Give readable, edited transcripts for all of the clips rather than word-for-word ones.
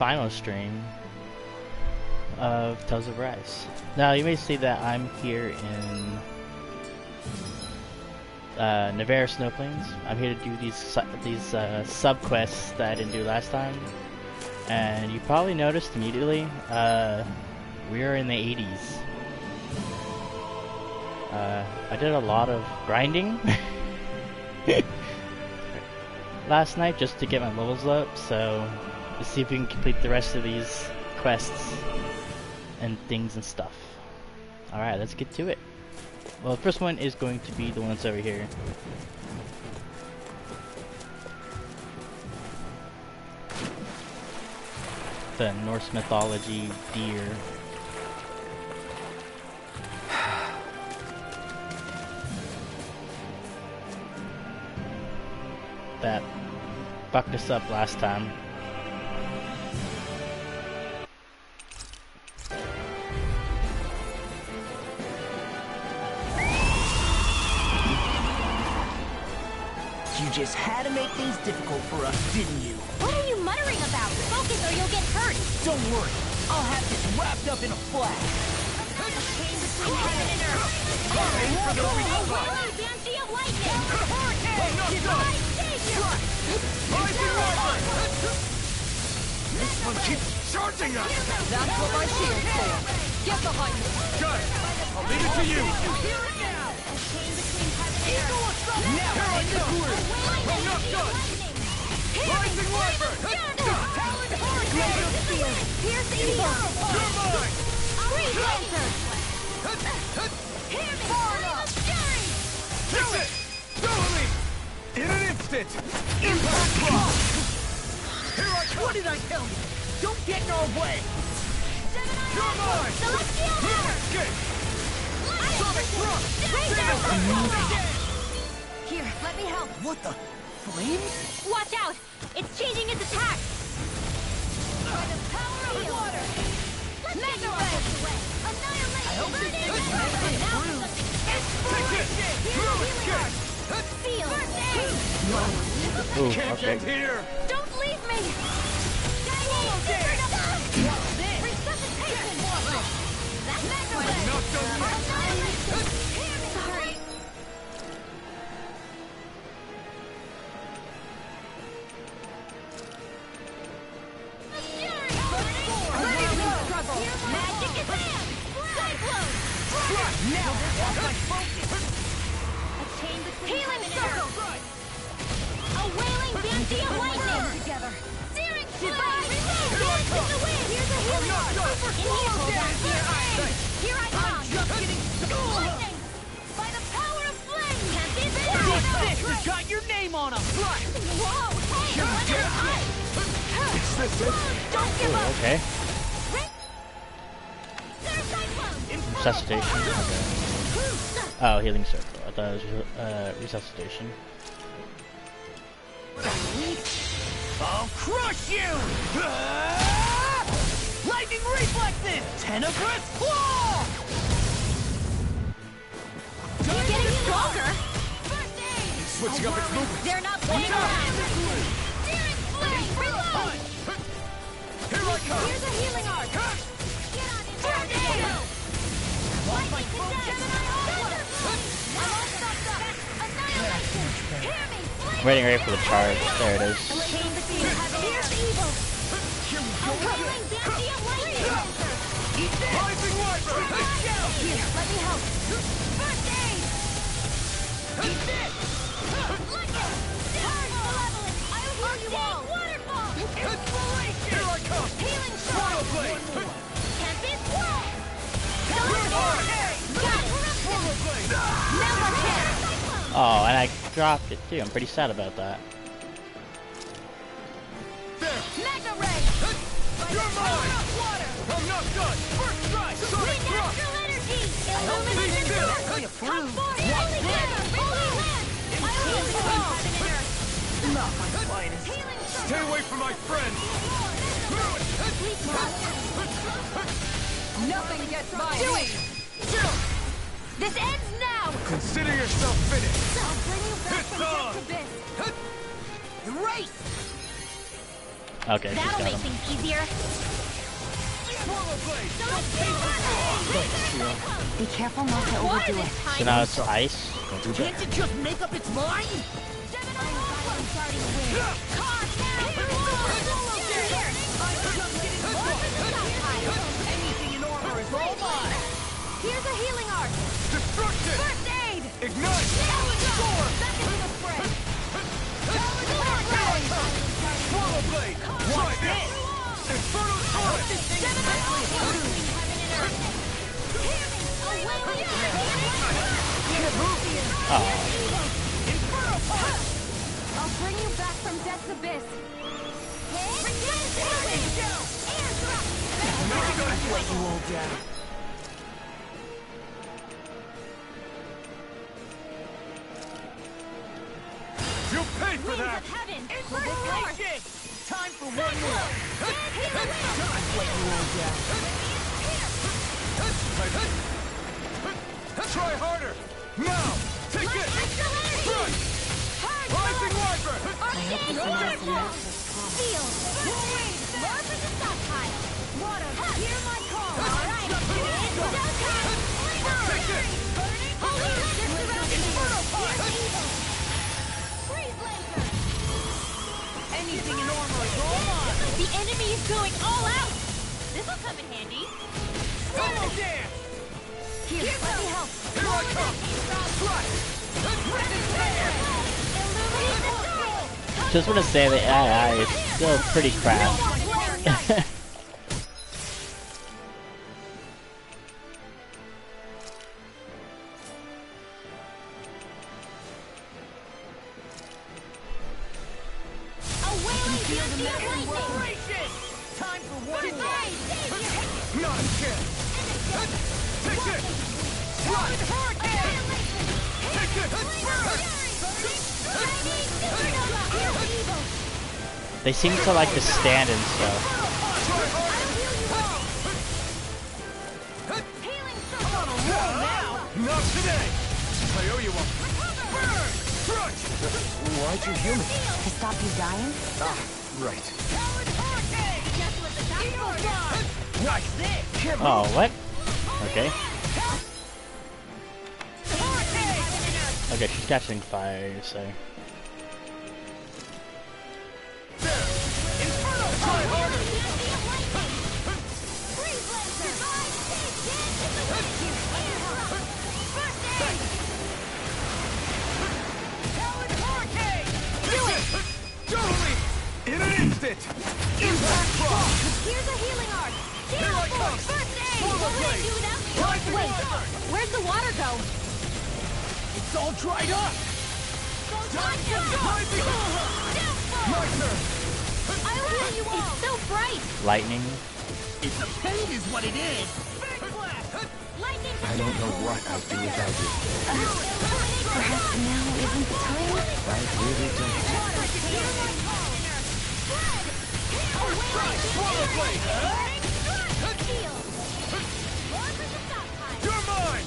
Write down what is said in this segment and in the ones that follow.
final stream of Tales of Rise. Now, you may see that I'm here in Navarre Snow Plains. I'm here to do these sub quests that I didn't do last time, and you probably noticed immediately we're in the 80s. I did a lot of grinding last night just to get my levels up, so let's see if we can complete the rest of these quests and things and stuff. Alright, let's get to it. Well, the first one is going to be the one that's over here. The Norse mythology deer. That fucked us up last time. You just had to make things difficult for us, didn't you? What are you muttering about? Focus or you'll get hurt! Don't worry, I'll have this wrapped up in a flash. A chain between heaven and earth! Aim for the weak A spot. whirling banshee of lightning! I'm not done. Rising Wyvern! This one keeps charging us! That's what my shield's for. Get behind me. Got it! I'll leave it to you! Hear it now! A chain between heaven and earth! Now I go! I'm not done! Rising Wyvern! Talon Hurricane! Pierce evil! You're mine! Freeze Lancer! Hear me! Flame of fury! Do it! Dually! In an instant! Impact block! Here I come! What did I tell you? Don't get in our way! You're mine! Celestial hammer! Escape! Sonic thrust! Here, let me help. What the? Flames? Watch out! It's changing its attack! By the power of water! Let's get you out of the way! Annihilate! I hope this Burn thing it! makes it Now through. Take it! Here's the healing art! Feel! Ooh, Can't okay. get here! Don't leave me! Resuscitation! That's Mega Ray! Not done yet! Annihilation! Sorry! Magic is hand! Cyclone! Now that's my focus! A chain between healing circle! A wailing banshee of lightning! Together! Searing flame! Dance in the wind! Here's a healing art! In here! Hold on to your arms! Here I come! Just getting Lightning! By the power of flame! Can't be This has got your name on him! Whoa! Hey! Under ice! Is this it? Don't give up! Okay. There's cyclone! Resuscitation. Okay. Oh, healing circle. I thought it was resuscitation. I'll crush you! Lightning reflexes! Tenebrous claw! You're getting stronger! Switching up its movement. They're not playing around! Searing flame! Reload! Here I come! Here's a healing arc! Get on in! Tornado! Lightning condemned! I'm all stopped up! Annihilation! Hear me! I'm waiting ready for the charge. There it is. Chain between heaven and evil! A wailing banshee of lightning! Eat this! Rising Wyvern! Here, let me help! First aid! Eat this! Lightning! Charge malevolent! I'll heal you all! Waterfall! Inspiration! Here I come! Healing Swirl shot! blade! Tempest swirl! Hard! Got it! Swirl blade! Now let's hit! Oh, and I dropped it too. I'm pretty sad about that. There! Mega ray! You're mine! I'm not done! First strike! Sonic thrust! Natural energy! Beat Illuminated this! earth! I approve! Holy hammer! Holy land! I will heal heaven and earth! Not my finest! Healing circle! Stay away from my friends! Nothing gets by Do me. it! This ends now! Consider yourself finished! I'll bring you back It's from on! death to this! Erase! Okay, she's That'll got make him. things easier. Be careful not to overdo it. So now it's ice. Can't it just make up its mind? Anything in armor is all mine. Here's a healing art. Destruction! First aid. Ignite! Soar. Back into the fray. Swallow blade! Watch this! Inferno torrent! I'll bring you back from death's abyss. You old dad. You pay for that! Time for one more! Try harder! Now! Take it! Strike! Rising Viper! I hope this announcement matches promise. Steel. Lure for the stockpile. Water. Hear my call. All right. Take it! Inferno punch! Freeze laser. Anything in armor is all mine! The enemy is going all out. This'll come in handy. Double dance! Here, let me help. Here I come! Strike! Just want to say the AI is still pretty crap. Time for one more! Not a chance! Take it! Strike! Take it! They seem to like to stand and stuff. Not today! I owe you one. Burn! Crunch! Why'd you heal me? To stop you dying? Ah, right. Nice. Oh, what? Okay. Okay, she's catching fire, so. Totally! In an instant! Impact Rock! Here's a healing art. Here I come! First aid. Swallow blade! Rising Wait, Viper! where's the water go? It's all dried up! Rising My turn! I will you all. It's so bright. Lightning. It's a pain is what it is! Lightning. I don't know what I'd do without you. Perhaps now isn't the time? I really don't. Swallow blade! You're mine!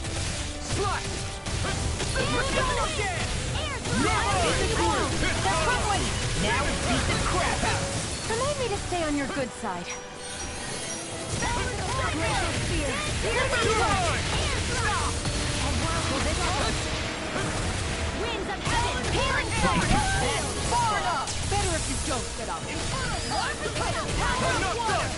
Slash! Now beat the crap out! Remind me to stay on your good side. You're mine! Winds of heaven. Healing Far enough! Better if you don't get up. I'm not done!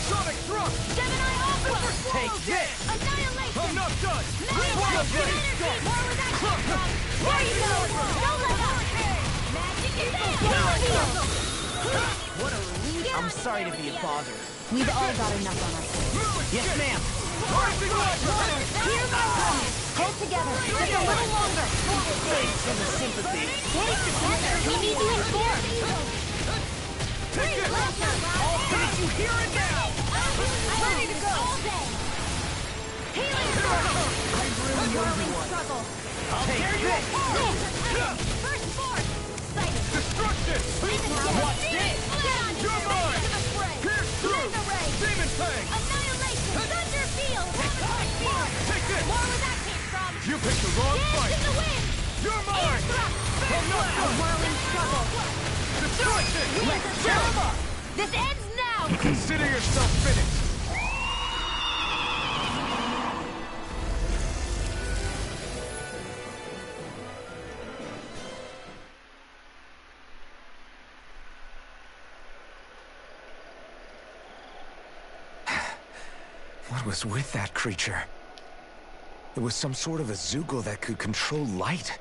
Sonic thrust! Gemini Aqua. Take this! Annihilation. I'm not done! Swallow blade! There you go. Don't let up. Magic is there. What a relief! I'm sorry to be a bother. We've all got enough on us. Yes, ma'am. Rising Viper! Here I come! Hold together, just a little longer. Thanks for the sympathy. Stay together. We need you informed. Take it! I'll finish you here and now! Ready to go. All day. Healing circle. Whirling struggle. Take this! First force. Sighted. Destruction! Watch this. You're mine! Pierce through! Demon Fang! Annihilation. Thunder field. Take this! More where that came from. You picked the wrong Dance fight! in the wind. You're mine! I'm not A done! whirling struggle. Destruction! Winds of This ends now! Consider yourself finished! What was with that creature? It was some sort of a Zoogle that could control light.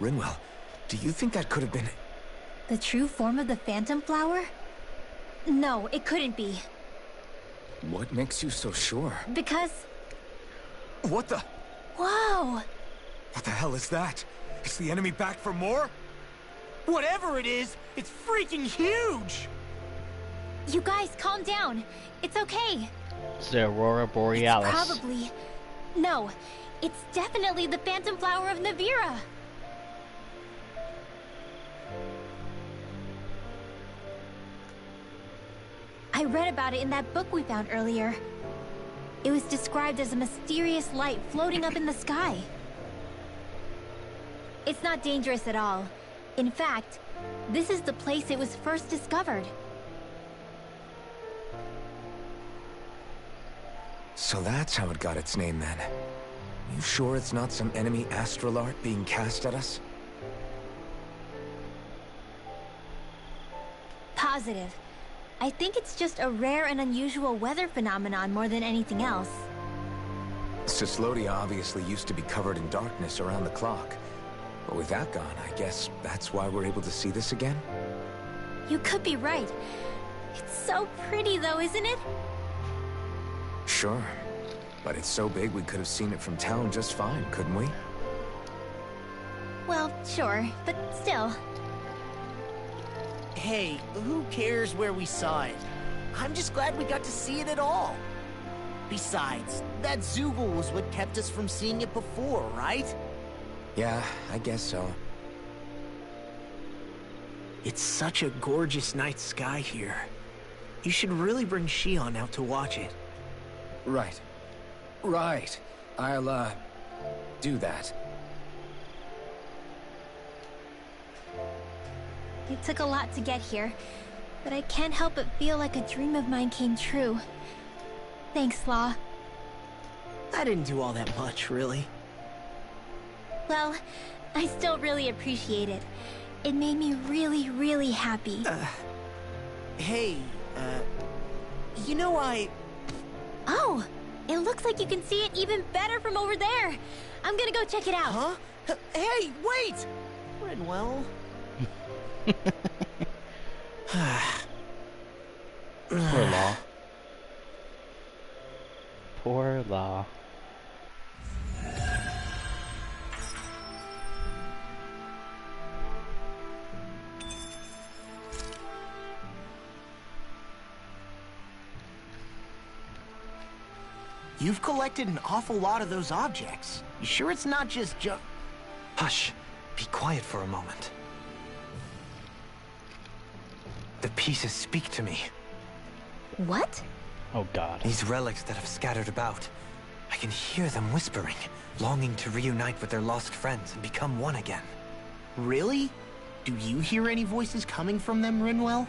Rinwell, do you think that could have been... The true form of the Phantom Flower? No, it couldn't be. What makes you so sure? Because... What the... Whoa! What the hell is that? Is the enemy back for more? Whatever it is, it's freaking huge! You guys, calm down. It's okay. It's the Aurora Borealis. It's probably... No, it's definitely the Phantom Flower of Navira. I read about it in that book we found earlier. It was described as a mysterious light floating up in the sky. It's not dangerous at all. In fact, this is the place it was first discovered. So that's how it got its name then. You sure it's not some enemy astral art being cast at us? Positive. I think it's just a rare and unusual weather phenomenon more than anything else. Cyslodia obviously used to be covered in darkness around the clock. But with that gone, I guess that's why we're able to see this again? You could be right. It's so pretty though, isn't it? Sure. But it's so big we could have seen it from town just fine, couldn't we? Well, sure, but still. Hey, who cares where we saw it? I'm just glad we got to see it at all. Besides, that Zoogle was what kept us from seeing it before, right? Yeah, I guess so. It's such a gorgeous night sky here. You should really bring Shion out to watch it. Right. Right. I'll, do that. It took a lot to get here, but I can't help but feel like a dream of mine came true. Thanks, Law. I didn't do all that much, really. Well, I still really appreciate it. It made me really, really happy. Hey, you know Oh! It looks like you can see it even better from over there! I'm gonna go check it out! Huh? Hey, wait! Rinwell? Poor Law. Poor Law. You've collected an awful lot of those objects. You sure it's not just Hush. Be quiet for a moment. The pieces speak to me. What? Oh god. These relics that have scattered about. I can hear them whispering, longing to reunite with their lost friends and become one again. Really? Do you hear any voices coming from them, Rinwell?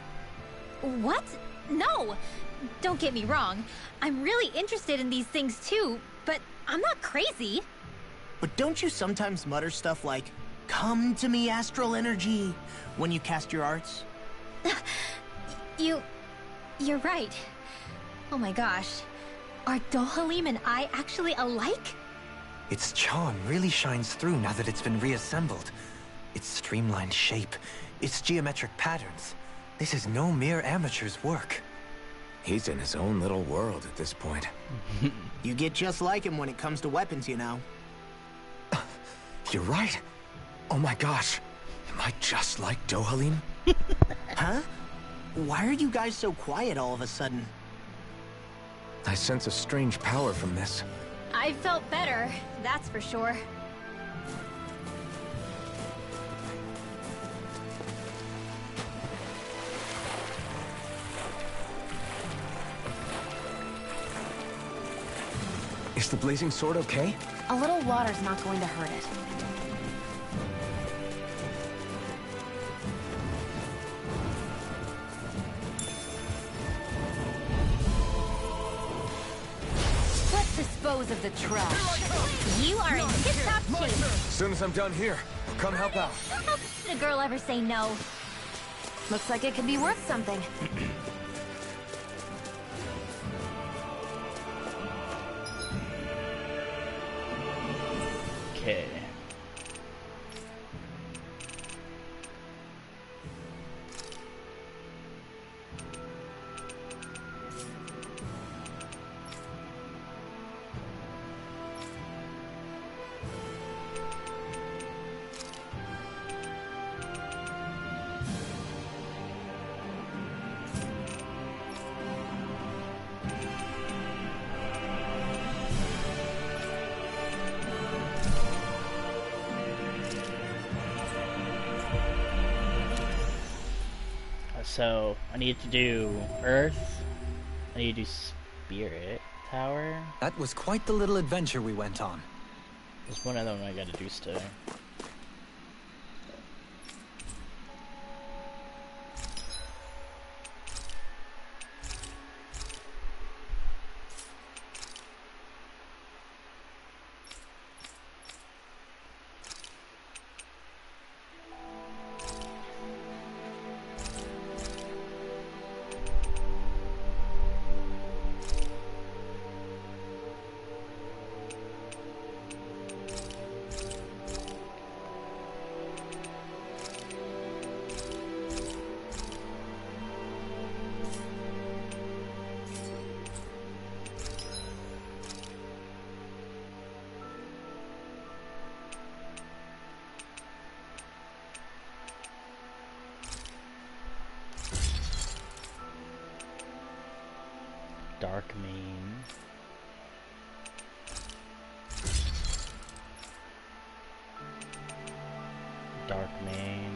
What? No! Don't get me wrong. I'm really interested in these things too, but I'm not crazy. But don't you sometimes mutter stuff like, "Come to me, astral energy," when you cast your arts? You're right. Oh my gosh. Are Dohalim and I actually alike? Its charm really shines through now that it's been reassembled. Its streamlined shape, its geometric patterns. This is no mere amateur's work. He's in his own little world at this point. You get just like him when it comes to weapons, you know. You're right. Oh my gosh. Am I just like Dohalim? Huh? Why are you guys so quiet all of a sudden? I sense a strange power from this. I felt better, that's for sure. Is the blazing sword okay? A little water's not going to hurt it. dispose of the trash. You are in tip-top shape. As soon as I'm done here, I'll come help out. How did a girl ever say no? Looks like it could be worth something. Okay. So, I need to do Earth, I need to do Spirit Tower. That was quite the little adventure we went on. There's one other one I gotta do still. Dark Main. Dark Main.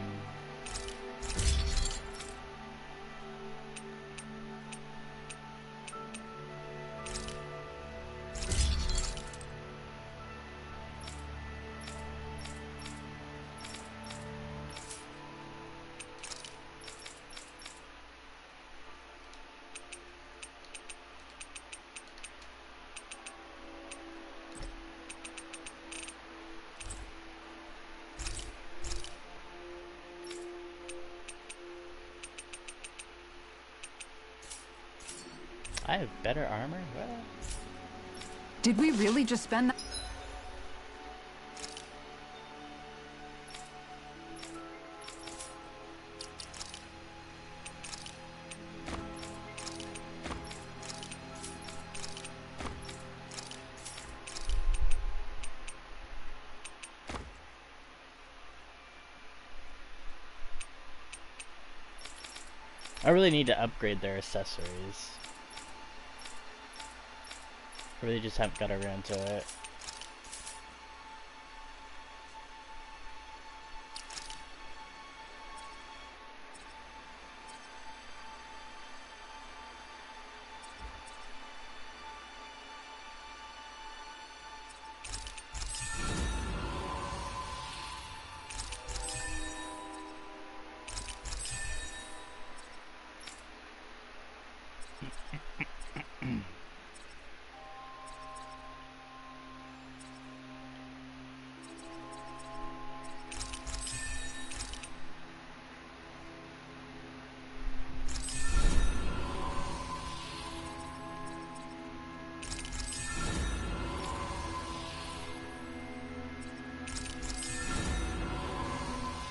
I have better armor? What? Did we really just spend that? I really need to upgrade their accessories. I really just haven't got around to it.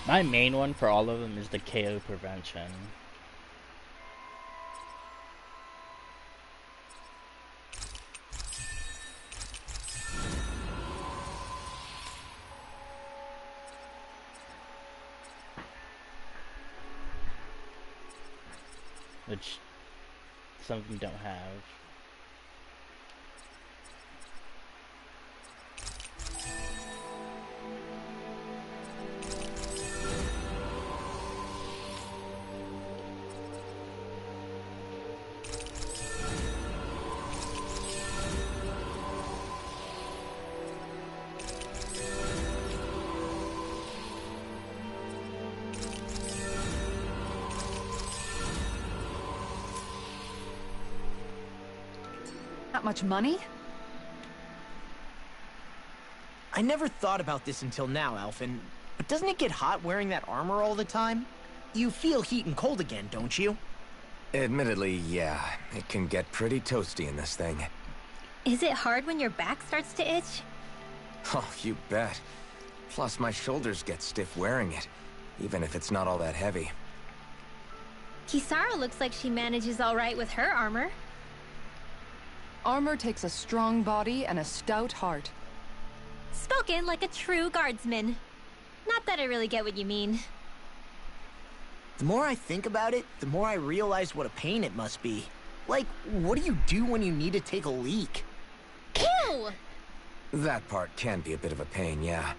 My main one for all of them is the KO prevention. Which some of them don't have. Not much money? I never thought about this until now, Alphen, but doesn't it get hot wearing that armor all the time? You feel heat and cold again, don't you? Admittedly, yeah. It can get pretty toasty in this thing. Is it hard when your back starts to itch? Oh, you bet. Plus, my shoulders get stiff wearing it, even if it's not all that heavy. Kisara looks like she manages all right with her armor. Armor takes a strong body and a stout heart. Spoken like a true guardsman. Not that I really get what you mean. The more I think about it, the more I realize what a pain it must be. Like, what do you do when you need to take a leak? Ew! That part can be a bit of a pain, yeah.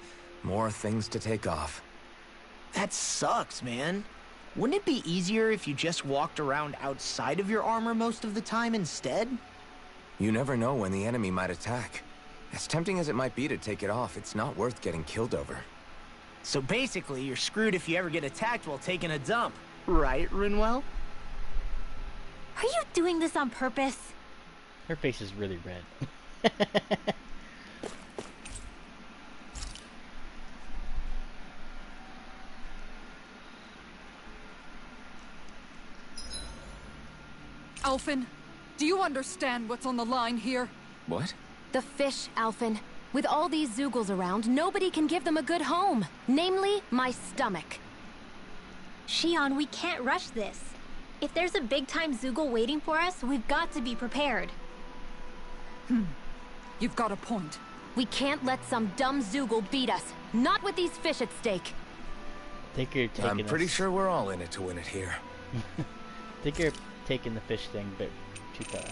More things to take off. That sucks, man. Wouldn't it be easier if you just walked around outside of your armor most of the time instead? You never know when the enemy might attack. As tempting as it might be to take it off, it's not worth getting killed over. So basically, you're screwed if you ever get attacked while taking a dump. Right, Rinwell? Are you doing this on purpose? Her face is really red. Alphen, do you understand what's on the line here? What? The fish, Alphen. With all these Zeugles around, nobody can give them a good home. Namely, my stomach. Shion, we can't rush this. If there's a big-time Zeugle waiting for us, we've got to be prepared. You've got a point. We can't let some dumb Zeugle beat us. Not with these fish at stake. Think you're taking I'm pretty sure we're all in it to win it here. Think you're taking the fish thing a bit too far.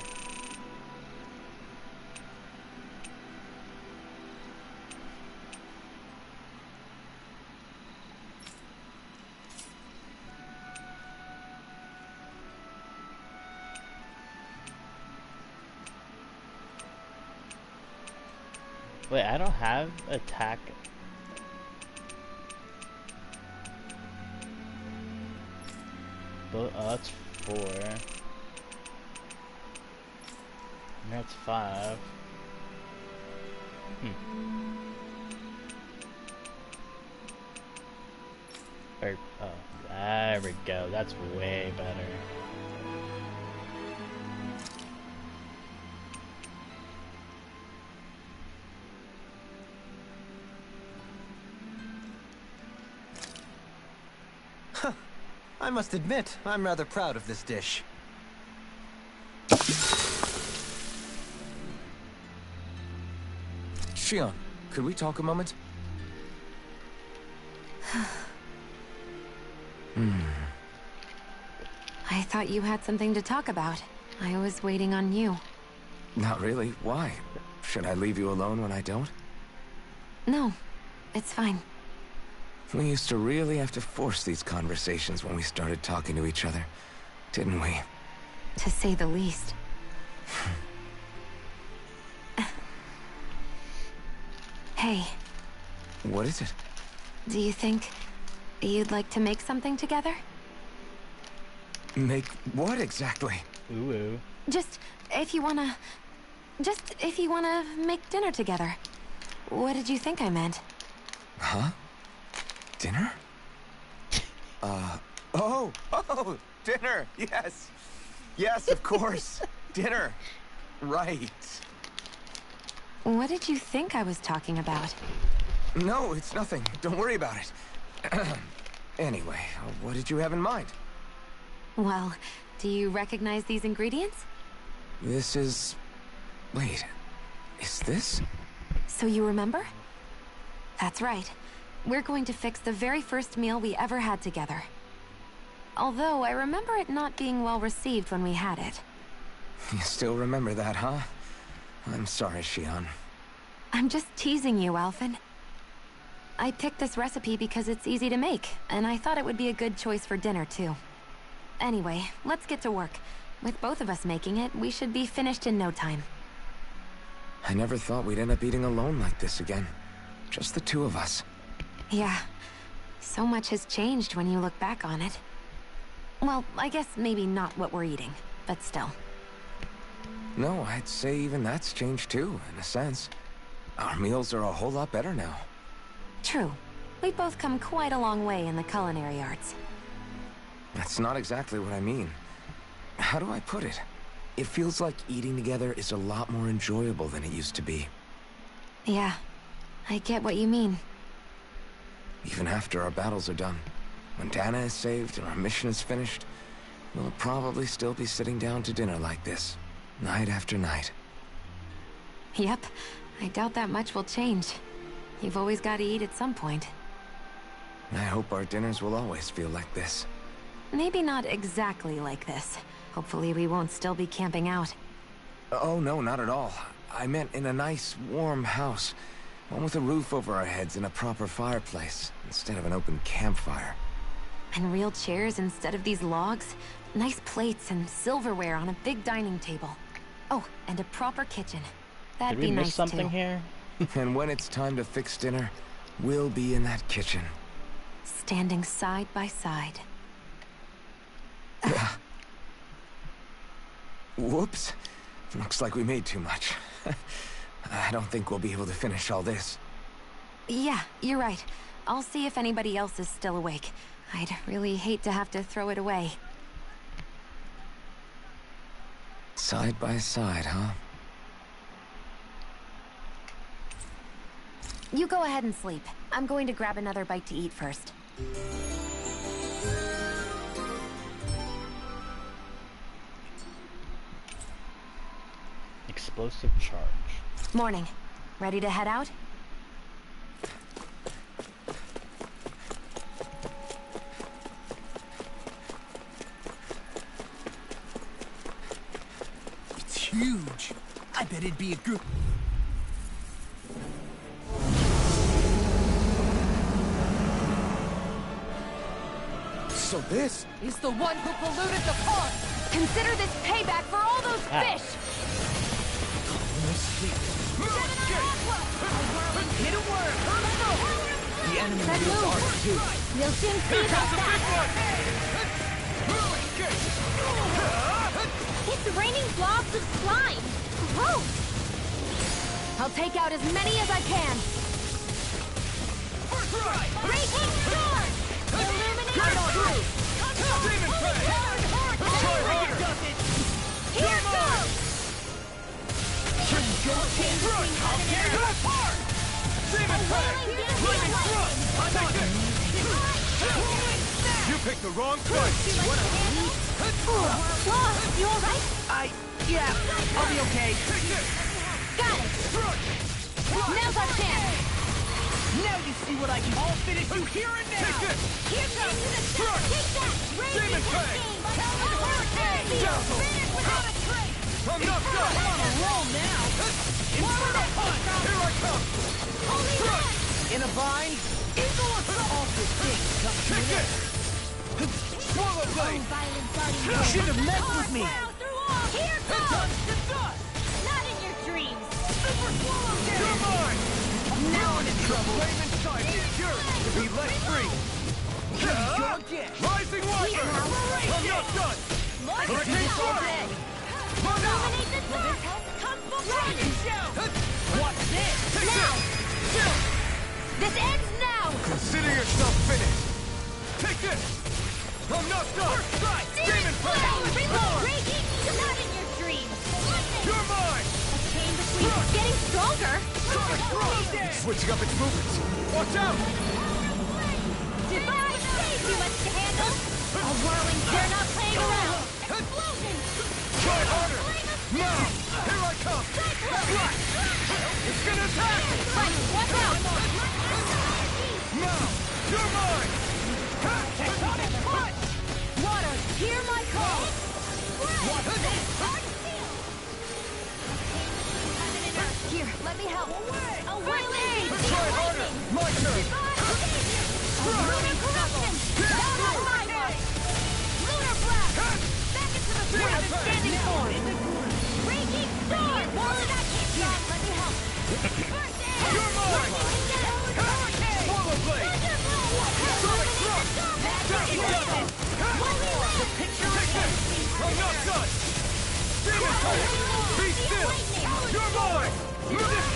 Wait, I don't have attack. Oh, that's 4. And that's 5. Or, oh, there we go. That's way better. I must admit, I'm rather proud of this dish. Shion, could we talk a moment? I thought you had something to talk about. I was waiting on you. Not really. Why? Should I leave you alone when I don't? No, it's fine. We used to really have to force these conversations when we started talking to each other, didn't we? To say the least. Hey. What is it? Do you think you'd like to make something together? Make what exactly? Ooh, ooh. Just if you wanna make dinner together. What did you think I meant? Huh? Dinner? Oh, dinner, yes. Yes, of course. Dinner. Right. What did you think I was talking about? No, it's nothing. Don't worry about it. Anyway, what did you have in mind? Well, do you recognize these ingredients? This is... Wait, is this? So you remember? That's right. We're going to fix the very first meal we ever had together. Although I remember it not being well received when we had it. You still remember that, huh? I'm sorry, Shion. I'm just teasing you, Alphen. I picked this recipe because it's easy to make, and I thought it would be a good choice for dinner, too. Anyway, let's get to work. With both of us making it, we should be finished in no time. I never thought we'd end up eating alone like this again. Just the two of us. Yeah. So much has changed when you look back on it. Well, I guess maybe not what we're eating, but still. No, I'd say even that's changed too, in a sense. Our meals are a whole lot better now. True. We both come quite a long way in the culinary arts. That's not exactly what I mean. How do I put it? It feels like eating together is a lot more enjoyable than it used to be. Yeah, I get what you mean. Even after our battles are done, when Dana is saved and our mission is finished, we'll probably still be sitting down to dinner like this, night after night. Yep, I doubt that much will change. You've always got to eat at some point. I hope our dinners will always feel like this. Maybe not exactly like this. Hopefully we won't still be camping out. Oh, no, not at all. I meant in a nice, warm house. One with a roof over our heads and a proper fireplace, instead of an open campfire. And real chairs instead of these logs. Nice plates and silverware on a big dining table. Oh, and a proper kitchen. That'd Did we be miss nice something too. here? And when it's time to fix dinner, we'll be in that kitchen. Standing side by side. Whoops. Looks like we made too much. I don't think we'll be able to finish all this. Yeah, you're right. I'll see if anybody else is still awake. I'd really hate to have to throw it away. Side by side, huh? You go ahead and sleep. I'm going to grab another bite to eat first. Explosive charge. Morning. Ready to head out? It's huge. I bet it'd be a good... So this He's the one who polluted the pond! Consider this payback for all those fish! Get a word! The enemy That is move. ours too. We'll soon see about that. It's raining blobs of slime. Gross. I'll take out as many as I can! Breaking sword. Illuminate the Demon Prey! Try harder! Here goes. Here we go, King! I'll tear you apart! Demon Prey! Lightning thrust! I'm on it! You picked the wrong fight! What a... You all right? Yeah, I'll be okay. Got it. Now's our chance. Now you see what I can... I'll finish you here and now! Take this! Here comes the sun. Take that. Demon Prey! Hurricane. Dazzle! Finish without a trace. I'm knocked out! I'm on a roll now! Inferno Punch! Here I come! Holy run. In a bind? Eagle Assault! Awful thing comes to an end. Swallow Blade! Violent guardian. You shouldn't have messed with me! Here goes. Not in your dreams. Super Swallow Blade! You're mine! Now I'm in trouble! Flame inside me! Cure! To be let free! Here we go again! Rising Wiper! I'm not done! Hurricane Sword! Illuminate the dark. Come Dragon Shout! What's this? Now. This ends now. Consider yourself finished! Take this! I'm not done! Demon Prey! Reload. Breaking. Not in your dreams. You're mine! A chain between us getting stronger. Sonic Thrust! Switching up its movements! Watch out! Goodbye. Too much to handle. A whirling. They're not playing around. Explosion. Try harder! Now! Here I come! That's right! It's gonna attack! Right. Watch out. Now! You're mine! Tectonic Punch! Water, hear my call! Here, let me help. A whirling. Try harder! My turn! Lunar corruption. Down on my mark. Lunar blast. Back into the sword of the standing form. Breaking sword. Let me help. First aid. You're mine! Swallow Blade! Sonic Thrust! That's it! Take this! I'm not done! Demon Prey! Be still! You're mine! Move it!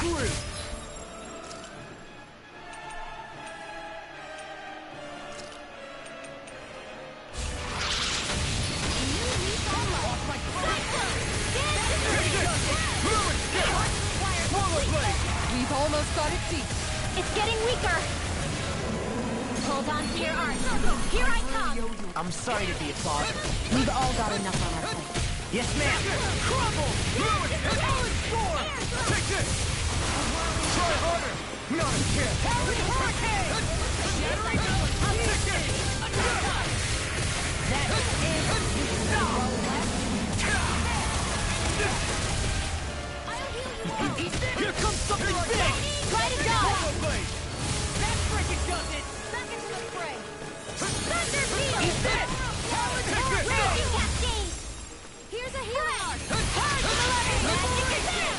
through! We've almost got it deep. It's getting weaker. Hold on to your arms. Here I come. I'm sorry to be a bother. We've all got enough on our plate. Yes, ma'am. Crumble! Score! Take this! Try harder! Not a chance! Hurricane! Here comes something big! Try to dodge. That freaking does it! Back into the fray. Thunder Beam. He's dead! Take this! Raging Cascade. Here's a healing art. Hard to the left. Magic attack.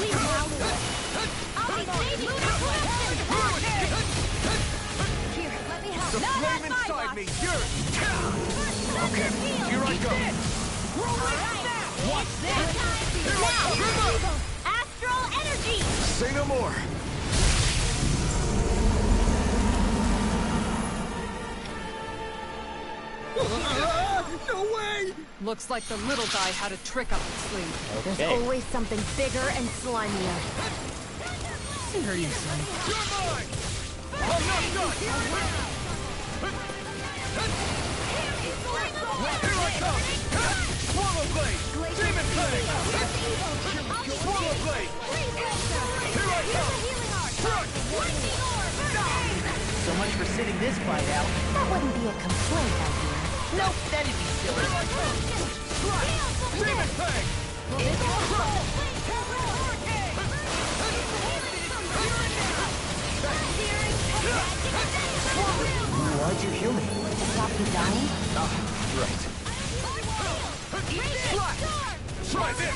We now will. I'll be saving Lunar Corruption. Here, let me help. The Not flame on my inside watch. me! Yours! Okay, Here I go! What's this? Now, Astral Energy. Say no more! No way! Looks like the little guy had a trick up his sleeve. There's Okay. always something bigger and slimier. Seriously. You're mine! I'm not done! Here I come! Swallow Blade! Demon Blade! Swallow Blade! Here I come! Crush! So much for sitting this fight out. That wouldn't be a complaint, I hear. Nope, that'd be silly. Demon Fang! Why'd you heal me? To stop you dying? Right. Try this!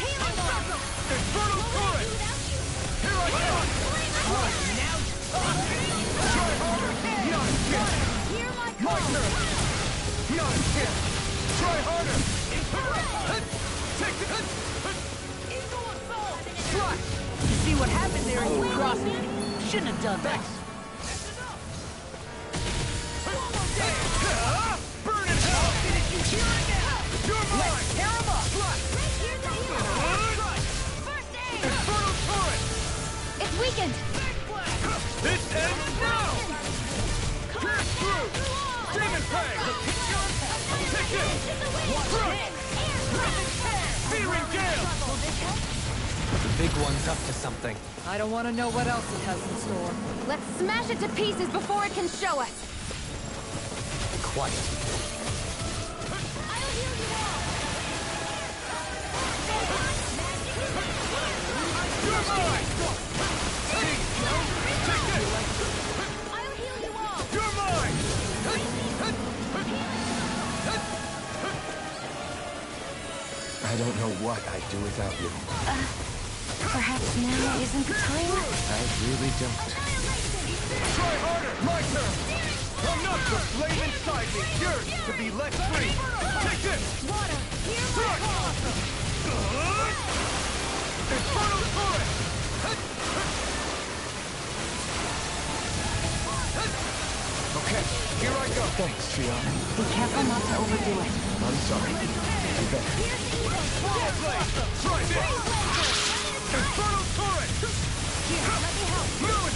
Infernal Torrent! Here I come! Try harder! Not a chance! My turn! Not a chance! Try harder! Take it! Slash! You see what happened there as you crossed me? Shouldn't have done that. Burn in hell! You're mine! Tear him up! Infernal Torrent! It's weakened. It ends now! Pierce through! Demon Fang! Take it! Crush! Searing Gale! The big one's up to something. I don't want to know what else it has in store. Let's smash it to pieces before it can show us. Quiet. You're mine! Take this! I'll heal you all. You're mine! I don't know what I'd do without you. Perhaps now isn't the time? I really don't. Try harder! My turn! I'm not the flame inside me! Yours to be let free! Take this! Water, hear my Crush! call. Infernal Torrent! Okay, here I go! Thanks, Fiona. Be careful not to overdo it. I'm sorry. I better. Swallow Blade! Try this! Infernal Torrent! Here, let me help. Ruin!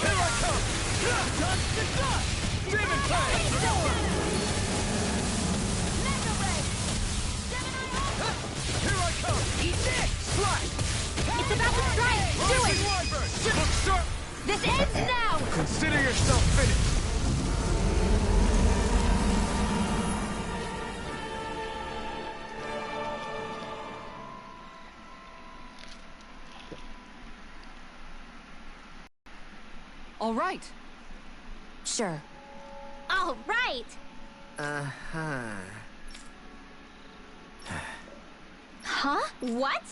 Here I come! Dust to dust! Demon Fang! Here I come! Eat this! Slash! It's about to strike. Do Rising it. Wyvern! Look sharp! This ends now. Consider yourself finished! All right. Sure. All right. Uh-huh. Huh? What?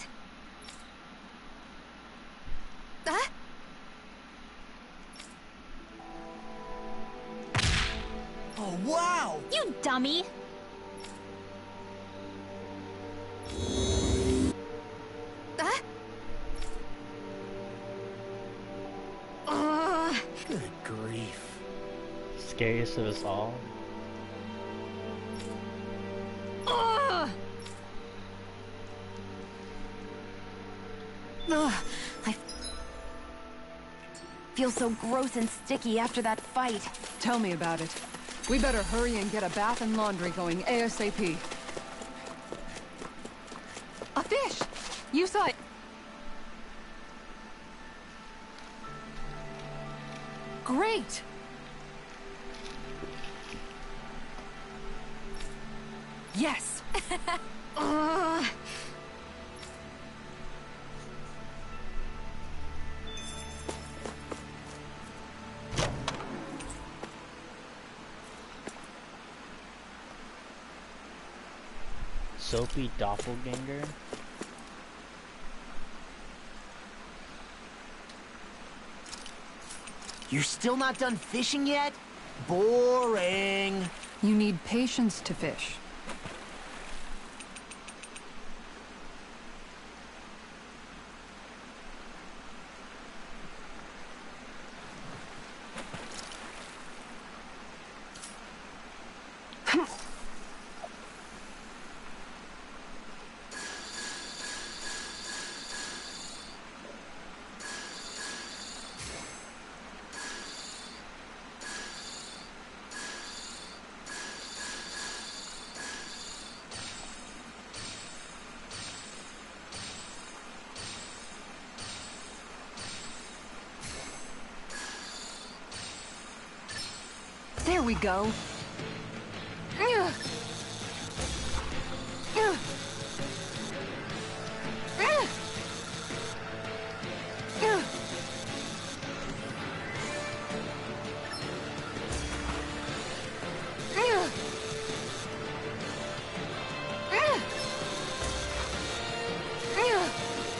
Oh, wow! You dummy! scariest of us all. Ugh! Ugh, I feel so gross and sticky after that fight. Tell me about it. We better hurry and get a bath and laundry going ASAP. A fish! You saw it. Great! Yes! Ugh. Soapy doppelganger? You're still not done fishing yet? Boring. You need patience to fish. There we go.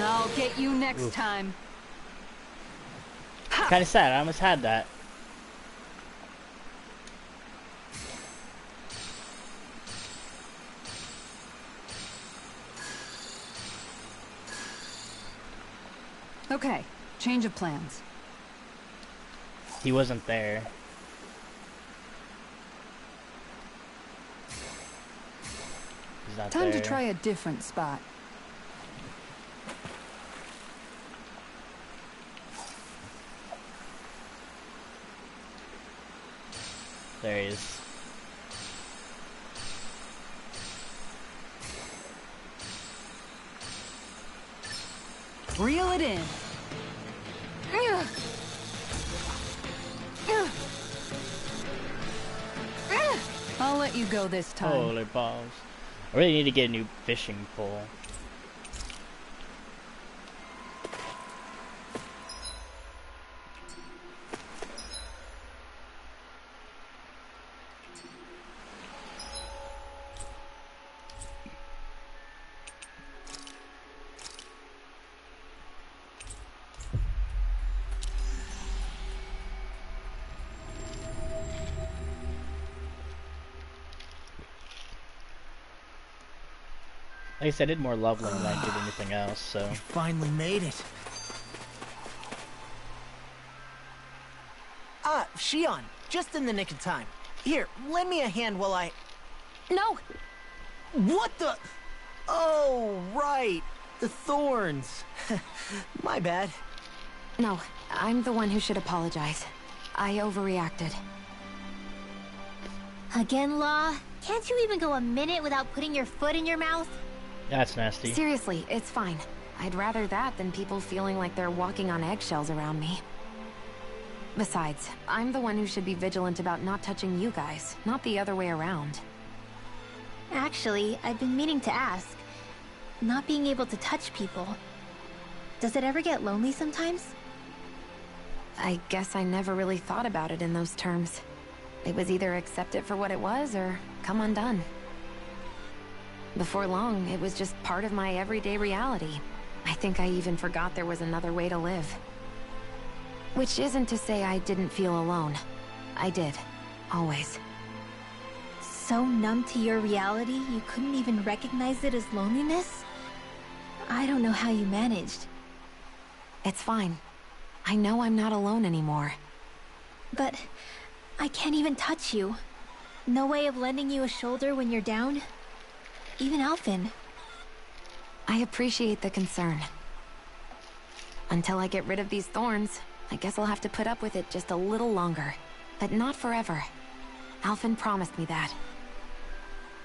I'll get you next time. Kinda sad, I almost had that. Okay, change of plans. He wasn't there. He's not Time there. to try a different spot. There he is. Reel it in. I'll let you go this time. Holy balls. I really need to get a new fishing pole. Like I said, I did more leveling than I did anything else, so... You finally made it. Ah, Shion, just in the nick of time. Here, lend me a hand while I... No! What the... Oh, right. The thorns. My bad. No, I'm the one who should apologize. I overreacted. Again, Law? Can't you even go a minute without putting your foot in your mouth? That's nasty. Seriously, it's fine. I'd rather that than people feeling like they're walking on eggshells around me. Besides, I'm the one who should be vigilant about not touching you guys, not the other way around. Actually, I've been meaning to ask. Not being able to touch people. Does it ever get lonely sometimes? I guess I never really thought about it in those terms. It was either accept it for what it was, or come undone. Before long, it was just part of my everyday reality. I think I even forgot there was another way to live. Which isn't to say I didn't feel alone. I did. Always. So numb to your reality, you couldn't even recognize it as loneliness? I don't know how you managed. It's fine. I know I'm not alone anymore. But I can't even touch you. No way of lending you a shoulder when you're down? Even Alphen. I appreciate the concern. Until I get rid of these thorns, I guess I'll have to put up with it just a little longer. But not forever. Alphen promised me that.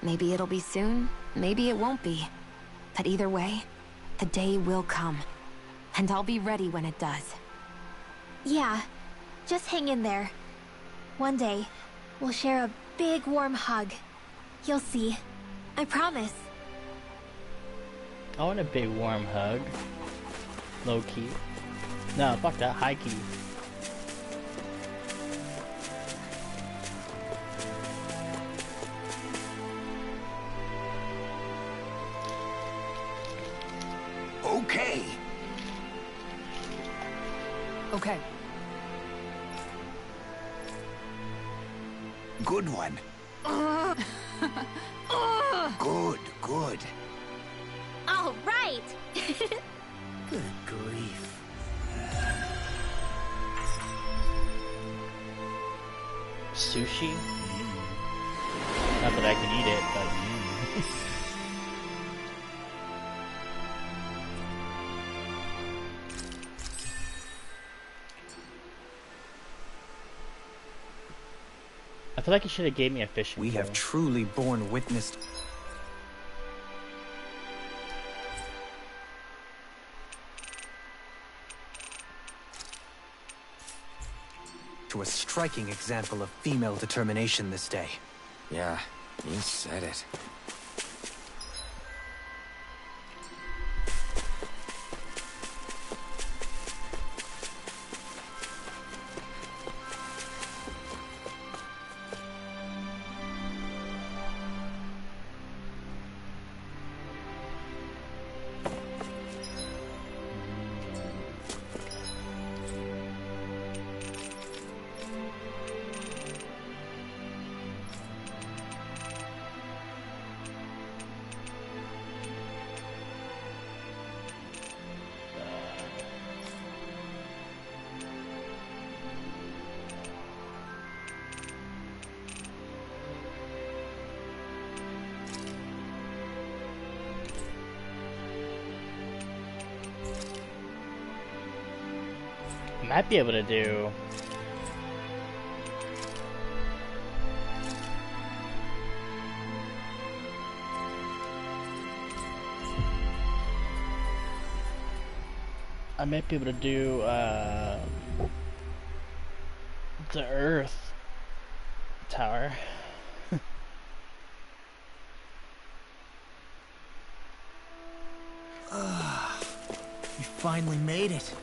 Maybe it'll be soon, maybe it won't be. But either way, the day will come. And I'll be ready when it does. Yeah, just hang in there. One day, we'll share a big warm hug. You'll see. I promise. I want a big warm hug. Low key. No, fuck that. High key. Okay. Okay. Good one. Good. All right. Good grief. Sushi? Not that I can eat it, but... I feel like you should have gave me a fishing We pole. have truly borne witness to a striking example of female determination this day. Yeah, you said it. Might be able to do... I might be able to do, the Earth Tower. You finally made it.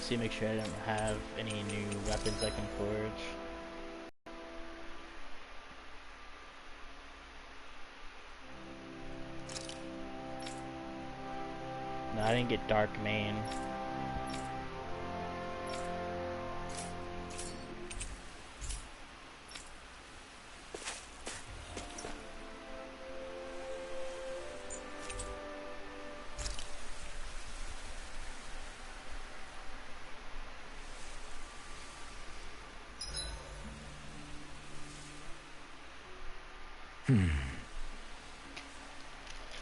See, make sure I don't have any new weapons I can forge. No, I didn't get Dark Mane.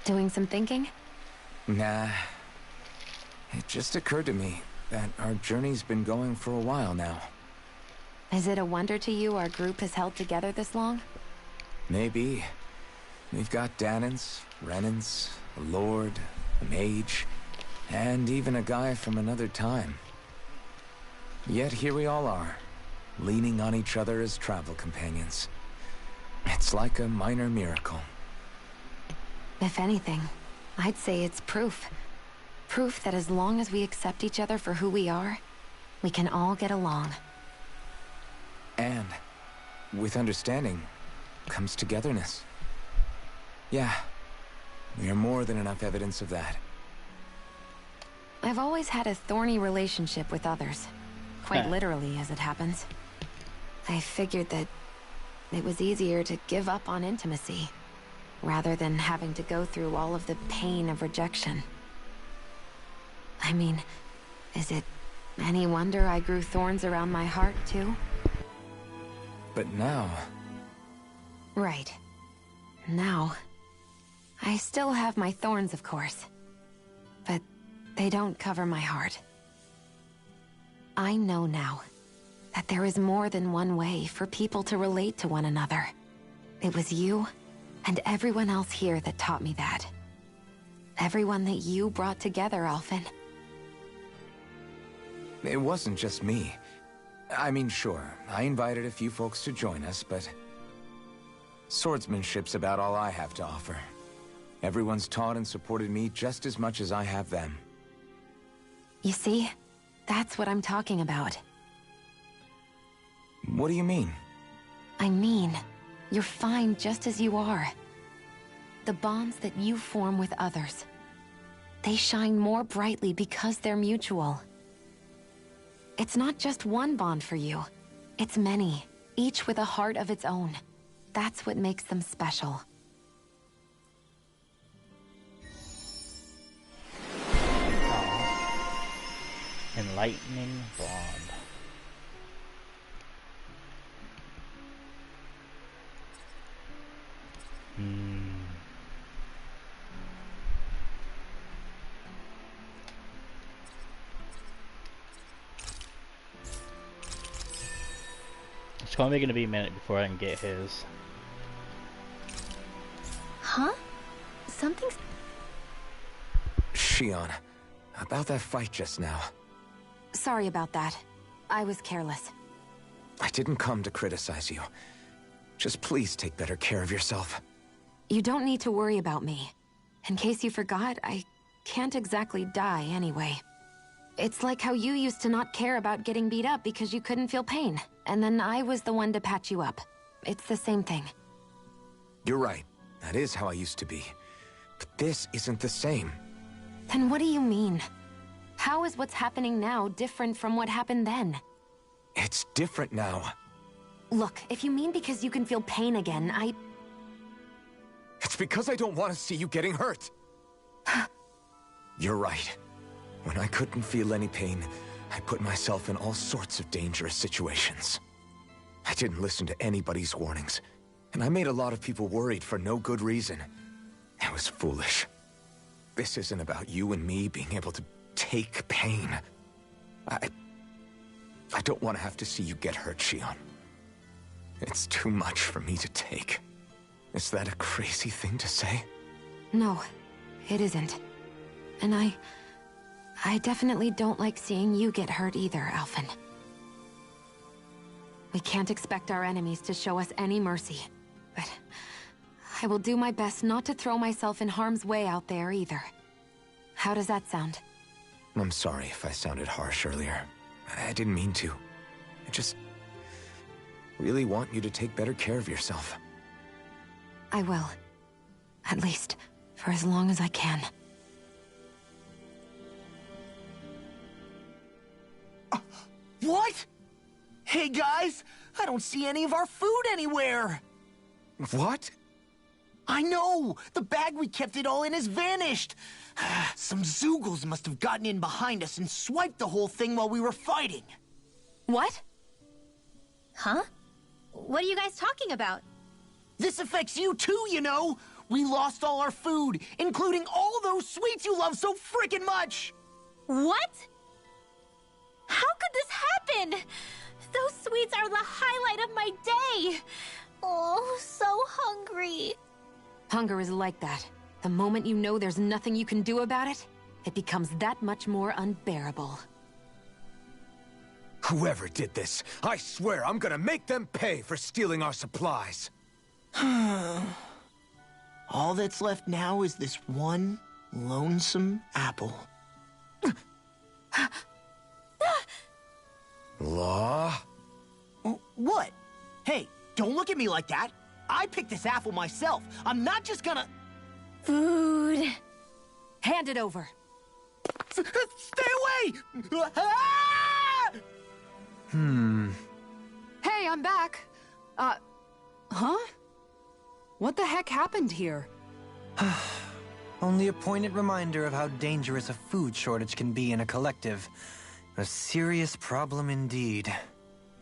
Doing some thinking? Nah. It just occurred to me that our journey's been going for a while now. Is it a wonder to you our group has held together this long? Maybe. We've got Danans, Renans, a lord, a mage, and even a guy from another time. Yet here we all are, leaning on each other as travel companions. It's like a minor miracle. If anything, I'd say it's proof. Proof that as long as we accept each other for who we are, we can all get along. And with understanding comes togetherness. Yeah, we are more than enough evidence of that. I've always had a thorny relationship with others. Quite literally, as it happens. I figured that it was easier to give up on intimacy, rather than having to go through all of the pain of rejection. I mean, is it any wonder I grew thorns around my heart, too? But now... Right. Now... I still have my thorns, of course. But they don't cover my heart. I know now that there is more than one way for people to relate to one another. It was you and everyone else here that taught me that. Everyone that you brought together, Alphen. It wasn't just me. I mean, sure, I invited a few folks to join us, but... swordsmanship's about all I have to offer. Everyone's taught and supported me just as much as I have them. You see? That's what I'm talking about. What do you mean? I mean, you're fine just as you are. The bonds that you form with others, they shine more brightly because they're mutual. It's not just one bond for you. It's many, each with a heart of its own. That's what makes them special. Enlightening bond. It's probably gonna be a minute before I can get his. Huh? Something's... Shionne, about that fight just now. Sorry about that. I was careless. I didn't come to criticize you. Just please take better care of yourself. You don't need to worry about me. In case you forgot, I can't exactly die anyway. It's like how you used to not care about getting beat up because you couldn't feel pain, and then I was the one to patch you up. It's the same thing. You're right. That is how I used to be. But this isn't the same. Then what do you mean? How is what's happening now different from what happened then? It's different now. Look, if you mean because you can feel pain again, It's because I don't want to see you getting hurt. You're right. When I couldn't feel any pain, I put myself in all sorts of dangerous situations. I didn't listen to anybody's warnings, and I made a lot of people worried for no good reason. It was foolish. This isn't about you and me being able to take pain. I don't want to have to see you get hurt, Shionne. It's too much for me to take. Is that a crazy thing to say? No, it isn't. And I definitely don't like seeing you get hurt either, Alphen. We can't expect our enemies to show us any mercy, but I will do my best not to throw myself in harm's way out there either. How does that sound? I'm sorry if I sounded harsh earlier. I didn't mean to. I just really want you to take better care of yourself. I will. At least, for as long as I can. What? Hey guys, I don't see any of our food anywhere. What? I know! The bag we kept it all in has vanished! Some Zeugles must have gotten in behind us and swiped the whole thing while we were fighting. What? Huh? What are you guys talking about? This affects you too, you know! We lost all our food, including all those sweets you love so frickin' much! What? How could this happen? Those sweets are the highlight of my day! Oh, so hungry. Hunger is like that. The moment you know there's nothing you can do about it, it becomes that much more unbearable. Whoever did this, I swear I'm gonna make them pay for stealing our supplies. All that's left now is this one lonesome apple. Law? What? Hey, don't look at me like that. I picked this apple myself. I'm not just gonna... Food. Hand it over. Stay away! Ah! Hey, I'm back. Huh? What the heck happened here? Only a poignant reminder of how dangerous a food shortage can be in a collective. A serious problem indeed.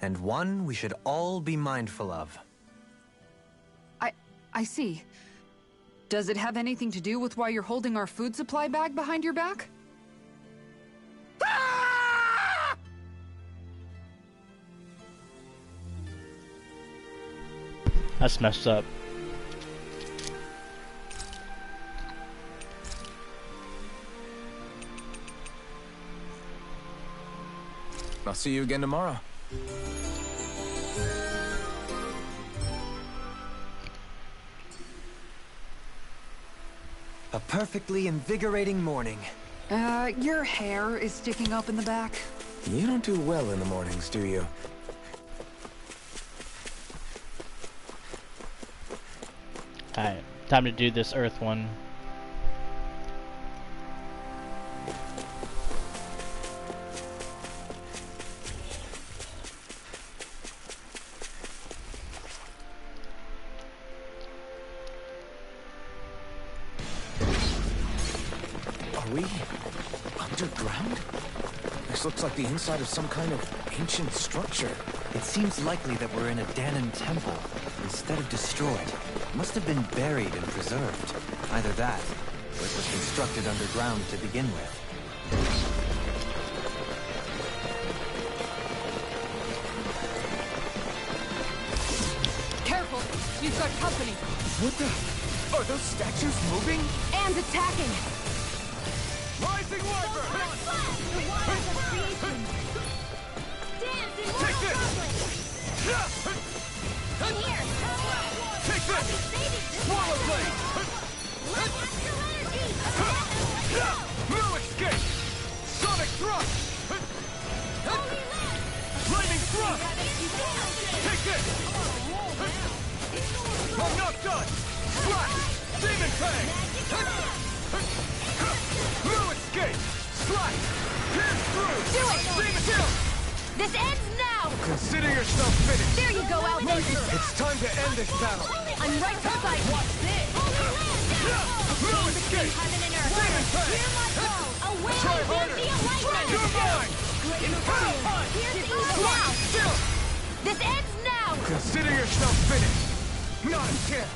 and one we should all be mindful of. I see. Does it have anything to do with why you're holding our food supply bag behind your back? That's messed up. I'll see you again tomorrow. A perfectly invigorating morning. Your hair is sticking up in the back. You don't do well in the mornings, do you? Alright, time to do this Earth one. Are we underground? This looks like the inside of some kind of ancient structure. It seems likely that we're in a Dahnan temple, instead of destroyed. It must have been buried and preserved. Either that, or it was constructed underground to begin with. Careful! You've got company! What the? Are those statues moving? And attacking! Rising Wyvern! The waters of creation. Dance in Take mortal this! conflict. In here. Take this! Swallow Blade! Let astral energy. No escape! Sonic Thrust! Holy land. Lightning Thrust! Take this! I'm not done! Slash! Demon Fang! No escape! Slash! Pierce through! Do it! Demon Kill! This ends now. Consider yourself finished! There you go, Outlander. It's time to end this battle! I'm right beside you. Watch this. No escape! Heaven and earth. Demon Fang! Hear my call. Away Try with harder! the lightning. You're mine! Here's evil now. Still! This ends now. Consider yourself finished! Not a chance!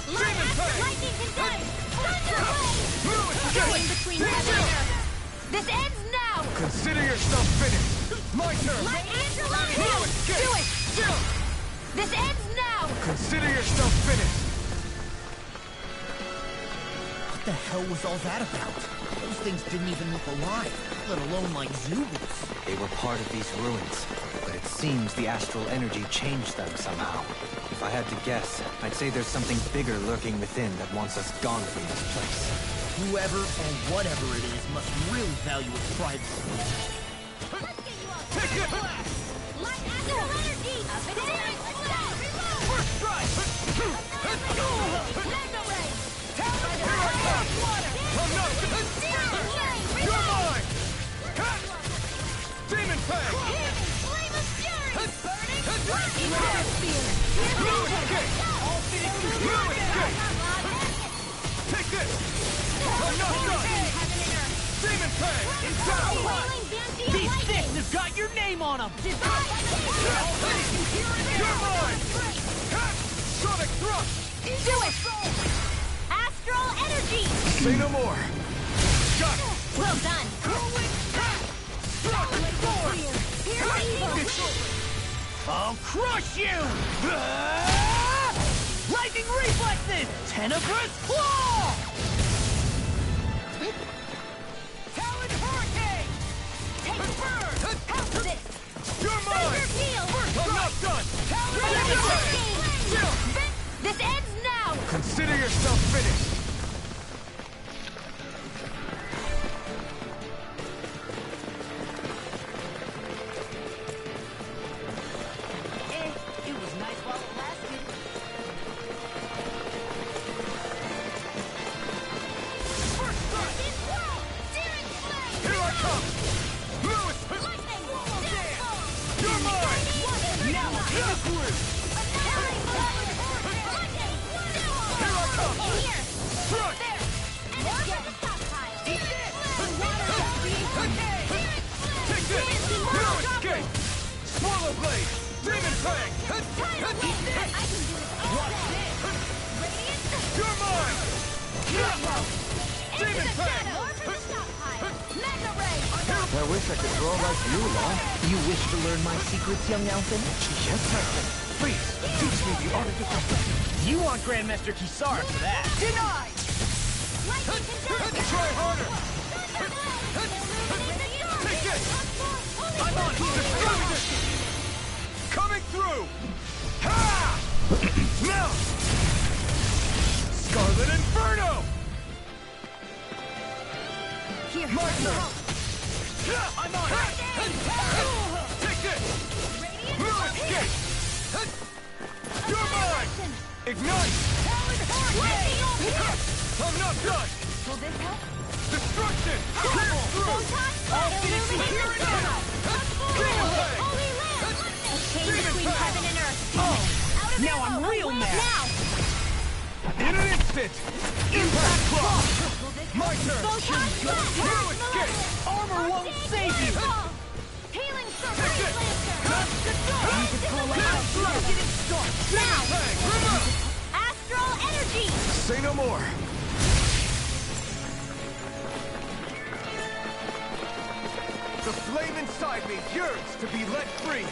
Demon Fang! Lightning condemned. Thunder Blade. No Going escape! between heaven and earth. This ends now. Consider yourself finished! My turn! Let astral energy. No escape! Do it. Still! This ends now. Consider yourself finished! What the hell was all that about? Those things didn't even look alive, let alone like Zoobles. They were part of these ruins, but it seems the astral energy changed them somehow. If I had to guess, I'd say there's something bigger lurking within that wants us gone from this place. Whoever or whatever it is must really value its privacy. Take it! Let astral energy. First strike! Mega ray. Here I come! I'm not... You're mine! Demon Fang! Flame of fury. Burning. No escape! No escape! Take this! I'm not done! Demon Fang! These things have got your name on them! You're mine! Sonic Thrust! Do it! Astral energy! Say no more! Got it! Well done! I'll crush you! Lightning reflexes! Tenebrous claw! Talon Hurricane! Take a bird! House this! You're mine! Thunder Peel! I'm not done! Talon Thunder Hurricane! Still! This ends now! Consider yourself finished! It was nice while it lasted. Fang! Time to win this! I can do this all day! Radiant! You're mine! Into Demon the Fang! shadow! More for the stockpile! Mega Ray! I wish I could throw like you, Law. You wish to learn my secrets, young Elfin? Yes, Captain. Please, teach me the art of defense. You want Grandmaster Kisara for that. Denied! Lightning conductor! Try harder! Take it! I'm on it! Destruction! Coming through! Ha! Now! Scarlet Inferno! Here, My turn! help! I'm on it! Take this! Radiant! No escape! You're mine! Ignite! Lightning over here! I'm not done! Will this help? Destruction! Clear through! I'll finish you here and now! Demon Fang! Holy Land! A chain Demon between Fang! heaven and earth! Oh, Out of now ammo! I'm real mad. Now! In an instant! Impact Claw! Will this My turn! Photon blast! No escape! Armor won't save you. Healing circle! Take it! Now! Fang! Remove! Astral energy! Say no more! The flame inside me yearns to be let free!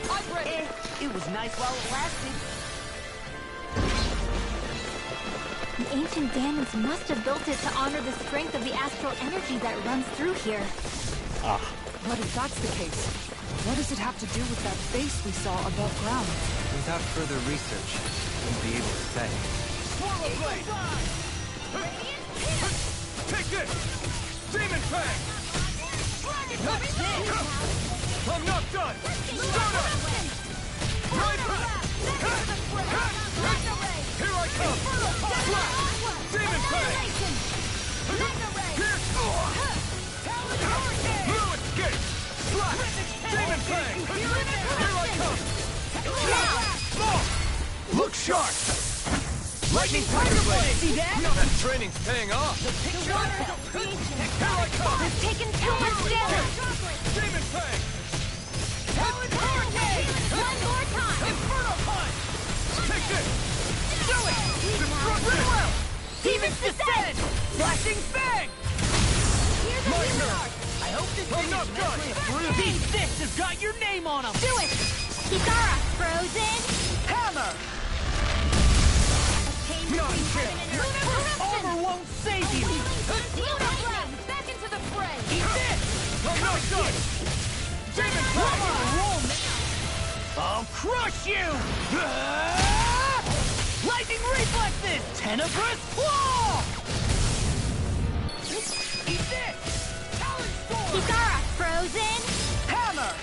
I'm ready. It was nice while it lasted. The ancient Danans must have built it to honor the strength of the astral energy that runs through here. Ah, But if that's the case, what does it have to do with that base we saw above ground? Without further research, I wouldn't be able to say. Swirl of Blade! Take this! Demon Fang! I'm not done! Start up! Here I come! Flash! Demon Fang! Pierce! No escape! Slash! Demon Fang! Here I come! Look sharp! Lightning Tiger Blade! See that? That training's paying off! Here I come! It's taken too much damage! Demon Fang! One more time! Inferno Punch! Take this! Do it! Destruction! Demons descend! Flashing Fang! Here's a My healing turn! art! I hope this I'm thing not is done! These fists has got your name on them! Do it! Kisara, frozen! Hammer! A chain Not between yet. heaven and earth! Armor won't save you! Lunar blast! Back into the fray! Eat this! I'm not done! Demon Fang! I'll crush you! Lightning reflexes! Tenebrous claw! Eat this! Talon storm! Kisara, frozen! Hammer!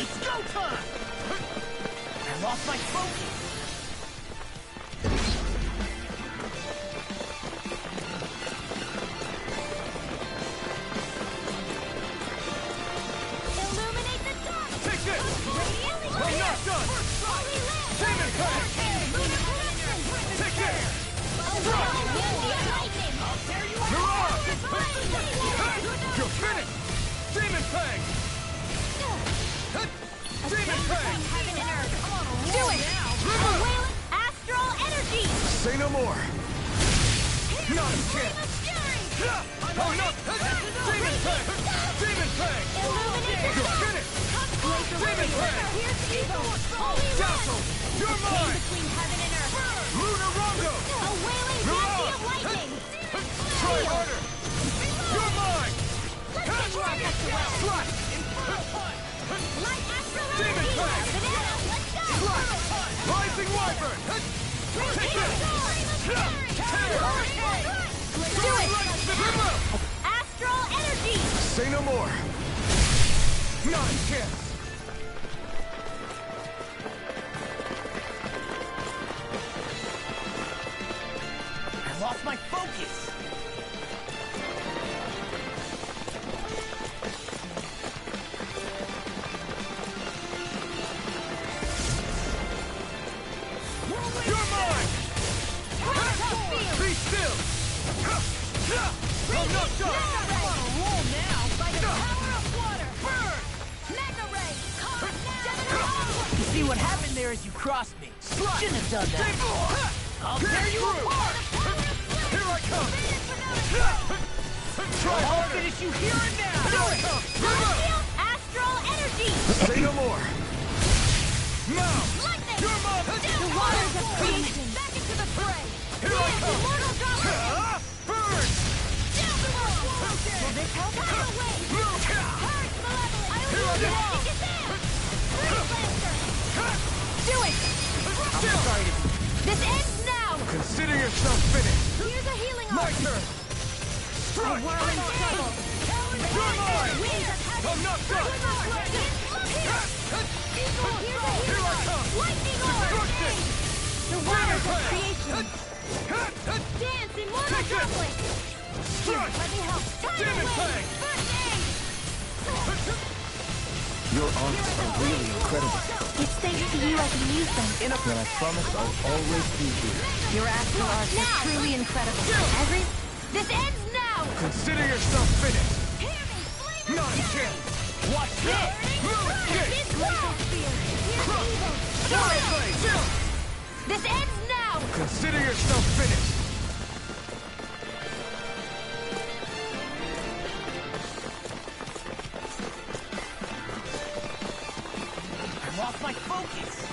It's go time! I lost my focus! Illuminate the dark! Take this! Radiant I'm not done! Holy Land! Demon Fang! Lunar corruption! Take this! Lightning! You're on! You're finished! Demon Fang! Demon Fang! Heaven and earth! Do it! Remove! Wailing astral energy! Say no more! Not a chance! Oh no! Demon Fang! Demon Fang! Illuminate the You're dark! finished! Blaze Demon Fang! Here's Evo! Holy Land! Dazzle! You're mine! Between heaven and earth! Lunar Rondo! A wailing You're fancy on! of lightning! Try harder! You're mine! Let's get rocket to well! Slash! Light astral Demon energy! Fang! Banana, let's go! Slash! Rising Wyvern! Take this! Do it! Astral energy! Say no more! Not a chance! I lost my focus! You're mine! Proto field! Be still! I'm not done! I'm on a roll now. By the power of water. Burn! Mega ray. Gemini. You see what happened there is you crossed me. Shouldn't have done that. I'll tear you apart! Here I come! Try I'll harder! finish you here and now. Here I come! Feel astral energy. Say no more! Now! Lightning. Your mom! The waters of creation. Back into the fray. Here I come! Immortal drama. Burn! Down the world. Will this help? Power away. Purge malevolence. I will Here I use come! it. Freeze Lancer. Do it. I'm sorry to This ends now. Consider yourself finished! Here's a healing My arm. turn! Strike! Whirling trouble. You're mine! I'm not done! Here I come! Lightning orb. Destruction! The waters of creation. Dance immortal Take it! droplet. Strike! Let me help. Demon Fang! First aid. Your arts are really incredible. It's thanks to you I can use them. And I promise I'll always be here. Your astral arts are truly incredible. This ends now. Consider yourself finished! Hear me. Flame Not a chance! Watch this! Escape! This glacial spear. Here's evil. Fire blade! This ends now. Consider yourself finished! I lost my focus.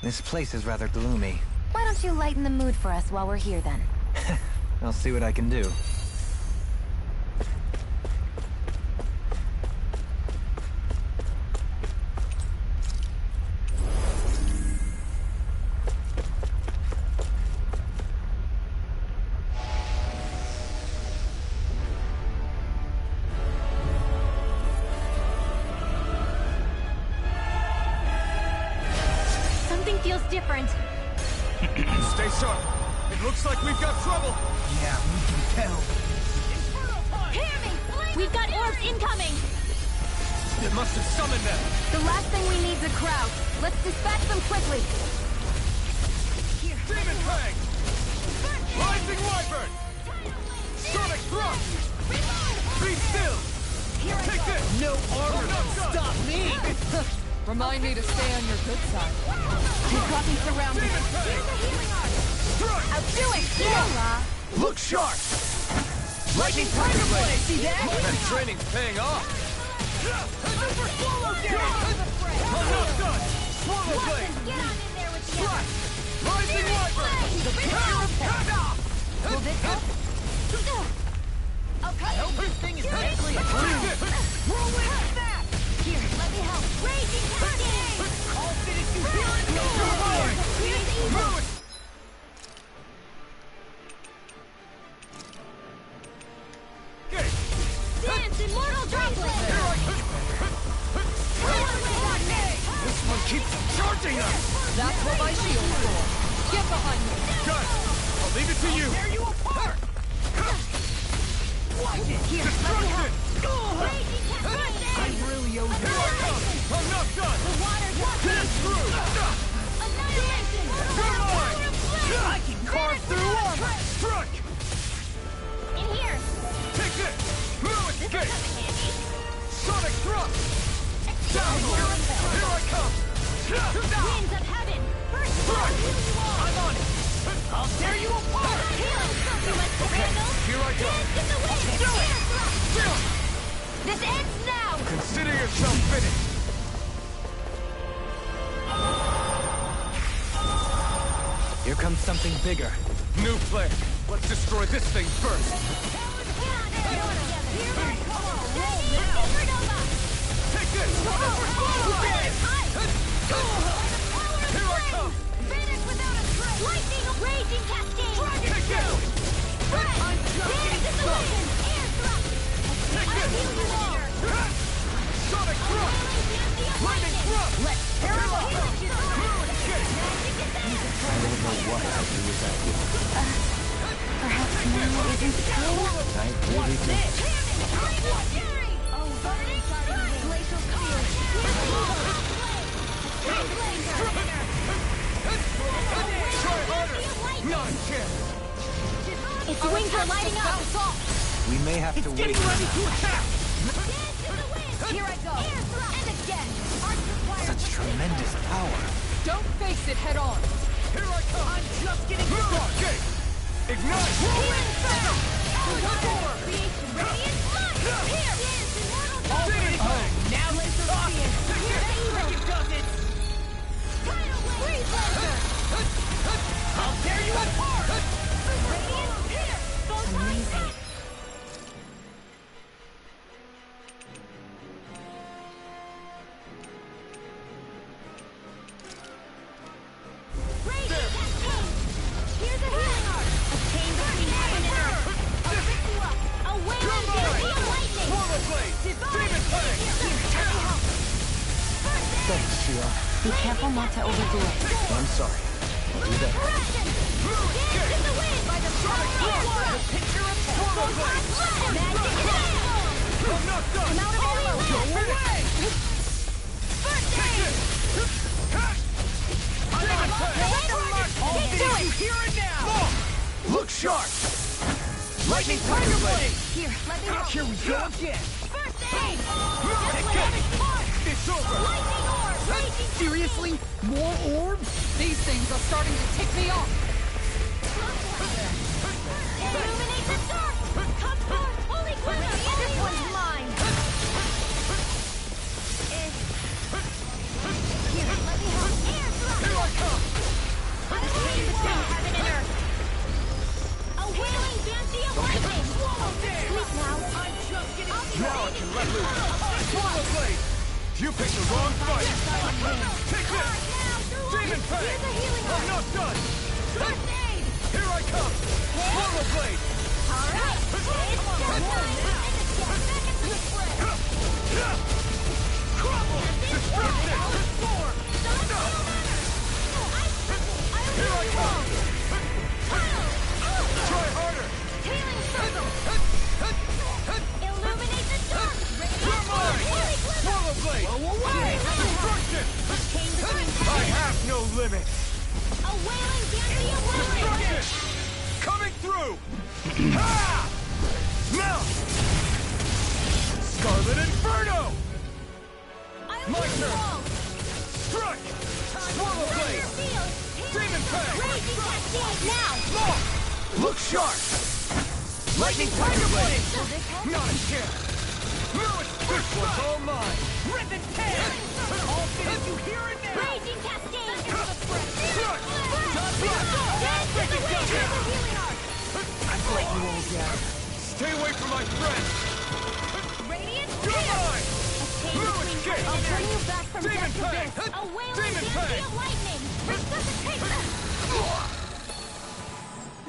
This place is rather gloomy. Why don't you lighten the mood for us while we're here then? I'll see what I can do. Something feels different. Stay sharp! It looks like we've got trouble! Yeah, we can tell. Hear me. We've got orbs incoming. It must have summoned them! The last thing we need is a crowd. Let's dispatch them quickly. Demon Fang! Rising Wyvern! Sonic Thrust! Be still! Take this! No armor can stop me. Remind me to stay on your good side. You've got me surrounded. Demon Fang! Strike! Do it! Look sharp! Lightning Tiger Blade! See that? That training's paying off! Swallow I'm not done! Swallow Blade! Get on in there with you. Strike! Rising Wyvern! Will this help? Okay. This thing is technically a Whirlwind snap. Here, let me help. Raging Cascade. I'll finish you here and now. Here's evil. Dance immortal droplet. This one keeps charging us! That's what my shield's for. Get behind me. Got it! I'll leave it to you! Tear you apart. Watch it. Here, let me help. Raging I Cascade. really owe you. Here I come! I'm not done! The water's up. Get through! Annihilation. You're mine! I can carve through armor. Strike! In here. Take this! No escape! Handy. Sonic Thrust! Down! Here I come! Winds of heaven. First Strike! I'm on it. I'll tear you apart. healing supplements to handle. Here I go! Dance in the wind. Do it! Still! This ends now. Consider yourself finished! Here comes something bigger. New plan! Let's destroy this thing first! Take this! Here I come! Take this! Sonic Thrust! Lightning Thrust! Let's tear it up! Escape! I don't know what I'll do without you. Perhaps now isn't true. I really do. Its wings are lighting up. We may have to wait. Ready to attack! Here I go. And again. Such tremendous power. Don't face it head on. Here I come! I'm just getting started! Ignite! Healing circle. Creation radiant light. Here is immortal Now let's see it! Freaking does it! tidal wave. Freeze laser. I'll tear you apart! Radiant here. Amazing. Radiant cascade. Here's a healing art. A chain between heaven and earth. I'll pick you up. A wailing beauty of lightning. Portal blade! Demon Plague! Thanks, Shia. Be careful not to overdo it. I'm sorry. I'll do that. Dance in the wind by the strong air. Picture of Portal blade! Magic and I'm not done! I'm out of ammo. Go away! First aid. Demon Plague! I'll finish you here and now! Look sharp! Lightning Tiger Blade! Here, let me help. Here we go again! First aid. It's over! Lightning orb. Raging Seriously? More orbs? These things are starting to tick me off. illuminate the dark. Come forth, holy glimmer. This one's mine. Here, let me help. Air thrust. Here I come! A chain between heaven and earth. A wailing banshee of lightning. Sleep now. I'm just getting Now I can let loose! Portal blade! You picked the wrong fight! Take this! Demon Plague! Here's a healing I'm art. not done! First aid. Here I come! Portal blade! All right. It's showtime. And it's get back into the fray. Crumble! Destruction! Here I come! Try harder! Healing circle. Illuminate the dark. You're mine! Holy glimmer. Portal blade! Destruction! Chain between I have no limits! a wailing banshee of lightning. Destruction! Coming through! Ha! Mount! Scarlet Inferno! My turn! Strike! Swallow blade! Demon Plague! Raging cascade now. Look sharp! Lightning Tiger Blade! Not a chance! No, this one's all mine! Rip and tear! I'll finish you here and now! Raging cascade. Strike! I've let you all down. Stay away from my friend! Radiant You're here. mine! Chain No between escape! heaven and Bring you earth. back from Demon death Plague! abyss. A wailing Demon banshee Plague! of lightning. Resuscitate them.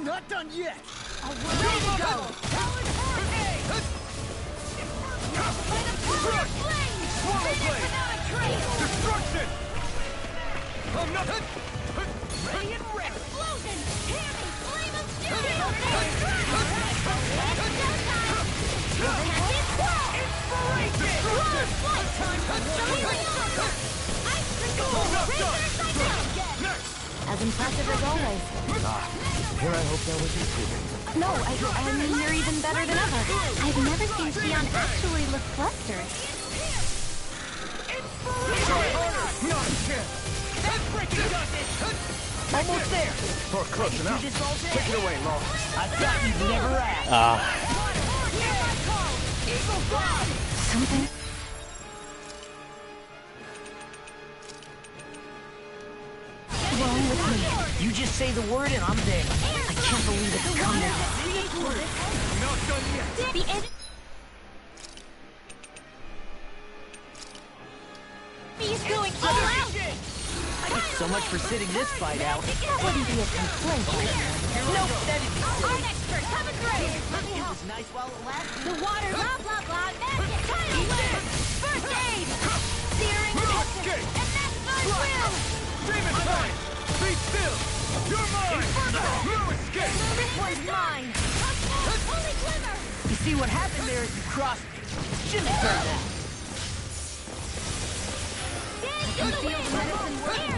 Not done yet. Ready to go. Powered hurricane. By the power of flame. Swallow blade! Without a trace. Destruction! I'm not... Radiant wreck. Explosion. Hammy. Flame of fury. Destruction! Next! As impressive as always. Here I hope that was improving. No, I mean, you're even better than ever. I've never seen Xion actually look flustered. Try harder! Not a chance! That freaking does it. Almost there! Or close enough. Take it away, Law. I thought you'd never ask. Something. Wrong with me? You just say the word and I'm there. I can't believe it's come to this. Not done yet! The enemy is going all out. So much for sitting this fight out. Wouldn't be a complaint. Nope, that is Our expert coming through. it was nice while it lasted. The water, blah blah blah. Magic. Tidal wave. First aid. Searing essence. And that's my will. Demon Plague! Be still! You're mine! No escape! This one's mine. Holy glimmer. You See what happened there as you crossed me. Shouldn't have done that. You feel the medicine working?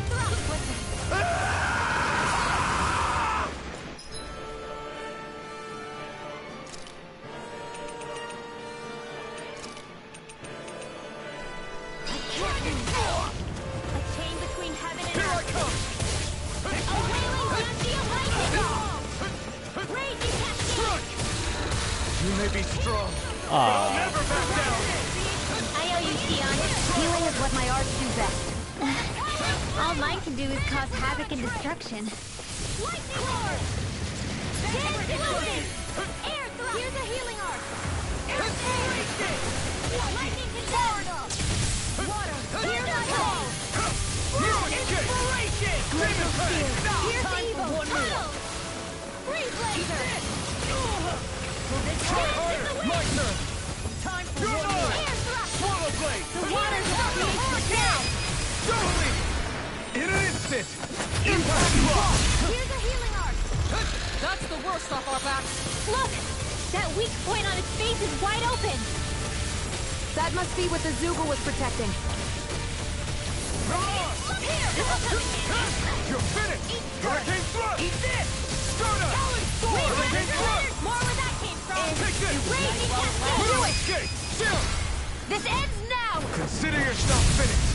A chain between heaven and Here I earth. come! A wailing dusty of lightning. Raging cascade. You may be strong. Aw. Never back down! I owe you, Tion. Healing is what my arts do best. All mine can do is cause havoc and destruction. Lightning roar! Dead explosion! Air thrust! Here's a healing arc! Inspiration! Lightning condemned! Water! Here's a call! Inspiration! Demon Pain! Here's Time for evil! one more! Tunnel! Freeze laser! Try harder! My turn! Time for You're one more! on! Air thrust! Swallow Blade! The water's about to hit now! Don't leave! In an instant! Impact Block! Here's a healing arc! That's the worst off our backs. Look! That weak point on its face is wide open! That must be what the Zoogle was protecting. Come on! Here! You're finished! Hurricane Thrust! Eat this! Stardust! Hurricane Thrust! More where that came from! Take this! Raging cascade! No escape! Chill! This ends now! Consider yourself finished!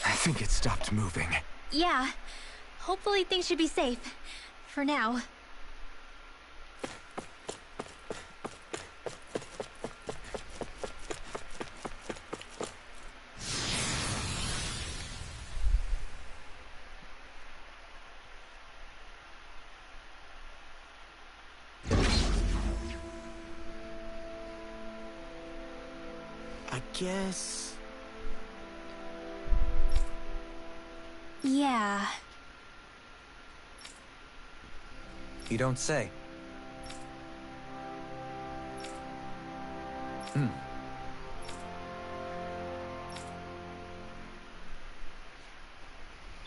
I think it stopped moving. Yeah. Hopefully things should be safe. For now. I guess... Yeah. You don't say.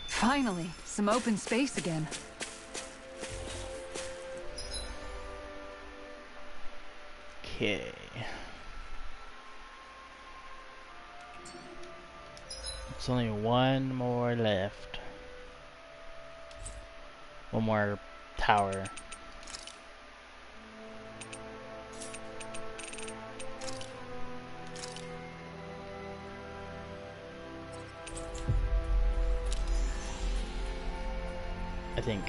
Finally, some open space again. Okay. It's only one more left. One more tower. I think.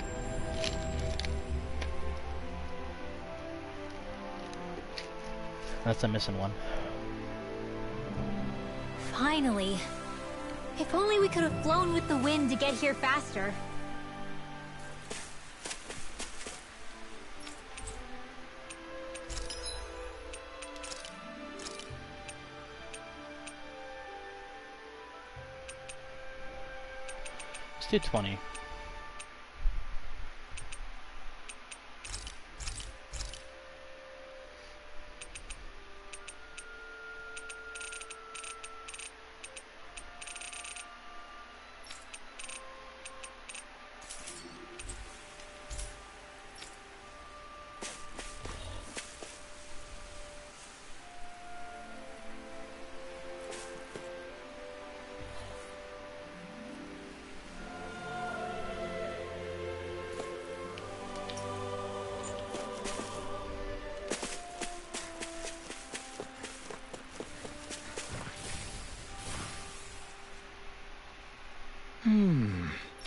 That's a missing one. Finally. If only we could have flown with the wind to get here faster. Let's do 20.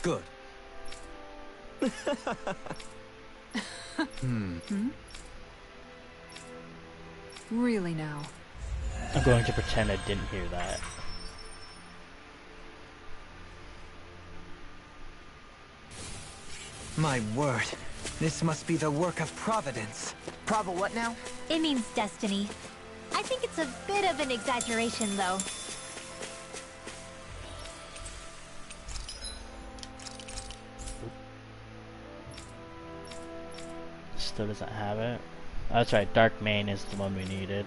Good. Really now. I'm going to pretend I didn't hear that. My word. This must be the work of Providence. Prava what now? It means destiny. I think it's a bit of an exaggeration, though. Still doesn't have it. Oh, that's right, Dark Main is the one we needed.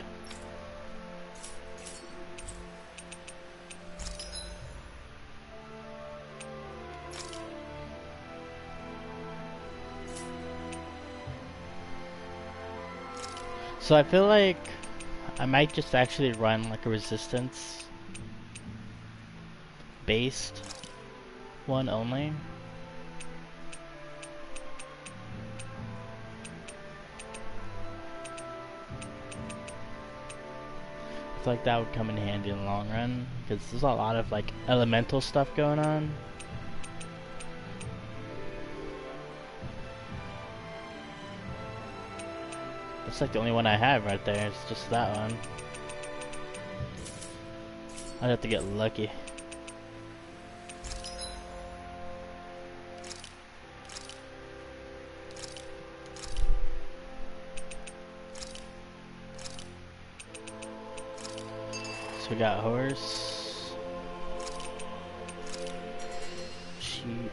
So I feel like I might just actually run like a resistance based one only. I feel like that would come in handy in the long run because there's a lot of like elemental stuff going on. That's like the only one I have right there. It's just that one. I'd have to get lucky. So we got horse, sheep.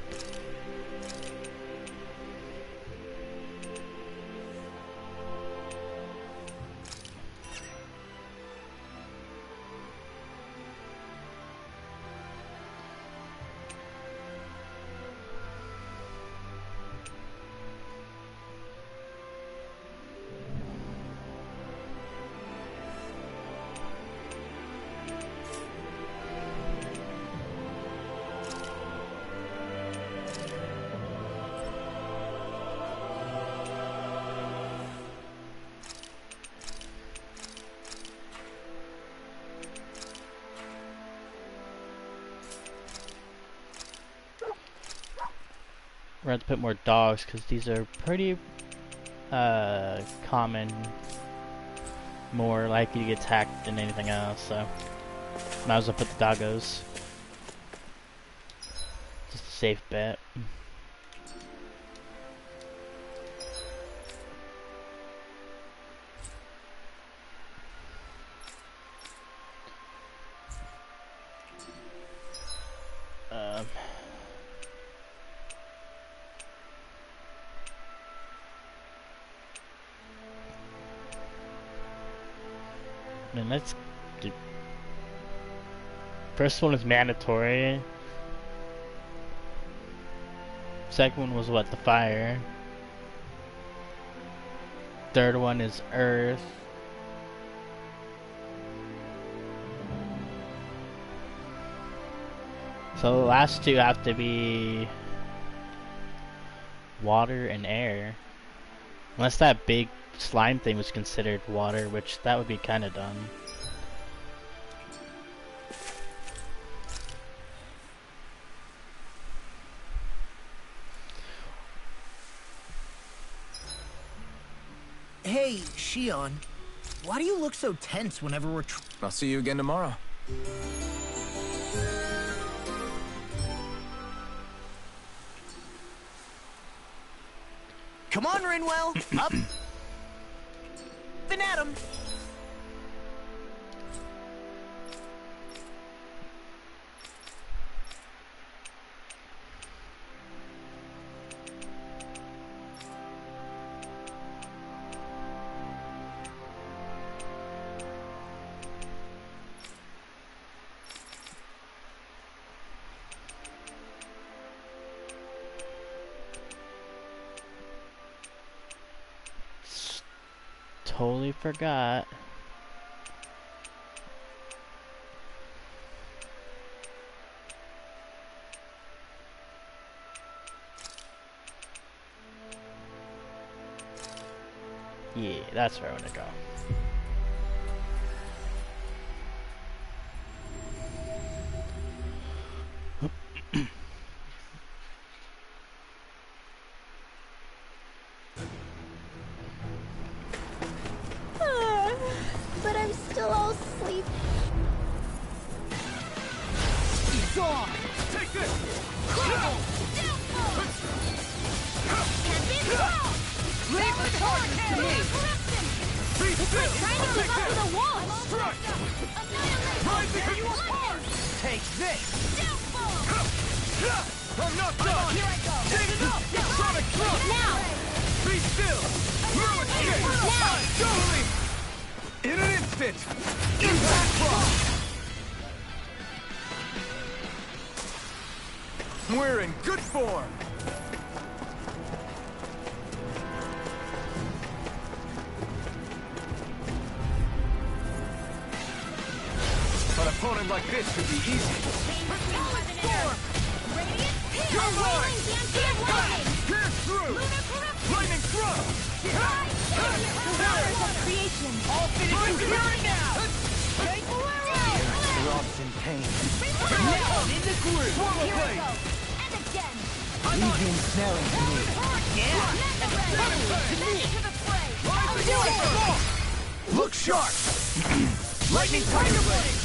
We're going to put more dogs because these are pretty common, more likely to get attacked than anything else, so might as well put the doggos. Just a safe bet. And let's do. First one is mandatory. Second one was what? The fire. Third one is earth. So the last two have to be water and air. Unless that big slime thing was considered water, which that would be kind of dumb. Hey, Shion. Why do you look so tense whenever we're I'll see you again tomorrow. Come on, Rinwell! Up! Then at 'em! Totally forgot. Yeah, that's where I want to go. But I'm still all asleep. Dawn! Take this! Crumble! Leave the target to me! Be still! Trying to keep up with the wall! Strike! Rising you apart! Take this! I'm not done! Here I go! Take it up! Sonic thrust! Now! Be still! No escape! Now! Totally! In an instant! Impact block! We're in good form! opponent like this should be easy. You're mine! Pierce through! Lightning thrust! Creation. All finished here now! Rob's in pain. Now in the groove! Swallow blade! And again. Leave the ensnaring to me. Look sharp! Lightning tiger blade!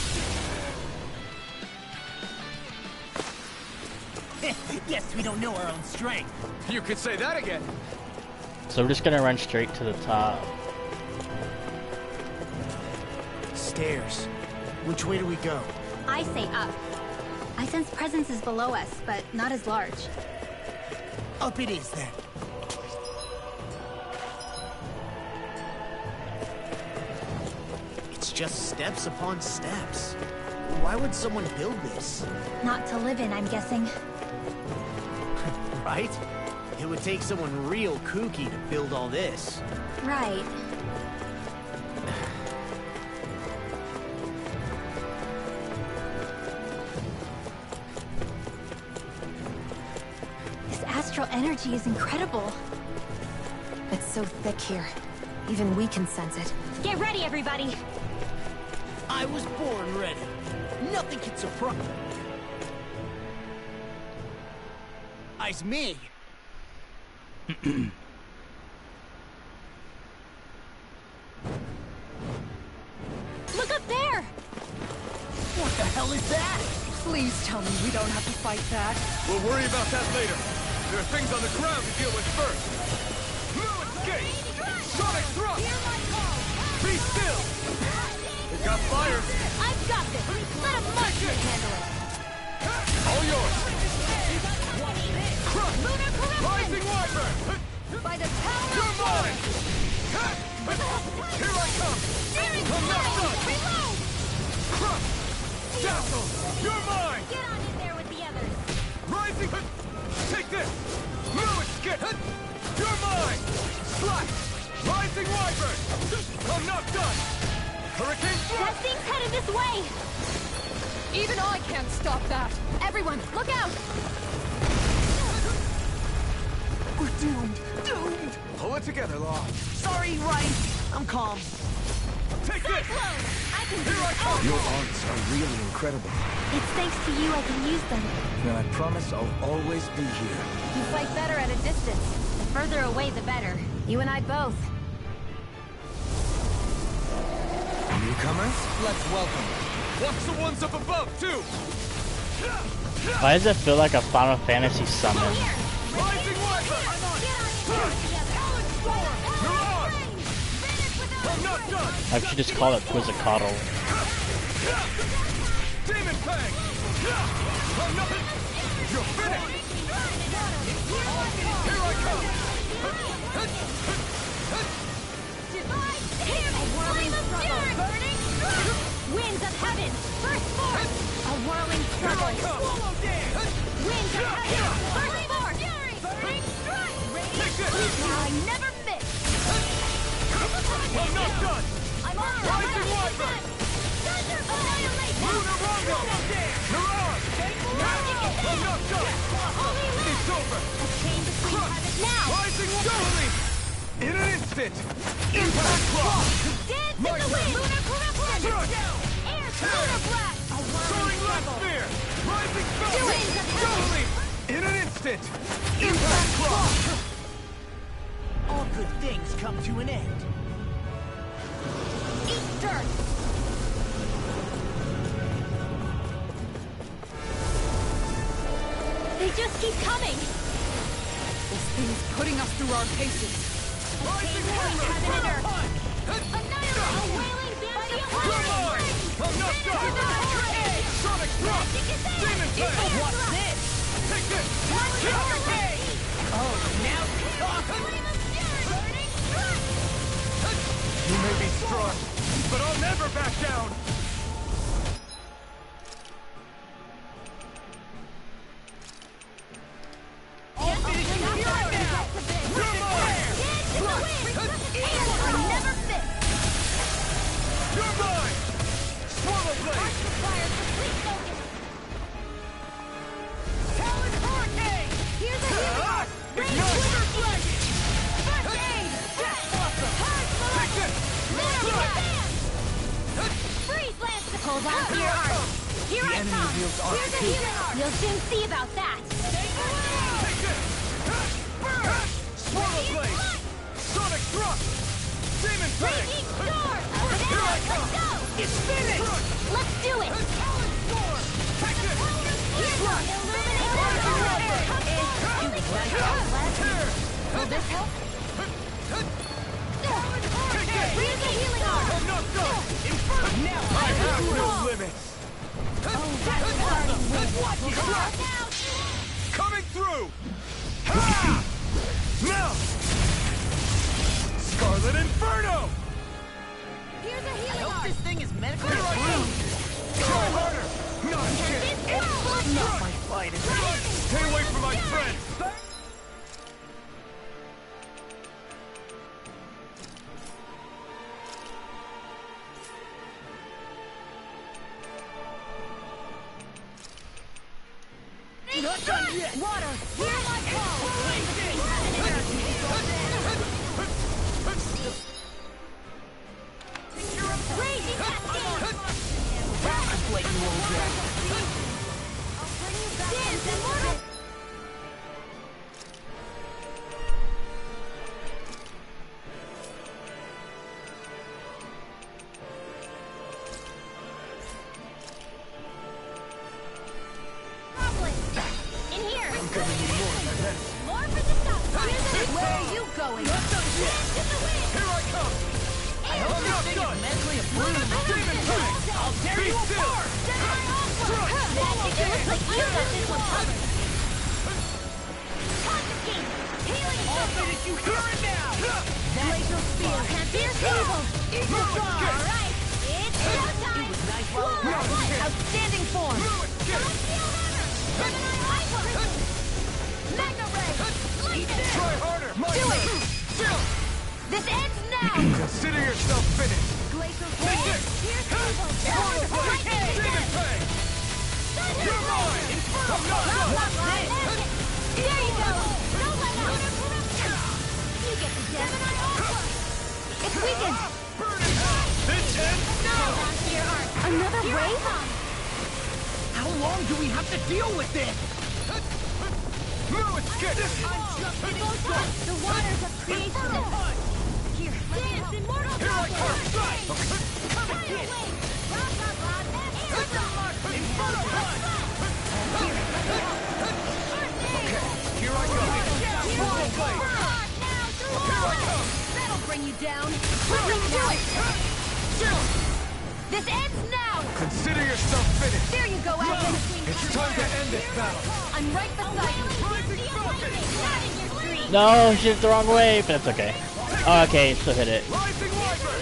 Guess we don't know our own strength. You could say that again. So we're just gonna run straight to the top. Stairs. Which way do we go? I say up. I sense presence is below us, but not as large. Up it is, then. It's just steps upon steps. Why would someone build this? Not to live in, I'm guessing. Right? It would take someone real kooky to build all this. Right. This astral energy is incredible. It's so thick here. Even we can sense it. Get ready, everybody! I was born ready. Nothing can surprise me. Look up there! What the hell is that? Please tell me we don't have to fight that. We'll worry about that later. There are things on the ground to deal with first. No escape! Sonic thrust! Be still! We've got fire! I've got this! Let a marksman handle it! All yours! Crush! Lunar corruption! Rising Wyvern! By the power You're of mine! Here I come! Steering I'm not done! Reload! Crush! Dazzle! You're mine! Get on in there with the others! Rising! Take this! No escape! You're mine! Slash! Rising Wyvern! I'm not done! Hurricane That thrust! thing's headed this way! Even I can't stop that. Everyone, look out! We're doomed. Doomed! Pull it together, Law. Sorry, right. I'm calm. Take this! Cyclone! I can do Here I it! come! Your arts are really incredible. It's thanks to you I can use them. And I promise I'll always be here. You fight better at a distance. The further away, the better. You and I both. Newcomers? Let's welcome them. Watch the ones up above, too! Why does it feel like a Final Fantasy summon? Rising Wyvern! Mirage! I'm not done! I should just call it Quizzicato. Demon Fang! I'm not... You're finished! Here I come! Winds of heaven! First force! A whirling struggle! Swallow dance! Winds of heaven! First force! Burning strike! I never miss! I'm not done! I'm on Rising Wyvern! Thunder annihilation! Lunar Rondo! Mirage! I'm not done! It's over! Chain between heaven now! Rising Wyvern! In an instant! Impact Claw! Dance in My the wind! turn. Lunar corruption! Thrust! Air! Lunar blast! A Soaring whirling Left struggle! Spear! Rising Winds of Falcon! heaven! Leap! In an instant! Impact Claw! All good things come to an end. Eat dirt! They just keep coming! This thing's putting us through our paces. Rising Heaven and Wyvern! earth! Annihilate! A wailing banshee of You're mine! lightning! I'm not done! Sonic Thrust! Demon Fang! What's this? Take this! Oh, now you're talking. You may be strong, but I'll never back down! You're mine! Swallow Blade! arm! Here I enemy come! wields arc Here's a too. healing arm! You'll soon see about that! Take this! Swallow blade! Sonic thrust! Demon fang! Raging storm! Here I come! Let's go! It's finished! Let's do it! Talon storm! Take this! Here's one! Will this help? Here's a healing arm! I'm not done! Inferno! Now I have no limits! Watch it! Coming through! Ha! Now! Scarlet Inferno! Here's a I healing hope arm! this thing is medically Here I come! approved. Try harder! Not a chance! Not my fight, is it? Stay away from my friends! Not done yet! Water! Here's my call! Raging cascade! I'm letting you all down. I'll bring you back. Dance, immortal! Goblin! In here! I'm gonna need more than this. More for the stuff! Where are you going? Not done yet! Dance in the wind! Here I come! I hope I'm this not thing done! is medically approved. Demon fang! I'll tear Be you still! apart! Magic, it looks like you got this one covered! Confiscate! Healing I'll circle! finish you here and now! Glacial spear! Fierce evil! Eagle Star! Alright, it's showtime! It was nice while it Floor of light! Outstanding form! Fluid skip! Celestial hammer! Gemini Viper! Magna ray! Lightning! Try harder! My Do it! turn. Still! This ends now! Consider yourself finished! Glacial Take spear! this! Fierce evil! Swallow blade! Lightning Demon again! fang! Thunder You're blade! mine! I'm not done! There you go! Don't let up! You get the Gemini Aqua! It's weakened! Burn in hell! This ends now! Hold on to your arm! Another wave? How long do we have to deal with this? Fluid skip! The waters of creation! Here, dance, immortal Here I come! Fire wave! Inferno blood! Here I go! Swallow blade! Here I come! That'll bring you down! Do it! Still! This ends now! Consider yourself finished! There you go, Alvin! It's time to end this battle! I'm right beside you! Rising Falcon! Not in your dreams! No, she did the wrong way, but it's okay. Oh, okay, still hit it. Rising Wyvern!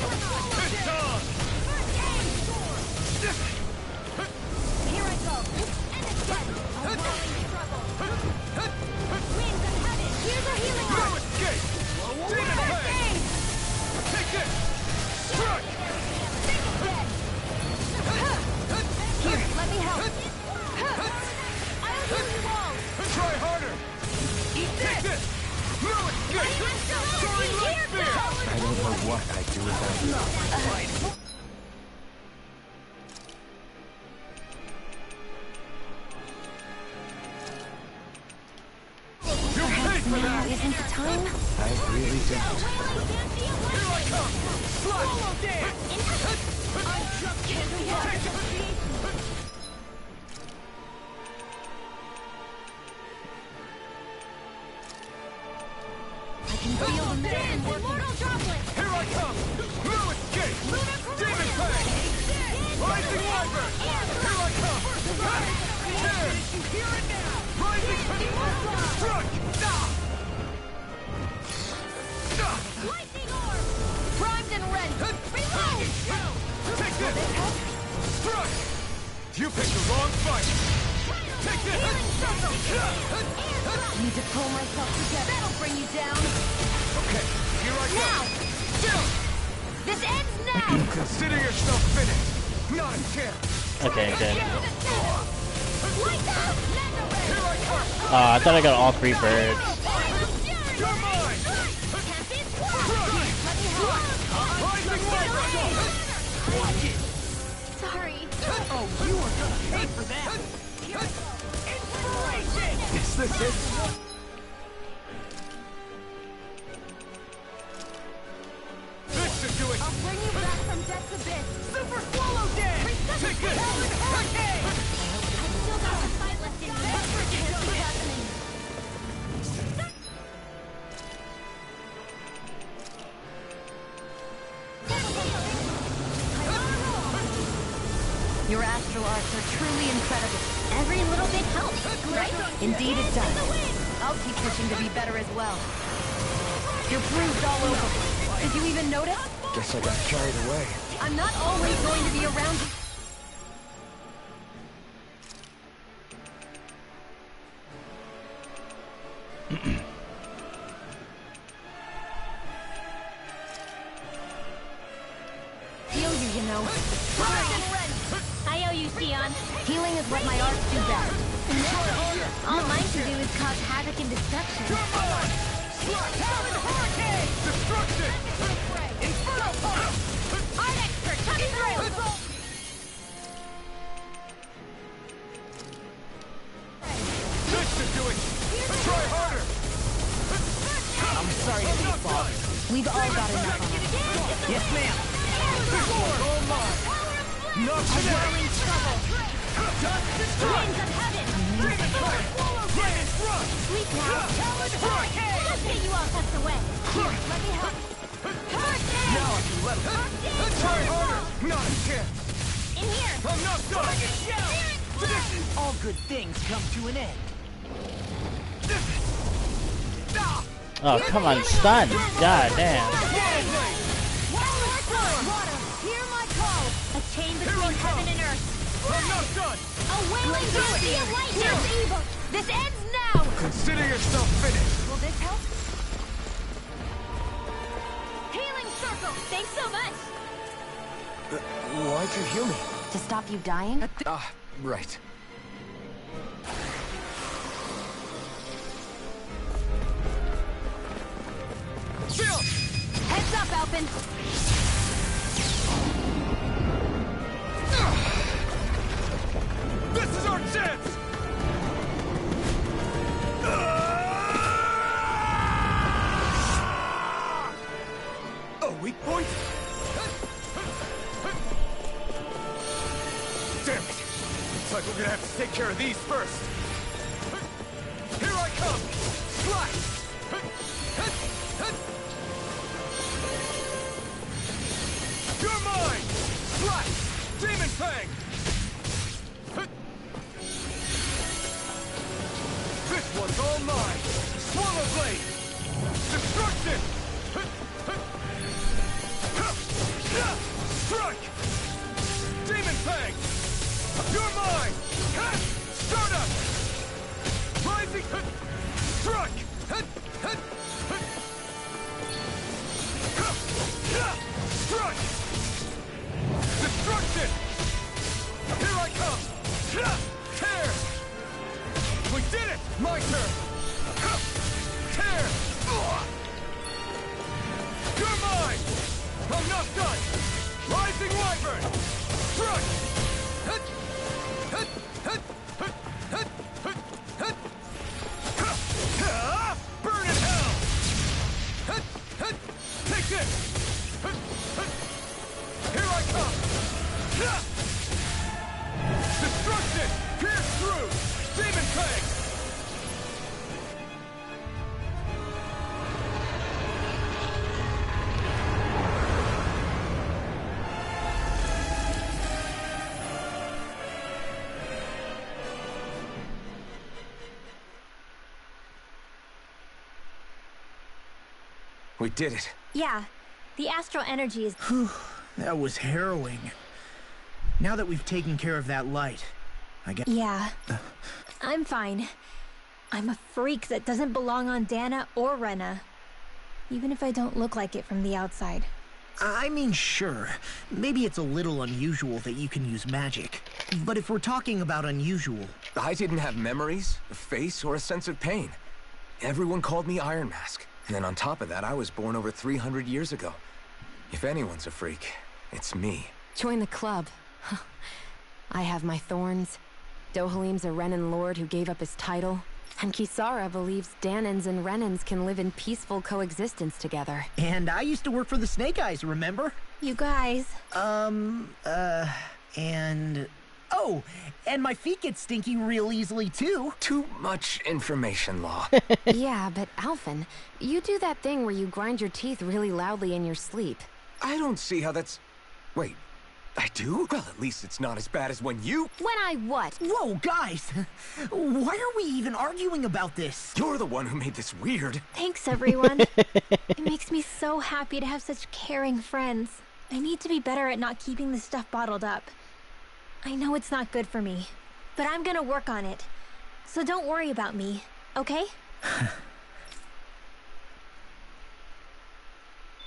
It's on! Here I go! And again! A whirling struggle! Winds of heaven! Here's a healing arm! Fluid escape! Demon fang! Take this! Strike! Here, let me help! I'll heal you all! Try harder! Take this! Fluid escape! Soaring light spear! I don't know what I'd do without you. You'll pay for Now that! isn't the time? I really don't. Here I come! Swallow dance! I can feel the medicine working! Immortal droplet! Here I come! Fluid escape! Demon fang! Rising Wyvern! Here I come! Tear! Here and now! Rising Strike! Lightning orb! Primed and rent! Reload! Take this! Strike! You picked the wrong fight! Take this! Healing circle! Need to pull myself together. That'll bring you down! Okay, here I go! Now! Still! This ends now! Consider yourself finished! Not a chance! Okay, good. Lights out! Magna ray! Here I come! I thought I got all 3 birds. You're mine! Let me help! Rising Wyvern! Sorry. Oh, You are gonna pay for that! Inspiration! Is this it? This should do it! I'll bring you back from death's abyss. Super Swallow Dance! Take this! Hurricane! I've still got the fight left in me. Can't keep happening. Your astral arts are truly incredible. Every little bit helps, right? Indeed it does. I'll keep pushing to be better as well. You're bruised all over. Did you even notice? Guess I got carried away. I'm not always going to be around you. Feel you know. I owe you, Sion. Healing is what my arts do best. All mine can do is cause havoc and destruction. Hurricane! Destruction! Inferno Punch! Art expert coming through! This should do it! Try harder! I'm sorry to be boss. We've all got enough on us. Yes, ma'am. This one's all mine! Not today! Whirling trouble. Winds of heaven. Demon Fire! Greatest run! Sleep now. Hurricane! Let's get you all tucked away. Here, let me help. Hurricane! Now I can let him. Try harder! Not a chance! In here. I'm not done! All good things come to an end. Oh, come on, stun! God damn. Hear my call. A chain between heaven and earth. I'm not done! A wailing mercy of lightning. Evil. This ends now. Consider yourself finished! Will this help? Healing circle. Thanks so much. Why'd you heal me? To stop you dying? Ah, right. Chill! Heads up, Alpin. This is our chance! A weak point? Damn it! Looks like we're gonna have to take care of these first. Here I come! Slash! You're mine! Slash! Demon Fang! This one's all mine! Swallow Blade! Destruction! Strike! Demon Fang! You're mine! Stardust! Rising! Strike! Strike! Destruction! Here I come! Tear! We did it! My turn! Tear! You're mine! I'm not done! Rising Wyvern! Strike! Burn in hell! Take this! Here I come! Destruction! Pierce through! Demon Fang! We did it. Yeah, the astral energy is... That was harrowing. Now that we've taken care of that light, I guess... Yeah, I'm fine. I'm a freak that doesn't belong on Dana or Rena. Even if I don't look like it from the outside. I mean, sure. Maybe it's a little unusual that you can use magic. But if we're talking about unusual... I didn't have memories, a face, or a sense of pain. Everyone called me Iron Mask. And then on top of that, I was born over 300 years ago. If anyone's a freak, it's me. Join the club. I have my thorns. Dohalim's a Renan lord who gave up his title. And Kisara believes Danans and Renans can live in peaceful coexistence together. And I used to work for the Snake Eyes, remember? You guys. And... Oh, and my feet get stinky real easily, too. Too much information, Law. Yeah, but Alphen, you do that thing where you grind your teeth really loudly in your sleep. I don't see how that's... Wait, I do? Well, at least it's not as bad as when you... When I what? Whoa, guys! Why are we even arguing about this? You're the one who made this weird. Thanks, everyone. It makes me so happy to have such caring friends. I need to be better at not keeping this stuff bottled up. I know it's not good for me, but I'm gonna work on it. So don't worry about me, okay?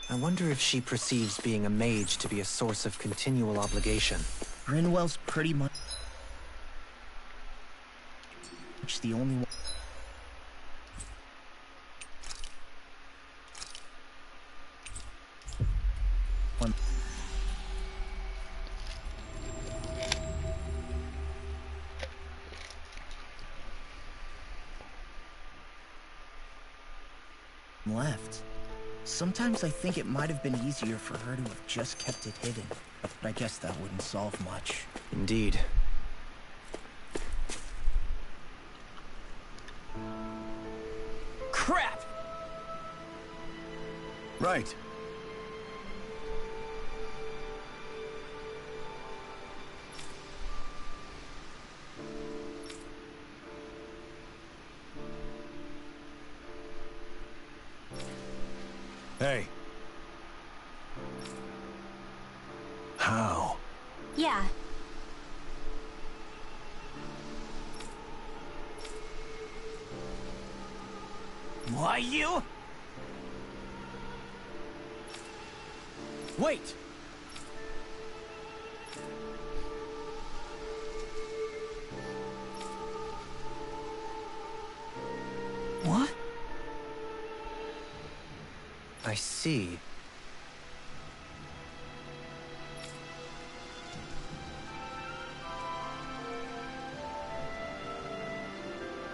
I wonder if she perceives being a mage to be a source of continual obligation. Rinwell's pretty much the only one. Left. Sometimes I think it might have been easier for her to have just kept it hidden, but I guess that wouldn't solve much. Indeed. Crap! Right. Hey. How? Yeah. Why you? Wait! What? I see.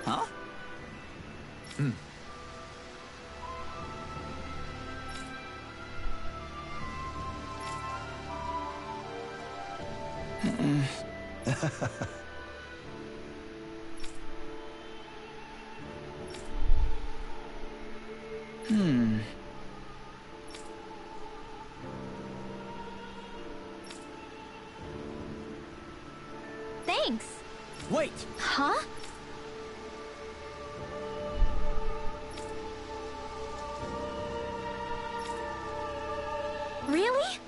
Huh? Thanks. Wait! Huh? Really?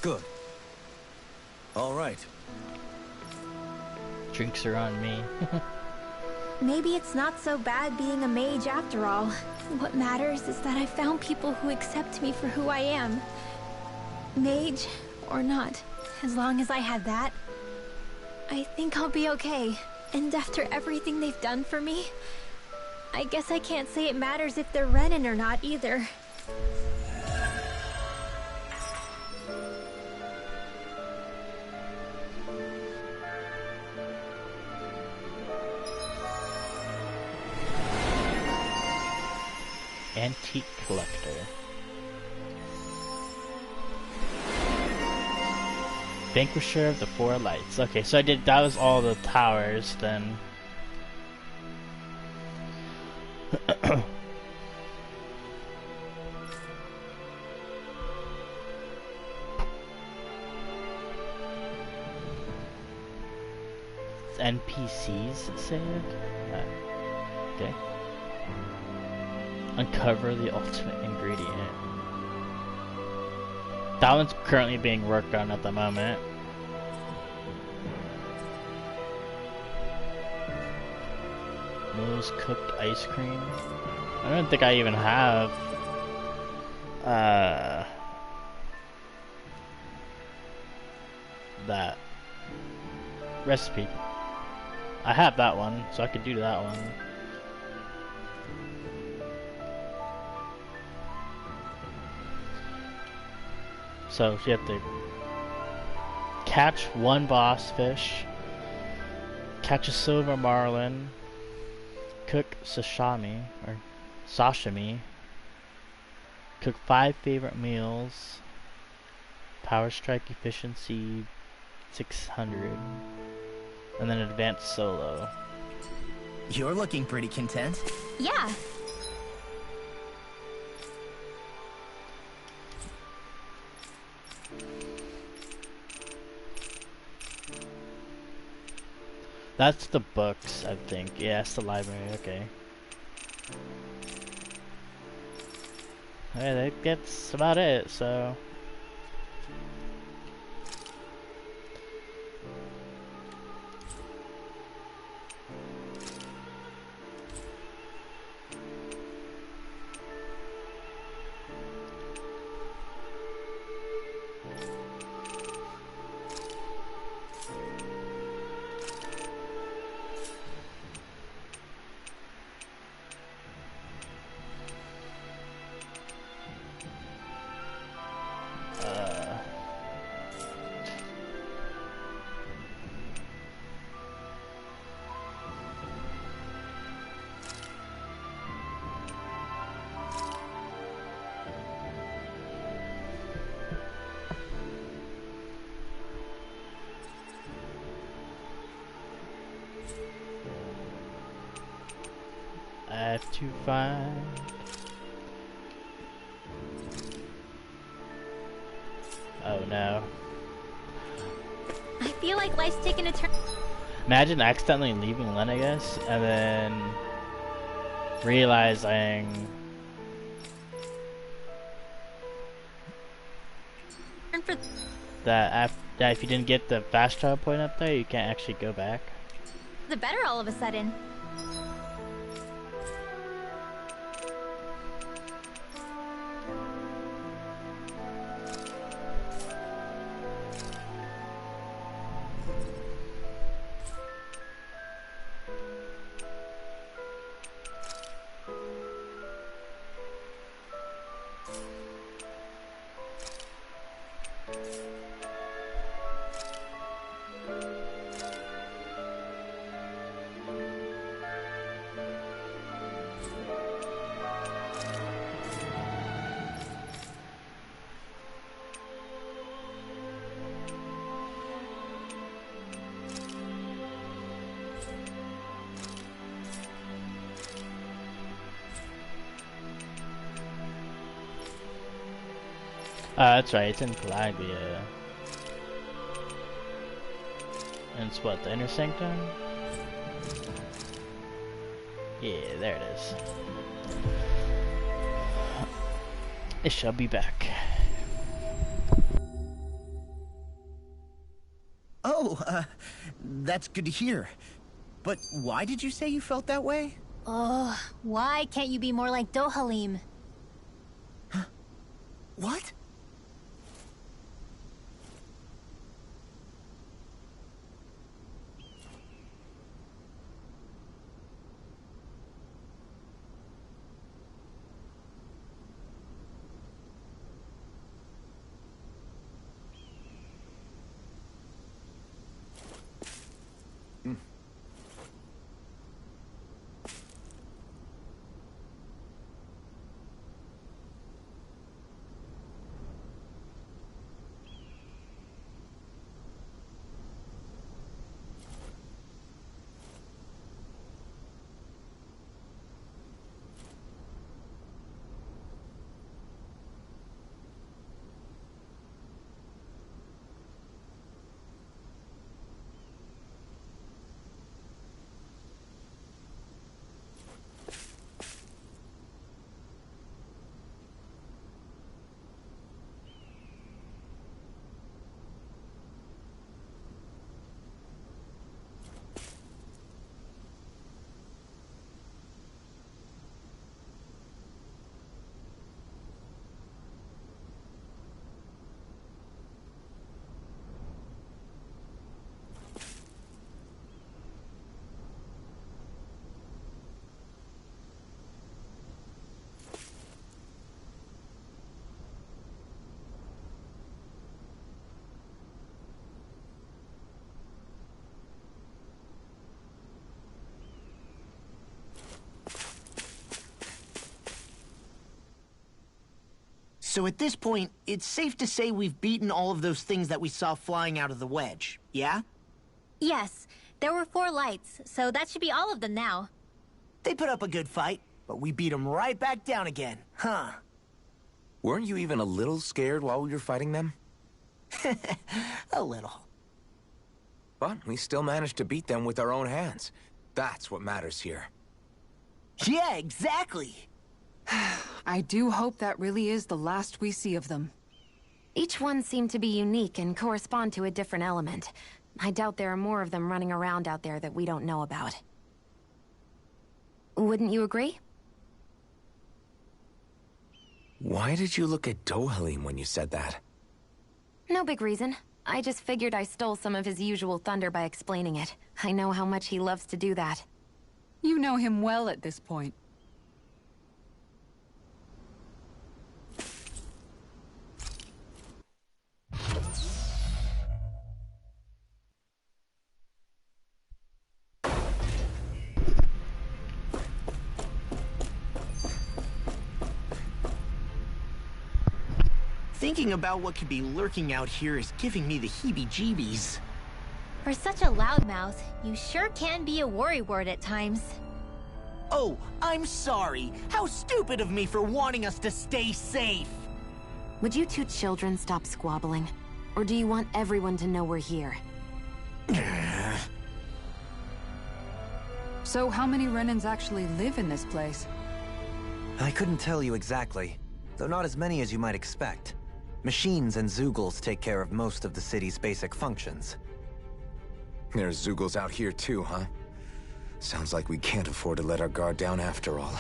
Good. All right. Drinks are on me. Maybe it's not so bad being a mage after all. What matters is that I found people who accept me for who I am. Mage or not, as long as I had that, I think I'll be okay. And after everything they've done for me, I guess I can't say it matters if they're Renan or not either. Antique collector. Vanquisher of the Four Lights. Okay, so that was all the towers then. NPCs say it? Okay. Uncover the ultimate ingredient. That one's currently being worked on at the moment. Moe's cooked ice cream. I don't think I even have that recipe. I have that one, so I could do that one. So you have to catch one boss fish, catch a silver marlin, cook sashimi, cook 5 favorite meals, power strike efficiency 600, and then advanced solo. You're looking pretty content. Yeah. That's the books, I think. Yeah, it's the library, okay. Hey, that's about it, so... I have to find... Oh no. I feel like life's taken a turn. Imagine accidentally leaving Lenegus and then realizing that if you didn't get the fast travel point up there, you can't actually go back. The better all of a sudden. That's right, it's in Calabria. And it's what, the Inner Sanctum? Yeah, there it is. It shall be back. Oh, that's good to hear. But why did you say you felt that way? Ugh, why can't you be more like Dohalim? What? So at this point, it's safe to say we've beaten all of those things that we saw flying out of the wedge, yeah? Yes, there were 4 lights, so that should be all of them now. They put up a good fight, but we beat them right back down again, huh? Weren't you even a little scared while we were fighting them? A little. But we still managed to beat them with our own hands. That's what matters here. Yeah, exactly! I do hope that really is the last we see of them. Each one seemed to be unique and correspond to a different element. I doubt there are more of them running around out there that we don't know about. Wouldn't you agree? Why did you look at Dohalim when you said that? No big reason. I just figured I stole some of his usual thunder by explaining it. I know how much he loves to do that. You know him well at this point. Thinking about what could be lurking out here is giving me the heebie-jeebies. For such a loudmouth, you sure can be a worrywart at times. Oh, I'm sorry. How stupid of me for wanting us to stay safe. Would you 2 children stop squabbling? Or do you want everyone to know we're here? So how many Renans actually live in this place? I couldn't tell you exactly, though not as many as you might expect. Machines and Zeugles take care of most of the city's basic functions. There's Zeugles out here too, huh? Sounds like we can't afford to let our guard down after all.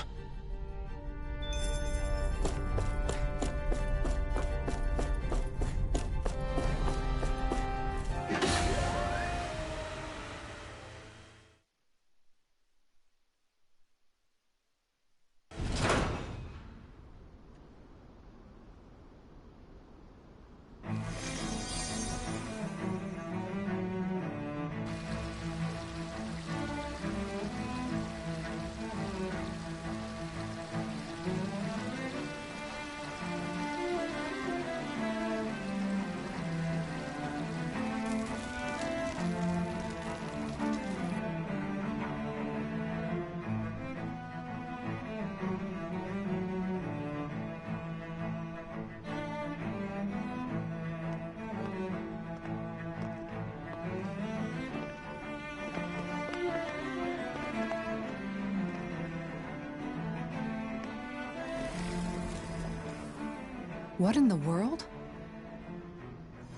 What in the world?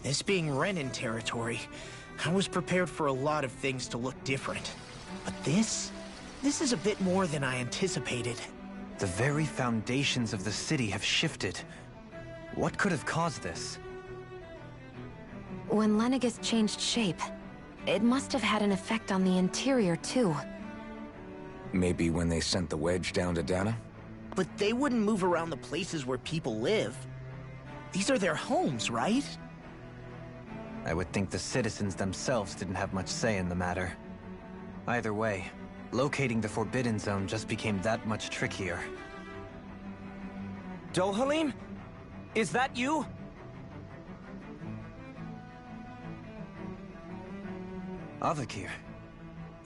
This being Renan territory, I was prepared for a lot of things to look different. But this is a bit more than I anticipated. The very foundations of the city have shifted. What could have caused this? When Lenegis changed shape, it must have had an effect on the interior too. Maybe when they sent the wedge down to Dana? But they wouldn't move around the places where people live. These are their homes, right? I would think the citizens themselves didn't have much say in the matter. Either way, locating the Forbidden Zone just became that much trickier. Dohalim? Is that you? Avakir,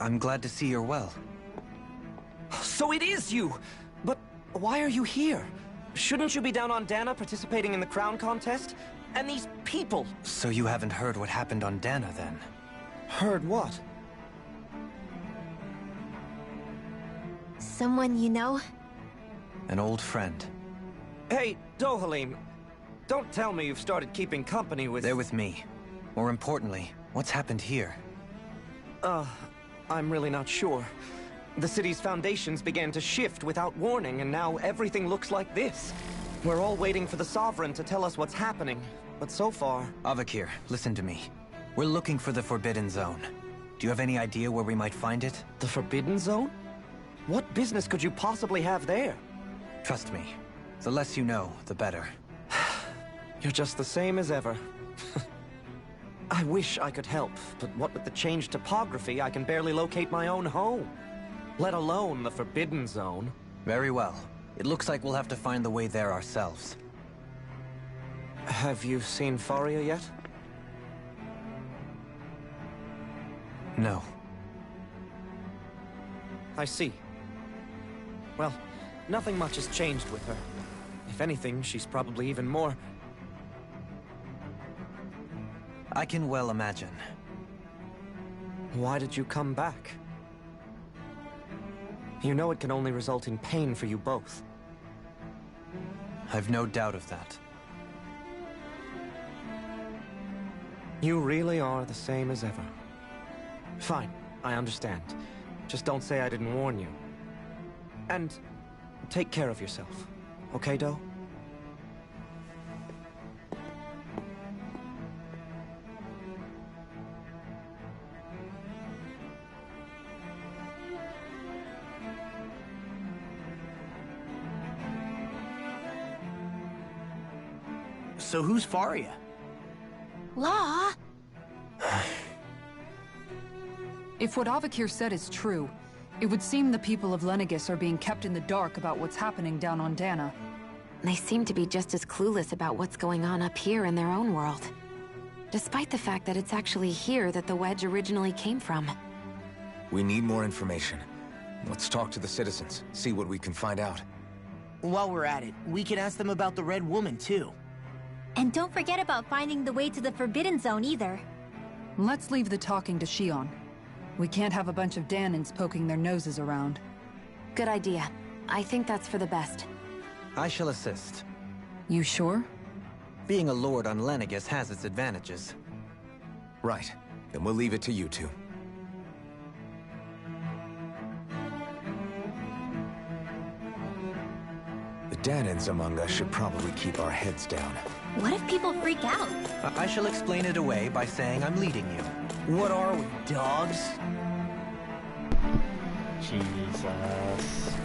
I'm glad to see you're well. So it is you! But why are you here? Shouldn't you be down on Dana participating in the crown contest? And these people! So you haven't heard what happened on Dana, then? Heard what? Someone you know? An old friend. Hey, Dohalim, don't tell me you've started keeping company with... They're with me. More importantly, what's happened here? I'm really not sure. The city's foundations began to shift without warning, and now everything looks like this. We're all waiting for the Sovereign to tell us what's happening, but so far... Avakir, listen to me. We're looking for the Forbidden Zone. Do you have any idea where we might find it? The Forbidden Zone? What business could you possibly have there? Trust me. The less you know, the better. You're just the same as ever. I wish I could help, but what with the changed topography, I can barely locate my own home. Let alone the Forbidden Zone. Very well. It looks like we'll have to find the way there ourselves. Have you seen Faria yet? No. I see. Well, nothing much has changed with her. If anything, she's probably even more... I can well imagine. Why did you come back? You know it can only result in pain for you both. I've no doubt of that. You really are the same as ever. Fine, I understand. Just don't say I didn't warn you. And take care of yourself, okay, Do? So who's Faria? Law? If what Avakir said is true, it would seem the people of Lenegis are being kept in the dark about what's happening down on Dana. They seem to be just as clueless about what's going on up here in their own world. Despite the fact that it's actually here that the wedge originally came from. We need more information. Let's talk to the citizens, see what we can find out. While we're at it, we can ask them about the Red Woman, too. And don't forget about finding the way to the Forbidden Zone either. Let's leave the talking to Shion. We can't have a bunch of Danins poking their noses around. Good idea. I think that's for the best. I shall assist. You sure? Being a lord on Lenegis has its advantages. Right. Then we'll leave it to you two. The Danins among us should probably keep our heads down. What if people freak out? I shall explain it away by saying I'm leading you. What are we, dogs? Jesus.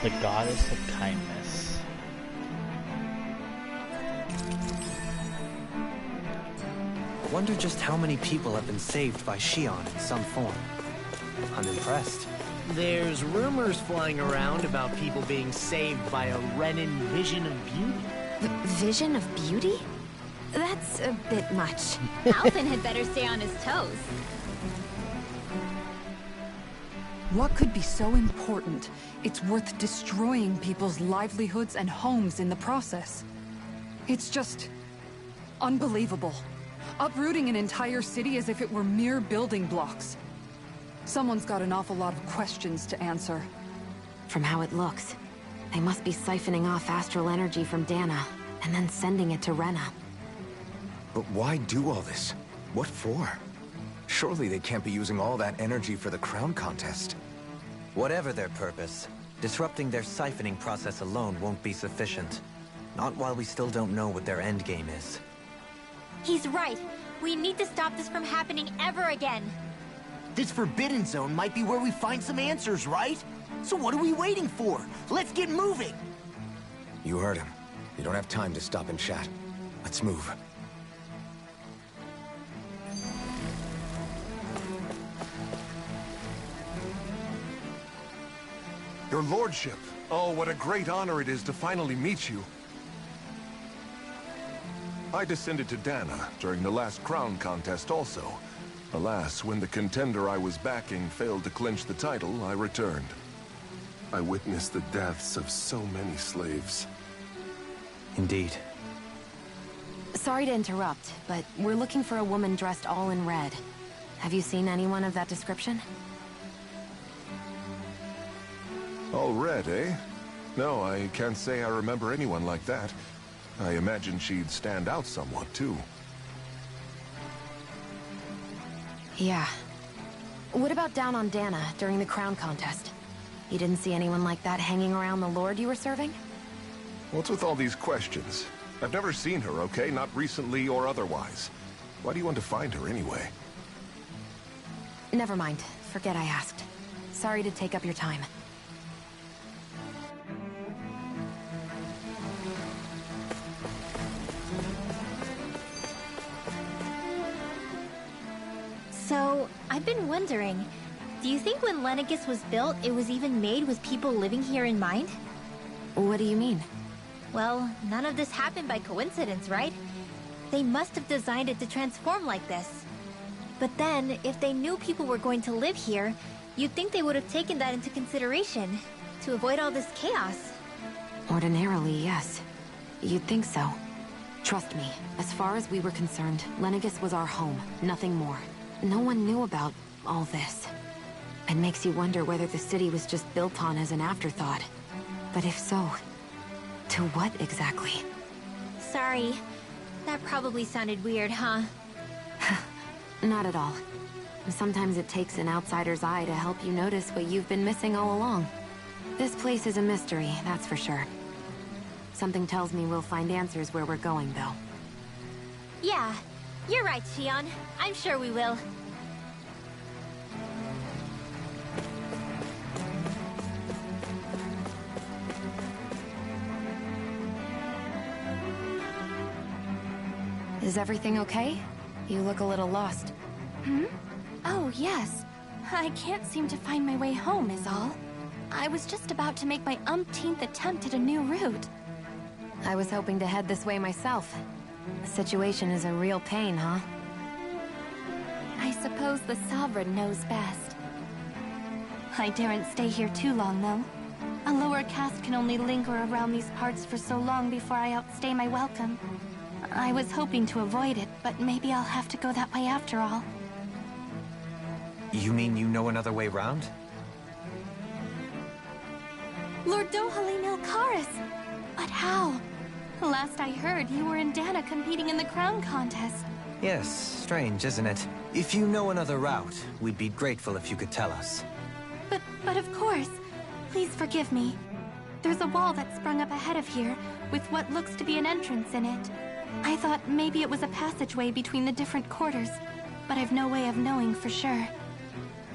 The goddess of kindness. Wonder just how many people have been saved by Shion in some form. I'm impressed. There's rumors flying around about people being saved by a Renin vision of beauty. Vision of beauty? That's a bit much. Alphen had better stay on his toes. What could be so important? It's worth destroying people's livelihoods and homes in the process. It's just... unbelievable. Uprooting an entire city as if it were mere building blocks. Someone's got an awful lot of questions to answer. From how it looks, they must be siphoning off astral energy from Dana, and then sending it to Rena. But why do all this? What for? Surely they can't be using all that energy for the crown contest. Whatever their purpose, disrupting their siphoning process alone won't be sufficient. Not while we still don't know what their endgame is. He's right. We need to stop this from happening ever again. This Forbidden Zone might be where we find some answers, right? So what are we waiting for? Let's get moving! You heard him. You don't have time to stop and chat. Let's move. Your lordship. Oh, what a great honor it is to finally meet you. I descended to Dana during the last crown contest also. Alas, when the contender I was backing failed to clinch the title, I returned. I witnessed the deaths of so many slaves. Indeed. Sorry to interrupt, but we're looking for a woman dressed all in red. Have you seen anyone of that description? All red, eh? No, I can't say I remember anyone like that. I imagine she'd stand out somewhat, too. Yeah. What about down on Dana during the crown contest? You didn't see anyone like that hanging around the lord you were serving? What's with all these questions? I've never seen her, okay? Not recently or otherwise. Why do you want to find her anyway? Never mind. Forget I asked. Sorry to take up your time. I've been wondering, do you think when Lenegis was built, it was even made with people living here in mind? What do you mean? Well, none of this happened by coincidence, right? They must have designed it to transform like this. But then, if they knew people were going to live here, you'd think they would have taken that into consideration, to avoid all this chaos. Ordinarily, yes. You'd think so. Trust me, as far as we were concerned, Lenegis was our home, nothing more. No one knew about all this. It makes you wonder whether the city was just built on as an afterthought. But if so, to what exactly? Sorry. That probably sounded weird, huh? Not at all. Sometimes it takes an outsider's eye to help you notice what you've been missing all along. This place is a mystery, that's for sure. Something tells me we'll find answers where we're going, though. Yeah, you're right, Shionne. I'm sure we will. Is everything okay? You look a little lost. Hmm? Oh, yes. I can't seem to find my way home, is all. I was just about to make my umpteenth attempt at a new route. I was hoping to head this way myself. The situation is a real pain, huh? I suppose the Sovereign knows best. I daren't stay here too long, though. A lower caste can only linger around these parts for so long before I outstay my welcome. I was hoping to avoid it, but maybe I'll have to go that way after all. You mean you know another way round? Lord Dohalim Ilkaris! But how? Last I heard, you were in Dana competing in the crown contest. Yes, strange, isn't it? If you know another route, we'd be grateful if you could tell us. But of course. Please forgive me. There's a wall that sprung up ahead of here, with what looks to be an entrance in it. I thought maybe it was a passageway between the different quarters, but I've no way of knowing for sure.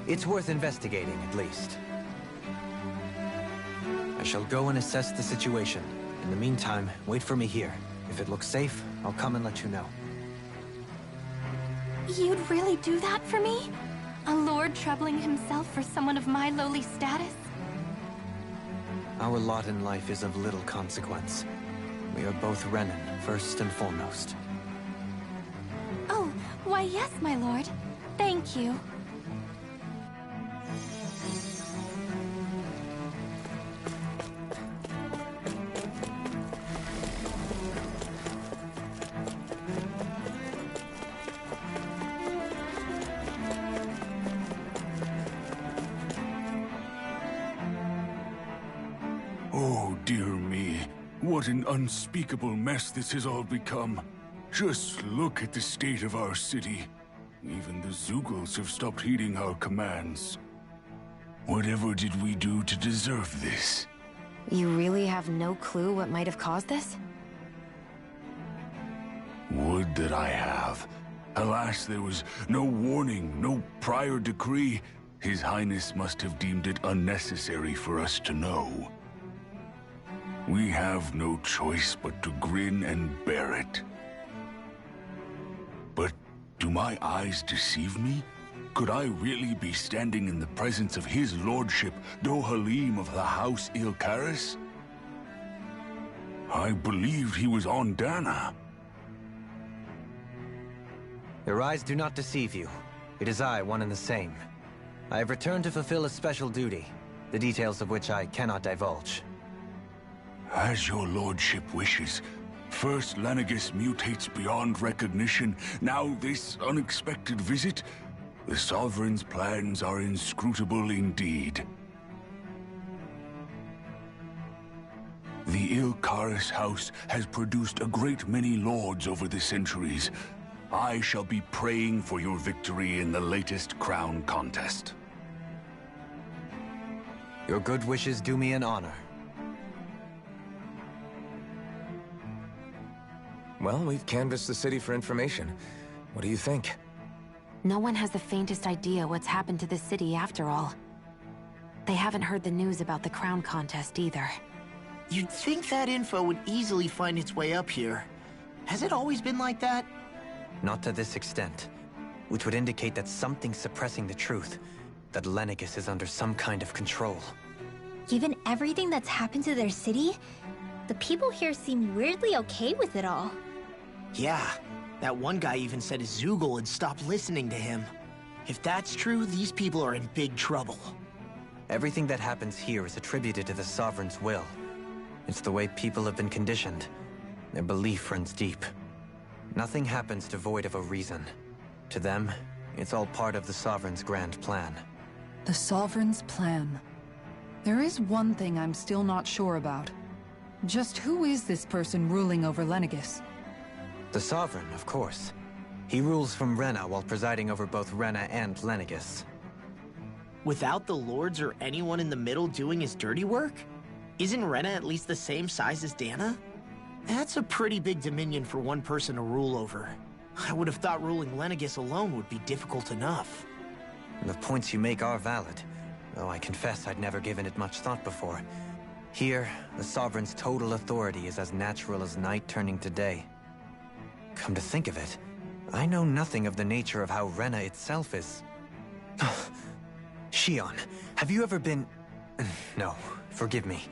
It's worth investigating, at least. I shall go and assess the situation. In the meantime, wait for me here. If it looks safe, I'll come and let you know. You'd really do that for me? A lord troubling himself for someone of my lowly status? Our lot in life is of little consequence. We are both Renan, first and foremost. Oh, why yes, my lord. Thank you. Oh, dear me. What an unspeakable mess this has all become. Just look at the state of our city. Even the Zeugles have stopped heeding our commands. Whatever did we do to deserve this? You really have no clue what might have caused this? Would that I have. Alas, there was no warning, no prior decree. His Highness must have deemed it unnecessary for us to know. We have no choice but to grin and bear it. But do my eyes deceive me? Could I really be standing in the presence of his lordship, Dohalim of the House Ilkaris? I believed he was on Dana. Your eyes do not deceive you. It is I, one and the same. I have returned to fulfill a special duty, the details of which I cannot divulge. As your lordship wishes. First Lenegis mutates beyond recognition, now this unexpected visit. The Sovereign's plans are inscrutable indeed. The Ilkaris house has produced a great many lords over the centuries. I shall be praying for your victory in the latest crown contest. Your good wishes do me an honor. Well, we've canvassed the city for information. What do you think? No one has the faintest idea what's happened to the city after all. They haven't heard the news about the crown contest either. You'd think that info would easily find its way up here. Has it always been like that? Not to this extent. which would indicate that something's suppressing the truth, that Lenegis is under some kind of control. Given everything that's happened to their city, the people here seem weirdly okay with it all. Yeah, that one guy even said Zoogle had stopped listening to him. If that's true, these people are in big trouble. Everything that happens here is attributed to the Sovereign's will. It's the way people have been conditioned. Their belief runs deep. Nothing happens devoid of a reason. To them, it's all part of the Sovereign's grand plan. The Sovereign's plan. There is one thing I'm still not sure about. Just who is this person ruling over Lenegis? The Sovereign, of course. He rules from Rena while presiding over both Rena and Lenegis. Without the lords or anyone in the middle doing his dirty work? Isn't Rena at least the same size as Dana? That's a pretty big dominion for one person to rule over. I would have thought ruling Lenegis alone would be difficult enough. The points you make are valid, though I confess I'd never given it much thought before. Here, the Sovereign's total authority is as natural as night turning to day. Come to think of it, I know nothing of the nature of how Rena itself is. Shion, have you ever been... No, forgive me.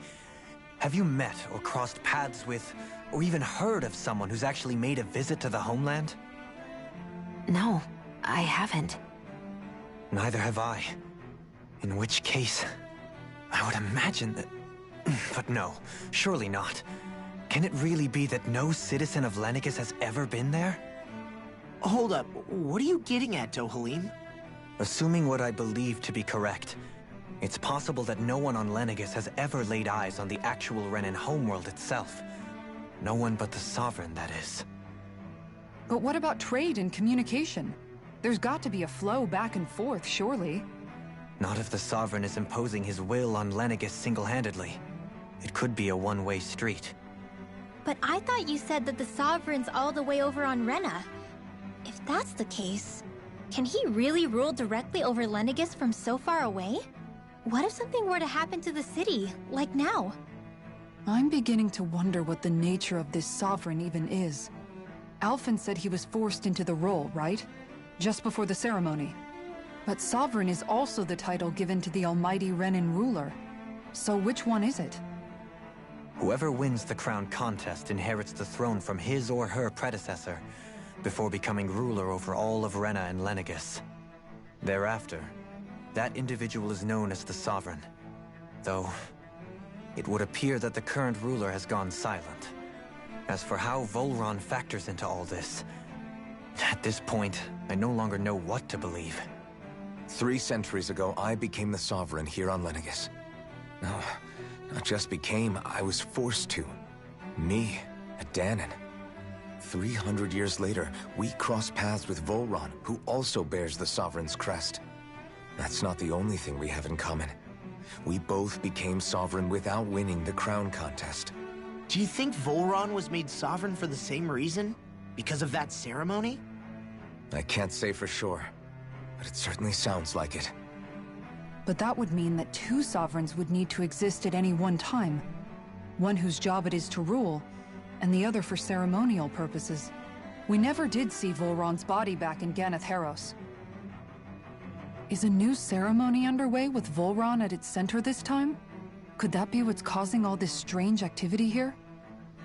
Have you met or crossed paths with, or even heard of someone who's actually made a visit to the homeland? No, I haven't. Neither have I. In which case, I would imagine that... But no, surely not. Can it really be that no citizen of Lenegis has ever been there? Hold up, what are you getting at, Dohalim? Assuming what I believe to be correct, it's possible that no one on Lenegis has ever laid eyes on the actual Renan homeworld itself. No one but the Sovereign, that is. But what about trade and communication? There's got to be a flow back and forth, surely. Not if the Sovereign is imposing his will on Lenegis single-handedly. It could be a one-way street. But I thought you said that the Sovereign's all the way over on Rena. If that's the case, can he really rule directly over Lenegis from so far away? What if something were to happen to the city, like now? I'm beginning to wonder what the nature of this Sovereign even is. Alphen said he was forced into the role, right? Just before the ceremony. But Sovereign is also the title given to the almighty Renan ruler. So which one is it? Whoever wins the crown contest inherits the throne from his or her predecessor, before becoming ruler over all of Rena and Lenegis. Thereafter, that individual is known as the Sovereign. Though, it would appear that the current ruler has gone silent. As for how Volron factors into all this, at this point, I no longer know what to believe. 3 centuries ago, I became the Sovereign here on Lenegis. No, not just became, I was forced to. Me, a Dahnan. 300 years later, we cross paths with Volron, who also bears the Sovereign's crest. That's not the only thing we have in common. We both became Sovereign without winning the crown contest. Do you think Volron was made Sovereign for the same reason? Because of that ceremony? I can't say for sure, but it certainly sounds like it. But that would mean that 2 Sovereigns would need to exist at any one time. One whose job it is to rule, and the other for ceremonial purposes. We never did see Volron's body back in Ganath Haros. Is a new ceremony underway with Volron at its center this time? Could that be what's causing all this strange activity here?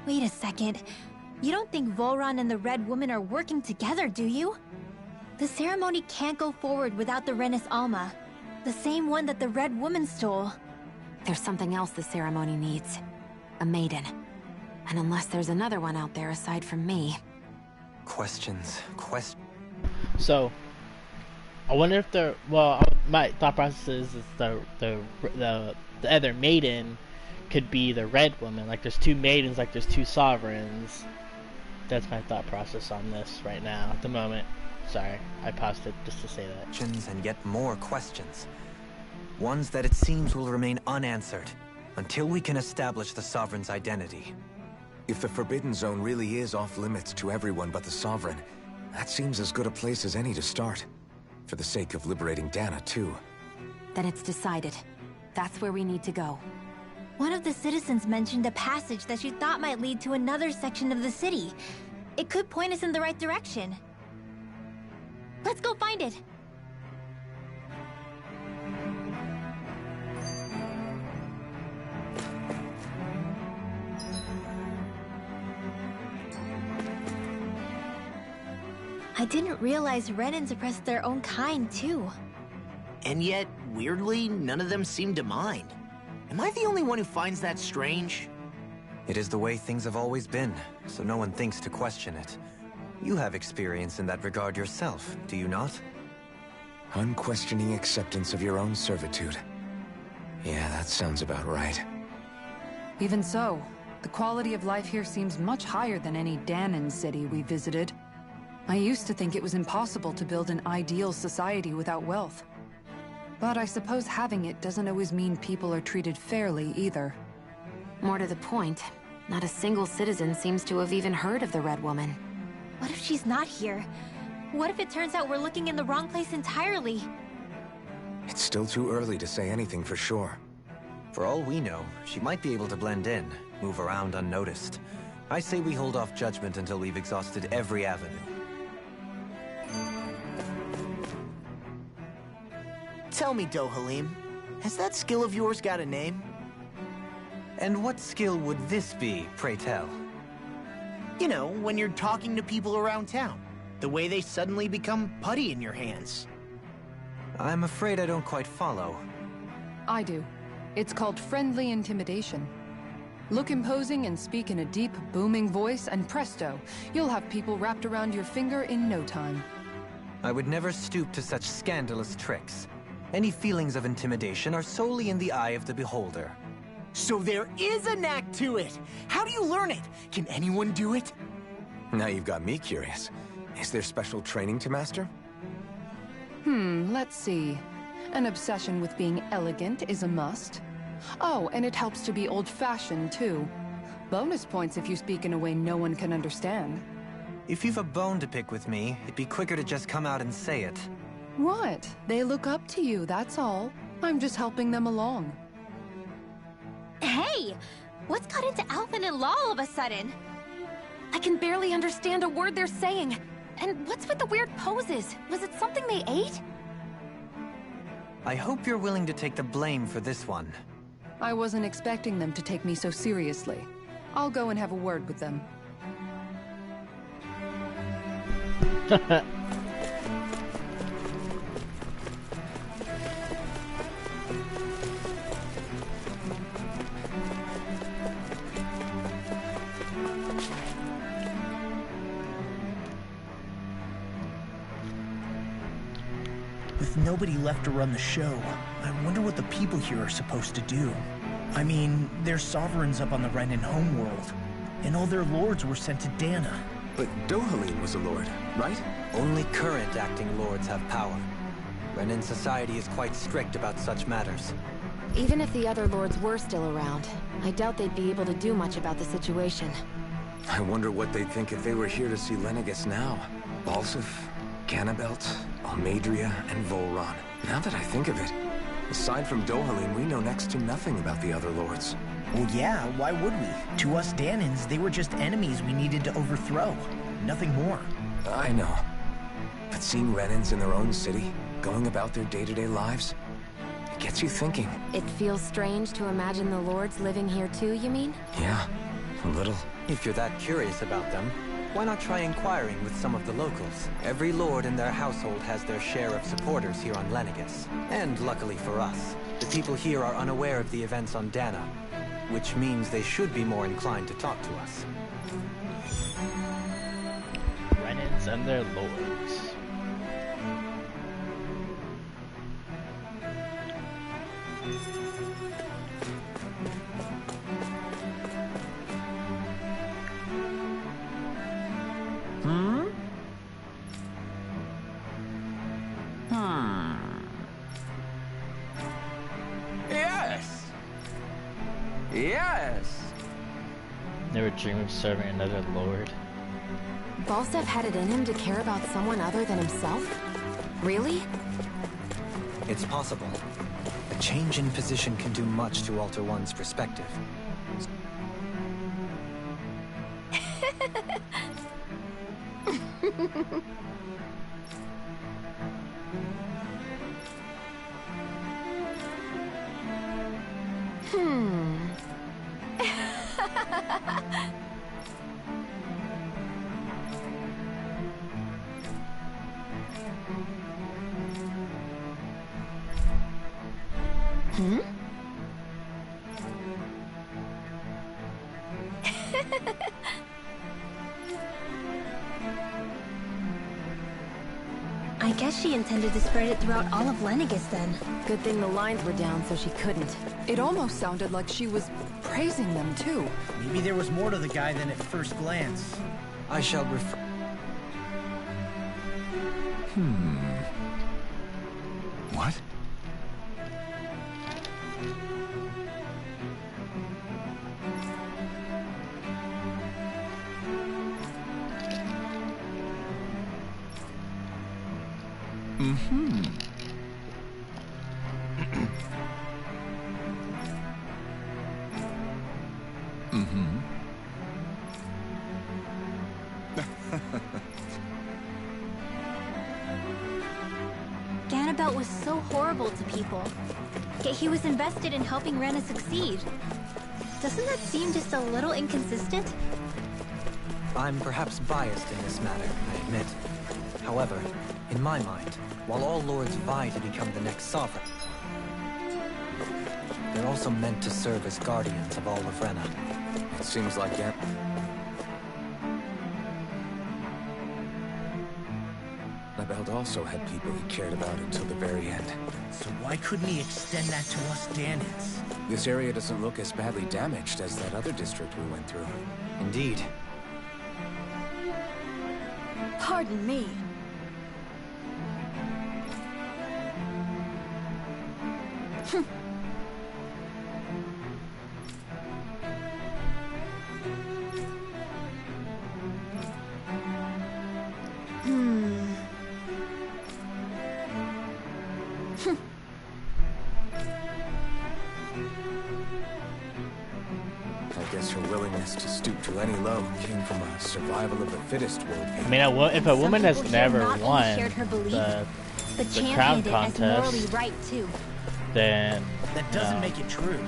Wait a second. You don't think Volron and the Red Woman are working together, do you? The ceremony can't go forward without the Renis Alma. The same one that the Red Woman stole. There's something else the ceremony needs. A maiden. And unless there's another one out there aside from me... So, I wonder if the... Well, my thought process is the other maiden could be the Red Woman. Like, there's 2 maidens, like there's 2 sovereigns. That's my thought process on this right now, at the moment. Sorry, I paused it just to say that. And yet more questions. Ones that it seems will remain unanswered until we can establish the Sovereign's identity. If the Forbidden Zone really is off limits to everyone but the Sovereign, that seems as good a place as any to start. For the sake of liberating Dana, too. Then it's decided. That's where we need to go. One of the citizens mentioned a passage that she thought might lead to another section of the city. It could point us in the right direction. Let's go find it. I didn't realize Renans oppressed their own kind, too. And yet, weirdly, none of them seem to mind. Am I the only one who finds that strange? It is the way things have always been, so no one thinks to question it. You have experience in that regard yourself, do you not? Unquestioning acceptance of your own servitude. Yeah, that sounds about right. Even so, the quality of life here seems much higher than any Danon city we visited. I used to think it was impossible to build an ideal society without wealth. But I suppose having it doesn't always mean people are treated fairly either. More to the point, not a single citizen seems to have even heard of the Red Woman. What if she's not here? What if it turns out we're looking in the wrong place entirely? It's still too early to say anything for sure. For all we know, she might be able to blend in, move around unnoticed. I say we hold off judgment until we've exhausted every avenue. Tell me, Dohalim, has that skill of yours got a name? And what skill would this be, pray tell? You know, when you're talking to people around town. The way they suddenly become putty in your hands. I'm afraid I don't quite follow. I do. It's called friendly intimidation. Look imposing and speak in a deep, booming voice, and presto, you'll have people wrapped around your finger in no time. I would never stoop to such scandalous tricks. Any feelings of intimidation are solely in the eye of the beholder. So there is a knack to it! How do you learn it? Can anyone do it? Now you've got me curious. Is there special training to master? Let's see. An obsession with being elegant is a must. Oh, and it helps to be old-fashioned, too. Bonus points if you speak in a way no one can understand. If you've a bone to pick with me, it'd be quicker to just come out and say it. What? They look up to you, that's all. I'm just helping them along. Hey! What's got into Alphen and Law all of a sudden? I can barely understand a word they're saying. And what's with the weird poses? Was it something they ate? I hope you're willing to take the blame for this one. I wasn't expecting them to take me so seriously. I'll go and have a word with them. With nobody left to run the show, I wonder what the people here are supposed to do. I mean, they're sovereigns up on the Renan homeworld, and all their lords were sent to Dana. But Dohalim was a lord, right? Only current acting lords have power. Renan society is quite strict about such matters. Even if the other lords were still around, I doubt they'd be able to do much about the situation. I wonder what they'd think if they were here to see Lenegis now. Balsif, Ganabelt, Almadria, and Volron. Now that I think of it, aside from Dohalim, we know next to nothing about the other lords. Well, yeah, why would we? To us Danans, they were just enemies we needed to overthrow. Nothing more. I know. But seeing Renans in their own city, going about their day-to-day lives, it gets you thinking. It feels strange to imagine the lords living here too, you mean? Yeah, a little. If you're that curious about them, why not try inquiring with some of the locals? Every lord in their household has their share of supporters here on Lenegis. And luckily for us, the people here are unaware of the events on Dana, which means they should be more inclined to talk to us. Renans and their lords. Yes! Yes! Never dream of serving another lord. Balsef had it in him to care about someone other than himself? Really? It's possible. A change in position can do much to alter one's perspective. I guess she intended to spread it throughout all of Lenegis then. Good thing the lines were down so she couldn't. It almost sounded like she was praising them too. Maybe there was more to the guy than at first glance. I shall refer... What? Ganabelt was so horrible to people. Yet he was invested in helping Rena succeed. Doesn't that seem just a little inconsistent? I'm perhaps biased in this matter, I admit. However, in my mind, while all lords vie to become the next sovereign, they're also meant to serve as guardians of all of Rena. It seems like it. Ganabelt also had people he cared about until the very end. So why couldn't he extend that to us Danans? This area doesn't look as badly damaged as that other district we went through. Indeed. Pardon me. I guess her willingness to stoop to any low came from a survival of the fittest worldview. I mean, if a woman has people here never not only won shared her belief, the but crown championed it as morally contest, right too. then That doesn't make it true.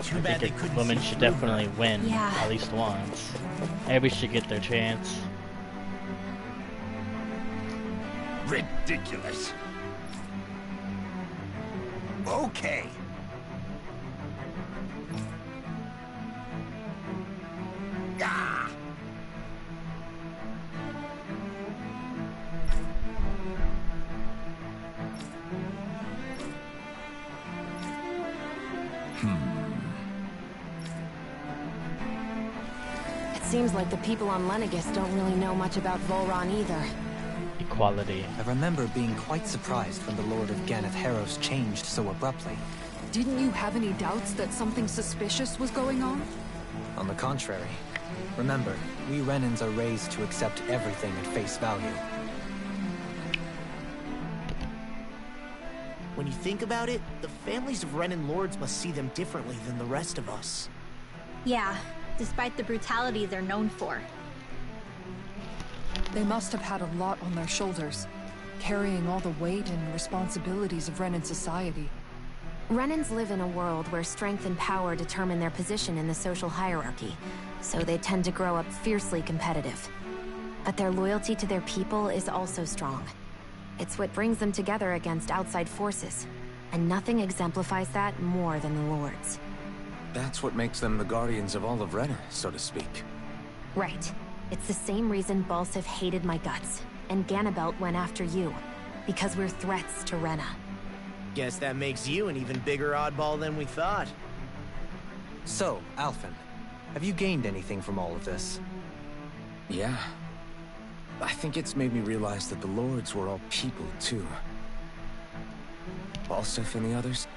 Too I bad they think a couldn't woman see should through her. definitely win Yeah. at least once. Everybody should get their chance. Ridiculous. Okay. Ah! It seems like the people on Lenegis don't really know much about Volron either. Equality. I remember being quite surprised when the Lord of Ganeth Harros changed so abruptly. Didn't you have any doubts that something suspicious was going on? On the contrary. Remember, we Renans are raised to accept everything at face value. When you think about it, the families of Renan lords must see them differently than the rest of us. Yeah, despite the brutality they're known for. They must have had a lot on their shoulders, carrying all the weight and responsibilities of Renan society. Renans live in a world where strength and power determine their position in the social hierarchy, so they tend to grow up fiercely competitive. But their loyalty to their people is also strong. It's what brings them together against outside forces, and nothing exemplifies that more than the Lords. That's what makes them the guardians of all of Rena, so to speak. Right. It's the same reason Balsif hated my guts, and Ganabelt went after you. Because we're threats to Rena. Guess that makes you an even bigger oddball than we thought. So, Alphen, have you gained anything from all of this? Yeah. I think it's made me realize that the Lords were all people, too. Balsif and the others,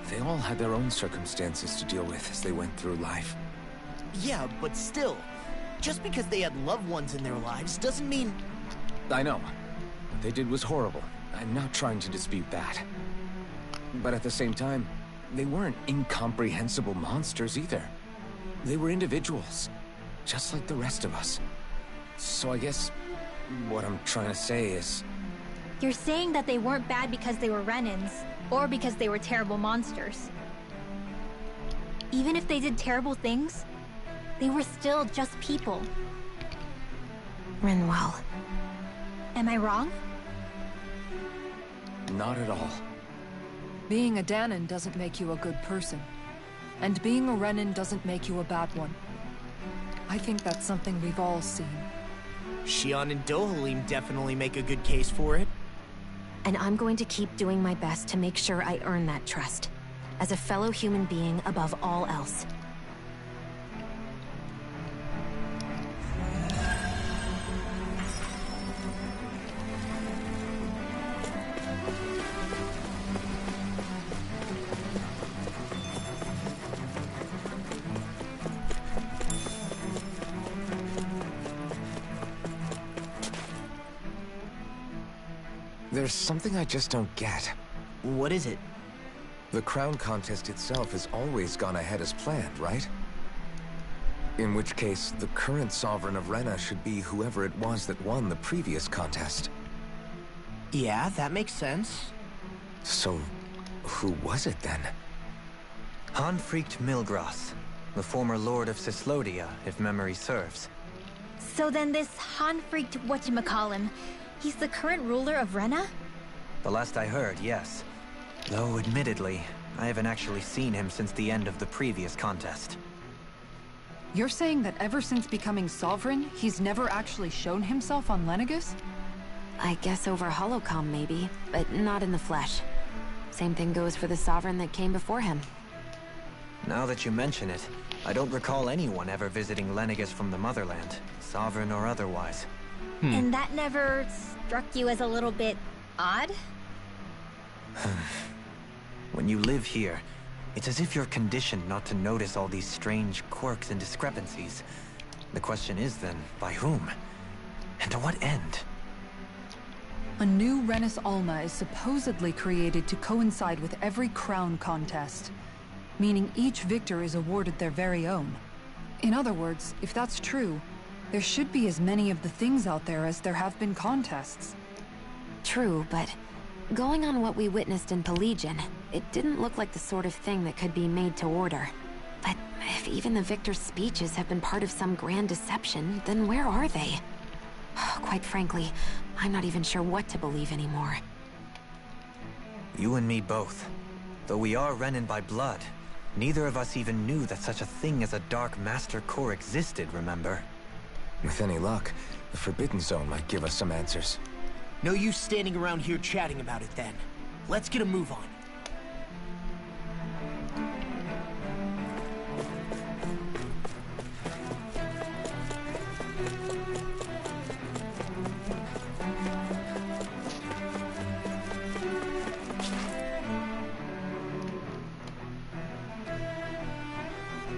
they all had their own circumstances to deal with as they went through life. Yeah, but still, just because they had loved ones in their lives doesn't mean... I know. What they did was horrible. I'm not trying to dispute that. But at the same time, they weren't incomprehensible monsters either. They were individuals, just like the rest of us. So I guess what I'm trying to say is, You're saying that they weren't bad because they were Renans, or because they were terrible monsters. Even if they did terrible things, they were still just people. Rinwell. Am I wrong? Not at all. Being a Dahnan doesn't make you a good person. And being a Renan doesn't make you a bad one. I think that's something we've all seen. Shionne and Dohalim definitely make a good case for it. And I'm going to keep doing my best to make sure I earn that trust. As a fellow human being above all else. There's something I just don't get. What is it? The crown contest itself has always gone ahead as planned, right? In which case, the current Sovereign of Rena should be whoever it was that won the previous contest. Yeah, that makes sense. So, who was it then? Hanfricht Milgras, the former Lord of Cyslodia, if memory serves. So then this Hanfricht whatchamacallem, he's the current ruler of Rena? The last I heard, yes. Though, admittedly, I haven't actually seen him since the end of the previous contest. You're saying that ever since becoming Sovereign, he's never actually shown himself on Lenegis? I guess over Holocom maybe, but not in the flesh. Same thing goes for the Sovereign that came before him. Now that you mention it, I don't recall anyone ever visiting Lenegis from the Motherland, Sovereign or otherwise. And that never struck you as a little bit odd? When you live here, it's as if you're conditioned not to notice all these strange quirks and discrepancies. The question is then, by whom? And to what end? A new Renis Alma is supposedly created to coincide with every crown contest, meaning each victor is awarded their very own. In other words, if that's true, there should be as many of the things out there as there have been contests. True, but going on what we witnessed in Pelegion, it didn't look like the sort of thing that could be made to order. But if even the victor's speeches have been part of some grand deception, then where are they? Quite frankly, I'm not even sure what to believe anymore. You and me both. Though we are Renan by blood, neither of us even knew that such a thing as a Dark Master Corps existed, remember? With any luck, the Forbidden Zone might give us some answers. No use standing around here chatting about it then. Let's get a move on.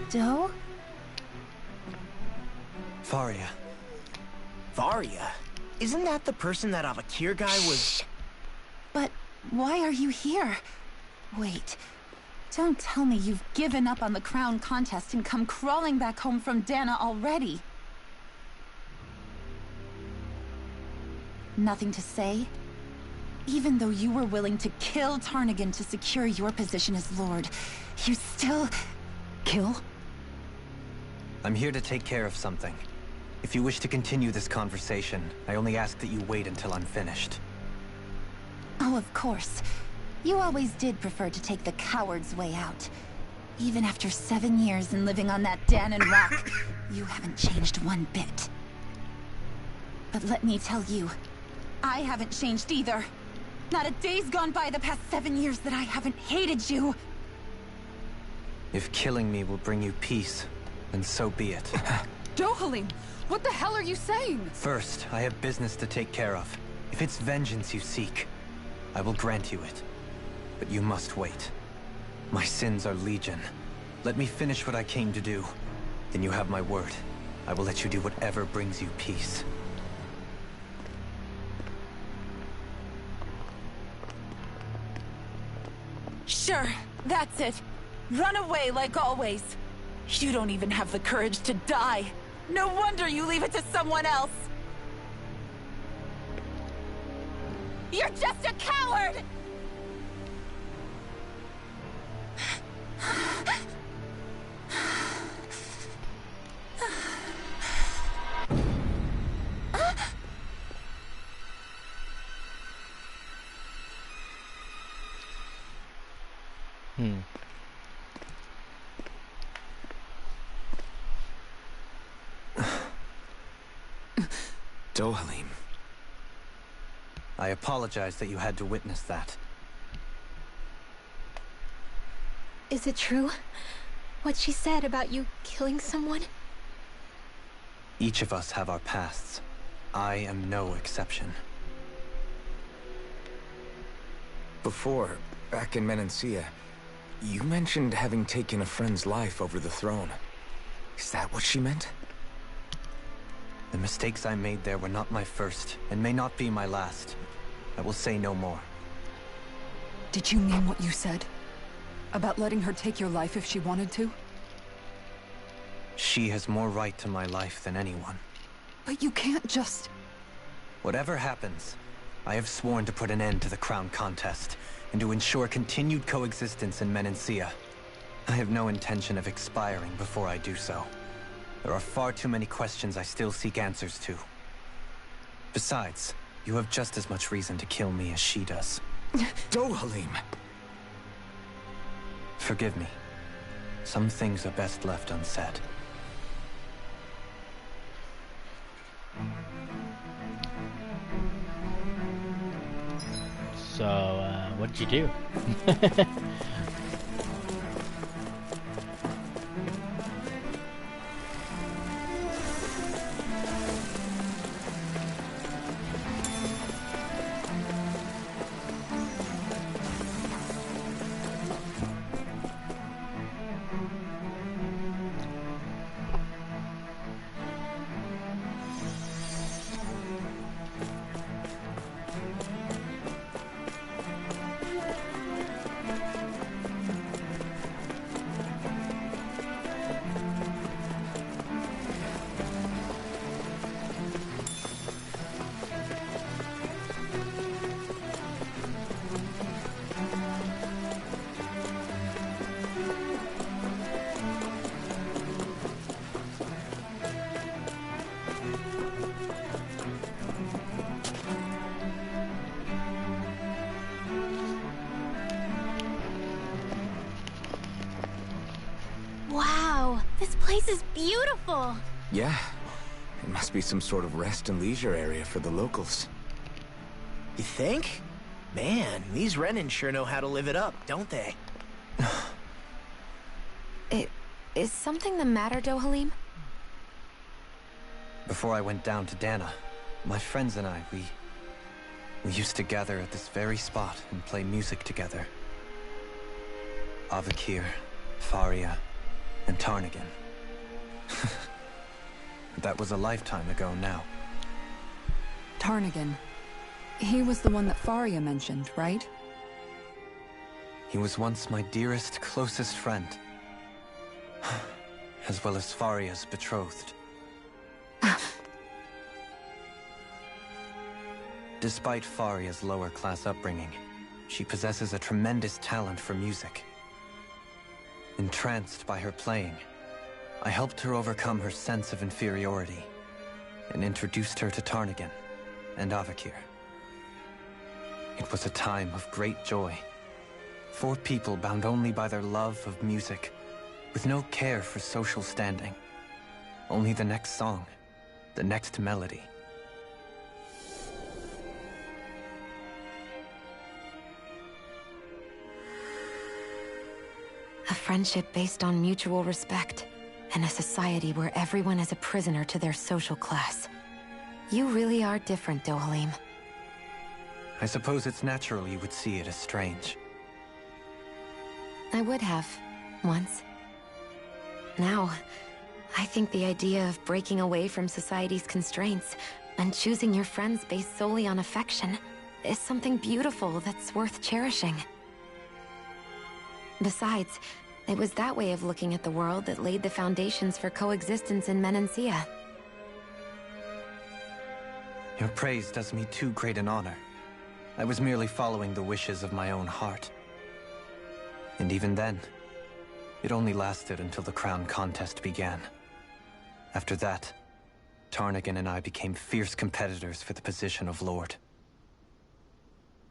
Doe? Faria. Faria? Isn't that the person that Avakir guy was... But why are you here? Wait, don't tell me you've given up on the crown contest and come crawling back home from Dahna already. Nothing to say? Even though you were willing to kill Tarnagin to secure your position as Lord, you still... Kill? I'm here to take care of something. If you wish to continue this conversation, I only ask that you wait until I'm finished. Oh, of course. You always did prefer to take the coward's way out. Even after 7 years and living on that Dahnan rock, you haven't changed one bit. But let me tell you, I haven't changed either. Not a day's gone by the past 7 years that I haven't hated you. If killing me will bring you peace, then so be it. Dohalim, what the hell are you saying? First, I have business to take care of. If it's vengeance you seek, I will grant you it. But you must wait. My sins are legion. Let me finish what I came to do. Then you have my word. I will let you do whatever brings you peace. Sure, that's it. Run away like always. You don't even have the courage to die. No wonder you leave it to someone else. You're just a coward! Dohalim. I apologize that you had to witness that. Is it true? What she said about you killing someone? Each of us have our pasts. I am no exception. Before, back in Menancia, you mentioned having taken a friend's life over the throne. Is that what she meant? The mistakes I made there were not my first, and may not be my last. I will say no more. Did you mean what you said? About letting her take your life if she wanted to? She has more right to my life than anyone. But you can't just... Whatever happens, I have sworn to put an end to the crown contest, and to ensure continued coexistence in Menancia. I have no intention of expiring before I do so. There are far too many questions I still seek answers to. Besides, you have just as much reason to kill me as she does. Dohalim! Forgive me. Some things are best left unsaid. So, what'd you do? Wow, this place is beautiful! Yeah. It must be some sort of rest and leisure area for the locals. You think? Man, these Renan sure know how to live it up, don't they? Is something the matter, Dohalim? Before I went down to Dana, my friends and I, we used to gather at this very spot and play music together. Avakir, Faria, and Tarnagin. That was a lifetime ago now. Tarnagin. He was the one that Faria mentioned, right? He was once my dearest, closest friend. As well as Faria's betrothed. Despite Faria's lower-class upbringing, she possesses a tremendous talent for music. Entranced by her playing, I helped her overcome her sense of inferiority, and introduced her to Tarnagin and Avakir. It was a time of great joy. 4 people bound only by their love of music, with no care for social standing. Only the next song, the next melody. A friendship based on mutual respect, and a society where everyone is a prisoner to their social class. You really are different, Dohalim. I suppose it's natural you would see it as strange. I would have, once. Now, I think the idea of breaking away from society's constraints and choosing your friends based solely on affection is something beautiful that's worth cherishing. Besides, it was that way of looking at the world that laid the foundations for coexistence in Menancia. Your praise does me too great an honor. I was merely following the wishes of my own heart. And even then, it only lasted until the crown contest began. After that, Tarnagin and I became fierce competitors for the position of Lord.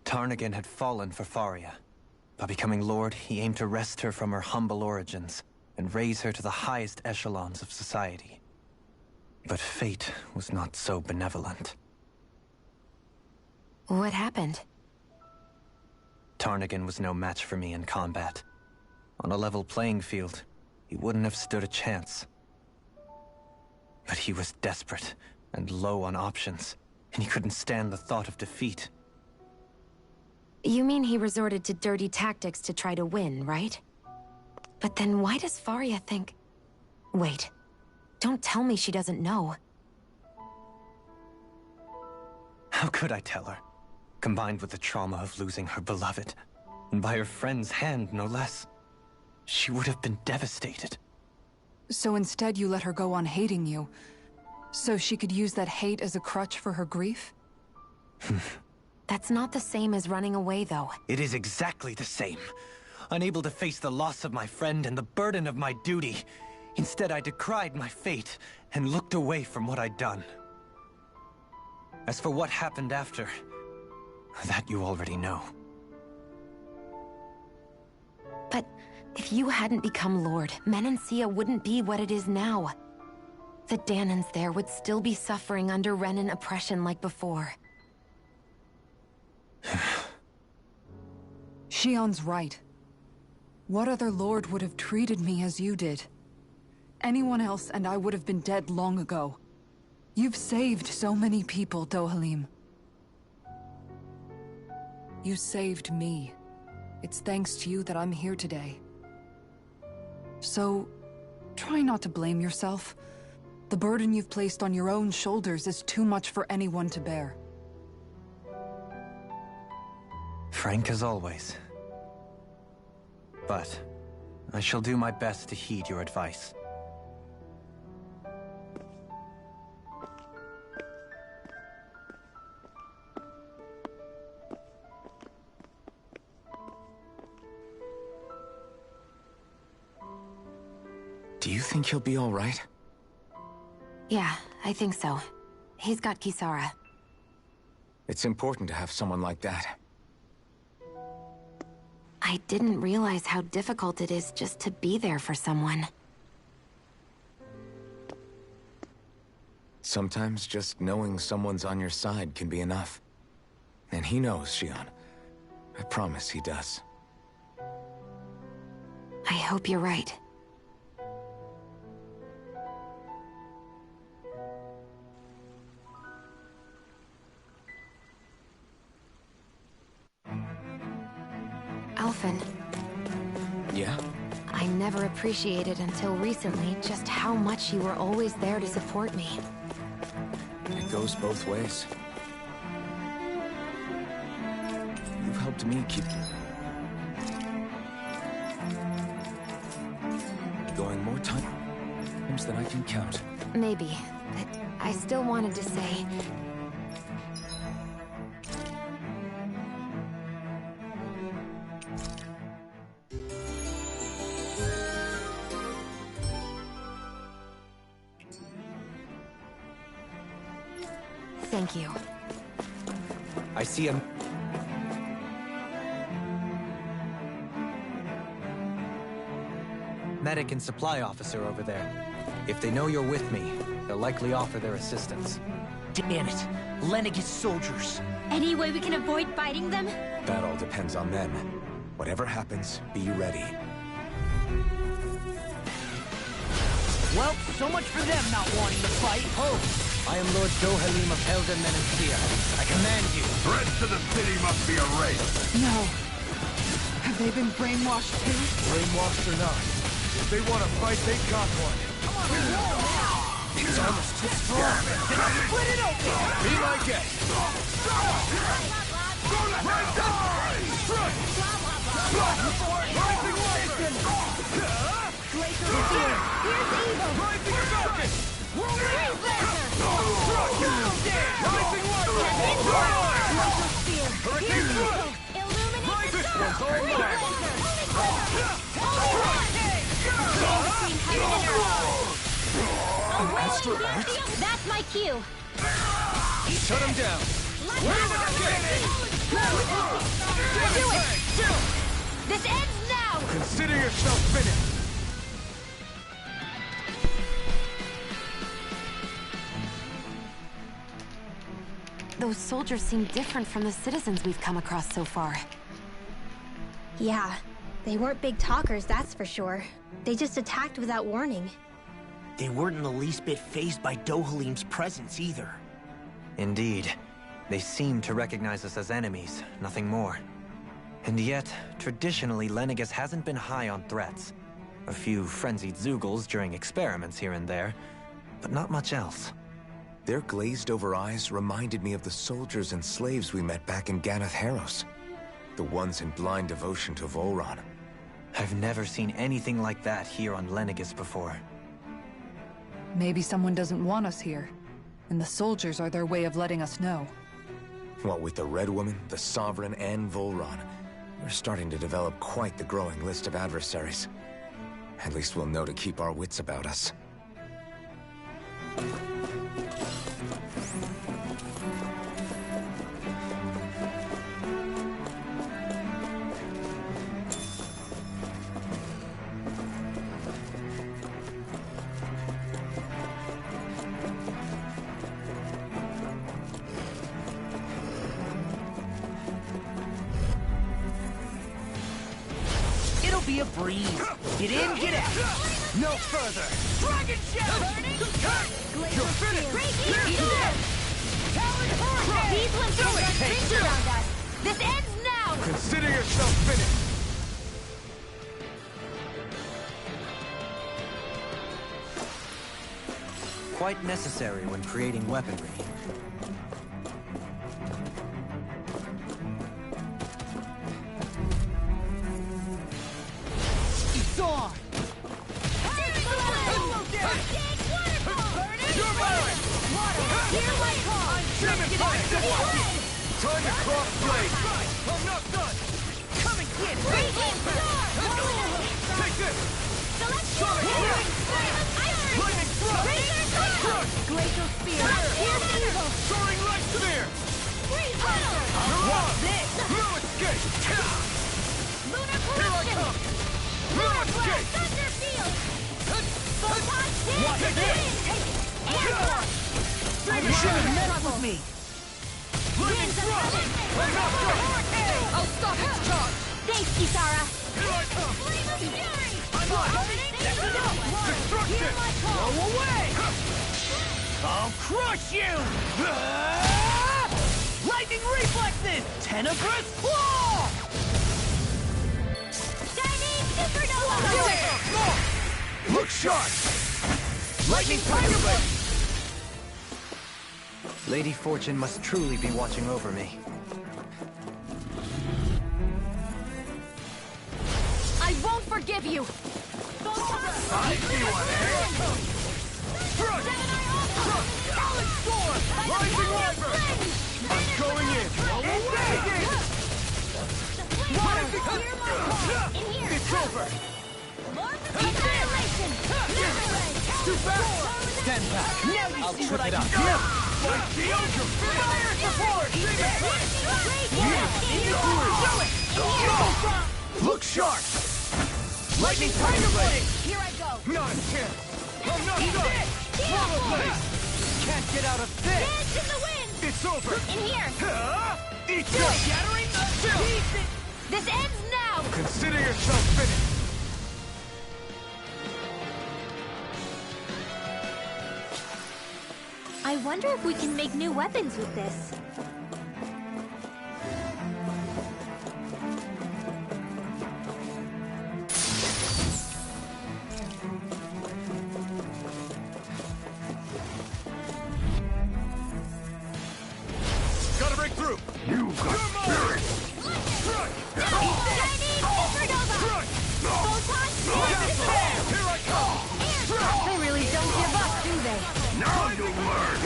Tarnagin had fallen for Faria. By becoming Lord, he aimed to wrest her from her humble origins and raise her to the highest echelons of society. But fate was not so benevolent. What happened? Tarnagin was no match for me in combat. On a level playing field, he wouldn't have stood a chance. But he was desperate and low on options, and he couldn't stand the thought of defeat. You mean he resorted to dirty tactics to try to win, right? But then why does Faria think... Wait. Don't tell me she doesn't know. How could I tell her? Combined with the trauma of losing her beloved, and by her friend's hand, no less, she would have been devastated. So instead you let her go on hating you, so she could use that hate as a crutch for her grief? That's not the same as running away, though. It is exactly the same. Unable to face the loss of my friend and the burden of my duty, instead I decried my fate and looked away from what I'd done. As for what happened after, that you already know. But if you hadn't become Lord, Menancia wouldn't be what it is now. The Dahnans there would still be suffering under Renan oppression like before. Shionne's right. What other lord would have treated me as you did? Anyone else and I would have been dead long ago. You've saved so many people, Dohalim. You saved me. It's thanks to you that I'm here today. So, try not to blame yourself. The burden you've placed on your own shoulders is too much for anyone to bear. Frank as always. But I shall do my best to heed your advice. Do you think he'll be all right? Yeah, I think so. He's got Kisara. It's important to have someone like that. I didn't realize how difficult it is just to be there for someone. Sometimes just knowing someone's on your side can be enough. And he knows, Shionne. I promise he does. I hope you're right. Alphen. Yeah? I never appreciated until recently just how much you were always there to support me. It goes both ways. You've helped me keep going more times than I can count. Maybe, but I still wanted to say... Thank you. I see him. Medic and supply officer over there. If they know you're with me, they'll likely offer their assistance. Damn it! Lenegis soldiers! Any way we can avoid fighting them? That all depends on them. Whatever happens, be ready. Well, so much for them not wanting to fight. Oh! I am Lord Dohalim of Elder Menancia. I command you. The rest of the city must be erased. No. Have they been brainwashed too? Brainwashed or not, if they want to fight, they got one. Come on, roll now! It's almost too strong. Split it open! Be my guest. Rising Lightning! Glacier Spear! Here's Evil! Rising Falcon! Freeze Lancer! Rising Lightning! Glacier Spear! Hurricane thrust! Illuminate the This circle! one's all mine! That's my cue! Shut him down! Do it! This ends now! Consider yourself finished! Those soldiers seem different from the citizens we've come across so far. Yeah, they weren't big talkers, that's for sure. They just attacked without warning. They weren't in the least bit fazed by Dohalim's presence either. Indeed. They seem to recognize us as enemies, nothing more. And yet, traditionally, Lenegis hasn't been high on threats. A few frenzied Zeugles during experiments here and there, but not much else. Their glazed-over eyes reminded me of the soldiers and slaves we met back in Ganath Haros. The ones in blind devotion to Volron. I've never seen anything like that here on Lenegis before. Maybe someone doesn't want us here, and the soldiers are their way of letting us know. What with the Red Woman, the Sovereign, and Volron, we're starting to develop quite the growing list of adversaries. At least we'll know to keep our wits about us. Be a breeze. Get in, get out. No further. Dragon Shell! You're finished! These ones can run rings around us! This ends now! Consider yourself finished! Quite necessary when creating weaponry. Time to cross blade! I'm not done! Come and get it! Take this! Lightning thrust! Glacial spear! Soaring light spear! You're on! No escape! Lunar Here I corruption! come! No escape! Thunder field! Photon Watch dance! this! You should have messed with me! Lightning thrust! I'm not done! I'll stop its charge! Thanks, Kisara! Here I come! Flame of fury! I'm on! Destruction! Go away! I'll crush you! Lightning reflexes! Tenebrous claw! Shining supernova! Look sharp! Lightning tiger blade! Lady Fortune must truly be watching over me. I won't forgive you! I see one, eh? Thrust! Solid storm! Rising wyvern! I'm going in! It's over! Annihilation! Too fast! Stand back! Now you see what I can do! Like the ogre! Fire support! Look sharp! Lightning tiger blade! Here I go! Not a chance! I'm not done! Swallow blade! Can't get out of this! Dance in the wind! It's over! In here! Eat this! Gathering pieces! This ends now! Consider yourself finished! I wonder if we can make new weapons with this. Gotta break through! You got spirit! Here I come! They really don't give up, do they? Now you learn!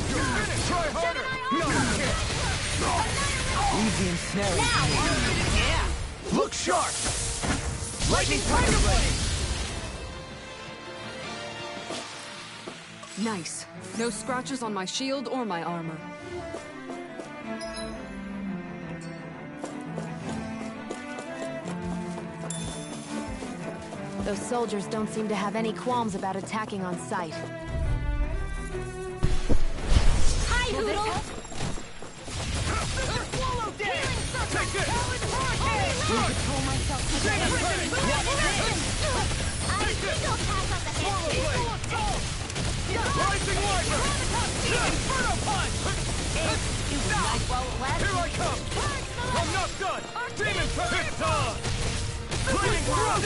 You're finished! Try harder! No chance! Use the ensnaring. Yeah! Look sharp! Lightning Tiger Blade! Nice. No scratches on my shield or my armor. Those soldiers don't seem to have any qualms about attacking on sight. Hi, Hoodle! Swallow dead! Take this! Control myself today. I think I'll pass on the hand. Rising Wyvern! Inferno Punch! Here I come! I'm not done! Demon Punch! It's on! Flaming Thrust!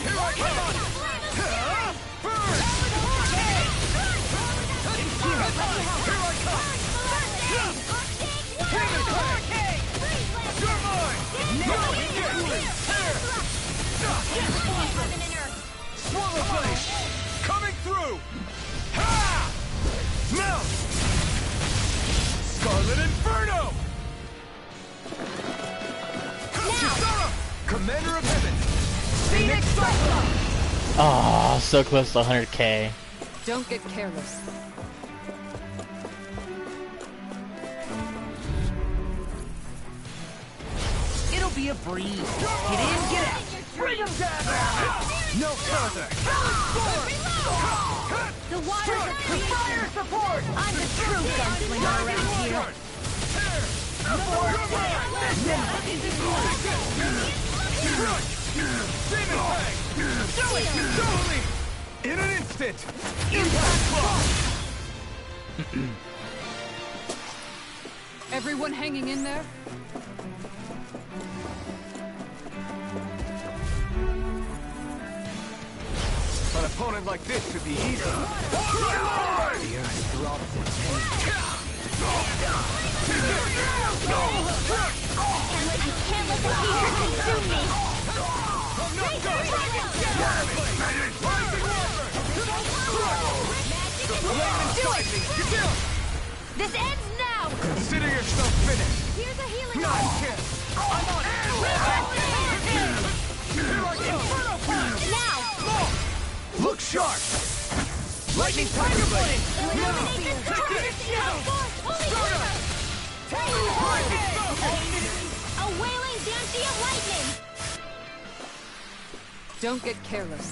Here I come! Burn! Inferno Punch! Here I come! Demon Punch! You're mine! Now we get here! Swallow Blade! Coming through! Ha! Mount! Scarlet Inferno! Now! Commander of Heaven! Phoenix Cyclone! Oh, so close to 100k. Don't get careless. It'll be a breeze. Get in, get out. Bring him down! No further! The water Fire support! I'm the true gunslinger around here. In an instant! Impact Claw! Everyone hanging in there? An opponent like this should be easy. The earth throbs in pain. I can't let the heat consume me. I'm not done! This ends now. Consider yourself finished! Here's a healing Not kiss! I'm on it! Here I go! Inferno Punch! Now. Look sharp! Lightning Tiger Blade! Eliminate this target. A wailing Dancy of lightning. Don't get careless.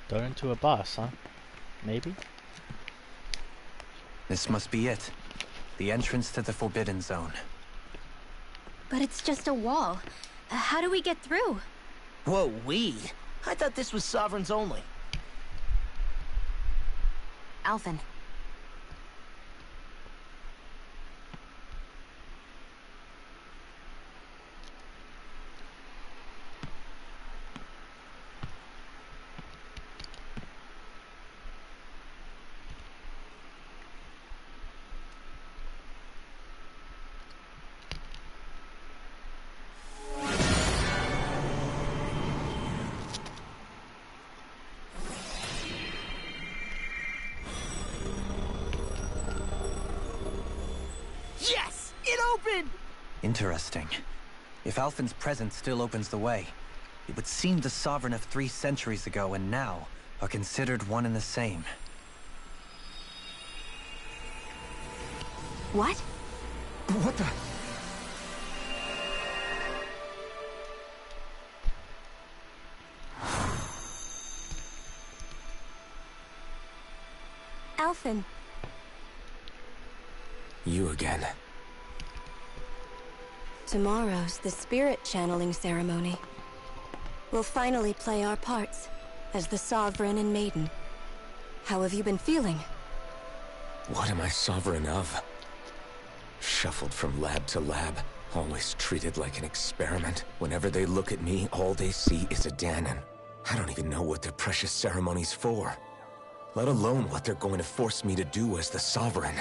Turn into a boss, huh? Maybe? This must be it. The entrance to the Forbidden Zone. But it's just a wall. How do we get through? Whoa, we? I thought this was Sovereigns only. Alphen. Yes! It opened! Interesting. If Alphen's presence still opens the way, it would seem the Sovereign of 3 centuries ago and now are considered one and the same. What? What the? Alphen. You again. Tomorrow's the spirit channeling ceremony. We'll finally play our parts as the Sovereign and Maiden. How have you been feeling? What am I sovereign of? Shuffled from lab to lab, Always treated like an experiment. Whenever they look at me, all they see is a Dahnan. I don't even know what their precious ceremony's for. Let alone what they're going to force me to do as the Sovereign.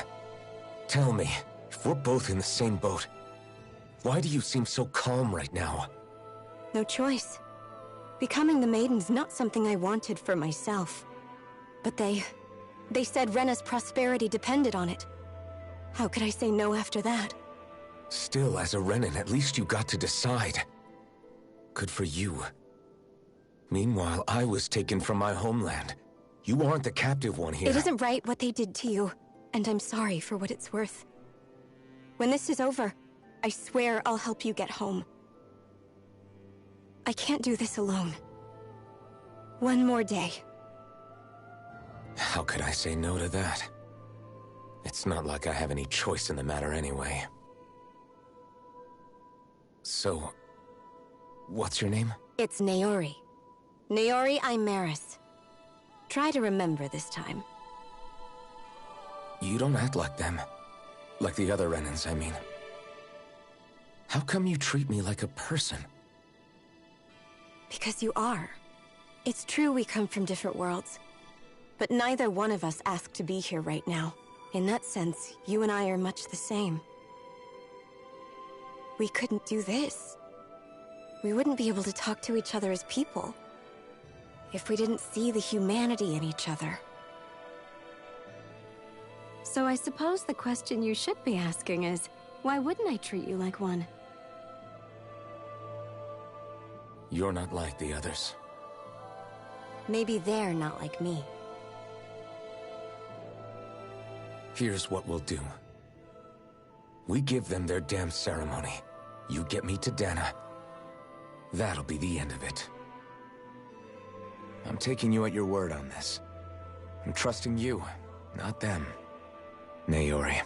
Tell me, if we're both in the same boat, why do you seem so calm right now? No choice. Becoming the Maiden's not something I wanted for myself. But they said Rena's prosperity depended on it. How could I say no after that? Still, as a Renan, at least you got to decide. Good for you. Meanwhile, I was taken from my homeland. You aren't the captive one here. It isn't right what they did to you, and I'm sorry for what it's worth. When this is over, I swear I'll help you get home. I can't do this alone. One more day. How could I say no to that? It's not like I have any choice in the matter anyway. So, what's your name? It's Naori. Naori Imeris. Try to remember this time. You don't act like them. Like the other Renans, I mean. How come you treat me like a person? Because you are. It's true we come from different worlds. But neither one of us asked to be here right now. In that sense, you and I are much the same. We couldn't do this. We wouldn't be able to talk to each other as people if we didn't see the humanity in each other. So I suppose the question you should be asking is, why wouldn't I treat you like one? You're not like the others. Maybe they're not like me. Here's what we'll do. We give them their damn ceremony. You get me to Dahna. That'll be the end of it. I'm taking you at your word on this. I'm trusting you, not them. Naori.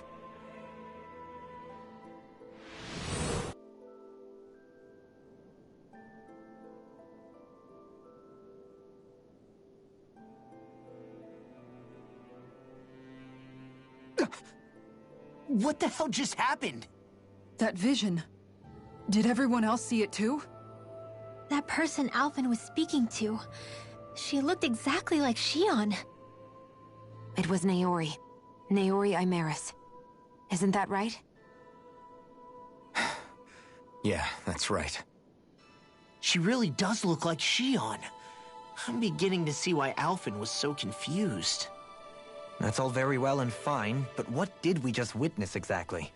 What the hell just happened? That vision. Did everyone else see it too? That person Alphen was speaking to, she looked exactly like Shion. It was Naori. Naori Imeris. Isn't that right? Yeah, that's right. She really does look like Shion. I'm beginning to see why Alphen was so confused. That's all very well and fine, but what did we just witness exactly?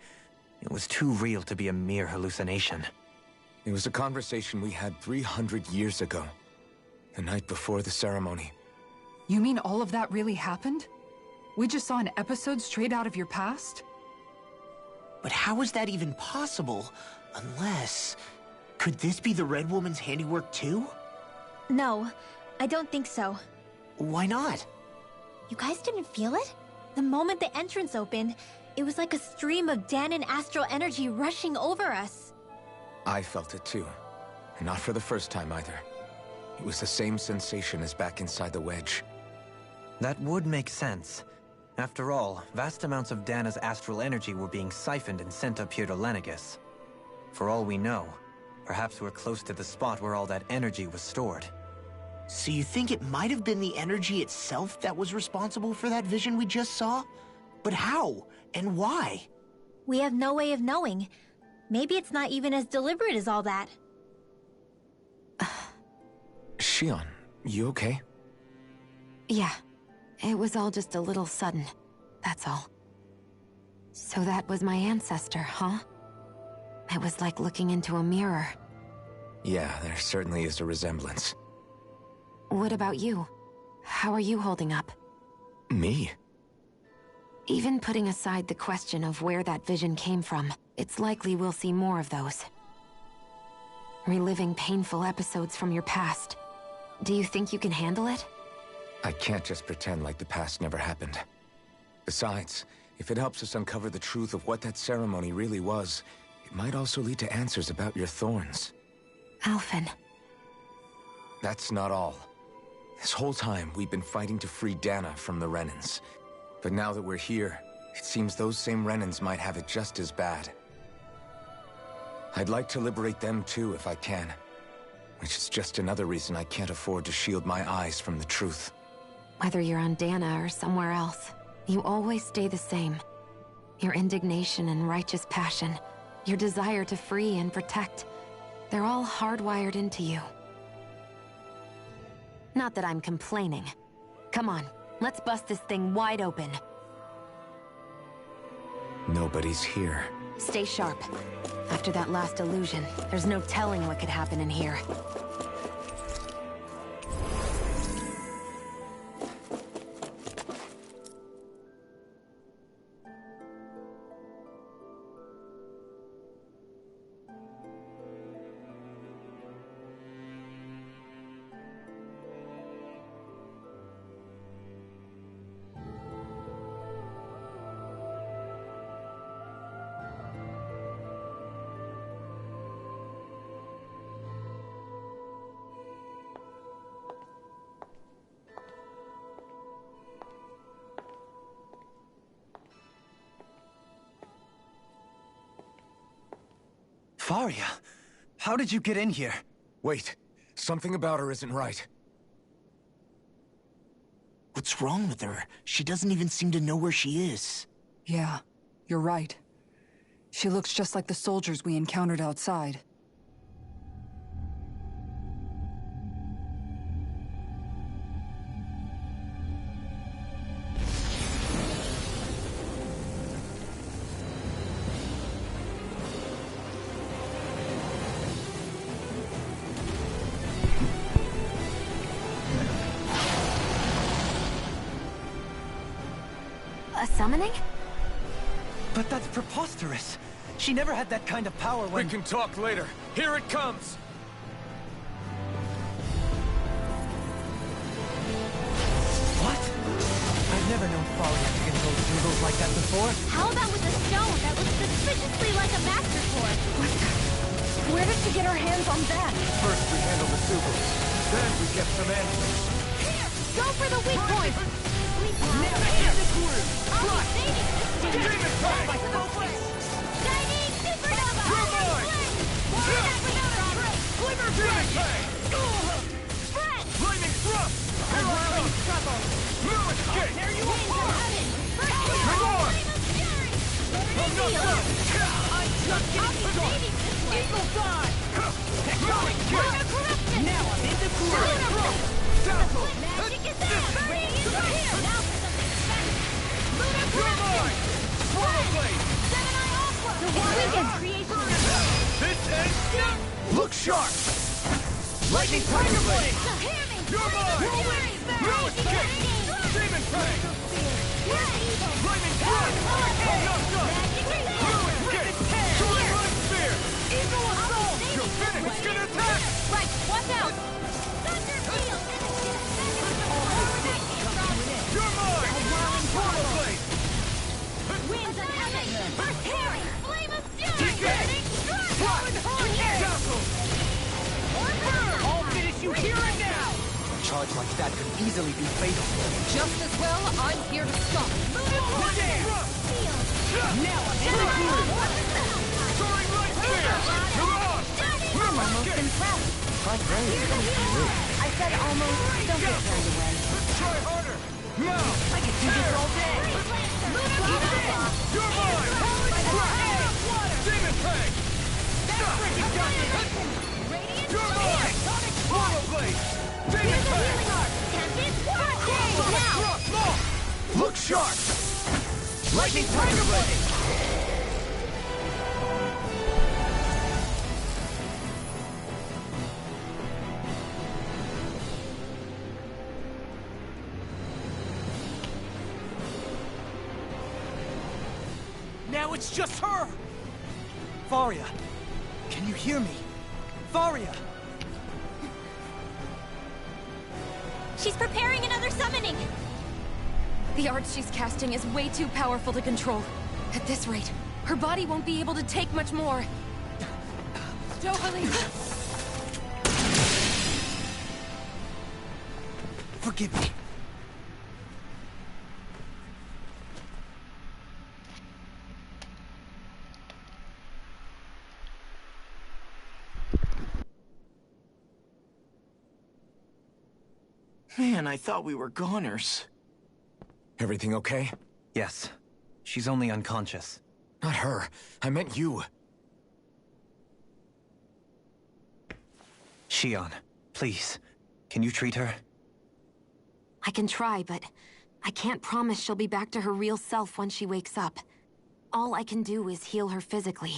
It was too real to be a mere hallucination. It was a conversation we had 300 years ago. The night before the ceremony. You mean all of that really happened? We just saw an episode straight out of your past? But how is that even possible? Unless... Could this be the Red Woman's handiwork too? No, I don't think so. Why not? You guys didn't feel it? The moment the entrance opened, it was like a stream of Dahnan astral energy rushing over us. I felt it too. And not for the first time either. It was the same sensation as back inside the wedge. That would make sense. After all, vast amounts of Dahna's astral energy were being siphoned and sent up here to Lenegis. For all we know, perhaps we're close to the spot where all that energy was stored. So you think it might have been the energy itself that was responsible for that vision we just saw? But how? And why? We have no way of knowing. Maybe it's not even as deliberate as all that. Shion, you okay? Yeah. It was all just a little sudden. That's all. So that was my ancestor, huh? It was like looking into a mirror. Yeah, there certainly is a resemblance. What about you? How are you holding up? Me? Even putting aside the question of where that vision came from, it's likely we'll see more of those. Reliving painful episodes from your past. Do you think you can handle it? I can't just pretend like the past never happened. Besides, if it helps us uncover the truth of what that ceremony really was, it might also lead to answers about your thorns. Alphen. That's not all. This whole time, we've been fighting to free Dahna from the Renans. But now that we're here, it seems those same Renans might have it just as bad. I'd like to liberate them too if I can. Which is just another reason I can't afford to shield my eyes from the truth. Whether you're on Dana or somewhere else, you always stay the same. Your indignation and righteous passion, your desire to free and protect, they're all hardwired into you. Not that I'm complaining. Come on, let's bust this thing wide open. Nobody's here. Stay sharp. After that last illusion, there's no telling what could happen in here. Faria, how did you get in here? Wait, something about her isn't right. What's wrong with her? She doesn't even seem to know where she is. Yeah, you're right. She looks just like the soldiers we encountered outside. A summoning? But that's preposterous. She never had that kind of power when— We can talk later. Here it comes! What? I've never known Faria to control Zugals like that before. How about with a stone that looks suspiciously like a master sword? What the? Where did she get her hands on that? First we handle the Zugals. Then we get some answers. Go for the weak point! Now here's the crew! I'll be saving this dude! Demon Fang! Shining supernova! You're mine! Glimmer Demon Fang! Spread! Flaming Thrust! A whirling trouble! Move escape! There you are! Hang on! I'm not done! I'm just getting started! Eagle Thigh! Tectonic Kick! Now I'm in the groove! Dazzle! Magic is there! Burning is here! Now for something special! Lunar You're mine! Swallow Blade! Seven-Eye Aqua! The weekend creation! This ends! Look sharp! Lightning Tiger Blade! Hear me! You're mine! No escape! Demon Fang! Flaming Thrust! I'm not done! Ruin Kick! Soaring Light Spear! Eagle Assault! You're finished! It's gonna attack! Right, watch out! Thunder Field! You're mine! Swallow Blade! Winds of Heaven! First Harry! Flame of Fury! TK! Dazzle! I'll finish you here and now! A charge like that could easily be fatal. Just as well, I'm here to stop. Now I'm in the groove! Soaring Light Spear! You're on! I'm almost impressed. My brain is going through. I said almost. Don't get carried away. Try harder! Now! I could do this all day. You're mine! Demon Fang! You're mine! Swallow Blade! Demon Fang! Thrust! Lock! Look sharp! Lightning Tiger Blade! Now it's just her! Faria, can you hear me? Faria! She's preparing another summoning! The art she's casting is way too powerful to control. At this rate, her body won't be able to take much more. Dohalim! Forgive me. Man, I thought we were goners. Everything okay? Yes. She's only unconscious. Not her. I meant you. Shion, please. Can you treat her? I can try, but I can't promise she'll be back to her real self when she wakes up. All I can do is heal her physically.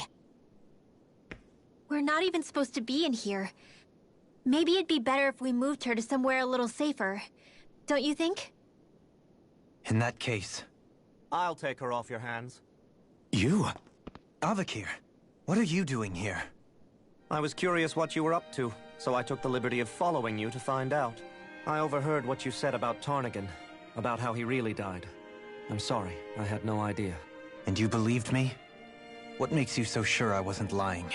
We're not even supposed to be in here. Maybe it'd be better if we moved her to somewhere a little safer. Don't you think? In that case... I'll take her off your hands. You? Avakir, what are you doing here? I was curious what you were up to, so I took the liberty of following you to find out. I overheard what you said about Tarnigan, about how he really died. I'm sorry, I had no idea. And you believed me? What makes you so sure I wasn't lying?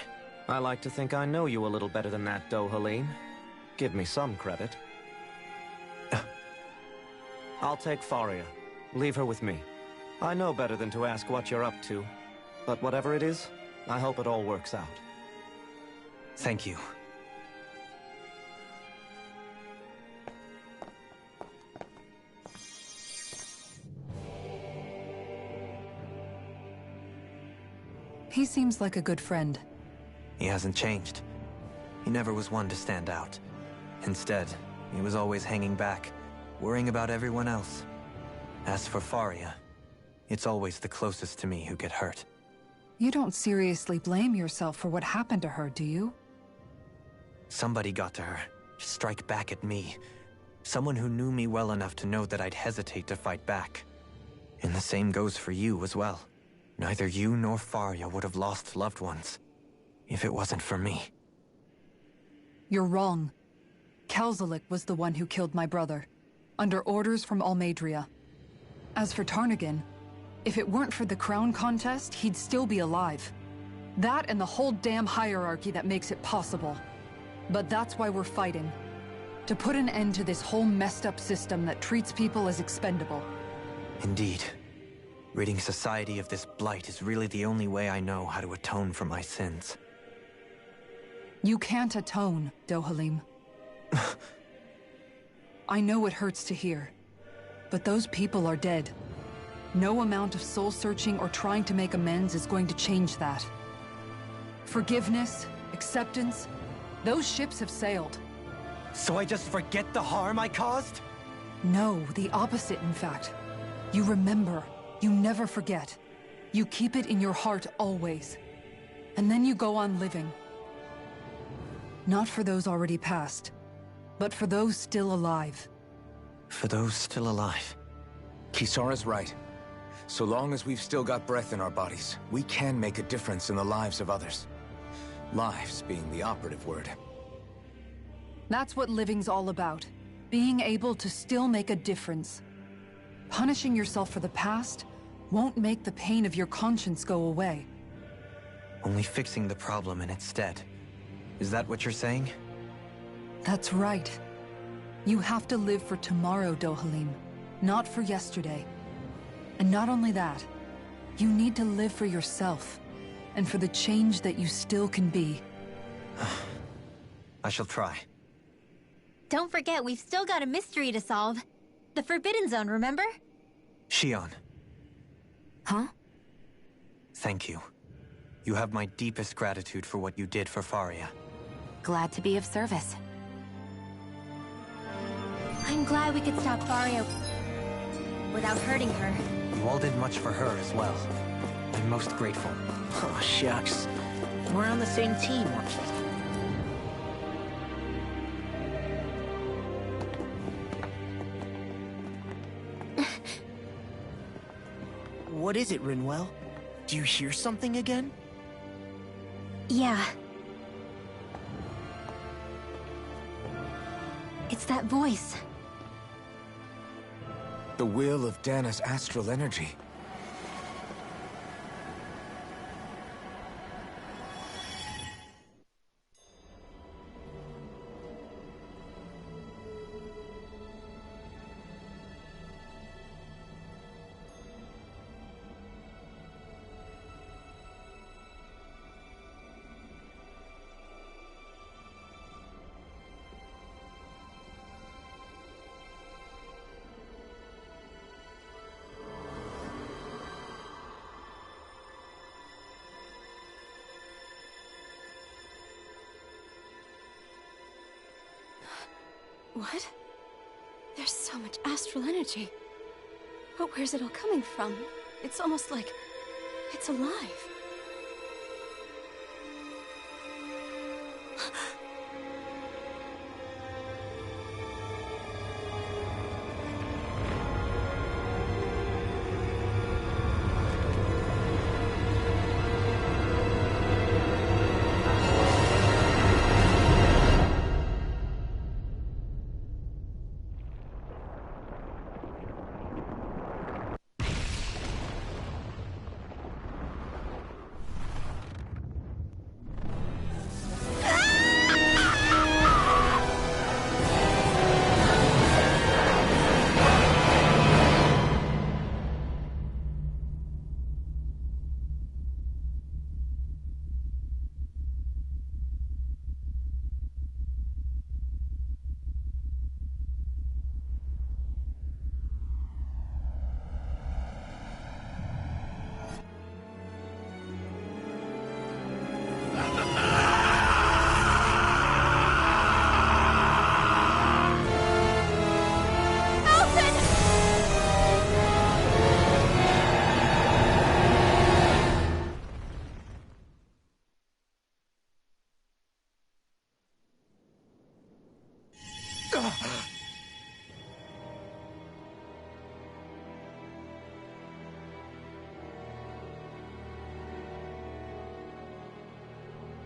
I like to think I know you a little better than that, Dohalim. Give me some credit. I'll take Faria. Leave her with me. I know better than to ask what you're up to. But whatever it is, I hope it all works out. Thank you. He seems like a good friend. He hasn't changed. He never was one to stand out. Instead, he was always hanging back, worrying about everyone else. As for Faria, it's always the closest to me who get hurt. You don't seriously blame yourself for what happened to her, do you? Somebody got to her, to strike back at me. Someone who knew me well enough to know that I'd hesitate to fight back. And the same goes for you as well. Neither you nor Faria would have lost loved ones, if it wasn't for me. You're wrong. Kelzelik was the one who killed my brother, under orders from Almeidrea. As for Tarnigan, if it weren't for the crown contest, he'd still be alive. That and the whole damn hierarchy that makes it possible. But that's why we're fighting. To put an end to this whole messed up system that treats people as expendable. Indeed. Ridding society of this blight is really the only way I know how to atone for my sins. You can't atone, Dohalim. I know it hurts to hear, but those people are dead. No amount of soul-searching or trying to make amends is going to change that. Forgiveness, acceptance, those ships have sailed. So I just forget the harm I caused? No, the opposite, in fact. You remember. You never forget. You keep it in your heart always. And then you go on living. Not for those already past, but for those still alive. For those still alive. Kisara's right. So long as we've still got breath in our bodies, we can make a difference in the lives of others. Lives being the operative word. That's what living's all about. Being able to still make a difference. Punishing yourself for the past won't make the pain of your conscience go away. Only fixing the problem in its stead. Is that what you're saying? That's right. You have to live for tomorrow, Dohalim, not for yesterday. And not only that, you need to live for yourself, and for the change that you still can be. I shall try. Don't forget, we've still got a mystery to solve. The Forbidden Zone, remember? Shion. Huh? Thank you. You have my deepest gratitude for what you did for Faria. Glad to be of service. I'm glad we could stop Faria without hurting her. You all did much for her as well. I'm most grateful. Oh, shucks. We're on the same team. What is it, Rinwell? Do you hear something again? Yeah. It's that voice. The will of Dana's astral energy. What? There's so much astral energy. But where's it all coming from? It's almost like it's alive.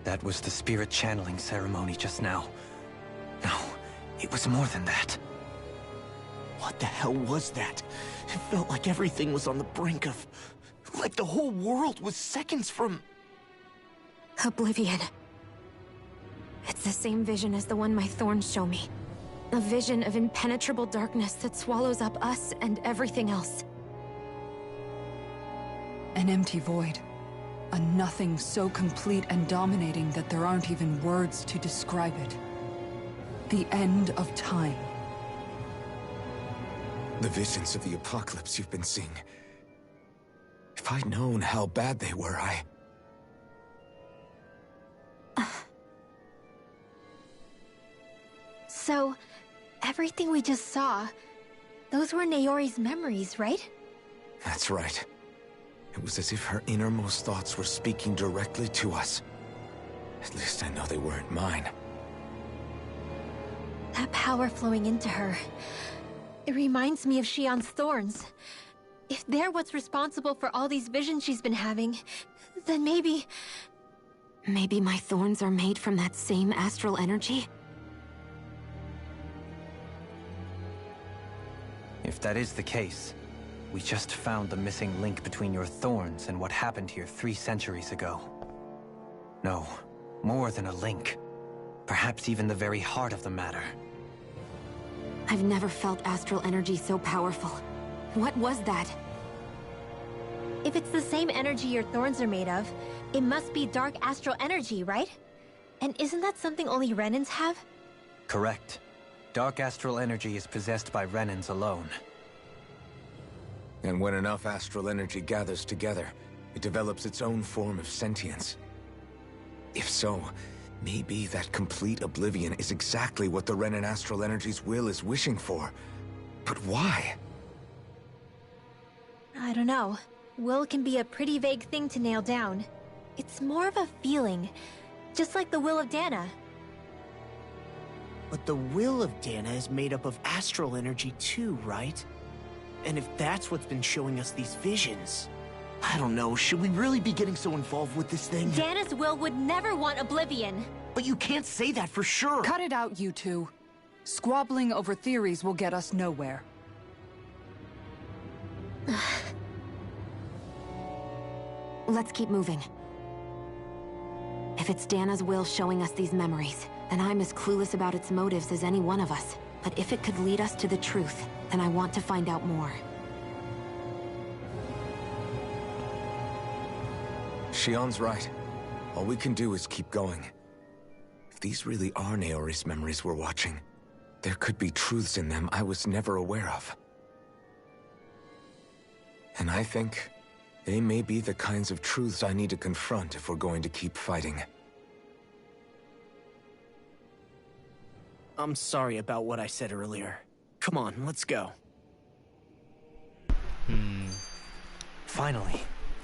That was the spirit channeling ceremony just now. No, it was more than that. What the hell was that? It felt like everything was on the brink of... like the whole world was seconds from... Oblivion. It's the same vision as the one my thorns show me. A vision of impenetrable darkness that swallows up us and everything else. An empty void. A nothing so complete and dominating that there aren't even words to describe it. The end of time. The visions of the apocalypse you've been seeing. If I'd known how bad they were, So, everything we just saw, those were Naori's memories, right? That's right. It was as if her innermost thoughts were speaking directly to us. At least I know they weren't mine. That power flowing into her, it reminds me of Shionne's thorns. If they're what's responsible for all these visions she's been having, then maybe... Maybe my thorns are made from that same astral energy? If that is the case, we just found the missing link between your thorns and what happened here 3 centuries ago. No, more than a link. Perhaps even the very heart of the matter. I've never felt astral energy so powerful. What was that? If it's the same energy your thorns are made of, it must be dark astral energy, right? And isn't that something only Renans have? Correct. Dark astral energy is possessed by Renans alone. And when enough astral energy gathers together, it develops its own form of sentience. If so, maybe that complete oblivion is exactly what the Renan astral energy's will is wishing for. But why? I don't know. Will can be a pretty vague thing to nail down. It's more of a feeling, just like the will of Dana. But the will of Dana is made up of astral energy too, right? And if that's what's been showing us these visions... I don't know, should we really be getting so involved with this thing? Dana's will would never want oblivion. But you can't say that for sure! Cut it out, you two. Squabbling over theories will get us nowhere. Let's keep moving. If it's Dana's will showing us these memories, then I'm as clueless about its motives as any one of us. But if it could lead us to the truth, then I want to find out more. Shionne's right. All we can do is keep going. If these really are Naori's memories we're watching, there could be truths in them I was never aware of. And I think they may be the kinds of truths I need to confront if we're going to keep fighting. I'm sorry about what I said earlier. Come on, let's go. Finally,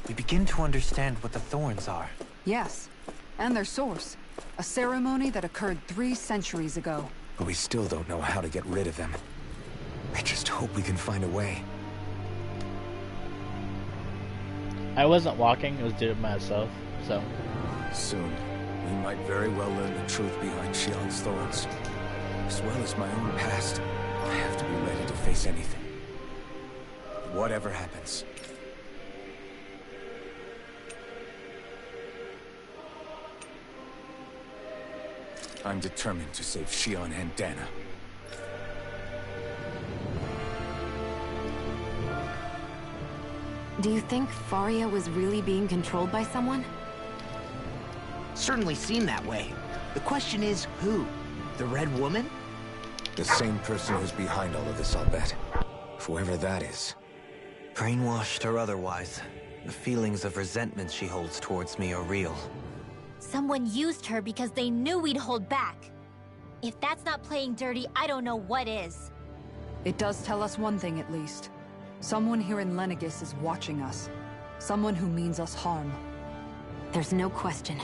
we begin to understand what the Thorns are. Yes, and their source. A ceremony that occurred 3 centuries ago. But we still don't know how to get rid of them. I just hope we can find a way. I wasn't walking, I was doing it myself, so... Soon, we might very well learn the truth behind Xian's thorns. As well as my own past. I have to be ready to face anything. Whatever happens. I'm determined to save Xian and Dana. Do you think Faria was really being controlled by someone? Certainly seemed that way. The question is, who? The Red Woman? The same person who's behind all of this, I'll bet. Whoever that is. Brainwashed or otherwise, the feelings of resentment she holds towards me are real. Someone used her because they knew we'd hold back. If that's not playing dirty, I don't know what is. It does tell us one thing at least. Someone here in Lenegis is watching us. Someone who means us harm. There's no question.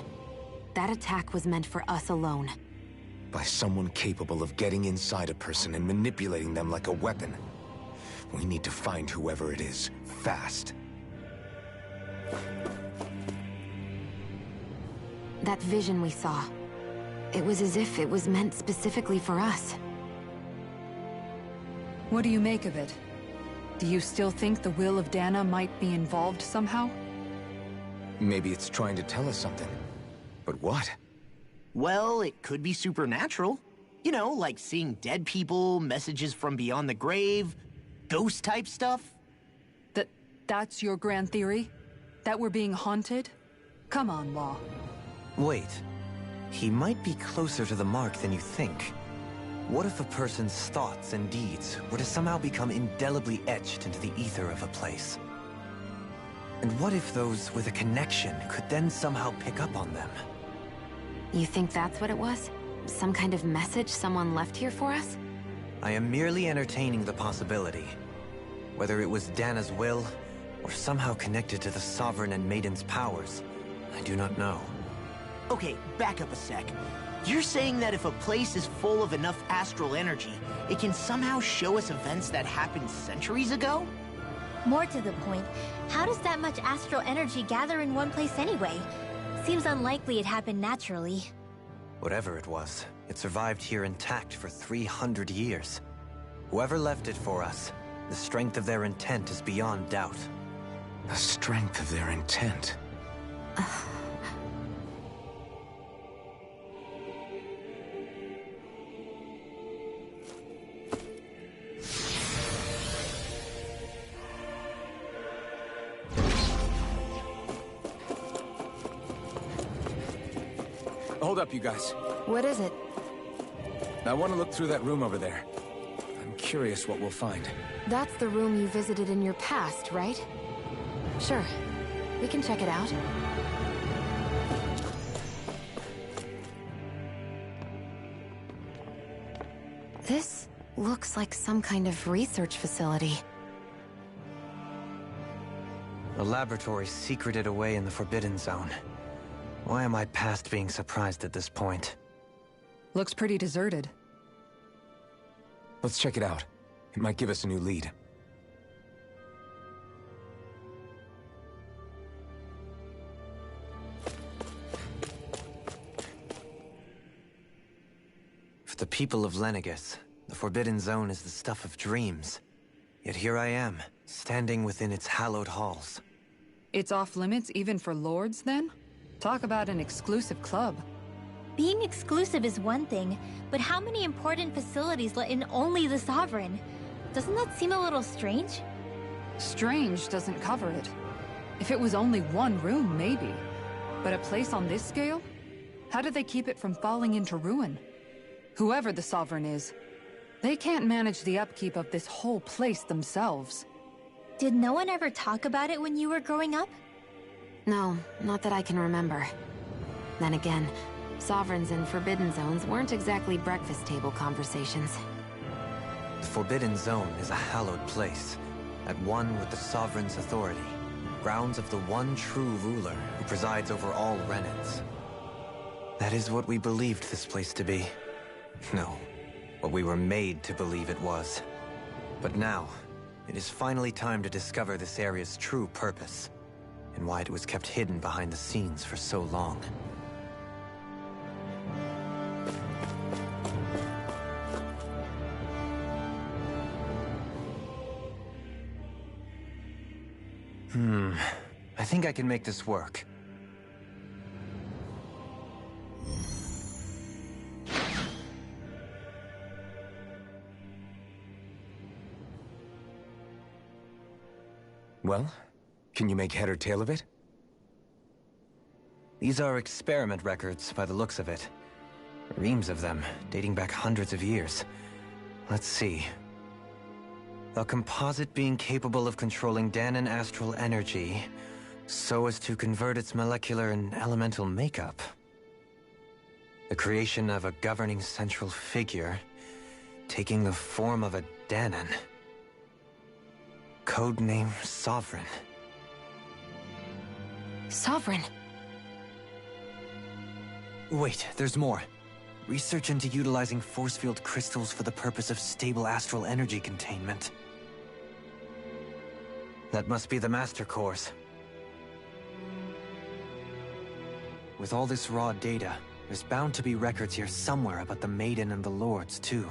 That attack was meant for us alone. By someone capable of getting inside a person and manipulating them like a weapon. We need to find whoever it is, fast. That vision we saw. It was as if it was meant specifically for us. What do you make of it? Do you still think the will of Dana might be involved somehow? Maybe it's trying to tell us something. But what? Well, it could be supernatural. You know, like seeing dead people, messages from beyond the grave, ghost-type stuff. That's your grand theory? That we're being haunted? Come on, Law. Wait. He might be closer to the mark than you think. What if a person's thoughts and deeds were to somehow become indelibly etched into the ether of a place? And what if those with a connection could then somehow pick up on them? You think that's what it was? Some kind of message someone left here for us? I am merely entertaining the possibility. Whether it was Dana's will, or somehow connected to the Sovereign and Maiden's powers, I do not know. Okay, back up a sec. You're saying that if a place is full of enough astral energy, it can somehow show us events that happened centuries ago? More to the point, how does that much astral energy gather in one place anyway? Seems unlikely it happened naturally. Whatever it was, it survived here intact for 300 years. Whoever left it for us, the strength of their intent is beyond doubt. The strength of their intent? Hold up, you guys. What is it? I want to look through that room over there. I'm curious what we'll find. That's the room you visited in your past, right? Sure. We can check it out. This looks like some kind of research facility. A laboratory secreted away in the Forbidden Zone. Why am I past being surprised at this point? Looks pretty deserted. Let's check it out. It might give us a new lead. For the people of Lenegis, the Forbidden Zone is the stuff of dreams. Yet here I am, standing within its hallowed halls. It's off limits even for lords, then? Talk about an exclusive club. Being exclusive is one thing, but how many important facilities let in only the Sovereign? Doesn't that seem a little strange? Strange doesn't cover it. If it was only one room, maybe. But a place on this scale? How do they keep it from falling into ruin? Whoever the Sovereign is, they can't manage the upkeep of this whole place themselves. Did no one ever talk about it when you were growing up? No, not that I can remember. Then again, Sovereigns in Forbidden Zones weren't exactly breakfast table conversations. The Forbidden Zone is a hallowed place, at one with the Sovereign's authority, grounds of the one true ruler who presides over all Renans. That is what we believed this place to be. No, what we were made to believe it was. But now, it is finally time to discover this area's true purpose, and why it was kept hidden behind the scenes for so long. I think I can make this work. Well, can you make head or tail of it? These are experiment records by the looks of it. Reams of them, dating back hundreds of years. Let's see. A composite being capable of controlling Dahnan astral energy so as to convert its molecular and elemental makeup. The creation of a governing central figure taking the form of a Dahnan. Codename Sovereign. Sovereign? Wait, there's more. Research into utilizing force field crystals for the purpose of stable astral energy containment. That must be the Master Cores. With all this raw data, there's bound to be records here somewhere about the Maiden and the Lords, too.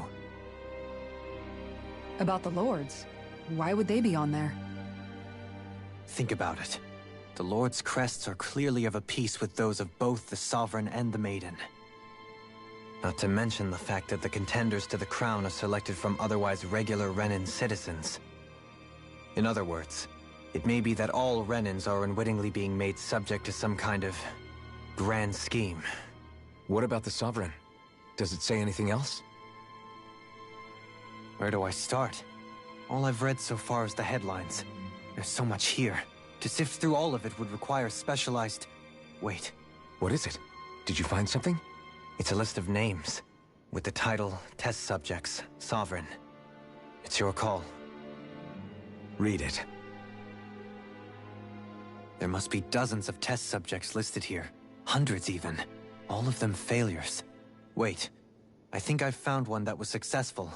About the Lords? Why would they be on there? Think about it. The Lord's crests are clearly of a piece with those of both the Sovereign and the Maiden. Not to mention the fact that the contenders to the crown are selected from otherwise regular Renan citizens. In other words, it may be that all Renans are unwittingly being made subject to some kind of grand scheme. What about the Sovereign? Does it say anything else? Where do I start? All I've read so far is the headlines. There's so much here. To sift through all of it would require specialized... Wait. What is it? Did you find something? It's a list of names, with the title, Test Subjects, Sovereign. It's your call. Read it. There must be dozens of test subjects listed here. Hundreds even. All of them failures. Wait, I think I've found one that was successful.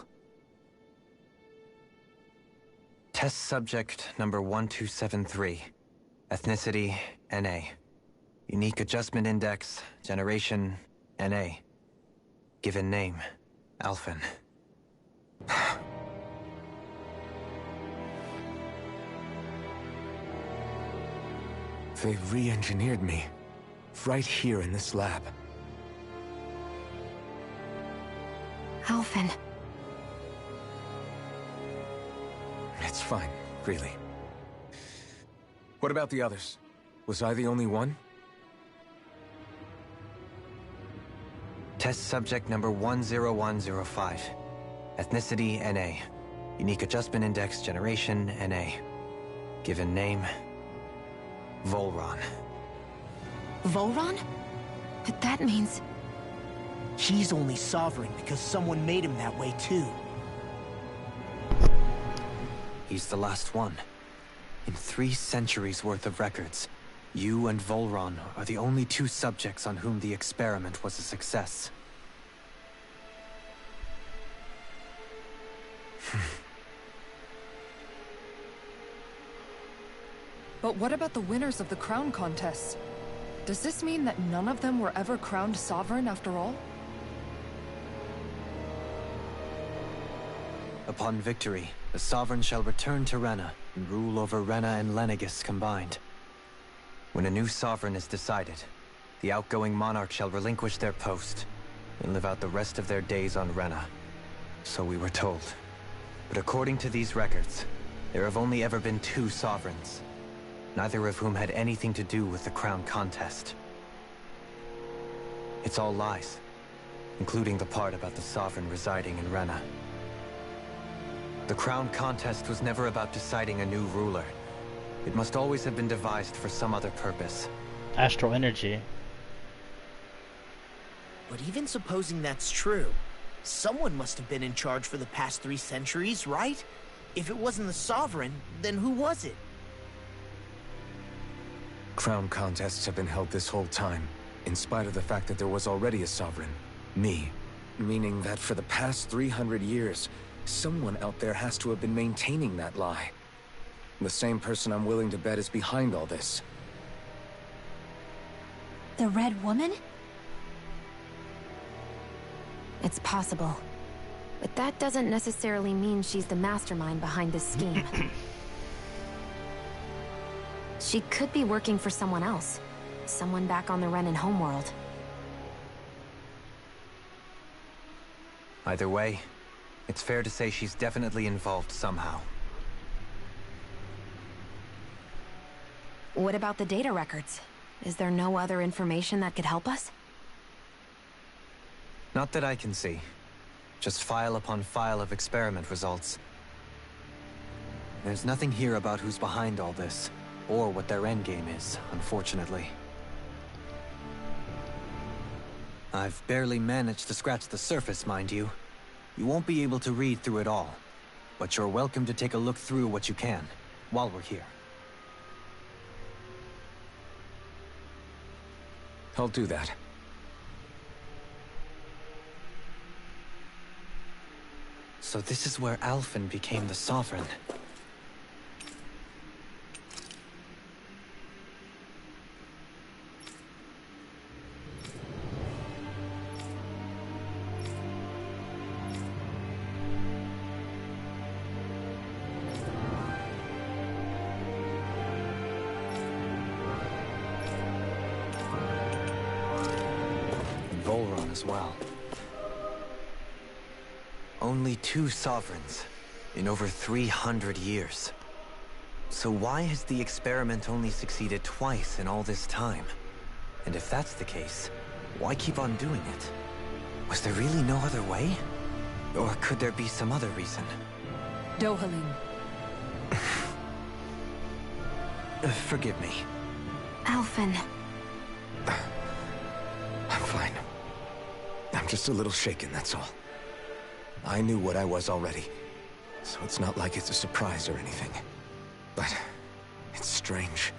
Test subject number 1273. Ethnicity, NA. Unique adjustment index, generation, NA. Given name, Alphen. They re-engineered me. Right here in this lab. Alphen. It's fine, really. What about the others? Was I the only one? Test subject number 10105. Ethnicity, NA. Unique adjustment index, generation, NA. Given name, Volron. Volron? But that means... He's only Sovereign because someone made him that way too. He's the last one. In 3 centuries worth of records, you and Volron are the only 2 subjects on whom the experiment was a success. But what about the winners of the crown contests? Does this mean that none of them were ever crowned Sovereign after all? Upon victory, the Sovereign shall return to Rena and rule over Rena and Lenegis combined. When a new Sovereign is decided, the outgoing monarch shall relinquish their post and live out the rest of their days on Rena. So we were told. But according to these records, there have only ever been 2 Sovereigns, neither of whom had anything to do with the crown contest. It's all lies, including the part about the Sovereign residing in Rena. The crown contest was never about deciding a new ruler. It must always have been devised for some other purpose. Astral energy. But even supposing that's true, someone must have been in charge for the past 3 centuries, right? If it wasn't the Sovereign, then who was it? Crown contests have been held this whole time, in spite of the fact that there was already a Sovereign. Me. Meaning that for the past 300 years, someone out there has to have been maintaining that lie. The same person I'm willing to bet is behind all this. The Red Woman? It's possible. But that doesn't necessarily mean she's the mastermind behind this scheme. She could be working for someone else. Someone back on the Renan homeworld. Either way, it's fair to say she's definitely involved somehow. What about the data records? Is there no other information that could help us? Not that I can see. Just file upon file of experiment results. There's nothing here about who's behind all this, or what their endgame is, unfortunately. I've barely managed to scratch the surface, mind you. You won't be able to read through it all, but you're welcome to take a look through what you can, while we're here. I'll do that. So this is where Alphen became the Sovereign. And Volron as well. Only 2 sovereigns in over 300 years. So why has the experiment only succeeded twice in all this time? And if that's the case, why keep on doing it? Was there really no other way? Or could there be some other reason? Dohalim. Forgive me. Alphen. I'm fine. I'm just a little shaken, that's all. I knew what I was already, so it's not like it's a surprise or anything. But it's strange.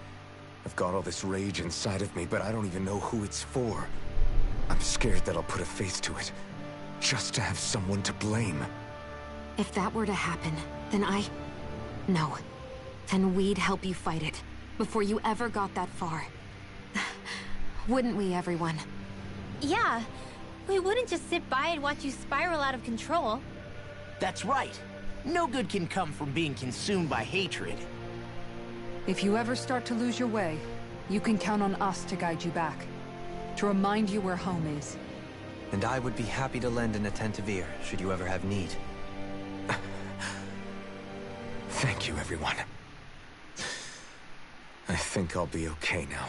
I've got all this rage inside of me, but I don't even know who it's for. I'm scared that I'll put a face to it, just to have someone to blame. If that were to happen, then No. Then we'd help you fight it, before you ever got that far. Wouldn't we, everyone? Yeah. We wouldn't just sit by and watch you spiral out of control. That's right. No good can come from being consumed by hatred. If you ever start to lose your way, you can count on us to guide you back. To remind you where home is. And I would be happy to lend an attentive ear, should you ever have need. Thank you, everyone. I think I'll be okay now.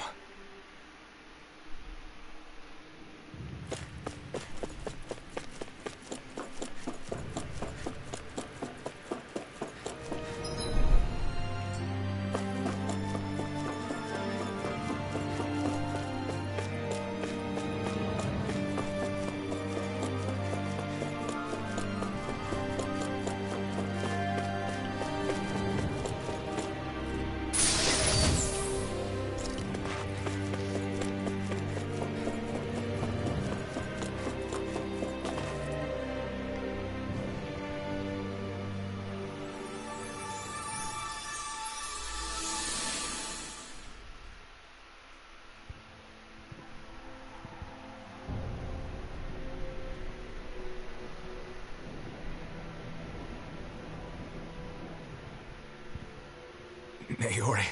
Naori,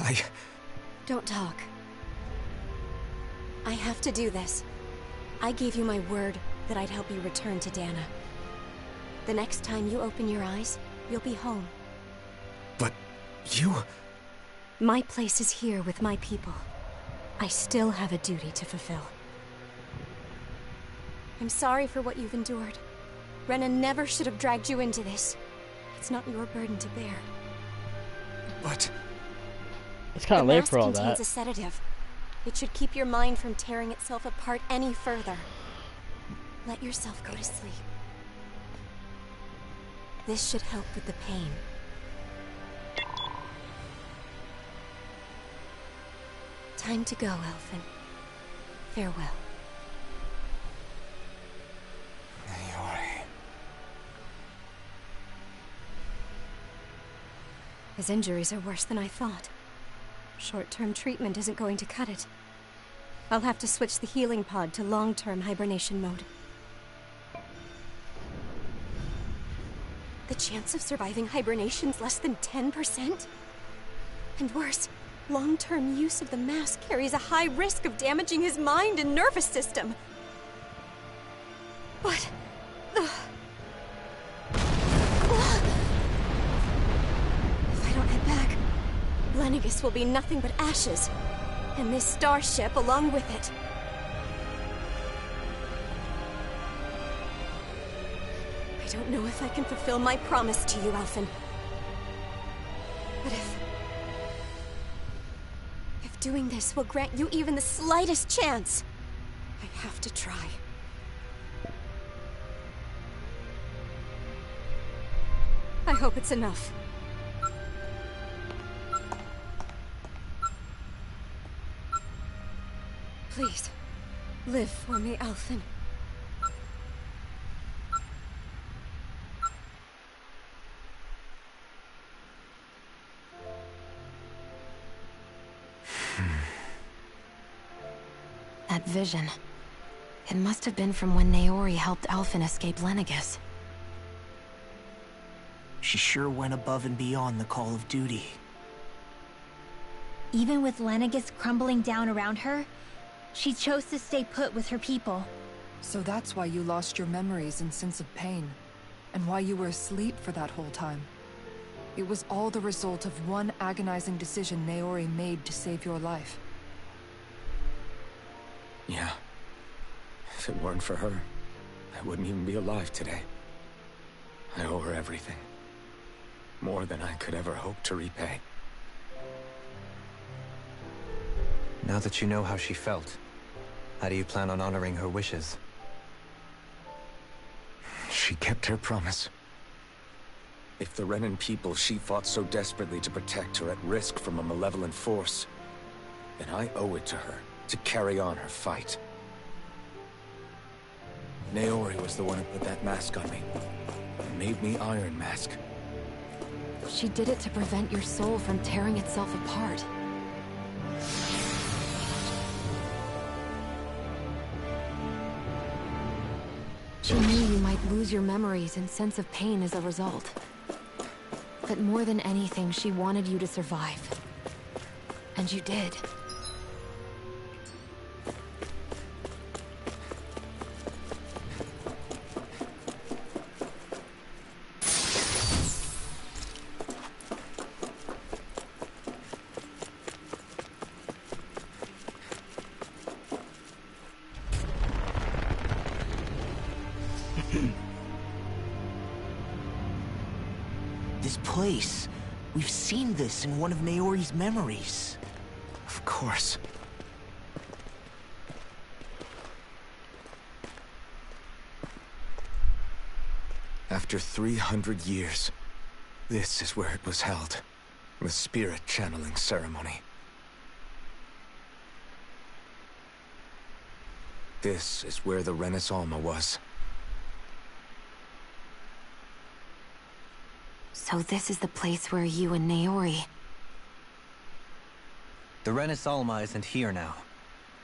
I... Don't talk. I have to do this. I gave you my word that I'd help you return to Dana. The next time you open your eyes, you'll be home. But you... My place is here with my people. I still have a duty to fulfill. I'm sorry for what you've endured. Renan never should have dragged you into this. It's not your burden to bear. But... It's kind of late for all The mask contains that. a sedative. It should keep your mind from tearing itself apart any further. Let yourself go to sleep. This should help with the pain. Time to go, Elfin. Farewell. Naori. His injuries are worse than I thought. Short-term treatment isn't going to cut it. I'll have to switch the healing pod to long-term hibernation mode. The chance of surviving hibernation's less than 10%? And worse, long-term use of the mask carries a high risk of damaging his mind and nervous system. But... If I don't head back, Lenegis will be nothing but ashes. And this starship along with it. I don't know if I can fulfill my promise to you, Alphen. But if doing this will grant you even the slightest chance, I have to try. I hope it's enough. Please, live for me, Alphen. That vision. It must have been from when Naori helped Alphen escape Lenegis. She sure went above and beyond the call of duty. Even with Lenegis crumbling down around her, she chose to stay put with her people. So that's why you lost your memories and sense of pain, and why you were asleep for that whole time. It was all the result of one agonizing decision Naori made to save your life. Yeah. If it weren't for her, I wouldn't even be alive today. I owe her everything. More than I could ever hope to repay. Now that you know how she felt, how do you plan on honoring her wishes? She kept her promise. If the Renan people she fought so desperately to protect are at risk from a malevolent force, then I owe it to her to carry on her fight. Naori was the one who put that mask on me, and made me Iron Mask. She did it to prevent your soul from tearing itself apart. She knew you might lose your memories and sense of pain as a result. But more than anything, she wanted you to survive. And you did. This place. We've seen this in one of Naori's memories. Of course. After 300 years, this is where it was held. The spirit channeling ceremony. This is where the Renis Alma was. So this is the place where you and Naori... The Renis Alma isn't here now.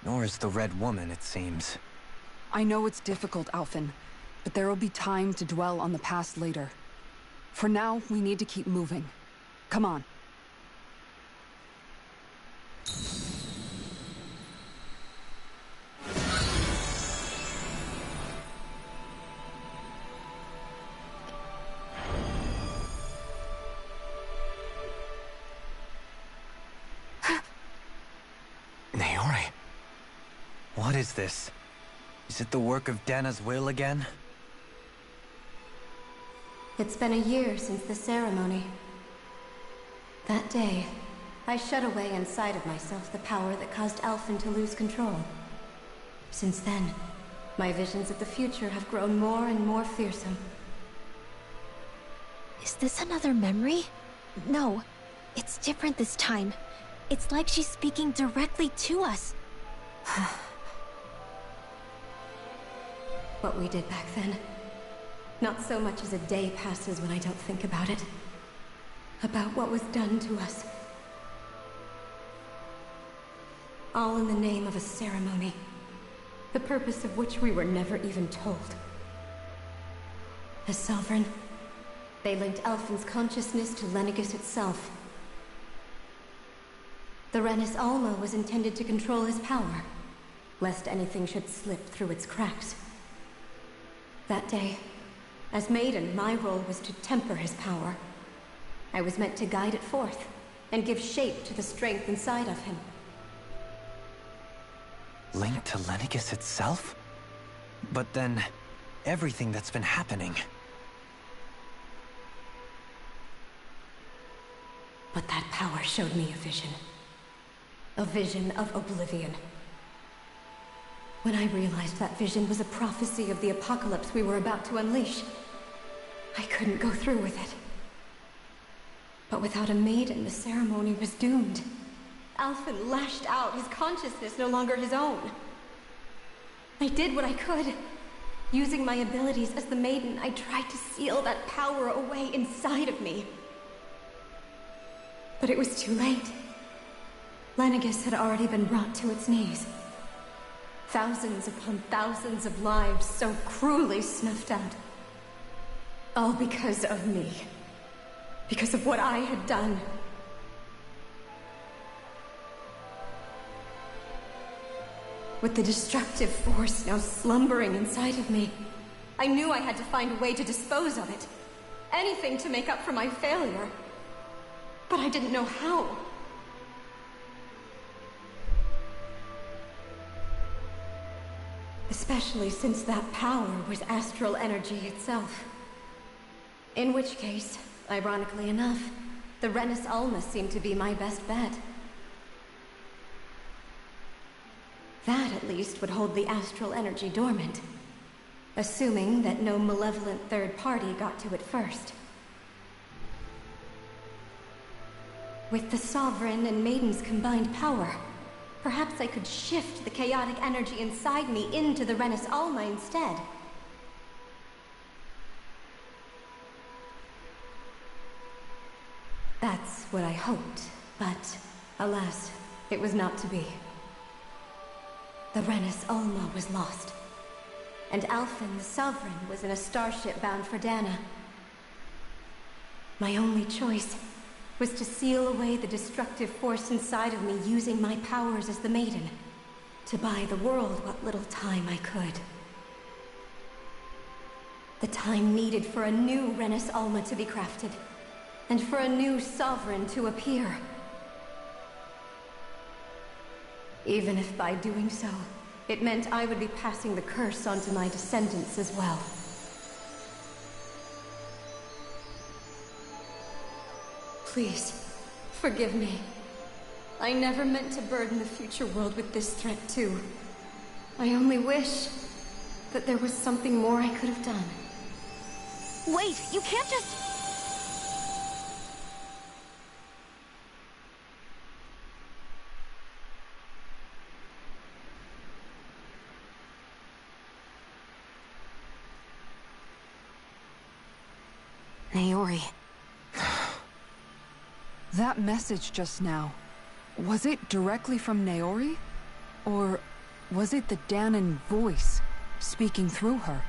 Nor is the Red Woman, it seems. I know it's difficult, Alphen, but there will be time to dwell on the past later. For now, we need to keep moving. Come on. Naori. What is this? Is it the work of Dana's will again? It's been a year since the ceremony. That day, I shut away inside of myself the power that caused Alphen to lose control. Since then, my visions of the future have grown more and more fearsome. Is this another memory? No, it's different this time. It's like she's speaking directly to us. What we did back then. Not so much as a day passes when I don't think about it. About what was done to us. All in the name of a ceremony. The purpose of which we were never even told. As Sovereign, they linked Alphen's consciousness to Lenegis itself. The Renis Alma was intended to control his power, lest anything should slip through its cracks. That day, as Maiden, my role was to temper his power. I was meant to guide it forth, and give shape to the strength inside of him. Linked to Lenegis itself? But then, everything that's been happening... But that power showed me a vision. A vision of oblivion. When I realized that vision was a prophecy of the apocalypse we were about to unleash, I couldn't go through with it. But without a maiden, the ceremony was doomed. Alphen lashed out, his consciousness no longer his own. I did what I could. Using my abilities as the maiden, I tried to seal that power away inside of me. But it was too late. Lenegis had already been brought to its knees. Thousands upon thousands of lives so cruelly snuffed out. All because of me. Because of what I had done. With the destructive force now slumbering inside of me, I knew I had to find a way to dispose of it. Anything to make up for my failure. But I didn't know how. Especially since that power was astral energy itself. In which case, ironically enough, the Renis Alma seemed to be my best bet. That, at least, would hold the astral energy dormant. Assuming that no malevolent third party got to it first. With the Sovereign and Maiden's combined power, perhaps I could shift the chaotic energy inside me into the Renis Alma instead. That's what I hoped, but alas, it was not to be. The Renis Alma was lost, and Alphen, the Sovereign, was in a starship bound for Dana. My only choice was to seal away the destructive force inside of me using my powers as the Maiden, to buy the world what little time I could. The time needed for a new Renis Alma to be crafted, and for a new Sovereign to appear. Even if by doing so, it meant I would be passing the curse on to my descendants as well. Please, forgive me. I never meant to burden the future world with this threat too. I only wish that there was something more I could have done. Wait, you can't just... Naori. That message just now, was it directly from Naori? Or was it the Dahnan voice speaking through her?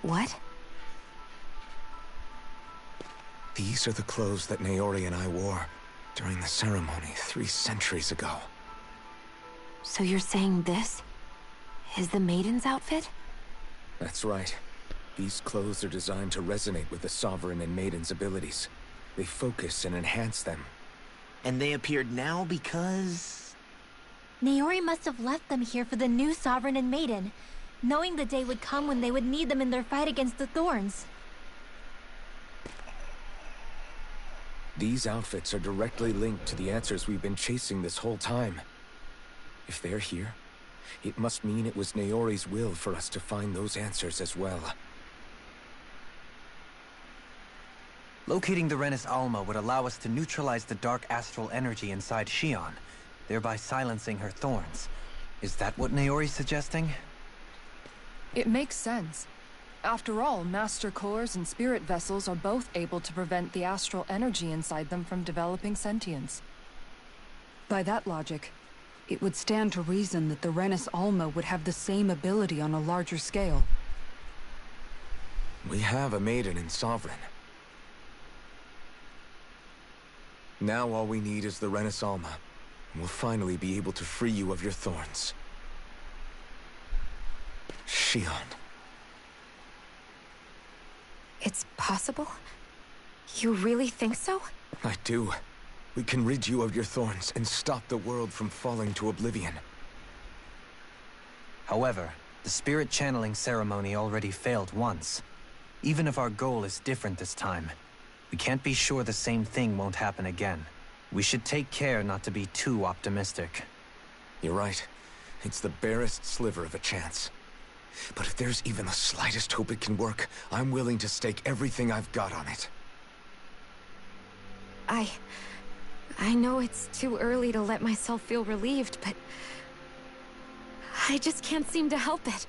What? These are the clothes that Naori and I wore during the ceremony 3 centuries ago. So you're saying this is the Maiden's outfit? That's right. These clothes are designed to resonate with the Sovereign and Maiden's abilities. They focus and enhance them. And they appeared now because... Naori must have left them here for the new Sovereign and Maiden, knowing the day would come when they would need them in their fight against the Thorns. These outfits are directly linked to the answers we've been chasing this whole time. If they're here, it must mean it was Naori's will for us to find those answers as well. Locating the Renis Alma would allow us to neutralize the dark astral energy inside Shion, thereby silencing her thorns. Is that what Naori's suggesting? It makes sense. After all, Master Cores and Spirit Vessels are both able to prevent the astral energy inside them from developing sentience. By that logic, it would stand to reason that the Renis Alma would have the same ability on a larger scale. We have a Maiden and Sovereign. Now all we need is the Renis Alma, and we'll finally be able to free you of your thorns. Shion. It's possible? You really think so? I do. We can rid you of your thorns and stop the world from falling to oblivion. However, the spirit channeling ceremony already failed once. Even if our goal is different this time, we can't be sure the same thing won't happen again. We should take care not to be too optimistic. You're right. It's the barest sliver of a chance. But if there's even the slightest hope it can work, I'm willing to stake everything I've got on it. I know it's too early to let myself feel relieved, but... I just can't seem to help it.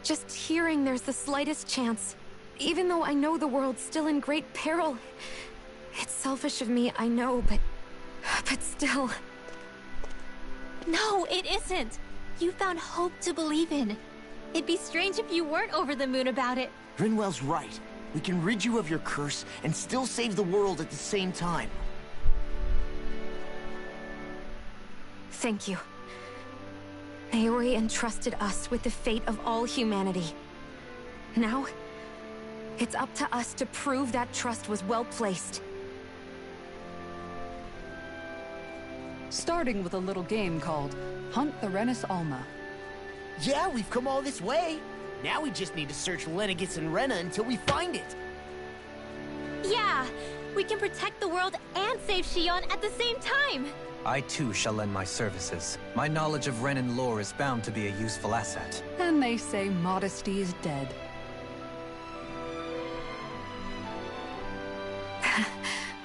Just hearing there's the slightest chance, even though I know the world's still in great peril. It's selfish of me, I know, but still... No, it isn't! You found hope to believe in. It'd be strange if you weren't over the moon about it. Rinwell's right. We can rid you of your curse and still save the world at the same time. Thank you. Naori entrusted us with the fate of all humanity. Now, it's up to us to prove that trust was well placed. Starting with a little game called Hunt the Renis Alma. Yeah, we've come all this way. Now we just need to search Lenegis and Rena until we find it. Yeah, we can protect the world and save Shion at the same time. I too shall lend my services. My knowledge of Renan lore is bound to be a useful asset. And they say modesty is dead.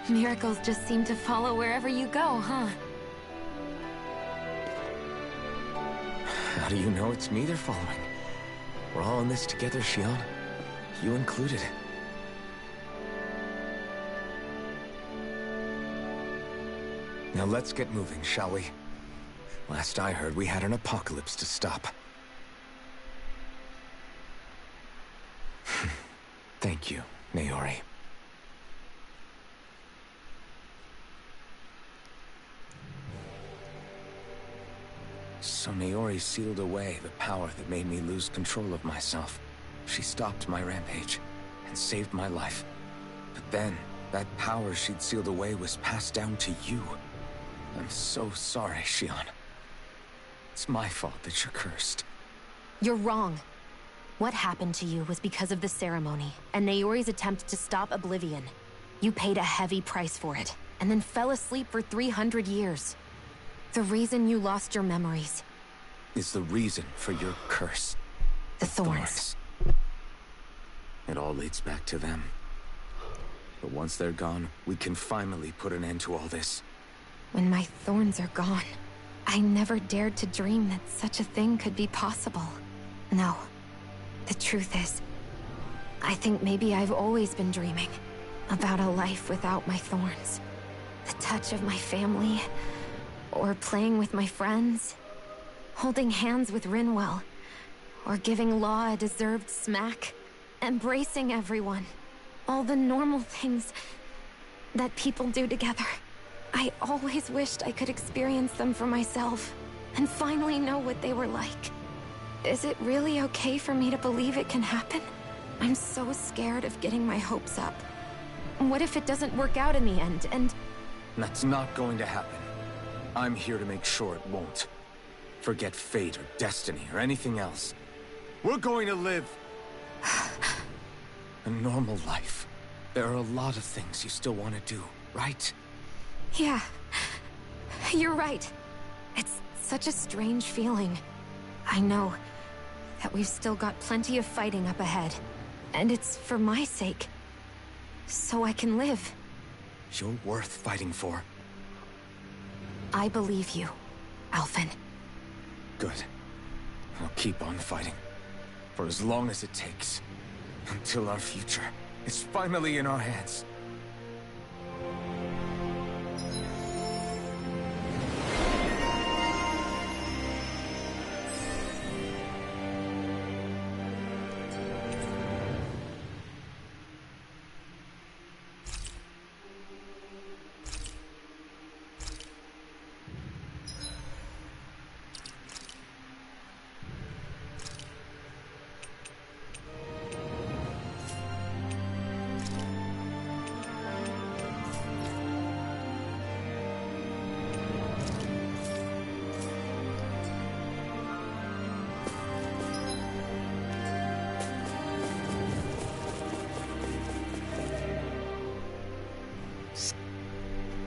Miracles just seem to follow wherever you go, huh? How do you know it's me they're following? We're all in this together, Shion. You included. Now let's get moving, shall we? Last I heard, we had an apocalypse to stop. Thank you, Naori. So Naori sealed away the power that made me lose control of myself. She stopped my rampage and saved my life. But then, that power she'd sealed away was passed down to you. I'm so sorry, Shion. It's my fault that you're cursed. You're wrong. What happened to you was because of the ceremony, and Naori's attempt to stop Oblivion. You paid a heavy price for it, and then fell asleep for 300 years. The reason you lost your memories is the reason for your curse. The Thorns. It all leads back to them. But once they're gone, we can finally put an end to all this. When my thorns are gone, I never dared to dream that such a thing could be possible. No. The truth is, I think maybe I've always been dreaming about a life without my thorns. The touch of my family, or playing with my friends, holding hands with Rinwell, or giving Law a deserved smack, embracing everyone. All the normal things that people do together. I always wished I could experience them for myself, and finally know what they were like. Is it really okay for me to believe it can happen? I'm so scared of getting my hopes up. What if it doesn't work out in the end, and... That's not going to happen. I'm here to make sure it won't. Forget fate or destiny or anything else. We're going to live a normal life. There are a lot of things you still want to do, right? Yeah. You're right. It's such a strange feeling. I know that we've still got plenty of fighting up ahead. And it's for my sake. So I can live. You're worth fighting for. I believe you, Alphen. Good. I'll keep on fighting. For as long as it takes. Until our future is finally in our hands.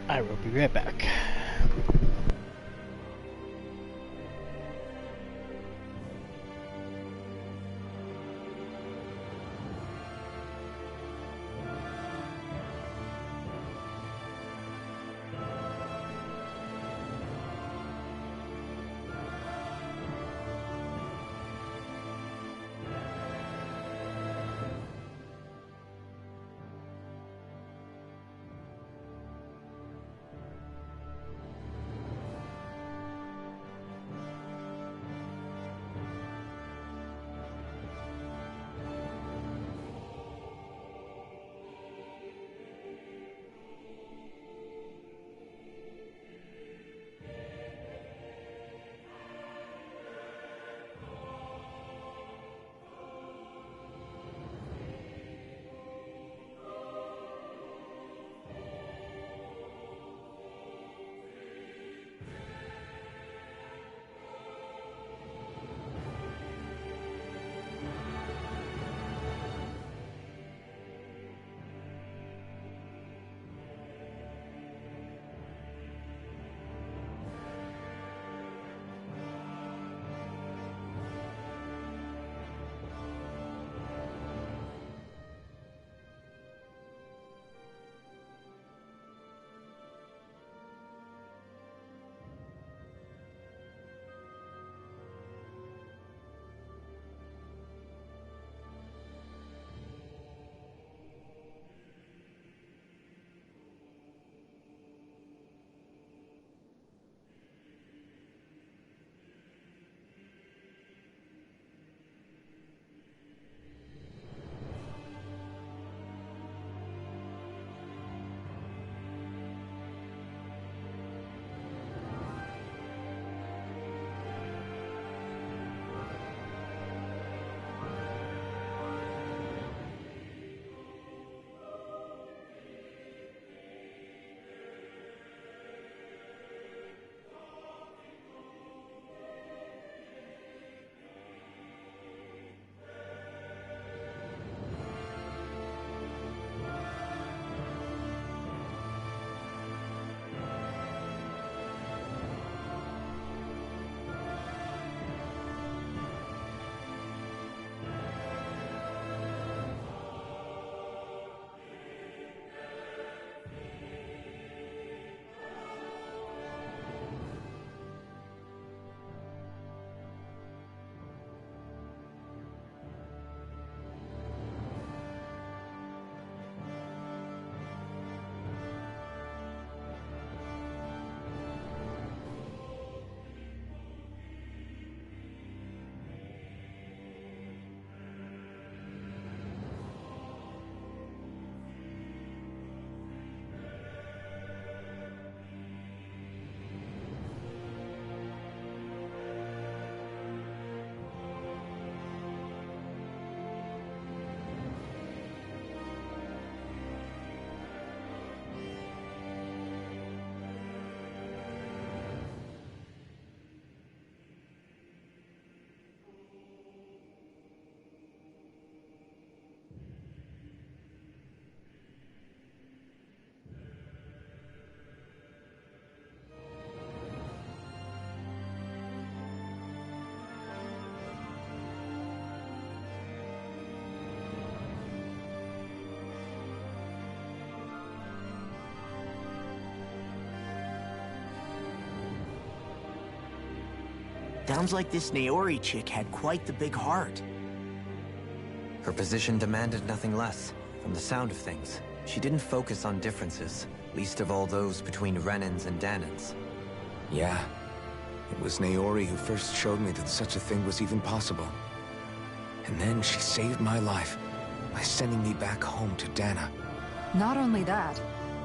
I will be right back. Sounds like this Naori chick had quite the big heart. Her position demanded nothing less. From the sound of things, she didn't focus on differences, least of all those between Renans and Danans. Yeah. It was Naori who first showed me that such a thing was even possible. And then she saved my life by sending me back home to Dana. Not only that,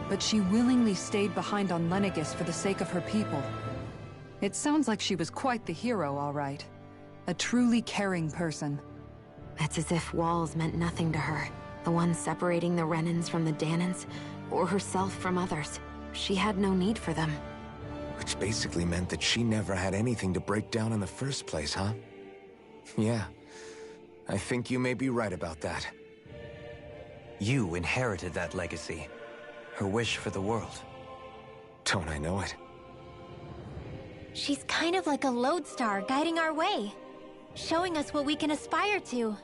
but she willingly stayed behind on Lenegis for the sake of her people. It sounds like she was quite the hero, all right. A truly caring person. It's as if walls meant nothing to her. The ones separating the Renans from the Danans, or herself from others. She had no need for them. Which basically meant that she never had anything to break down in the first place, huh? Yeah. I think you may be right about that. You inherited that legacy. Her wish for the world. Don't I know it? She's kind of like a lodestar guiding our way, showing us what we can aspire to.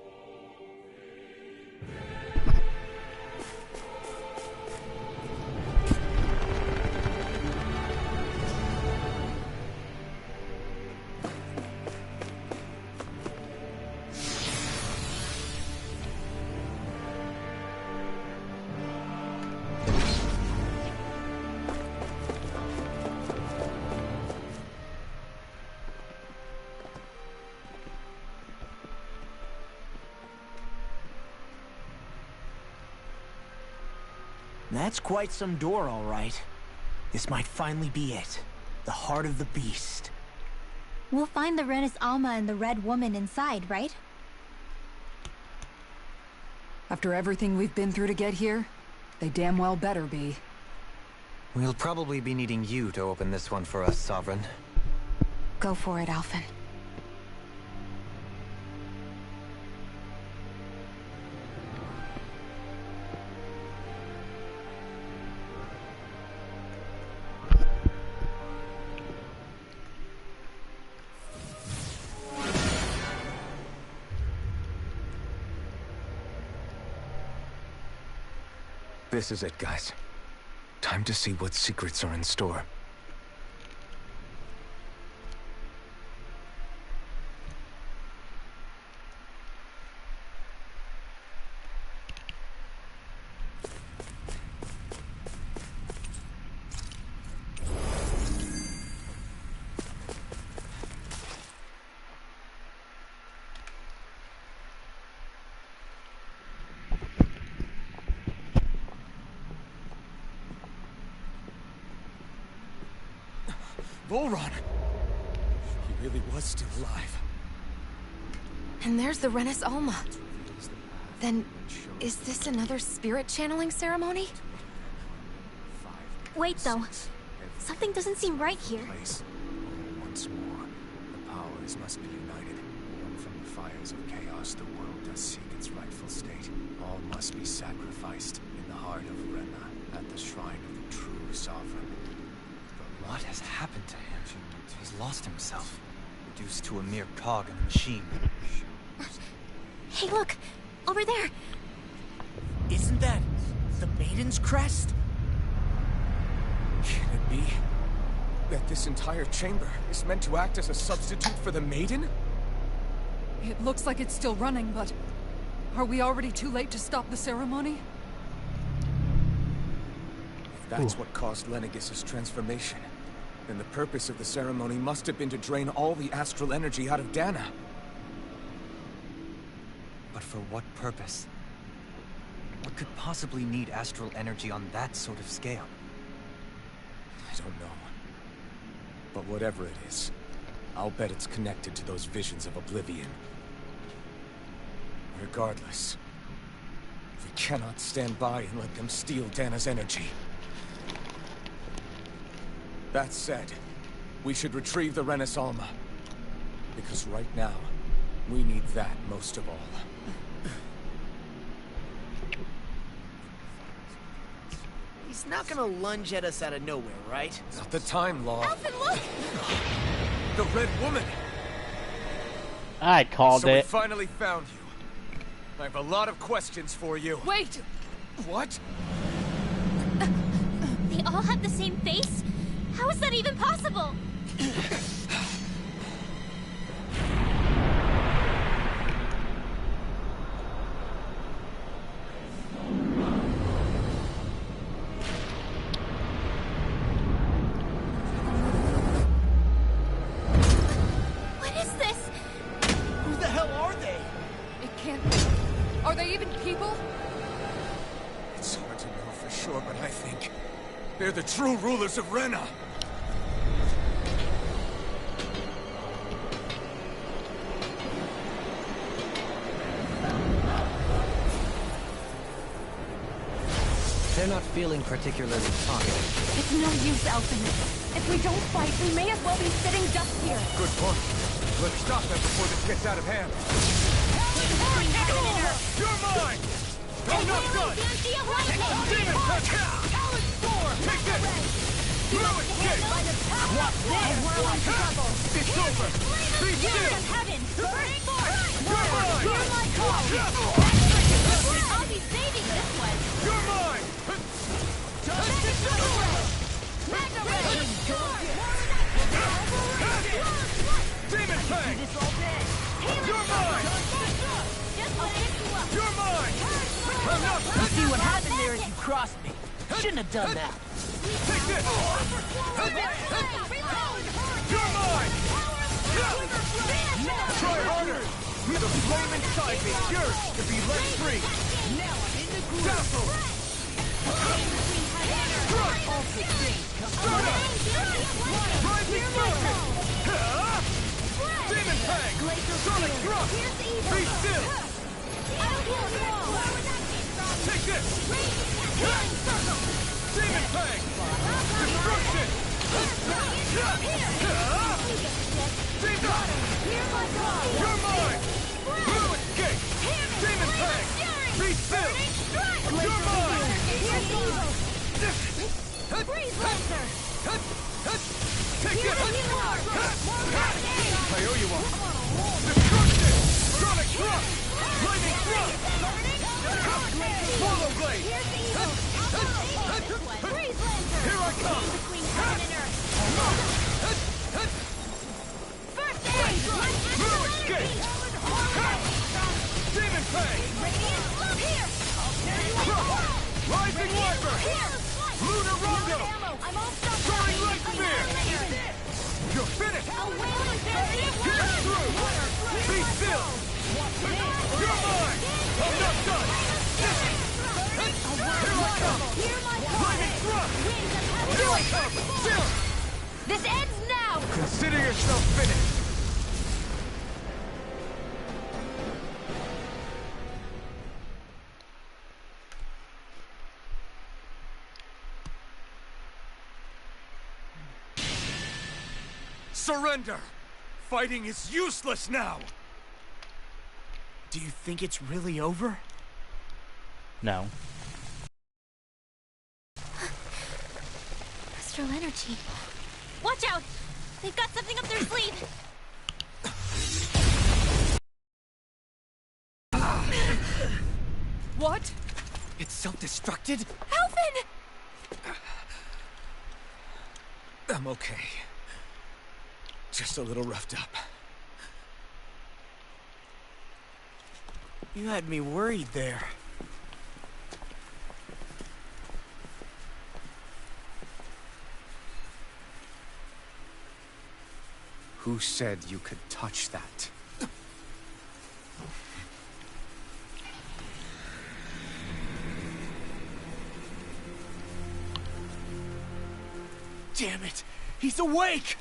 That's quite some door, all right. This might finally be it. The heart of the beast. We'll find the Renis Alma and the Red Woman inside, right? After everything we've been through to get here, they damn well better be. We'll probably be needing you to open this one for us, Sovereign. Go for it, Alphen. This is it, guys. Time to see what secrets are in store. Volron! He really was still alive. And there's the Renis Alma. Then, is this another spirit channeling ceremony? Wait, though. Something doesn't seem right here. Once more, the powers must be united. From the fires of chaos, the world does seek its rightful state. All must be sacrificed in the heart of Rena, at the shrine of the true sovereign. What has happened to him? He's lost himself, reduced to a mere cog in the machine. Hey, look! Over there! Isn't that the Maiden's crest? Can it be that this entire chamber is meant to act as a substitute for the Maiden? It looks like it's still running, but... are we already too late to stop the ceremony? If that's what caused Lenegis' transformation, then the purpose of the ceremony must have been to drain all the astral energy out of Dana. But for what purpose? What could possibly need astral energy on that sort of scale? I don't know. But whatever it is, I'll bet it's connected to those visions of oblivion. Regardless, we cannot stand by and let them steal Dana's energy. That said, we should retrieve the Renis Alma. Because right now, we need that most of all. He's not gonna lunge at us out of nowhere, right? Not the time, Law. Alphen, look! The Red Woman! I called So we it. finally found you. I have a lot of questions for you. Wait! What? They all have the same face? How is that even possible? They're the true rulers of Rena! They're not feeling particularly talkative. It's no use, Elfin. If we don't fight, we may as well be sitting ducks here. Good point. Let's stop them before this gets out of hand. You're mine! I'm not done! Demon touch! Take this! Throw it, kick! What? It's over! Be still! You're mine! I'll be saving this one. You're mine! Demon Fang! You're mine! You're mine! I'm not... You see what happened there as you crossed me. Shouldn't have done that. Take this! You're mine! Try harder! The flame inside me yearns to be let free! Dazzle! Strike! Start up! Rising Falcon! Demon Fang! Sonic Thrust! Be still! Take this! Demon Fang! Destruction! You're mine! Blue Escape! Demon Fang! Be still! You're mine! Freeze Lancer! Take this! I owe you one! Destruction! Sonic Thrust! Lightning Thrust! Swallow Blade! Here I come! First aid! Blue Escape! Demon Fang! Rising Wyvern! Lunar Rondo! Soaring Light Spear! You're finished! Get through! Be still! You're mine! I'm not done! Here I come! Lightning Thrust! Here I come! Still! This ends now! Consider yourself finished! Surrender! Fighting is useless now! Do you think it's really over? No. Astral energy. Watch out! They've got something up their sleeve! What? It's self-destructed? Elfin! I'm okay. Just a little roughed up. You had me worried there. Who said you could touch that? Damn it! He's awake!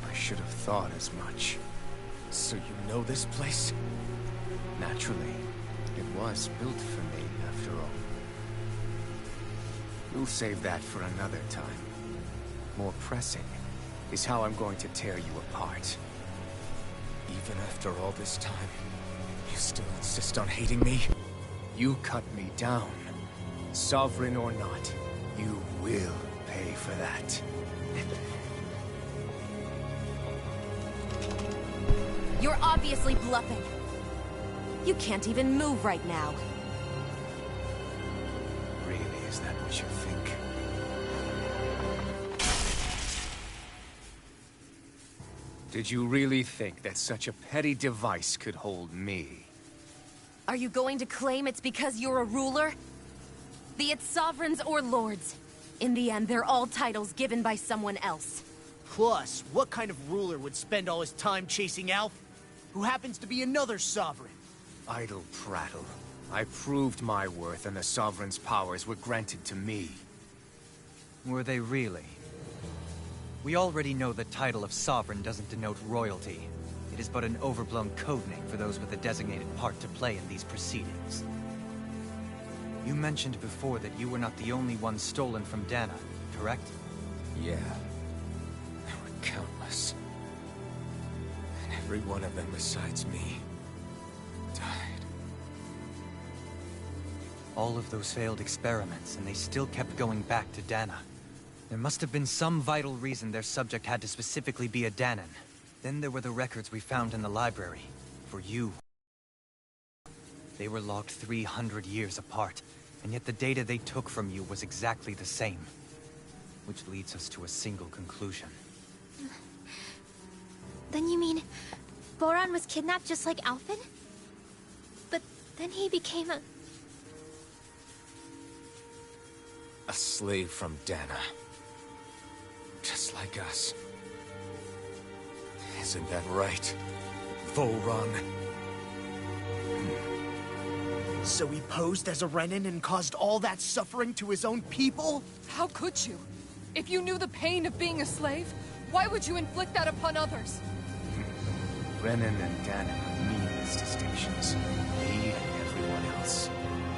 I should have thought as much. So you know this place? Naturally. It was built for me, after all. We'll save that for another time. More pressing is how I'm going to tear you apart. Even after all this time, you still insist on hating me? You cut me down. Sovereign or not, you will pay for that. You're obviously bluffing. You can't even move right now. Really, is that what you think? Did you really think that such a petty device could hold me? Are you going to claim it's because you're a ruler? Be it sovereigns or lords. In the end, they're all titles given by someone else. Plus, what kind of ruler would spend all his time chasing Alf, who happens to be another sovereign? Idle prattle. I proved my worth and the Sovereign's powers were granted to me. Were they really? We already know the title of Sovereign doesn't denote royalty. It is but an overblown codename for those with a designated part to play in these proceedings. You mentioned before that you were not the only one stolen from Dana, correct? Yeah. There were countless. And every one of them besides me died. All of those failed experiments, and they still kept going back to Dana. There must have been some vital reason their subject had to specifically be a Danan. Then there were the records we found in the library. For you. They were logged 300 years apart, and yet the data they took from you was exactly the same. Which leads us to a single conclusion. Then you mean Boran was kidnapped just like Alphen? But then he became a slave from Dana. Just like us. Isn't that right, Volron? So he posed as a Renan and caused all that suffering to his own people? How could you? If you knew the pain of being a slave, why would you inflict that upon others? Renan and Dana are meaningless distinctions. Me and everyone else.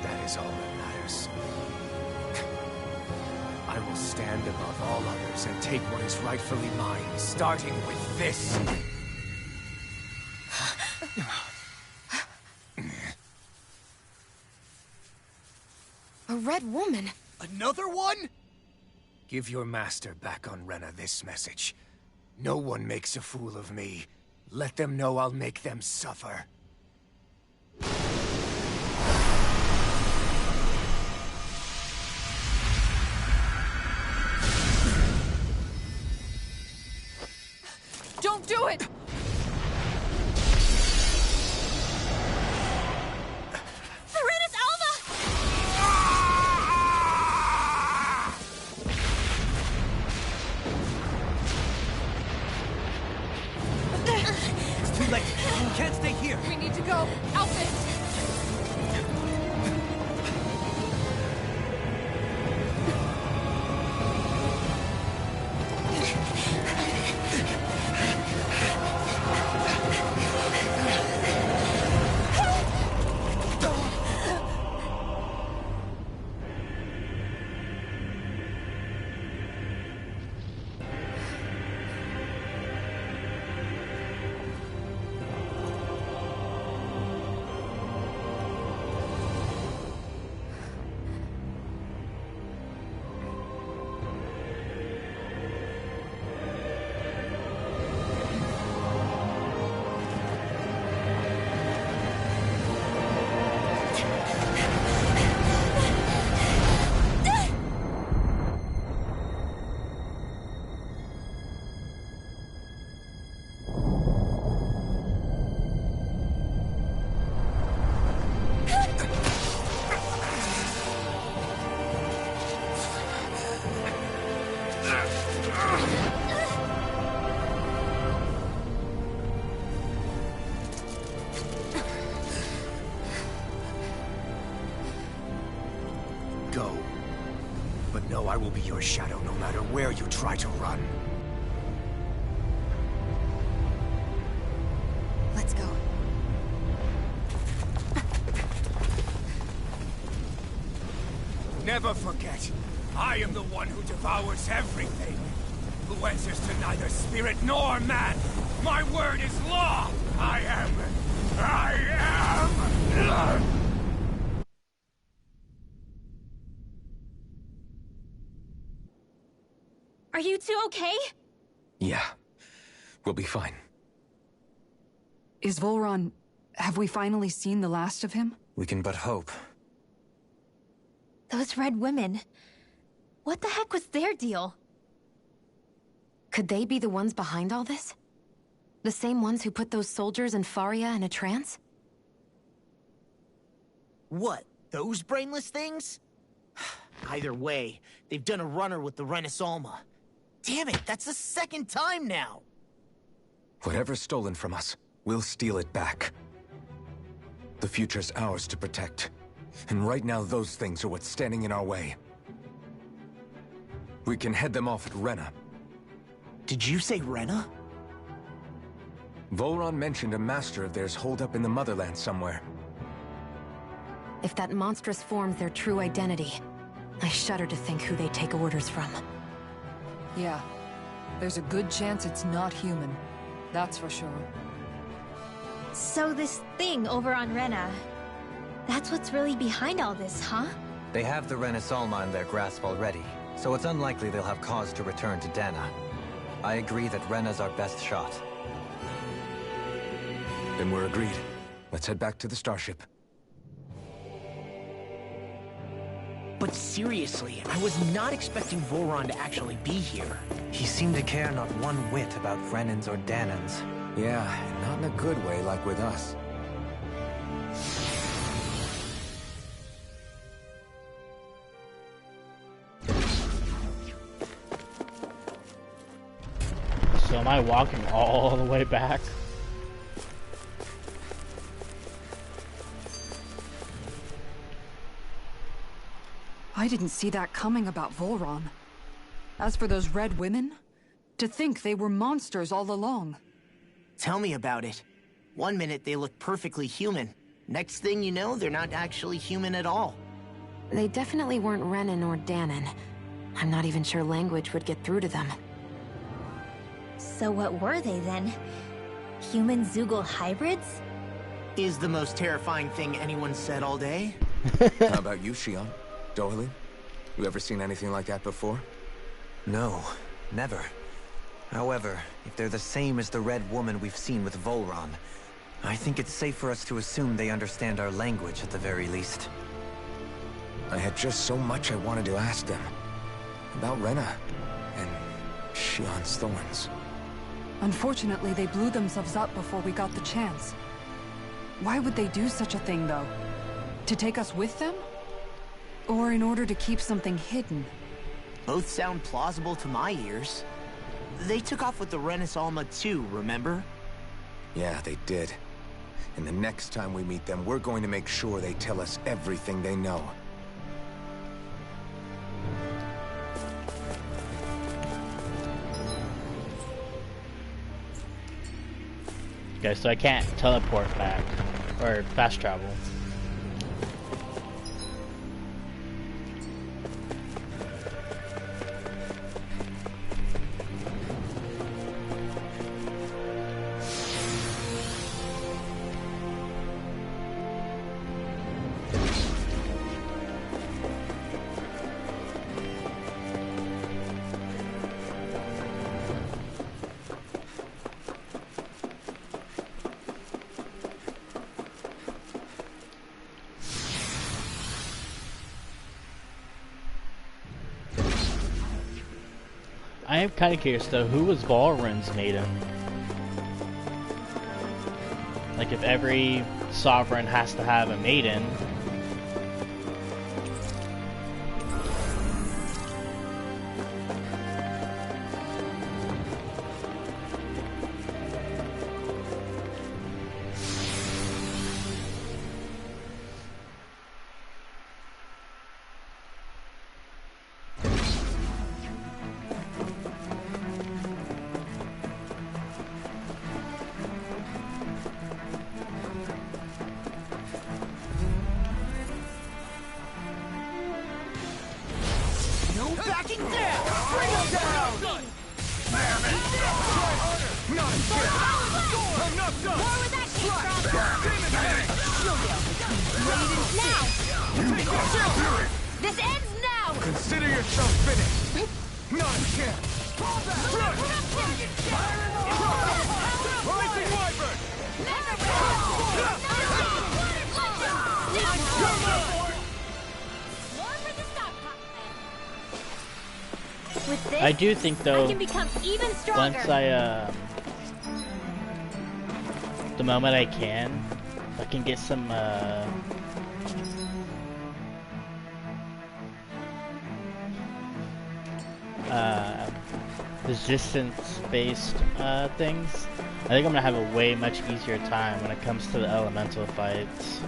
That is all that matters. I will stand above all others and take what is rightfully mine, starting with this. A red woman? Another one? Give your master back on Rena this message. No one makes a fool of me. Let them know I'll make them suffer. Don't do it! Serenus Alva! It's too late. You can't stay here. We need to go. Alphen! Go. But know I will be your shadow no matter where you try to run. Let's go. Never forget, I am the one who devours everything. Who answers to neither spirit nor man. My word is law. I am... Are you two okay? Yeah. We'll be fine. Is Volron... have we finally seen the last of him? We can but hope. Those red women. What the heck was their deal? Could they be the ones behind all this? The same ones who put those soldiers in Faria in a trance? What, those brainless things? Either way, they've done a runner with the Renus Alma. Damn it, that's the second time now! Whatever's stolen from us, we'll steal it back. The future's ours to protect. And right now, those things are what's standing in our way. We can head them off at Rena. Did you say Rena? Volron mentioned a master of theirs holed up in the motherland somewhere. If that monstrous form's their true identity, I shudder to think who they take orders from. Yeah. There's a good chance it's not human. That's for sure. So this thing over on Rena, that's what's really behind all this, huh? They have the Rena Alma in their grasp already, so it's unlikely they'll have cause to return to Dana. I agree that Rena's our best shot. Then we're agreed. Let's head back to the starship. But seriously, I was not expecting Volron to actually be here. He seemed to care not one whit about Renans or Danans. Yeah, not in a good way like with us. So am I walking all the way back? I didn't see that coming about Volron. As for those red women, to think they were monsters all along. Tell me about it. One minute they look perfectly human. Next thing you know, they're not actually human at all. They definitely weren't Renan or Danan. I'm not even sure language would get through to them. So what were they then? Human Zoogle hybrids? Is the most terrifying thing anyone said all day. How about you, Shion? Dohalim? You ever seen anything like that before? No, never. However, if they're the same as the Red Woman we've seen with Volron, I think it's safe for us to assume they understand our language at the very least. I had just so much I wanted to ask them. About Rena, and Shion's thorns. Unfortunately, they blew themselves up before we got the chance. Why would they do such a thing, though? To take us with them? Or in order to keep something hidden? Both sound plausible to my ears. They took off with the Renis Alma too, remember? Yeah, they did. And the next time we meet them, we're going to make sure they tell us everything they know. Okay, so I can't teleport back, or fast travel. I am kind of curious though, who was Volron's maiden? Like if every sovereign has to have a maiden. This ends now! Consider yourself finished! Not a chance! Rising Wyvern! With this, I do think though, I can become even stronger. once I the moment I can get some resistance-based things, I think I'm gonna have a way much easier time when it comes to the elemental fights.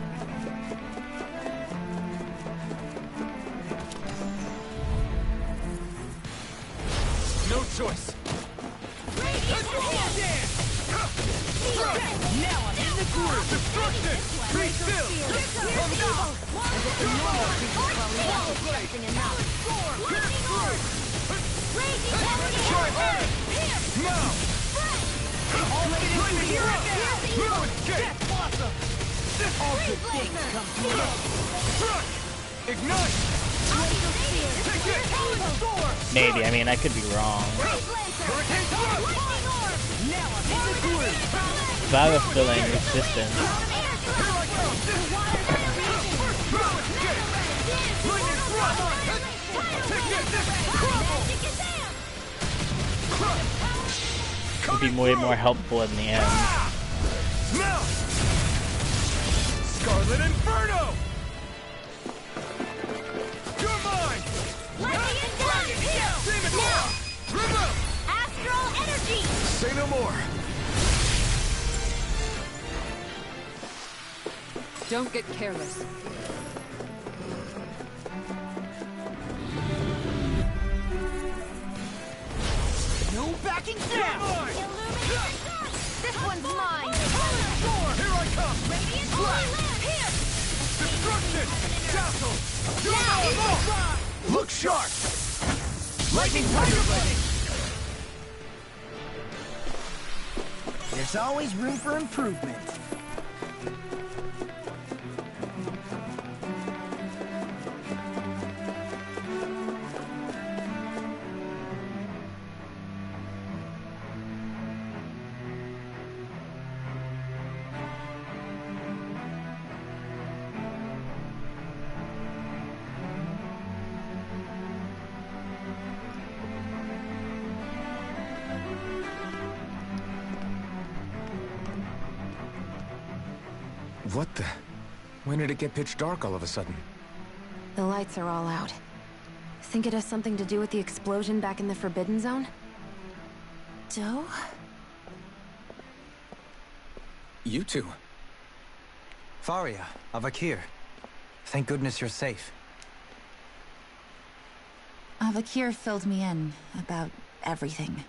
choice. Radiant dance! Now I'm in the groove. Destruction. Be still. I'm not. Try hard. Now. All good things come to an end. Ignite. Take it. Maybe, I mean, I could be wrong. But I have a feeling resistance. Would be way more helpful in the end. Now. Scarlet Inferno. You're mine. Lightning and Dragon here. Now. Astral energy. Say no more. Don't get careless. No backing down. This one's mine. Here I come. Radiant here. Destruction. Castle. Look sharp. Lightning Tiger Blade. There's always room for improvement. What the? When did it get pitch dark all of a sudden? The lights are all out. Think it has something to do with the explosion back in the Forbidden Zone? Doe? You two. Faria, Avakir. Thank goodness you're safe. Avakir filled me in about everything.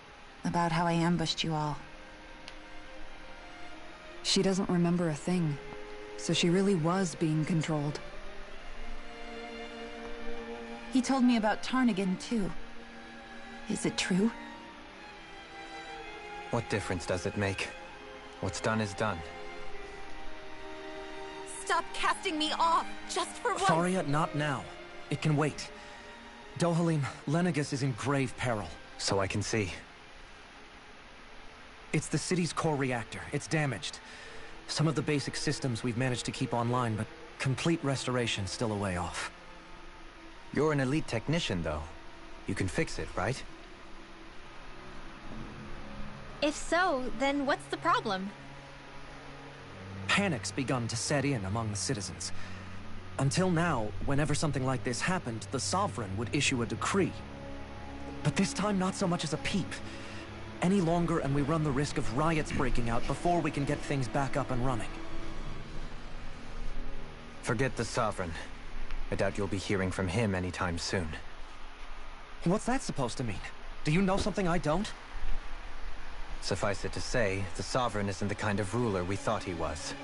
About how I ambushed you all. She doesn't remember a thing. So she really was being controlled. He told me about Tarnigan, too. Is it true? What difference does it make? What's done is done. Stop casting me off, just for once! Faria, not now. It can wait. Dohalim, Lenegis is in grave peril. So I can see. It's the city's core reactor. It's damaged. Some of the basic systems we've managed to keep online, but complete restoration's still a way off. You're an elite technician, though. You can fix it, right? If so, then what's the problem? Panic's begun to set in among the citizens. Until now, whenever something like this happened, the Sovereign would issue a decree. But this time, not so much as a peep. Any longer and we run the risk of riots breaking out before we can get things back up and running. Forget the Sovereign. I doubt you'll be hearing from him anytime soon. What's that supposed to mean? Do you know something I don't? Suffice it to say, the Sovereign isn't the kind of ruler we thought he was.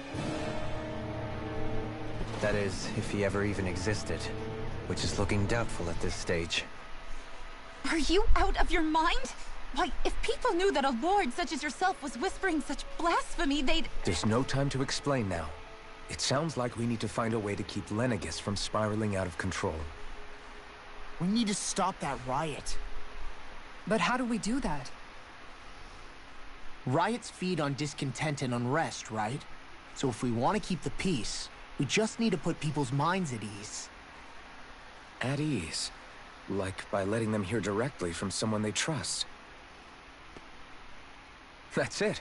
That is, if he ever even existed, which is looking doubtful at this stage. Are you out of your mind? Why, if people knew that a lord such as yourself was whispering such blasphemy, they'd... There's no time to explain now. It sounds like we need to find a way to keep Lenegis from spiraling out of control. We need to stop that riot. But how do we do that? Riots feed on discontent and unrest, right? So if we want to keep the peace, we just need to put people's minds at ease. At ease? Like by letting them hear directly from someone they trust. That's it.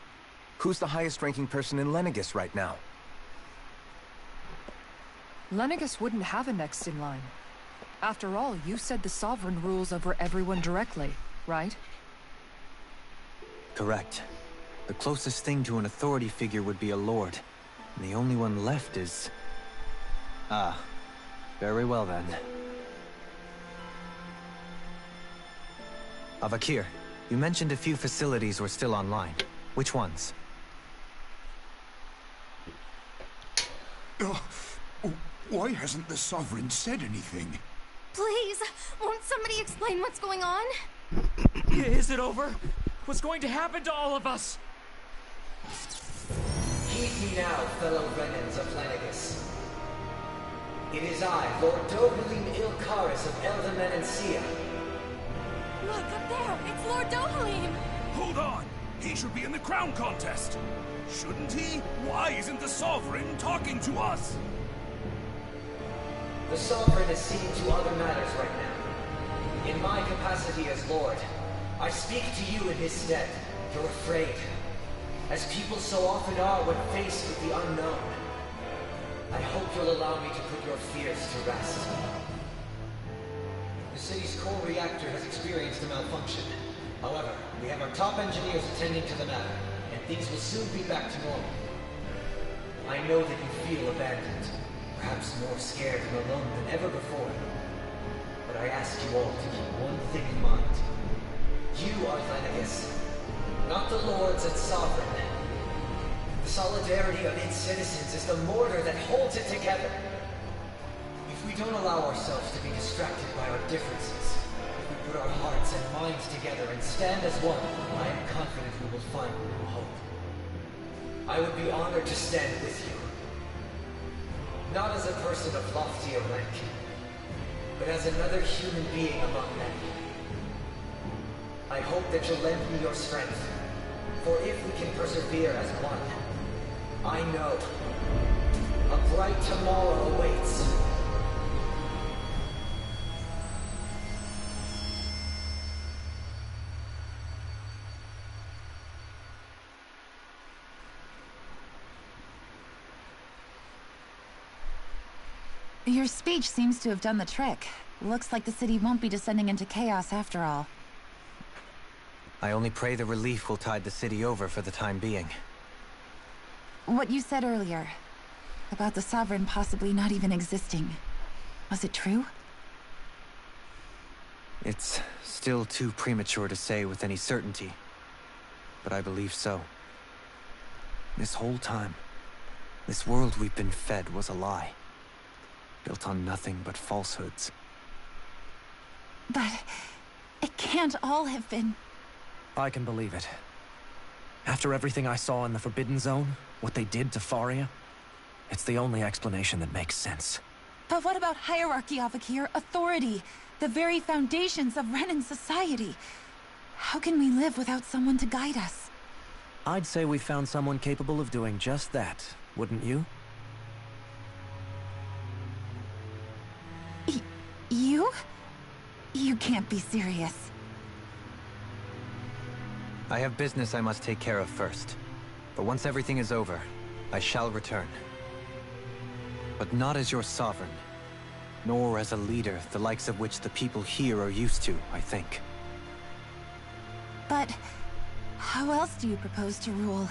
Who's the highest-ranking person in Lenegis right now? Lenegis wouldn't have a next in line. After all, you said the Sovereign rules over everyone directly, right? Correct. The closest thing to an authority figure would be a lord. And the only one left is... Ah. Very well then. Avakir, You mentioned a few facilities were still online. Which ones? Why hasn't the Sovereign said anything? Please, won't somebody explain what's going on? Is it over? What's going to happen to all of us? Heed me now, fellow Renans of Lenegis. It is I, Lord Dohalim Ilkaris of Elda Menancia. Look, up there! It's Lord Dohalim! Hold on! He should be in the crown contest! Shouldn't he? Why isn't the Sovereign talking to us? The Sovereign is seeing to other matters right now. In my capacity as Lord, I speak to you in his stead. You're afraid, as people so often are when faced with the unknown. I hope you'll allow me to put your fears to rest. The city's core reactor has experienced a malfunction. However, we have our top engineers attending to the matter, and things will soon be back to normal. I know that you feel abandoned, perhaps more scared and alone than ever before. But I ask you all to keep one thing in mind. You are Lenegis, not the Lords and Sovereign. The solidarity of its citizens is the mortar that holds it together. If we don't allow ourselves to be distracted by our differences, if we put our hearts and minds together and stand as one, I am confident we will find new hope. I would be honored to stand with you. Not as a person of loftier rank, but as another human being among men. I hope that you'll lend me your strength, for if we can persevere as one, I know a bright tomorrow awaits. Your speech seems to have done the trick. Looks like the city won't be descending into chaos after all. I only pray the relief will tide the city over for the time being. What you said earlier, about the Sovereign possibly not even existing, was it true? It's still too premature to say with any certainty, but I believe so. This whole time, this world we've been fed was a lie, built on nothing but falsehoods. But it can't all have been... I can believe it. After everything I saw in the Forbidden Zone, what they did to Faria, it's the only explanation that makes sense. But what about hierarchy, Avakir? Authority? The very foundations of Renan society? How can we live without someone to guide us? I'd say we found someone capable of doing just that, wouldn't you? You? You can't be serious. I have business I must take care of first. But once everything is over, I shall return. But not as your sovereign, nor as a leader the likes of which the people here are used to, I think. But how else do you propose to rule?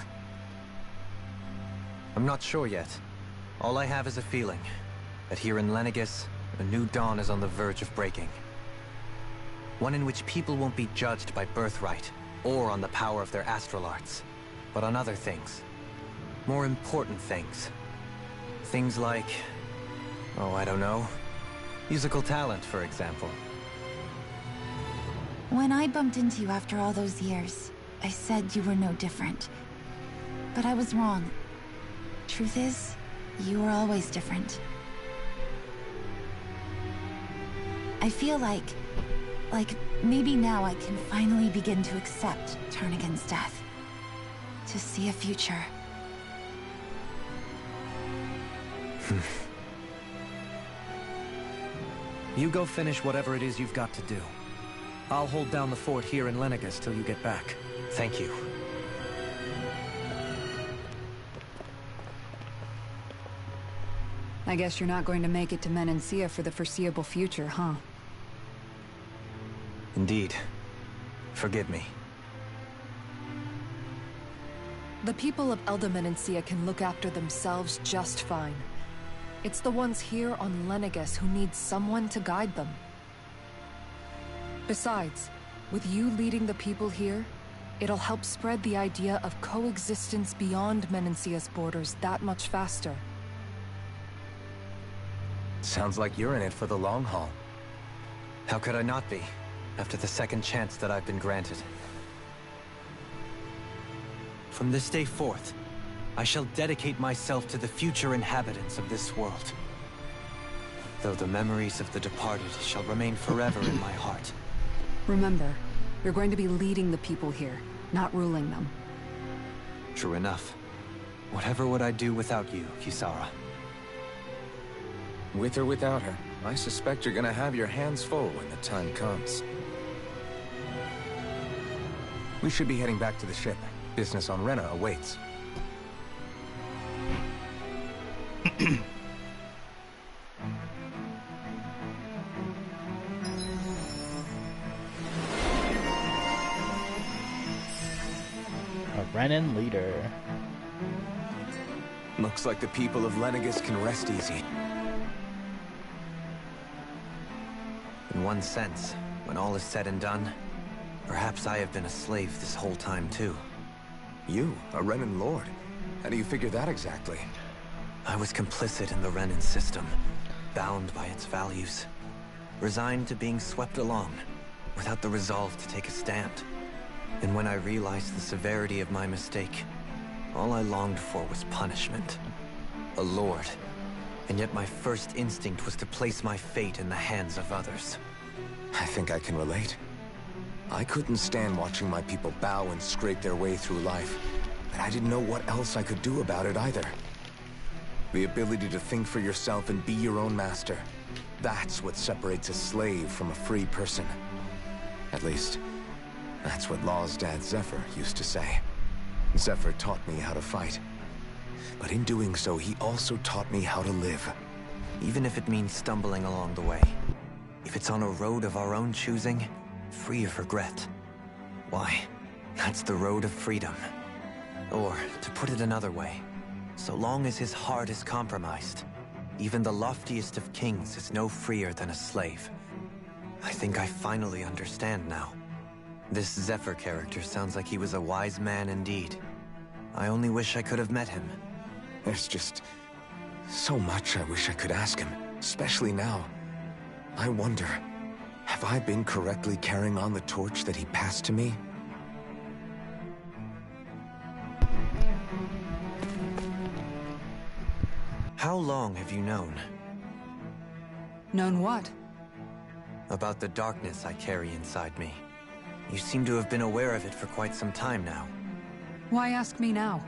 I'm not sure yet. All I have is a feeling that here in Lenegis, a new dawn is on the verge of breaking. One in which people won't be judged by birthright, or on the power of their astral arts, but on other things. More important things. Things like... oh, I don't know. Musical talent, for example. When I bumped into you after all those years, I said you were no different. But I was wrong. Truth is, you were always different. I feel like maybe now I can finally begin to accept Turnagain's death. To see a future. You go finish whatever it is you've got to do. I'll hold down the fort here in Lenegis till you get back. Thank you. I guess you're not going to make it to Menancia for the foreseeable future, huh? Indeed. Forgive me. The people of Elda Menancia can look after themselves just fine. It's the ones here on Lenegis who need someone to guide them. Besides, With you leading the people here, it'll help spread the idea of coexistence beyond Menancia's borders that much faster. Sounds like you're in it for the long haul. How could I not be, after the second chance that I've been granted? From this day forth, I shall dedicate myself to the future inhabitants of this world. Though the memories of the departed shall remain forever in my heart. Remember, you're going to be leading the people here, not ruling them. True enough. Whatever would I do without you, Kisara? With or without her, I suspect you're gonna have your hands full when the time comes. We should be heading back to the ship. Business on Rena awaits. A Renan leader. Looks like the people of Lenegis can rest easy. In one sense, when all is said and done, perhaps I have been a slave this whole time too. You, a Renan Lord? How do you figure that exactly? I was complicit in the Renan system, bound by its values, resigned to being swept along, without the resolve to take a stand. And when I realized the severity of my mistake, all I longed for was punishment. A lord. And yet my first instinct was to place my fate in the hands of others. I think I can relate. I couldn't stand watching my people bow and scrape their way through life, but I didn't know what else I could do about it either. The ability to think for yourself and be your own master. That's what separates a slave from a free person. At least, that's what Law's dad Zephyr used to say. Zephyr taught me how to fight. But in doing so, he also taught me how to live. Even if it means stumbling along the way. If it's on a road of our own choosing, free of regret. Why, that's the road of freedom. Or, to put it another way, so long as his heart is compromised, even the loftiest of kings is no freer than a slave. I think I finally understand now. This Zephyr character sounds like he was a wise man indeed. I only wish I could have met him. There's just so much I wish I could ask him, especially now. I wonder, have I been correctly carrying on the torch that he passed to me? How long have you known? Known what? About the darkness I carry inside me. You seem to have been aware of it for quite some time now. Why ask me now?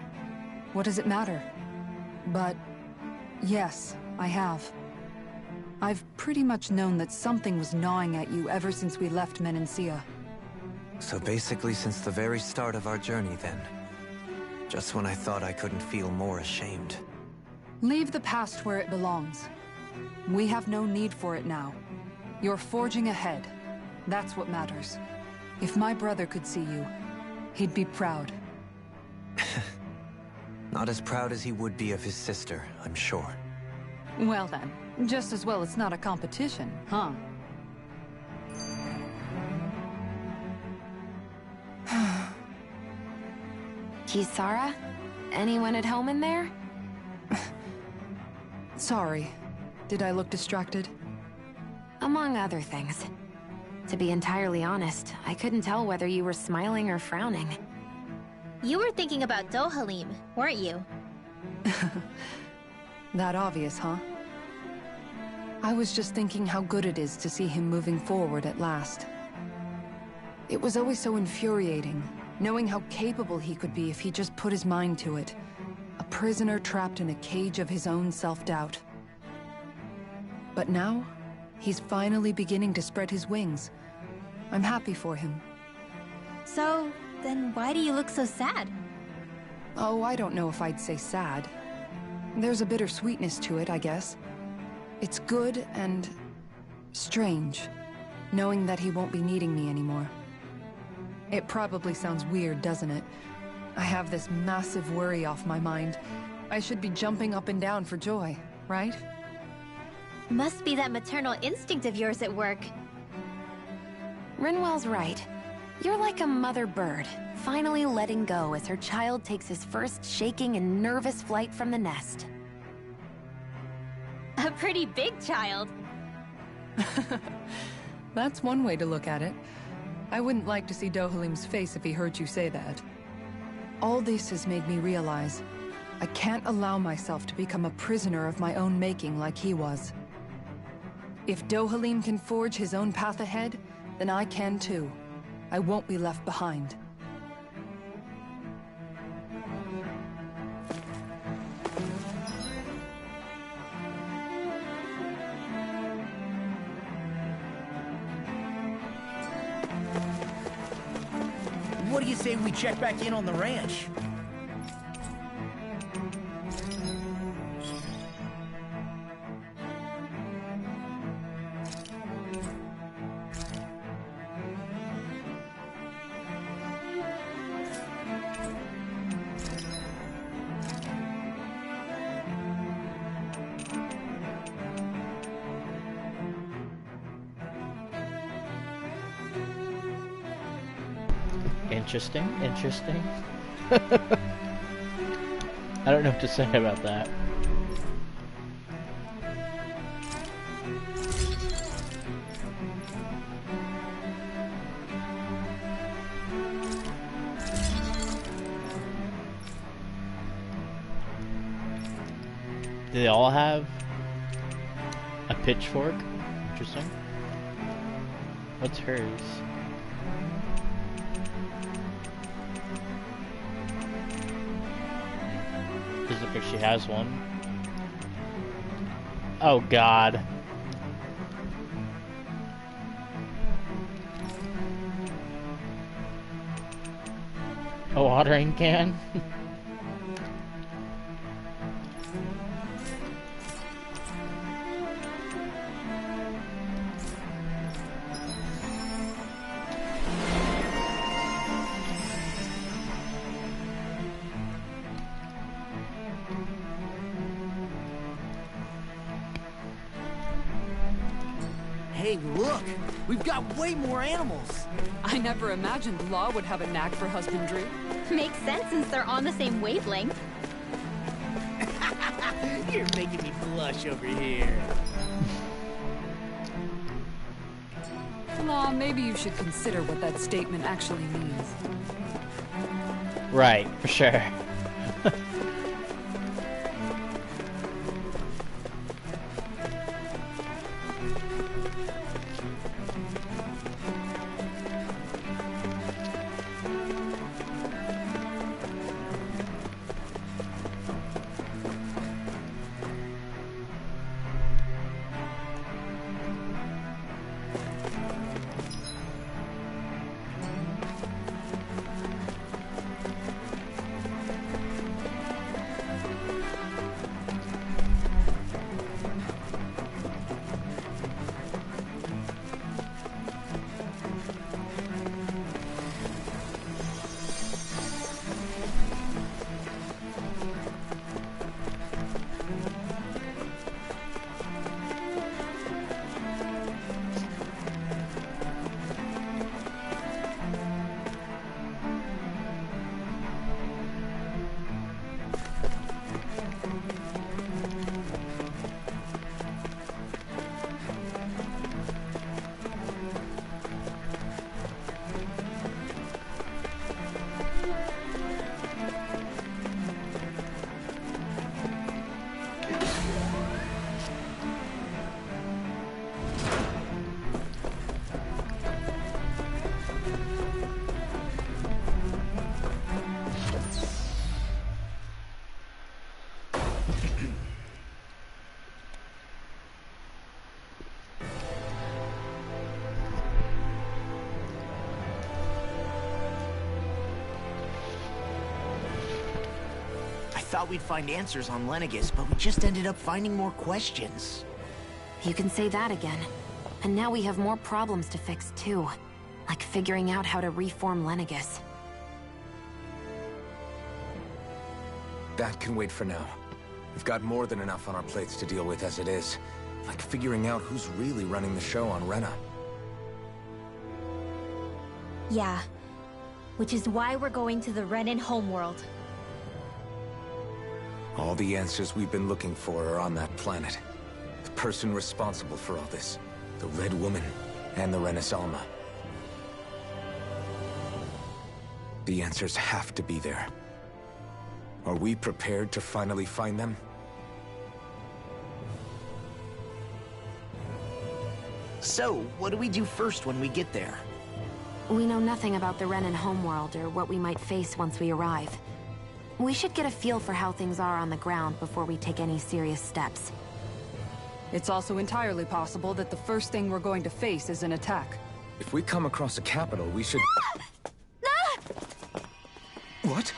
What does it matter? But yes, I have. I've pretty much known that something was gnawing at you ever since we left Menancia. So basically since the very start of our journey then. Just when I thought I couldn't feel more ashamed. Leave the past where it belongs. We have no need for it now. You're forging ahead. That's what matters. If my brother could see you, he'd be proud. Not as proud as he would be of his sister, I'm sure. Well then, just as well it's not a competition, huh? Kisara? Anyone at home in there? Sorry. Did I look distracted? Among other things. To be entirely honest, I couldn't tell whether you were smiling or frowning. You were thinking about Dohalim, weren't you? That obvious, huh? I was just thinking how good it is to see him moving forward at last. It was always so infuriating, knowing how capable he could be if he just put his mind to it. A prisoner trapped in a cage of his own self-doubt. But now, he's finally beginning to spread his wings. I'm happy for him. So, then why do you look so sad? Oh, I don't know if I'd say sad. There's a bittersweetness to it, I guess. It's good and strange, knowing that he won't be needing me anymore. It probably sounds weird, doesn't it? I have this massive worry off my mind. I should be jumping up and down for joy, right? Must be that maternal instinct of yours at work. Rinwell's right. You're like a mother bird, finally letting go as her child takes his first shaking and nervous flight from the nest. A pretty big child. That's one way to look at it. I wouldn't like to see Dohalim's face if he heard you say that. All this has made me realize I can't allow myself to become a prisoner of my own making like he was. If Dohalim can forge his own path ahead, then I can too. I won't be left behind. What do you say we check back in on the ranch? Interesting, interesting. I don't know what to say about that. Do they all have a pitchfork? Interesting. What's hers? Doesn't look like she has one. Oh God. A watering can? Hey, look! We've got way more animals! I never imagined Law would have a knack for husbandry. Makes sense since they're on the same wavelength. You're making me blush over here. Law, maybe you should consider what that statement actually means. Right, for sure. Thought we'd find answers on Lenegis, but we just ended up finding more questions. You can say that again. And now we have more problems to fix too. Like figuring out how to reform Lenegis. That can wait for now. We've got more than enough on our plates to deal with as it is. Like figuring out who's really running the show on Rena. Yeah. Which is why we're going to the Renan homeworld. All the answers we've been looking for are on that planet. The person responsible for all this. The Red Woman and the Renis Alma. The answers have to be there. Are we prepared to finally find them? So, what do we do first when we get there? We know nothing about the Renan homeworld or what we might face once we arrive. We should get a feel for how things are on the ground before we take any serious steps. It's also entirely possible that the first thing we're going to face is an attack. If we come across a capital, we should... What?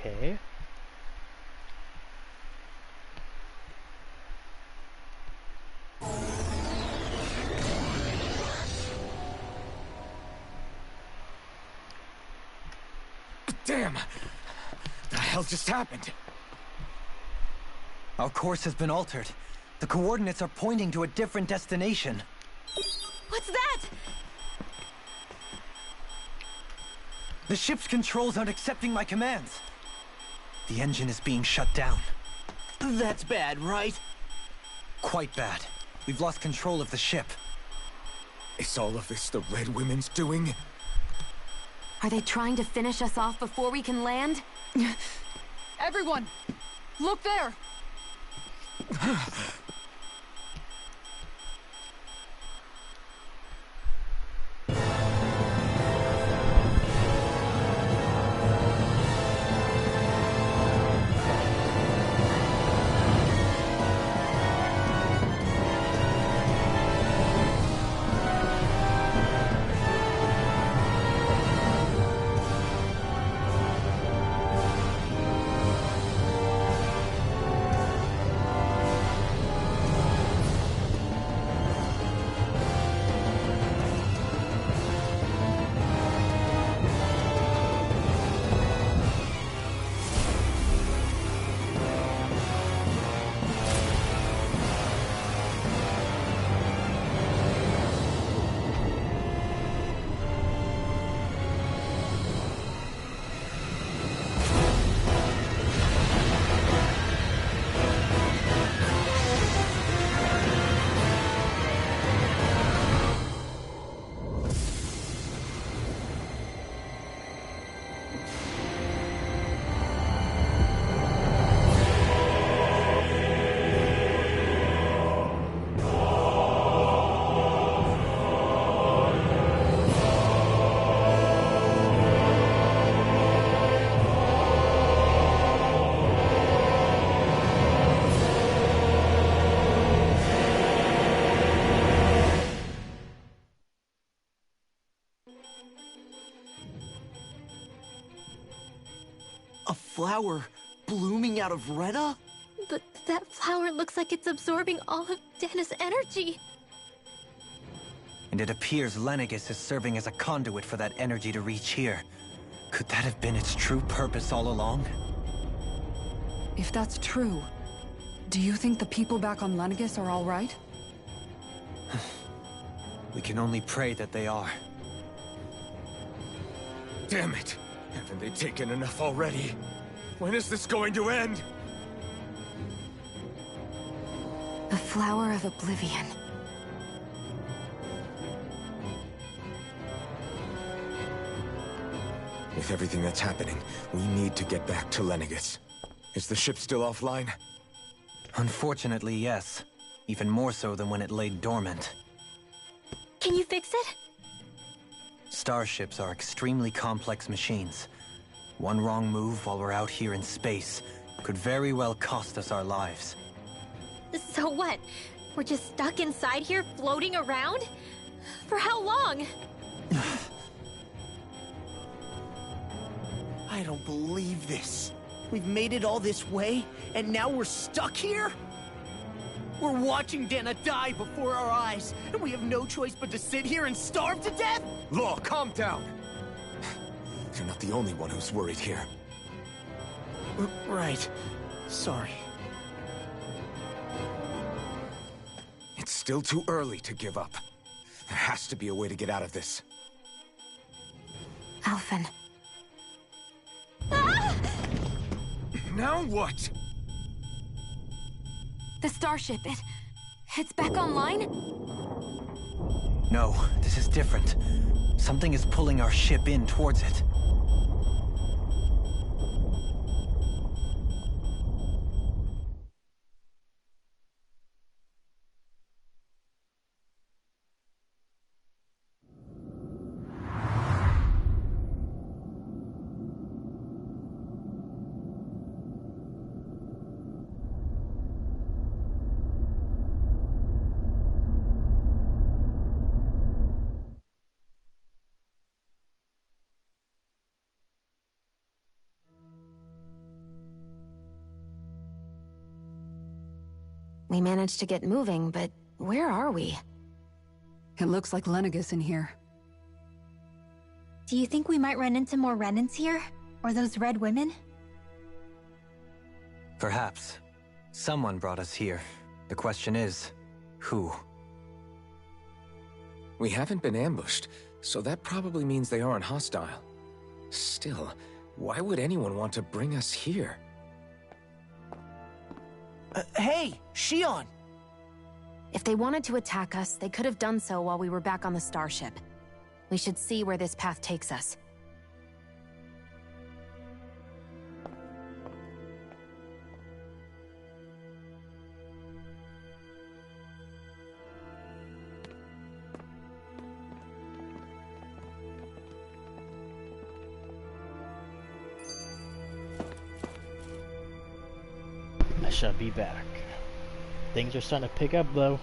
Okay. Damn! The hell just happened? Our course has been altered. The coordinates are pointing to a different destination. What's that? The ship's controls aren't accepting my commands. The engine is being shut down. That's bad, right? Quite bad. We've lost control of the ship. Is all of this the Red Women's doing? Are they trying to finish us off before we can land? Everyone! Look there! A flower blooming out of Rena? But that flower looks like it's absorbing all of Dana's energy. And it appears Lenegis is serving as a conduit for that energy to reach here. Could that have been its true purpose all along? If that's true, do you think the people back on Lenegis are all right? We can only pray that they are. Damn it! Haven't they taken enough already? When is this going to end? The Flower of Oblivion. With everything that's happening, we need to get back to Lenegis. Is the ship still offline? Unfortunately, yes. even more so than when it lay dormant. Can you fix it? Starships are extremely complex machines. One wrong move while we're out here in space could very well cost us our lives. So what? We're just stuck inside here, floating around? For how long? I don't believe this. We've made it all this way, and now we're stuck here? We're watching Dana die before our eyes, and we have no choice but to sit here and starve to death? Law, calm down. You're not the only one who's worried here. Right. Sorry. It's still too early to give up. There has to be a way to get out of this. Alphen. Now what? The starship, it's back online? No, this is different. Something is pulling our ship in towards it. We managed to get moving, but where are we? It looks like Lenegis in here. Do you think we might run into more Renans here? Or those red women? Perhaps. Someone brought us here. The question is, who? We haven't been ambushed, so that probably means they aren't hostile. Still, why would anyone want to bring us here? Hey, Shion! If they wanted to attack us, they could have done so while we were back on the starship. We should see where this path takes us. I shall be back. Things are starting to pick up though.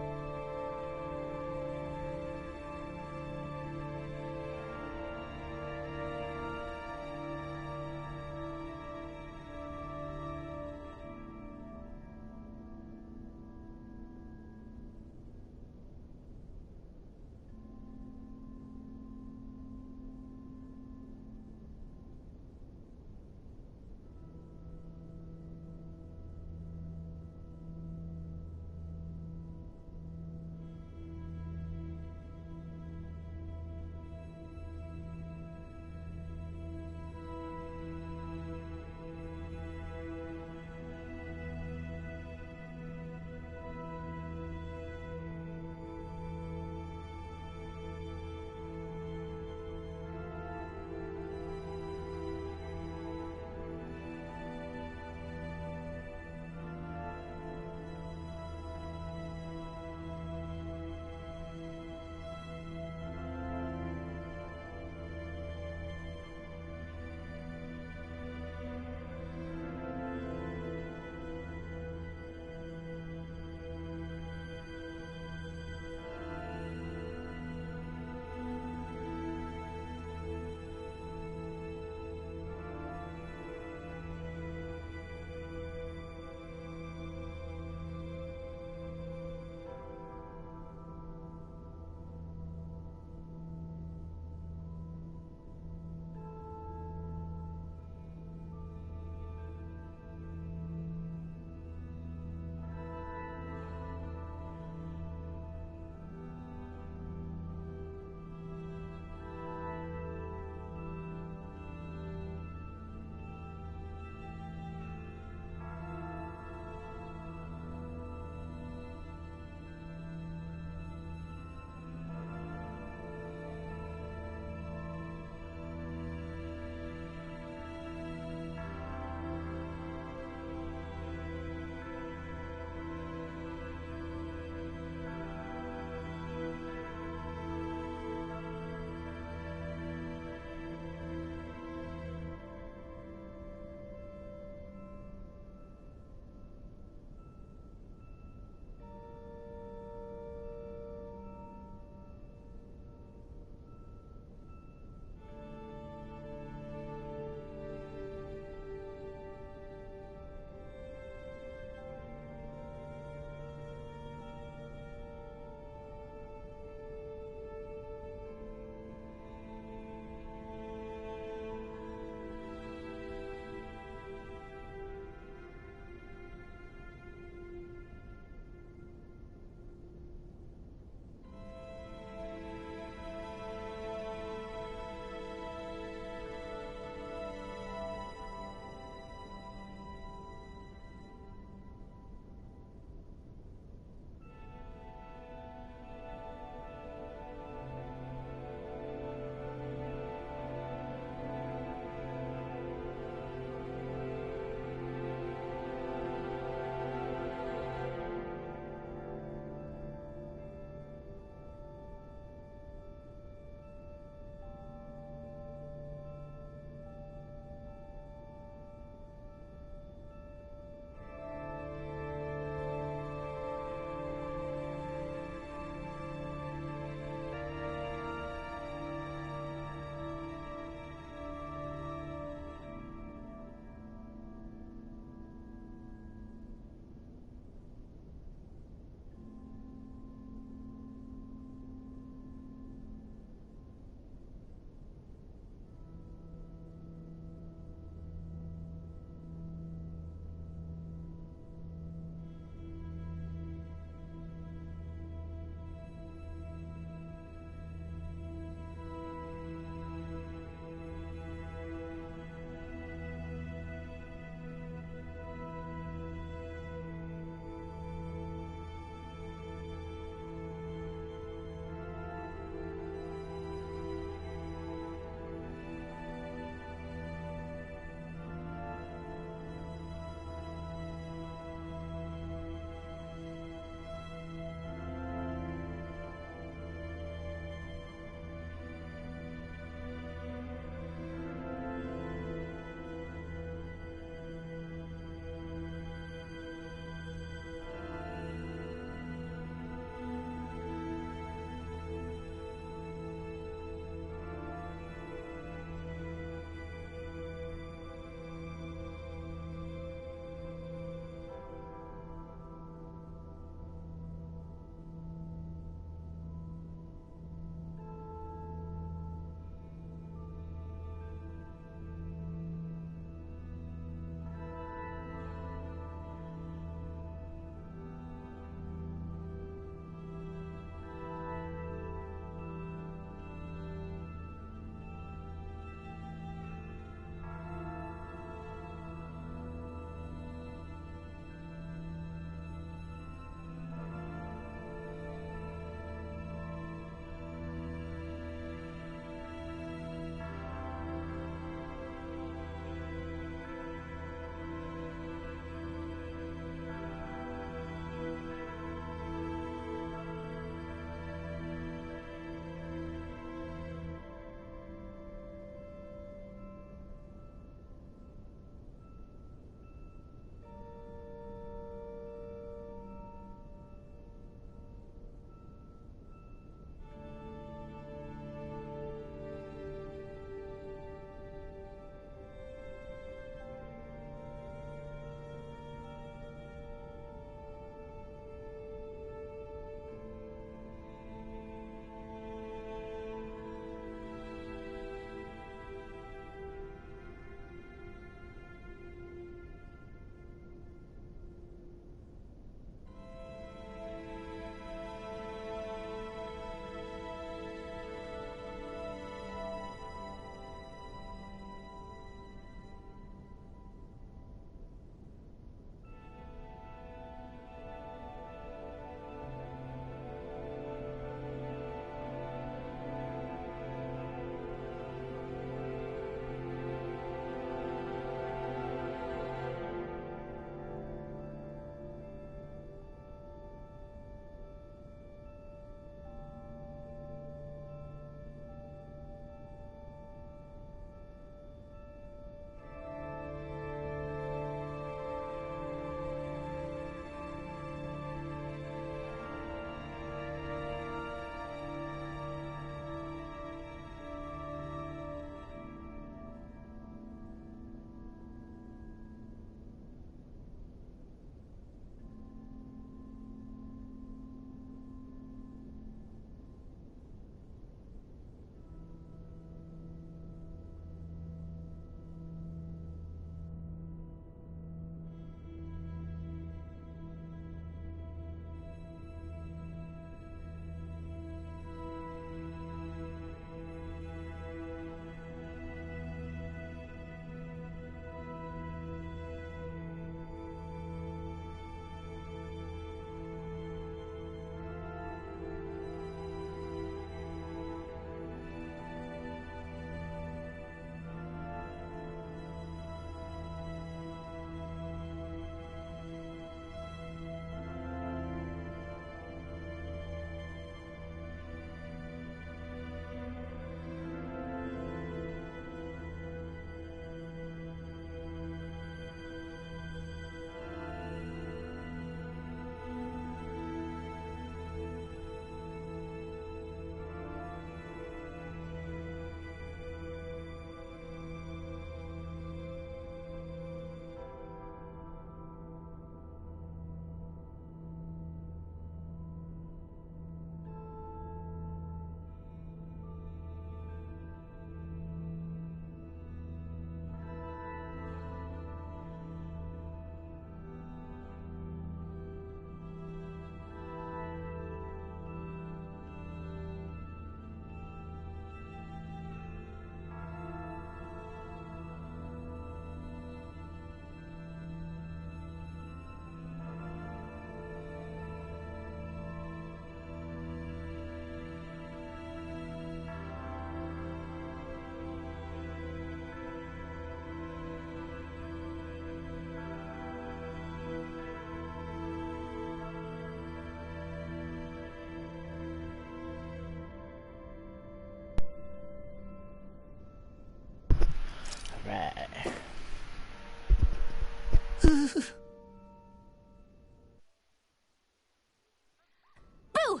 Boo!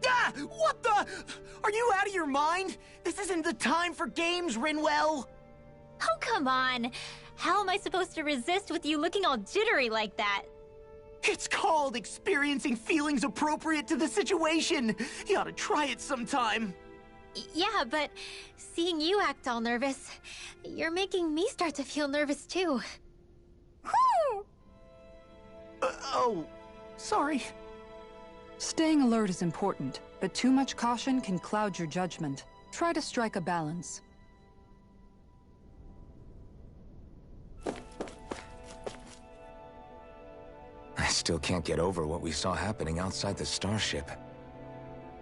Ah! What the? Are you out of your mind? This isn't the time for games, Rinwell! Oh, come on. How am I supposed to resist with you looking all jittery like that? It's called experiencing feelings appropriate to the situation. You ought to try it sometime. Yeah, but seeing you act all nervous, you're making me start to feel nervous too. Oh, sorry. Staying alert is important, but too much caution can cloud your judgment. Try to strike a balance. I still can't get over what we saw happening outside the starship.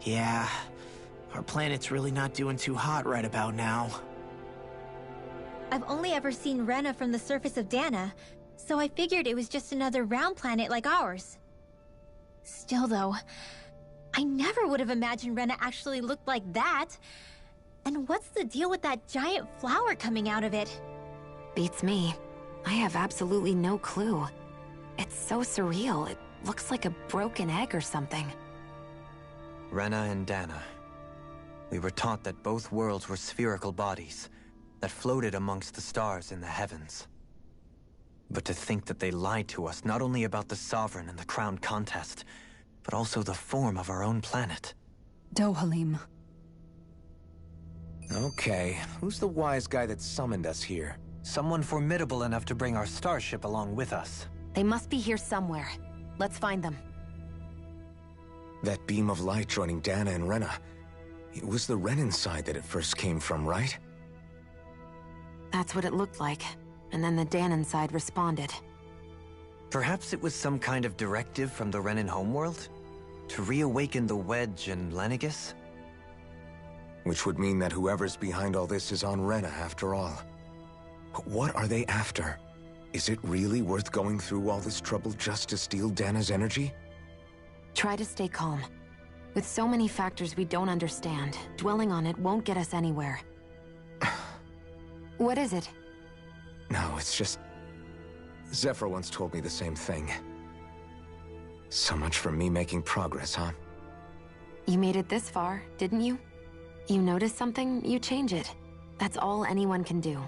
Yeah, our planet's really not doing too hot right about now. I've only ever seen Rena from the surface of Dana, so I figured it was just another round planet like ours. Still though, I never would have imagined Rena actually looked like that. And what's the deal with that giant flower coming out of it? Beats me. I have absolutely no clue. It's so surreal. It looks like a broken egg or something. Rena and Dana. We were taught that both worlds were spherical bodies that floated amongst the stars in the heavens. But to think that they lied to us not only about the Sovereign and the Crown contest, but also the form of our own planet. Dohalim. Okay, who's the wise guy that summoned us here? Someone formidable enough to bring our starship along with us. They must be here somewhere. Let's find them. That beam of light joining Dana and Rena. It was the Renan side that it first came from, right? That's what it looked like. And then the Danan side responded. Perhaps it was some kind of directive from the Renan homeworld? To reawaken the Wedge and Lenegis? Which would mean that whoever's behind all this is on Rena after all. But what are they after? Is it really worth going through all this trouble just to steal Dana's energy? Try to stay calm. With so many factors we don't understand, dwelling on it won't get us anywhere. What is it? No, it's just... Zephyr once told me the same thing. So much for me making progress, huh? You made it this far, didn't you? You notice something, you change it. That's all anyone can do.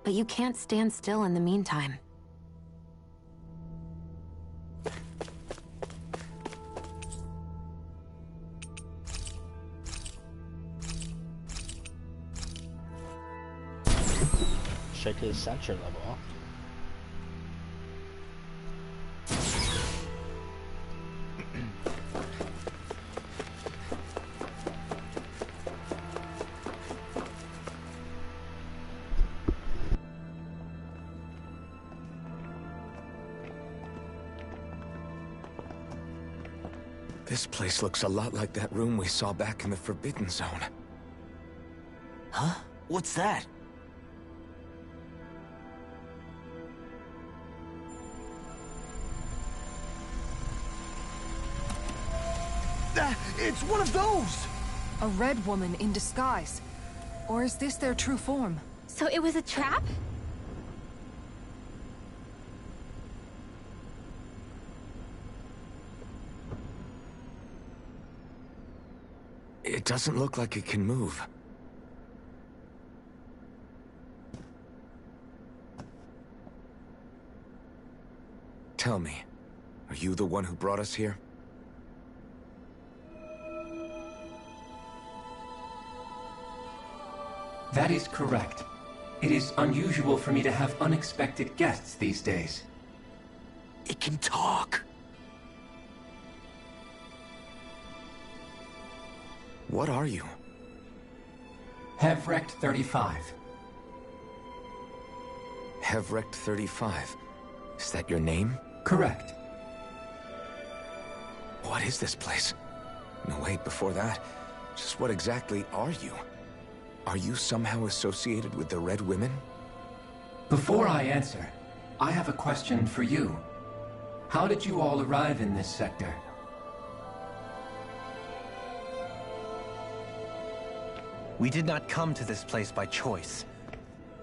But you can't stand still in the meantime. Straight to the center level. This place looks a lot like that room we saw back in the Forbidden Zone. Huh? What's that? It's one of those! A red woman in disguise. Or is this their true form? So it was a trap? It doesn't look like it can move. Tell me, are you the one who brought us here? That is correct. It is unusual for me to have unexpected guests these days. It can talk. What are you? Hevrect 35. Hevrect 35. Is that your name? Correct. What is this place? No, wait, before that, just what exactly are you? Are you somehow associated with the Red Women? Before I answer, I have a question for you. How did you all arrive in this sector? We did not come to this place by choice.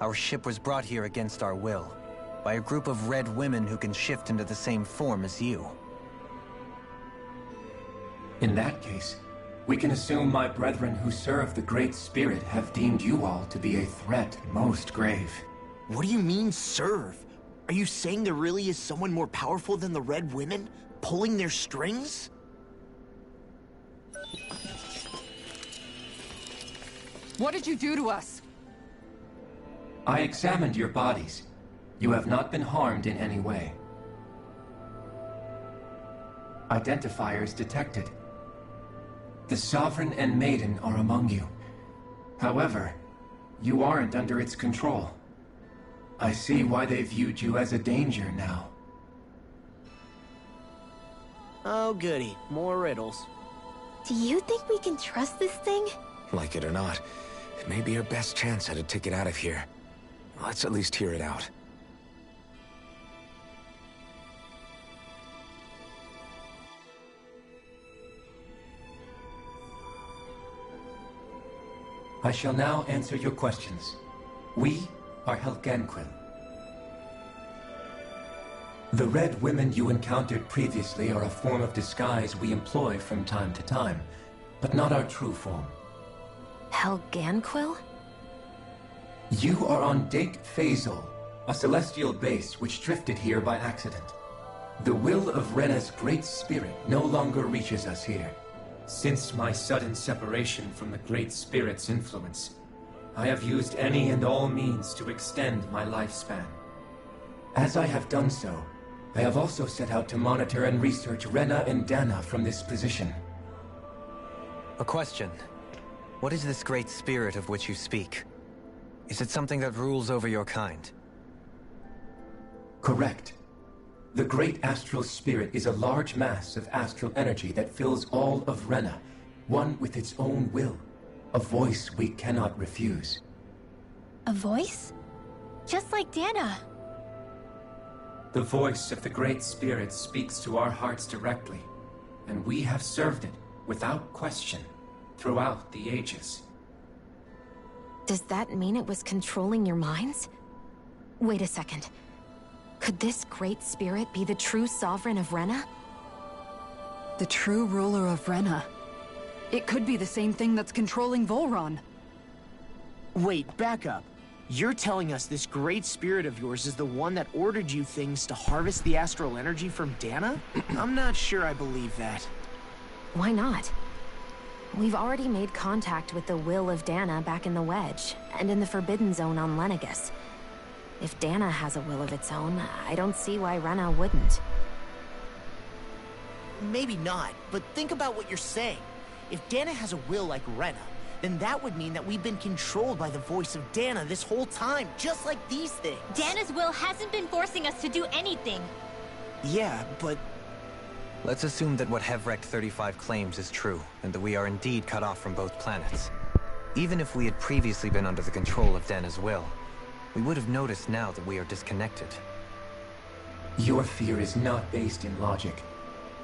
Our ship was brought here against our will. by a group of red women who can shift into the same form as you. In that case, we can assume my brethren who serve the Great Spirit have deemed you all to be a threat most grave. What do you mean, serve? Are you saying there really is someone more powerful than the Red Women, pulling their strings? What did you do to us? I examined your bodies. You have not been harmed in any way. Identifiers detected. The Sovereign and Maiden are among you. However, you aren't under its control. I see why they viewed you as a danger now. Oh goody, more riddles. Do you think we can trust this thing? Like it or not, it may be our best chance at a ticket out of here. Let's at least hear it out. I shall now answer your questions. We are Helganquil. The Red Women you encountered previously are a form of disguise we employ from time to time, but not our true form. Helganquil? You are on Dake Phasol, a celestial base which drifted here by accident. The will of Rena's Great Spirit no longer reaches us here. Since my sudden separation from the Great Spirit's influence, I have used any and all means to extend my lifespan. As I have done so, I have also set out to monitor and research Rena and Dana from this position. A question. What is this Great Spirit of which you speak? Is it something that rules over your kind? Correct. The Great Astral Spirit is a large mass of astral energy that fills all of Rena, one with its own will, a voice we cannot refuse. A voice? Just like Dana. The voice of the Great Spirit speaks to our hearts directly, and we have served it, without question, throughout the ages. Does that mean it was controlling your minds? Wait a second. Could this Great Spirit be the true Sovereign of Rena? The true ruler of Rena. It could be the same thing that's controlling Volron. Wait, back up. You're telling us this Great Spirit of yours is the one that ordered you things to harvest the astral energy from Dana? I'm not sure I believe that. Why not? We've already made contact with the will of Dana back in the Wedge, and in the Forbidden Zone on Lenegis. If Dana has a will of its own, I don't see why Rena wouldn't. Maybe not, but think about what you're saying. If Dana has a will like Rena, then that would mean that we've been controlled by the voice of Dana this whole time, just like these things. Dana's will hasn't been forcing us to do anything. Yeah, but... Let's assume that what Hevrecht 35 claims is true, and that we are indeed cut off from both planets. Even if we had previously been under the control of Dana's will, we would have noticed now that we are disconnected. Your fear is not based in logic.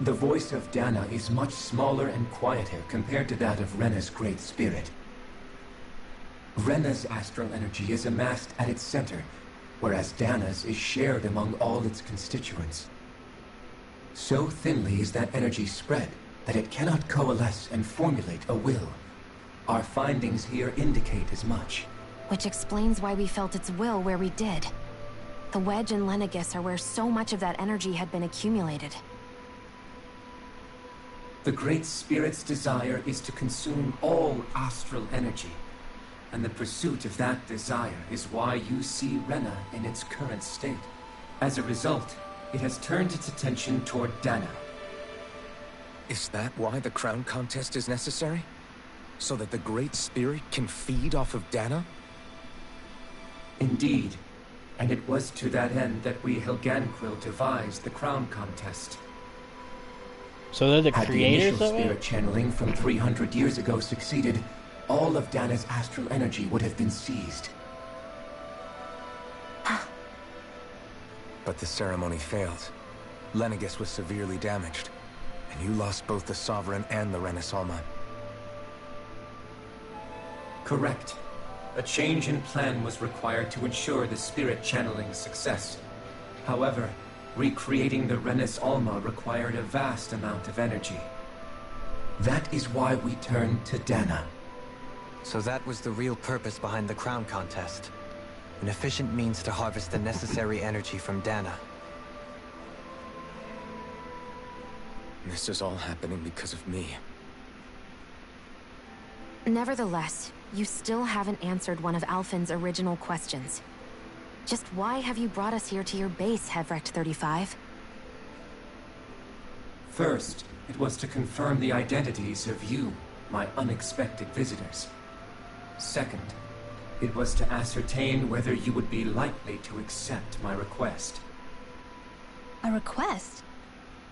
The voice of Dana is much smaller and quieter compared to that of Rena's Great Spirit. Rena's astral energy is amassed at its center, whereas Dana's is shared among all its constituents. So thinly is that energy spread that it cannot coalesce and formulate a will. Our findings here indicate as much. Which explains why we felt its will where we did. The Wedge and Lenegis are where so much of that energy had been accumulated. The Great Spirit's desire is to consume all astral energy, and the pursuit of that desire is why you see Rena in its current state. As a result, it has turned its attention toward Dana. Is that why the crown contest is necessary? So that the Great Spirit can feed off of Dana? Indeed, and it was to that end that we Helganquil devised the crown contest. So they're the Had creators the of initial it? spirit channeling from 300 years ago succeeded, all of Dana's astral energy would have been seized. But the ceremony failed. Lenegis was severely damaged, and you lost both the Sovereign and the Renaissama. Correct. A change in plan was required to ensure the spirit channeling's success. However, recreating the Renis Alma required a vast amount of energy. That is why we turned to Dana. So that was the real purpose behind the crown contest. An efficient means to harvest the necessary energy from Dana. This is all happening because of me. Nevertheless, you still haven't answered one of Alphen's original questions. Just why have you brought us here to your base, Hevrecht 35? First, it was to confirm the identities of you, my unexpected visitors. Second, it was to ascertain whether you would be likely to accept my request. A request?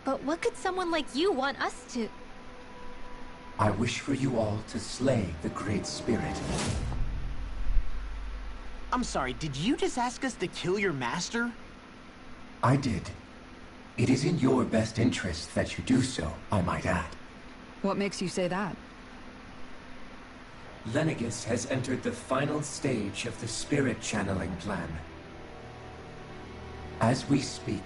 But what could someone like you want us to... I wish for you all to slay the Great Spirit. I'm sorry, did you just ask us to kill your master? I did. It is in your best interest that you do so, I might add. What makes you say that? Lenegis has entered the final stage of the spirit channeling plan. As we speak,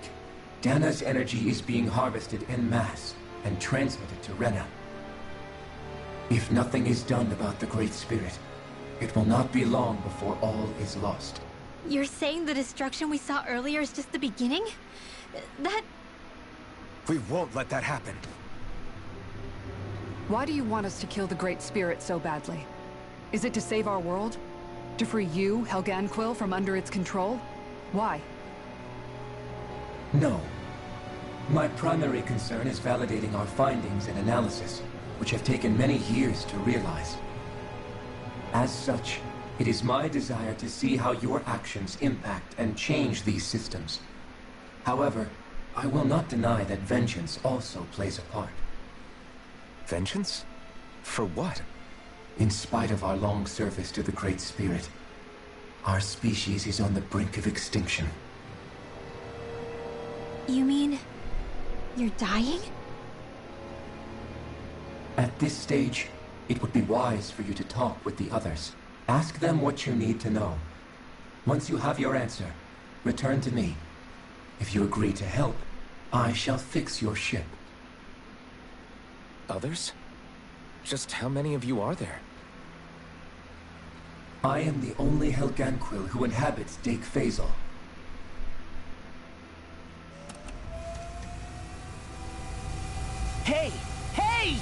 Dana's energy is being harvested en masse and transmitted to Rena. If nothing is done about the Great Spirit, it will not be long before all is lost. You're saying the destruction we saw earlier is just the beginning? That... We won't let that happen. Why do you want us to kill the Great Spirit so badly? Is it to save our world? To free you, Helganquil, from under its control? Why? No. My primary concern is validating our findings and analysis, which have taken many years to realize. As such, it is my desire to see how your actions impact and change these systems. However, I will not deny that vengeance also plays a part. Vengeance? For what? In spite of our long service to the Great Spirit, our species is on the brink of extinction. You mean... you're dying? At this stage, it would be wise for you to talk with the others. Ask them what you need to know. Once you have your answer, return to me. If you agree to help, I shall fix your ship. Others? Just how many of you are there? I am the only Helganquil who inhabits Dake Faisal. Hey! Hey!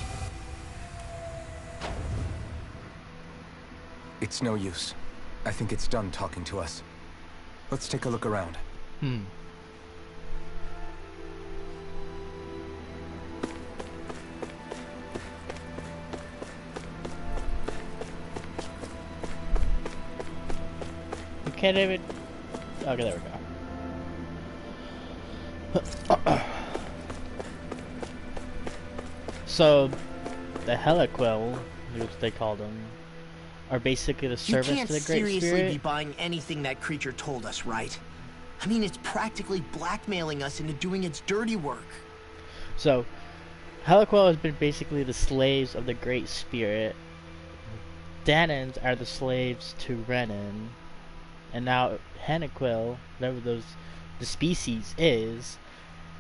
It's no use. I think it's done talking to us. Let's take a look around. Okay, David. Okay, there we go. So, the Heliquil, which they call them, are basically the servants to the Great Spirit. You can't seriously be buying anything that creature told us, right? I mean, it's practically blackmailing us into doing its dirty work. So, Heliquil has been basically the slaves of the Great Spirit. Danans are the slaves to Renan. And now Heliquil, whatever the species is,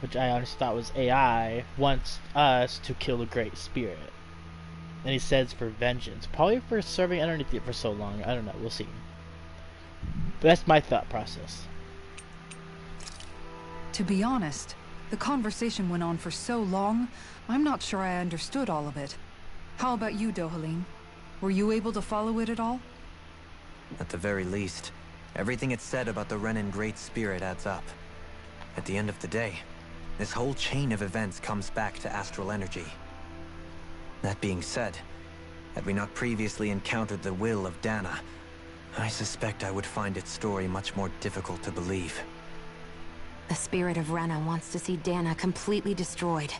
which I honestly thought was AI, wants us to kill the Great Spirit. And he says for vengeance. Probably for serving underneath it for so long. I don't know. We'll see. But that's my thought process. To be honest, the conversation went on for so long, I'm not sure I understood all of it. How about you, Dohalim? Were you able to follow it at all? At the very least, everything it said about the Renan Great Spirit adds up. At the end of the day, this whole chain of events comes back to astral energy. That being said, had we not previously encountered the will of Dana, I suspect I would find its story much more difficult to believe. The spirit of Rena wants to see Dana completely destroyed.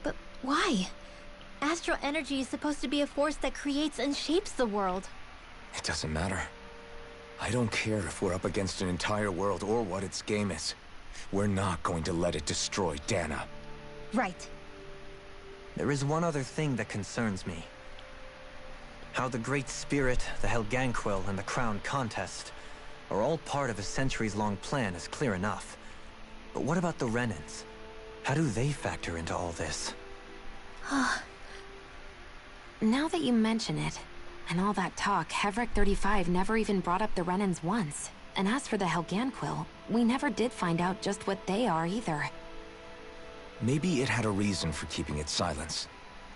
But why? Astral energy is supposed to be a force that creates and shapes the world. It doesn't matter. I don't care if we're up against an entire world or what its game is. We're not going to let it destroy Dana. Right. There is one other thing that concerns me. How the Great Spirit, the Helganquil, and the Crown Contest are all part of a centuries-long plan is clear enough. But what about the Renans? How do they factor into all this? Now that you mention it, and all that talk, Hevric 35 never even brought up the Renans once. And as for the Helganquil, we never did find out just what they are either. Maybe it had a reason for keeping its silence.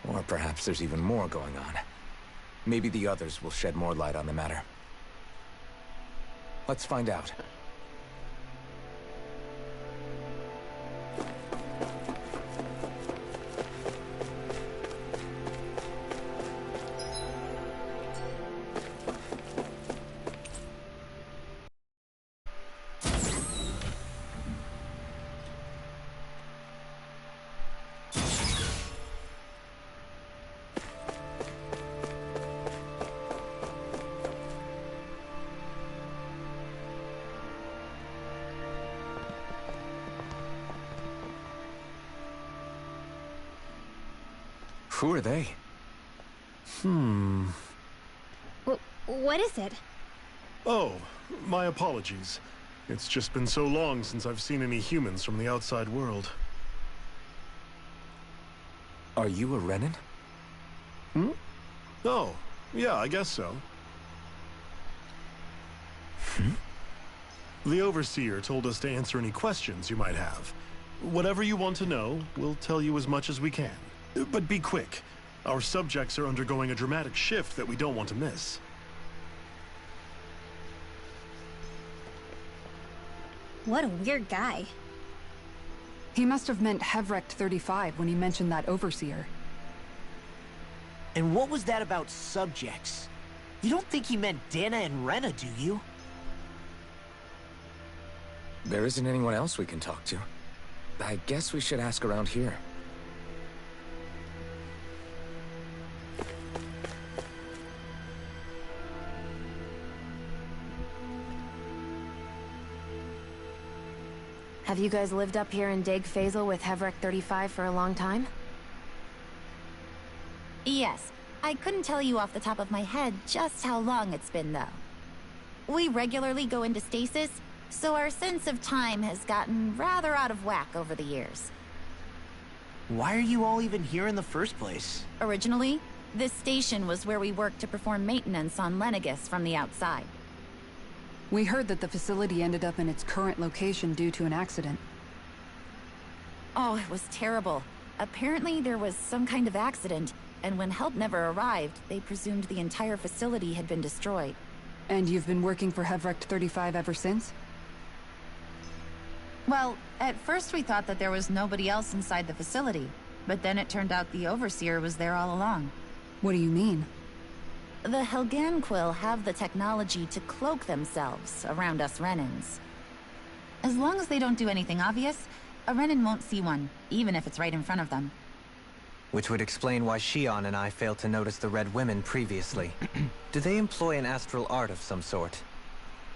Or perhaps there's even more going on. Maybe the others will shed more light on the matter. Let's find out. Who are they? What is it? Oh, my apologies. It's just been so long since I've seen any humans from the outside world. Are you a Renan? Oh, yeah, I guess so. The Overseer told us to answer any questions you might have. Whatever you want to know, we'll tell you as much as we can. But be quick. Our subjects are undergoing a dramatic shift that we don't want to miss. What a weird guy. He must have meant Hevric 35 when he mentioned that Overseer. And what was that about subjects? You don't think he meant Dana and Rena, do you? There isn't anyone else we can talk to. I guess we should ask around here. Have you guys lived up here in Deg Fazel with Hevric 35 for a long time? Yes. I couldn't tell you off the top of my head just how long it's been, though. We regularly go into stasis, so our sense of time has gotten rather out of whack over the years. Why are you all even here in the first place? Originally, this station was where we worked to perform maintenance on Lenegis from the outside. We heard that the facility ended up in its current location due to an accident. Oh, it was terrible. Apparently there was some kind of accident, and when help never arrived, they presumed the entire facility had been destroyed. And you've been working for Hevric 35 ever since? Well, at first we thought that there was nobody else inside the facility, but then it turned out the Overseer was there all along. What do you mean? The Helganquil have the technology to cloak themselves around us Renans. As long as they don't do anything obvious, a Renan won't see one, even if it's right in front of them. Which would explain why Shion and I failed to notice the Red Women previously. Do they employ an astral art of some sort?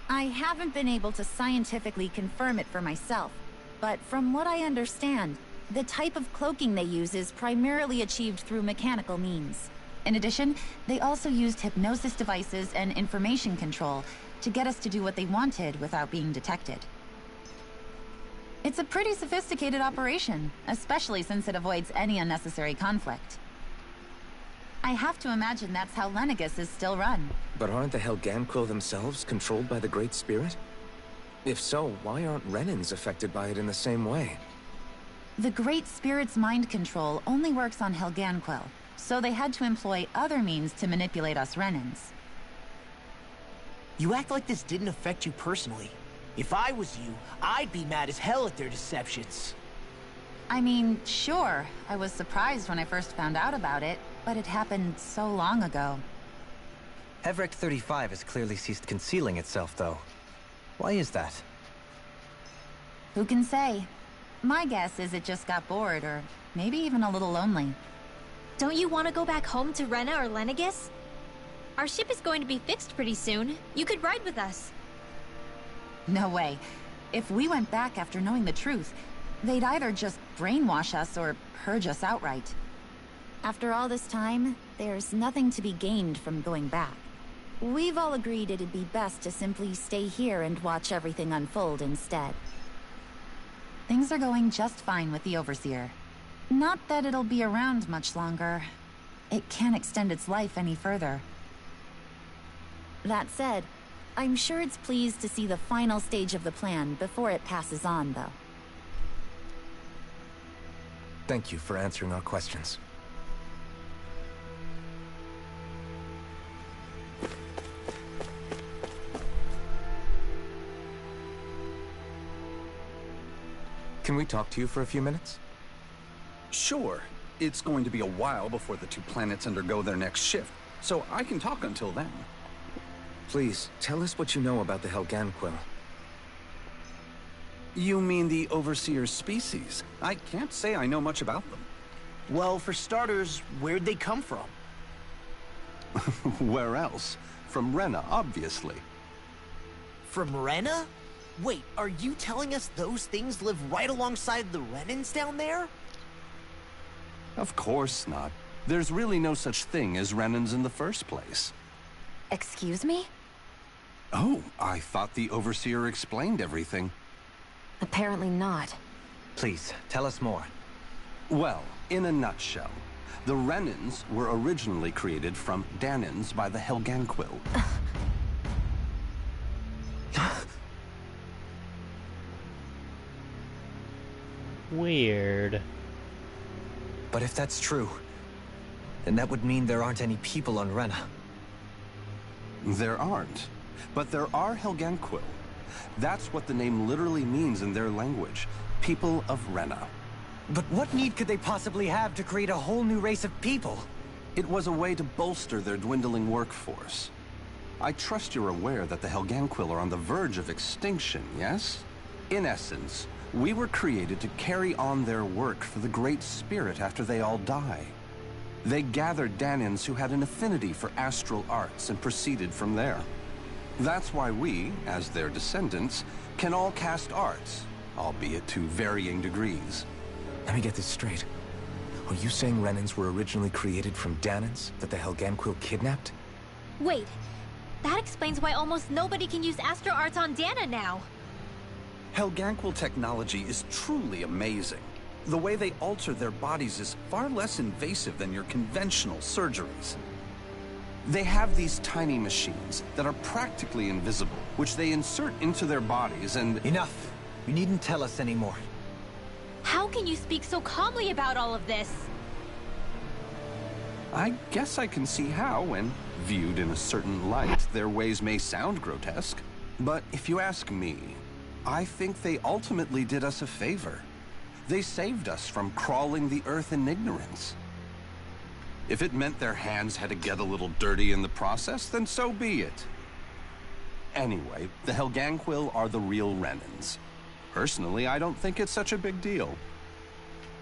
I haven't been able to scientifically confirm it for myself, but from what I understand, the type of cloaking they use is primarily achieved through mechanical means. In addition, they also used hypnosis devices and information control to get us to do what they wanted without being detected. It's a pretty sophisticated operation, especially since it avoids any unnecessary conflict. I have to imagine that's how Lenegis is still run. But aren't the Helganquil themselves controlled by the Great Spirit? If so, why aren't Renans affected by it in the same way? The Great Spirit's mind control only works on Helganquil, so they had to employ other means to manipulate us Renans. You act like this didn't affect you personally. If I was you, I'd be mad as hell at their deceptions. I mean, sure, I was surprised when I first found out about it, but it happened so long ago. Hevric 35 has clearly ceased concealing itself, though. Why is that? Who can say? My guess is it just got bored, or maybe even a little lonely. Don't you want to go back home to Rena or Lenegis? Our ship is going to be fixed pretty soon. You could ride with us. No way. If we went back after knowing the truth, they'd either just brainwash us or purge us outright. After all this time, there's nothing to be gained from going back. We've all agreed it'd be best to simply stay here and watch everything unfold instead. Things are going just fine with the Overseer. Not that it'll be around much longer. It can't extend its life any further. That said, I'm sure it's pleased to see the final stage of the plan before it passes on, though. Thank you for answering our questions. Can we talk to you for a few minutes? Sure. It's going to be a while before the two planets undergo their next shift, so I can talk until then. Please, tell us what you know about the Helganquil. You mean the Overseer's species? I can't say I know much about them. Well, for starters, where'd they come from? Where else? From Rena, obviously. From Rena? Wait, are you telling us those things live right alongside the Renans down there? Of course not. There's really no such thing as Renans in the first place. Excuse me? Oh, I thought the Overseer explained everything. Apparently not. Please, tell us more. Well, in a nutshell, the Renans were originally created from Danans by the Helganquil. Weird. But if that's true, then that would mean there aren't any people on Rena. There aren't. But there are Helganquil. That's what the name literally means in their language. People of Rena. But what need could they possibly have to create a whole new race of people? It was a way to bolster their dwindling workforce. I trust you're aware that the Helganquil are on the verge of extinction, yes? In essence, we were created to carry on their work for the Great Spirit after they all die. They gathered Danans who had an affinity for astral arts and proceeded from there. That's why we, as their descendants, can all cast arts, albeit to varying degrees. Let me get this straight. Are you saying Renans were originally created from Danans that the Helganquil kidnapped? Wait, that explains why almost nobody can use astral arts on Dana now. Helganquil technology is truly amazing. The way they alter their bodies is far less invasive than your conventional surgeries. They have these tiny machines that are practically invisible, which they insert into their bodies and... Enough! You needn't tell us anymore. How can you speak so calmly about all of this? I guess I can see how, when viewed in a certain light, their ways may sound grotesque. But if you ask me, I think they ultimately did us a favor. They saved us from crawling the earth in ignorance. If it meant their hands had to get a little dirty in the process, then so be it. Anyway, the Helganquil are the real Renans. Personally, I don't think it's such a big deal.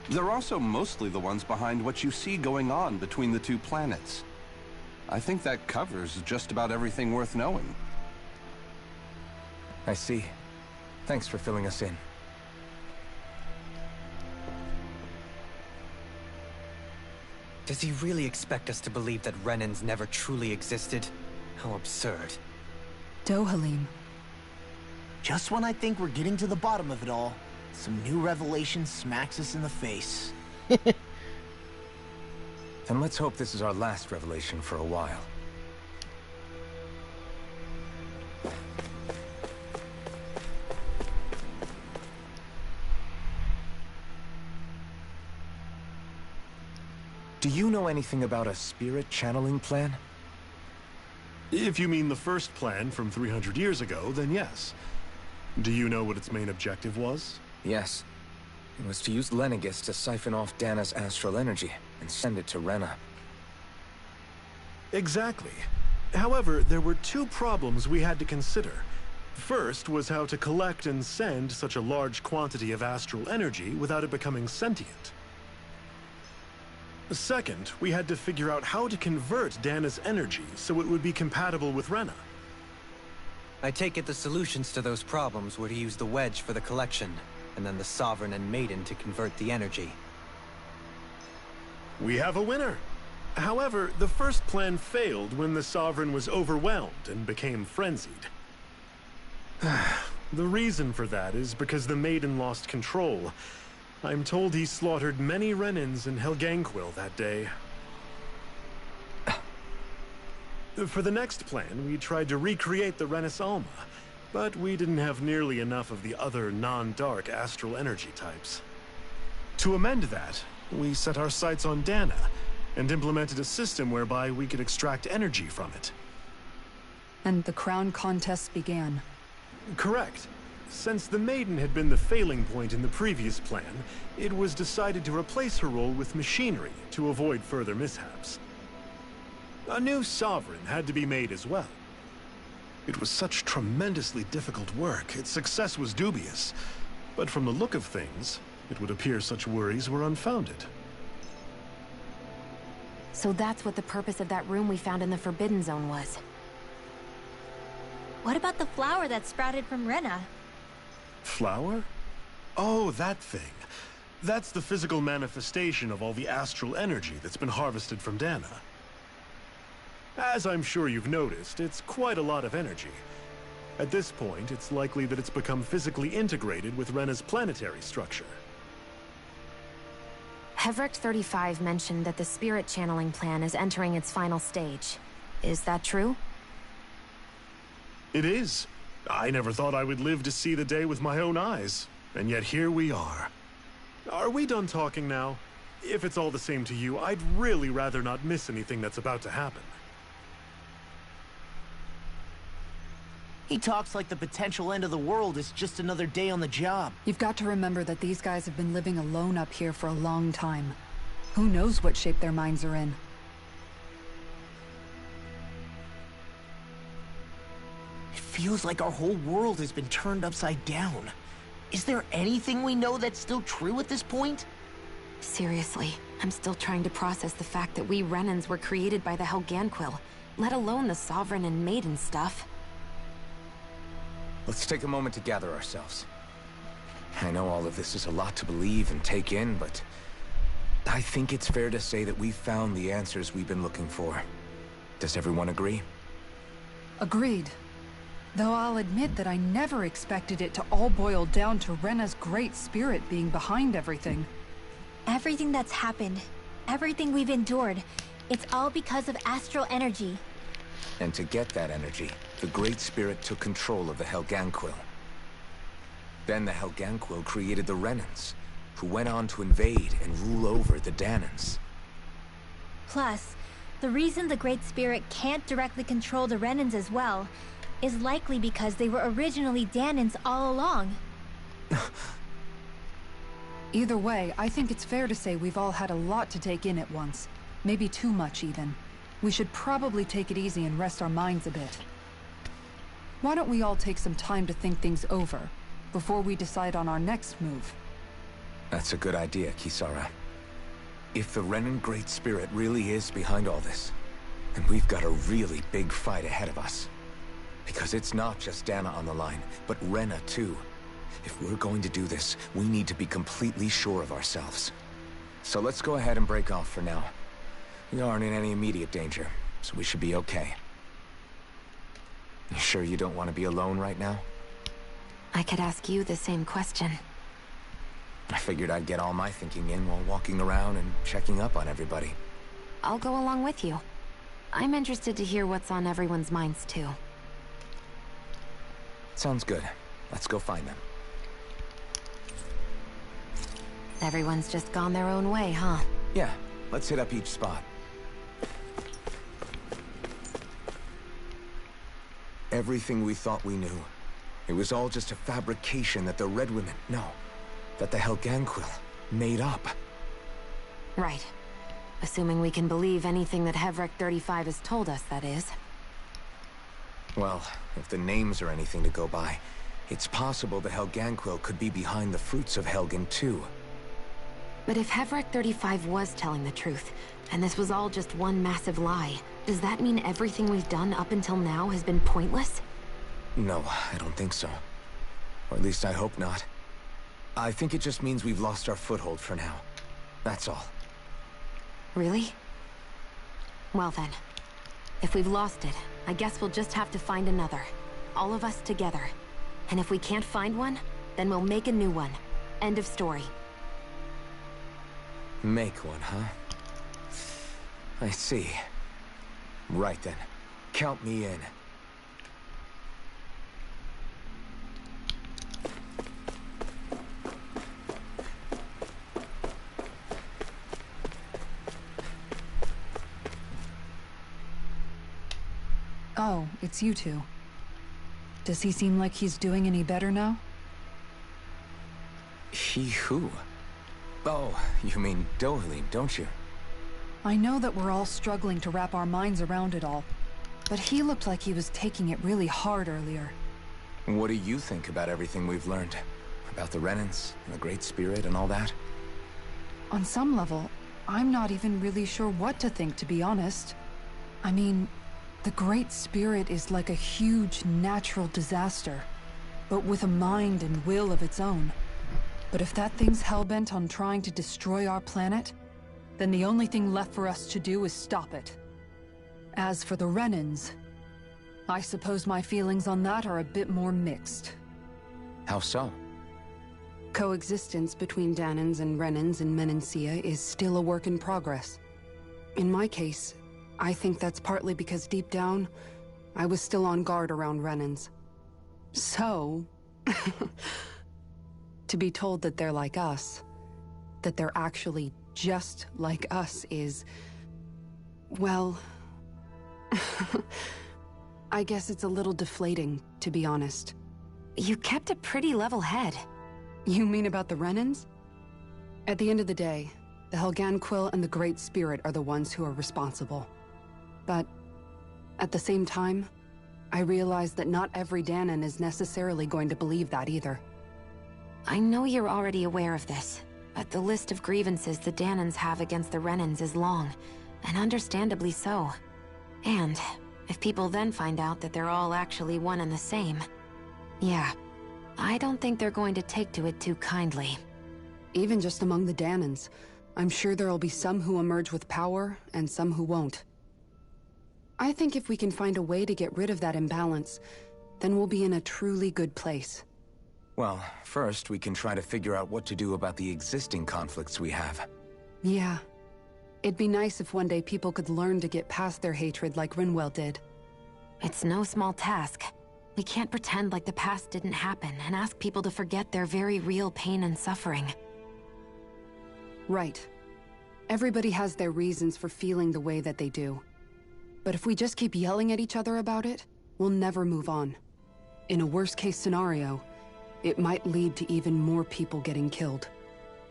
They're also mostly the ones behind what you see going on between the two planets. I think that covers just about everything worth knowing. I see. Thanks for filling us in. Does he really expect us to believe that Renans never truly existed? How absurd. Dohalim. Just when I think we're getting to the bottom of it all, some new revelation smacks us in the face. Then let's hope this is our last revelation for a while. Do you know anything about a spirit channeling plan? If you mean the first plan from 300 years ago, then yes. Do you know what its main objective was? Yes. It was to use Lenegis to siphon off Dana's astral energy and send it to Rena. Exactly. However, there were two problems we had to consider. First was how to collect and send such a large quantity of astral energy without it becoming sentient. Second, we had to figure out how to convert Dana's energy so it would be compatible with Rena. I take it the solutions to those problems were to use the Wedge for the collection, and then the Sovereign and Maiden to convert the energy. We have a winner! However, the first plan failed when the Sovereign was overwhelmed and became frenzied. The reason for that is because the Maiden lost control. I'm told he slaughtered many Renans in Helganquil that day. For the next plan, we tried to recreate the Renus Alma, but we didn't have nearly enough of the other non-dark astral energy types. To amend that, we set our sights on Dana, and implemented a system whereby we could extract energy from it. And the crown contest began. Correct. Since the Maiden had been the failing point in the previous plan, it was decided to replace her role with machinery to avoid further mishaps. A new sovereign had to be made as well. It was such tremendously difficult work, its success was dubious. But from the look of things, it would appear such worries were unfounded. So that's what the purpose of that room we found in the Forbidden Zone was. What about the flower that sprouted from Rena? Flower? Oh, that thing. That's the physical manifestation of all the astral energy that's been harvested from Dana. As I'm sure you've noticed, it's quite a lot of energy. At this point, it's likely that it's become physically integrated with Rena's planetary structure. Hevrecht 35 mentioned that the spirit channeling plan is entering its final stage. Is that true? It is. I never thought I would live to see the day with my own eyes, and yet here we are. Are we done talking now? If it's all the same to you, I'd really rather not miss anything that's about to happen. He talks like the potential end of the world is just another day on the job. You've got to remember that these guys have been living alone up here for a long time. Who knows what shape their minds are in? It feels like our whole world has been turned upside down. Is there anything we know that's still true at this point? Seriously, I'm still trying to process the fact that we Renans were created by the Helganquil, let alone the Sovereign and Maiden stuff. Let's take a moment to gather ourselves. I know all of this is a lot to believe and take in, but I think it's fair to say that we've found the answers we've been looking for. Does everyone agree? Agreed. Though I'll admit that I never expected it to all boil down to Rena's great spirit being behind everything. Everything that's happened, everything we've endured, it's all because of astral energy. And to get that energy, the Great Spirit took control of the Helganquil. Then the Helganquil created the Renans, who went on to invade and rule over the Danans. Plus, the reason the Great Spirit can't directly control the Renans as well is likely because they were originally Danans all along. Either way, I think it's fair to say we've all had a lot to take in at once. Maybe too much, even. We should probably take it easy and rest our minds a bit. Why don't we all take some time to think things over, before we decide on our next move? That's a good idea, Kisara. If the Renan Great Spirit really is behind all this, then we've got a really big fight ahead of us. Because it's not just Dana on the line, but Rena too. If we're going to do this, we need to be completely sure of ourselves. So let's go ahead and break off for now. We aren't in any immediate danger, so we should be okay. You sure you don't want to be alone right now? I could ask you the same question. I figured I'd get all my thinking in while walking around and checking up on everybody. I'll go along with you. I'm interested to hear what's on everyone's minds too. Sounds good. Let's go find them. Everyone's just gone their own way, huh? Yeah, let's hit up each spot. Everything we thought we knew, it was all just a fabrication that the Red Women, that the Helganquil made up. Right. Assuming we can believe anything that Hevrecht 35 has told us, that is. Well, if the names are anything to go by, it's possible the Helganquil could be behind the fruits of Helgen too. But if Hevrecht 35 was telling the truth, and this was all just one massive lie, does that mean everything we've done up until now has been pointless? No, I don't think so. Or at least I hope not. I think it just means we've lost our foothold for now. That's all. Really? Well then, if we've lost it, I guess we'll just have to find another. All of us together. And if we can't find one, then we'll make a new one. End of story. Make one, huh? I see. Right then. Count me in. Oh, it's you two. Does he seem like he's doing any better now? He who? Oh, you mean Dohalim, don't you? I know that we're all struggling to wrap our minds around it all, but he looked like he was taking it really hard earlier. What do you think about everything we've learned? About the Renans, and the Great Spirit, and all that? On some level, I'm not even really sure what to think, to be honest. I mean, the Great Spirit is like a huge natural disaster, but with a mind and will of its own. But if that thing's hellbent on trying to destroy our planet, then the only thing left for us to do is stop it. As for the Renans, I suppose my feelings on that are a bit more mixed. How so? Coexistence between Dahnans and Renans in Menancia is still a work in progress. In my case, I think that's partly because deep down, I was still on guard around Renans. So, to be told that they're like us, that they're actually just like us is, well, I guess it's a little deflating, to be honest. You kept a pretty level head. You mean about the Renans? At the end of the day, the Helganquil and the Great Spirit are the ones who are responsible. But at the same time, I realize that not every Dahnan is necessarily going to believe that either. I know you're already aware of this, but the list of grievances the Dahnans have against the Renans is long, and understandably so. And if people then find out that they're all actually one and the same, yeah, I don't think they're going to take to it too kindly. Even just among the Dahnans, I'm sure there'll be some who emerge with power and some who won't. I think if we can find a way to get rid of that imbalance, then we'll be in a truly good place. Well, first we can try to figure out what to do about the existing conflicts we have. Yeah. It'd be nice if one day people could learn to get past their hatred like Rinwell did. It's no small task. We can't pretend like the past didn't happen and ask people to forget their very real pain and suffering. Right. Everybody has their reasons for feeling the way that they do. But if we just keep yelling at each other about it, we'll never move on. In a worst-case scenario, it might lead to even more people getting killed.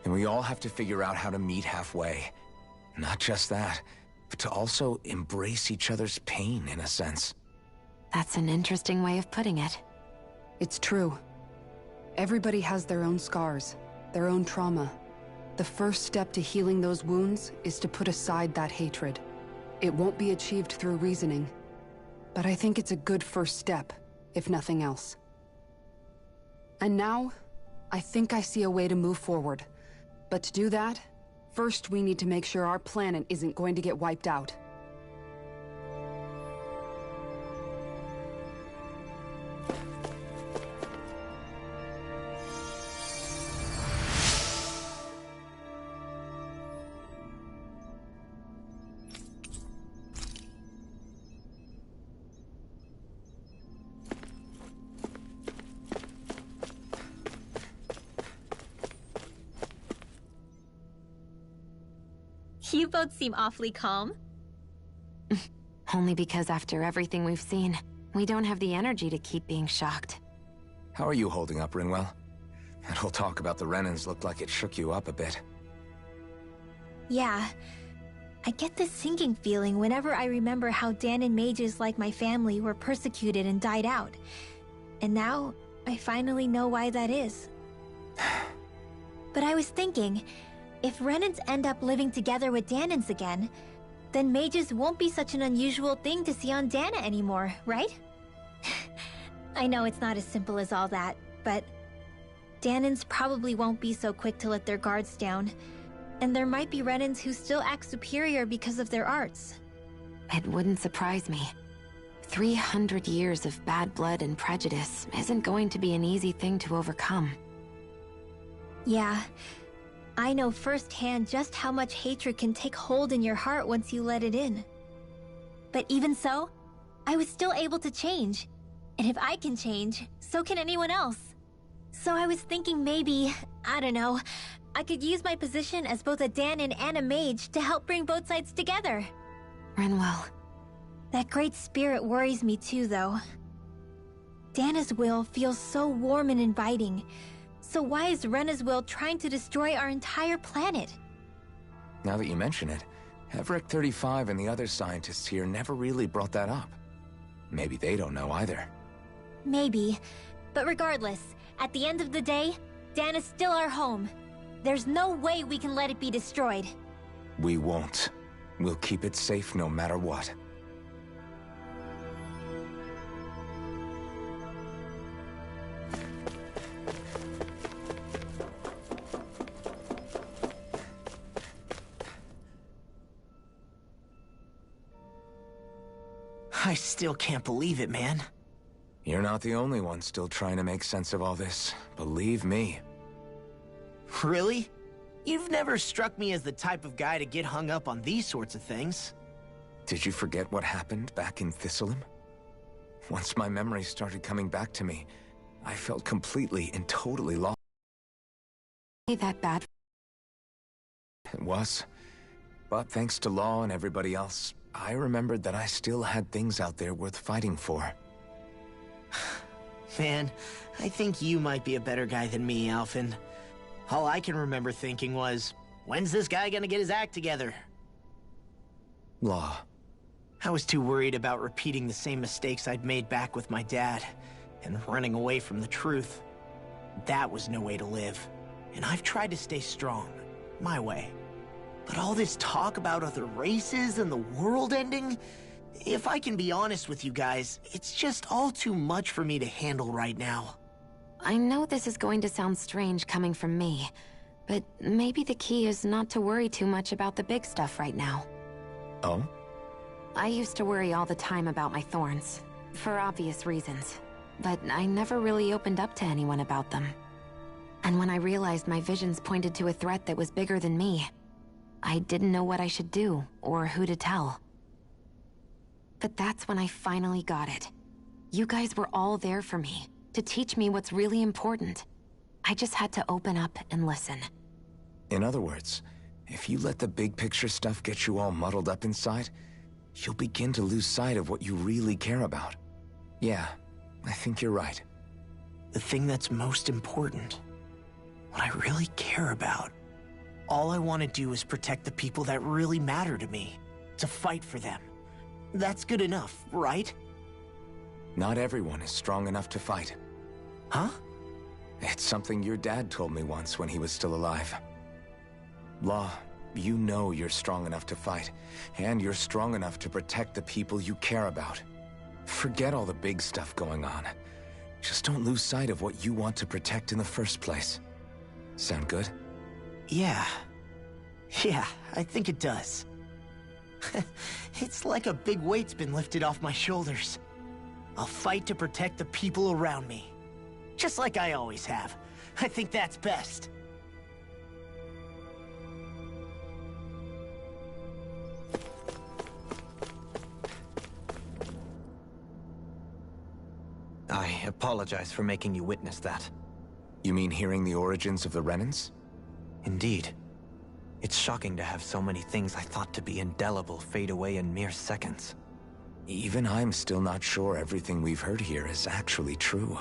And we all have to figure out how to meet halfway. Not just that, but to also embrace each other's pain, in a sense. That's an interesting way of putting it. It's true. Everybody has their own scars, their own trauma. The first step to healing those wounds is to put aside that hatred. It won't be achieved through reasoning, but I think it's a good first step, if nothing else. And now, I think I see a way to move forward. But to do that, first we need to make sure our planet isn't going to get wiped out. You both seem awfully calm. Only because after everything we've seen, we don't have the energy to keep being shocked. How are you holding up, Rinwell? That whole talk about the Renans looked like it shook you up a bit. Yeah. I get this sinking feeling whenever I remember how Dahnan mages like my family were persecuted and died out. And now, I finally know why that is. But I was thinking, if Renans end up living together with Dahnans again, then mages won't be such an unusual thing to see on Dahna anymore, right? I know it's not as simple as all that, but Dahnans probably won't be so quick to let their guards down, and there might be Renans who still act superior because of their arts. It wouldn't surprise me. 300 years of bad blood and prejudice isn't going to be an easy thing to overcome. Yeah. I know firsthand just how much hatred can take hold in your heart once you let it in. But even so, I was still able to change. And if I can change, so can anyone else. So I was thinking maybe, I don't know, I could use my position as both a Danon and a mage to help bring both sides together. Rinwell. That great spirit worries me too, though. Dana's will feels so warm and inviting. So why is Rena's will trying to destroy our entire planet? Now that you mention it, Everick 35 and the other scientists here never really brought that up. Maybe they don't know either. Maybe. But regardless, at the end of the day, Dana's still our home. There's no way we can let it be destroyed. We won't. We'll keep it safe no matter what. I still can't believe it, man. You're not the only one still trying to make sense of all this. Believe me. Really? You've never struck me as the type of guy to get hung up on these sorts of things. Did you forget what happened back in Thistleum? Once my memory started coming back to me, I felt completely and totally lost. That bad? It was. But thanks to Law and everybody else, I remembered that I still had things out there worth fighting for. Man, I think you might be a better guy than me, Alphen. All I can remember thinking was, when's this guy gonna get his act together? Law. I was too worried about repeating the same mistakes I'd made back with my dad, and running away from the truth. That was no way to live, and I've tried to stay strong, my way. But all this talk about other races and the world ending, if I can be honest with you guys, it's just all too much for me to handle right now. I know this is going to sound strange coming from me, but maybe the key is not to worry too much about the big stuff right now. Oh? I used to worry all the time about my thorns, for obvious reasons, but I never really opened up to anyone about them. And when I realized my visions pointed to a threat that was bigger than me, I didn't know what I should do, or who to tell. But that's when I finally got it. You guys were all there for me, to teach me what's really important. I just had to open up and listen. In other words, if you let the big picture stuff get you all muddled up inside, you'll begin to lose sight of what you really care about. Yeah, I think you're right. The thing that's most important, what I really care about. All I want to do is protect the people that really matter to me, to fight for them. That's good enough, right? Not everyone is strong enough to fight. Huh? It's something your dad told me once when he was still alive. Law, you know you're strong enough to fight, and you're strong enough to protect the people you care about. Forget all the big stuff going on. Just don't lose sight of what you want to protect in the first place. Sound good? Yeah, I think it does. It's like a big weight's been lifted off my shoulders. I'll fight to protect the people around me. Just like I always have. I think that's best. I apologize for making you witness that. You mean hearing the origins of the Renans? Indeed. It's shocking to have so many things I thought to be indelible fade away in mere seconds. Even I'm still not sure everything we've heard here is actually true.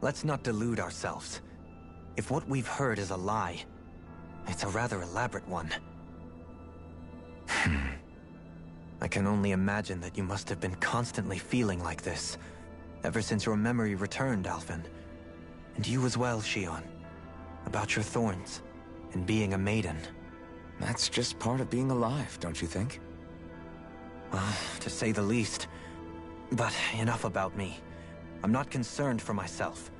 Let's not delude ourselves. If what we've heard is a lie, it's a rather elaborate one. I can only imagine that you must have been constantly feeling like this, ever since your memory returned, Alphen. And you as well, Shionne. About your thorns, and being a maiden. That's just part of being alive, don't you think? Well, to say the least. But enough about me. I'm not concerned for myself.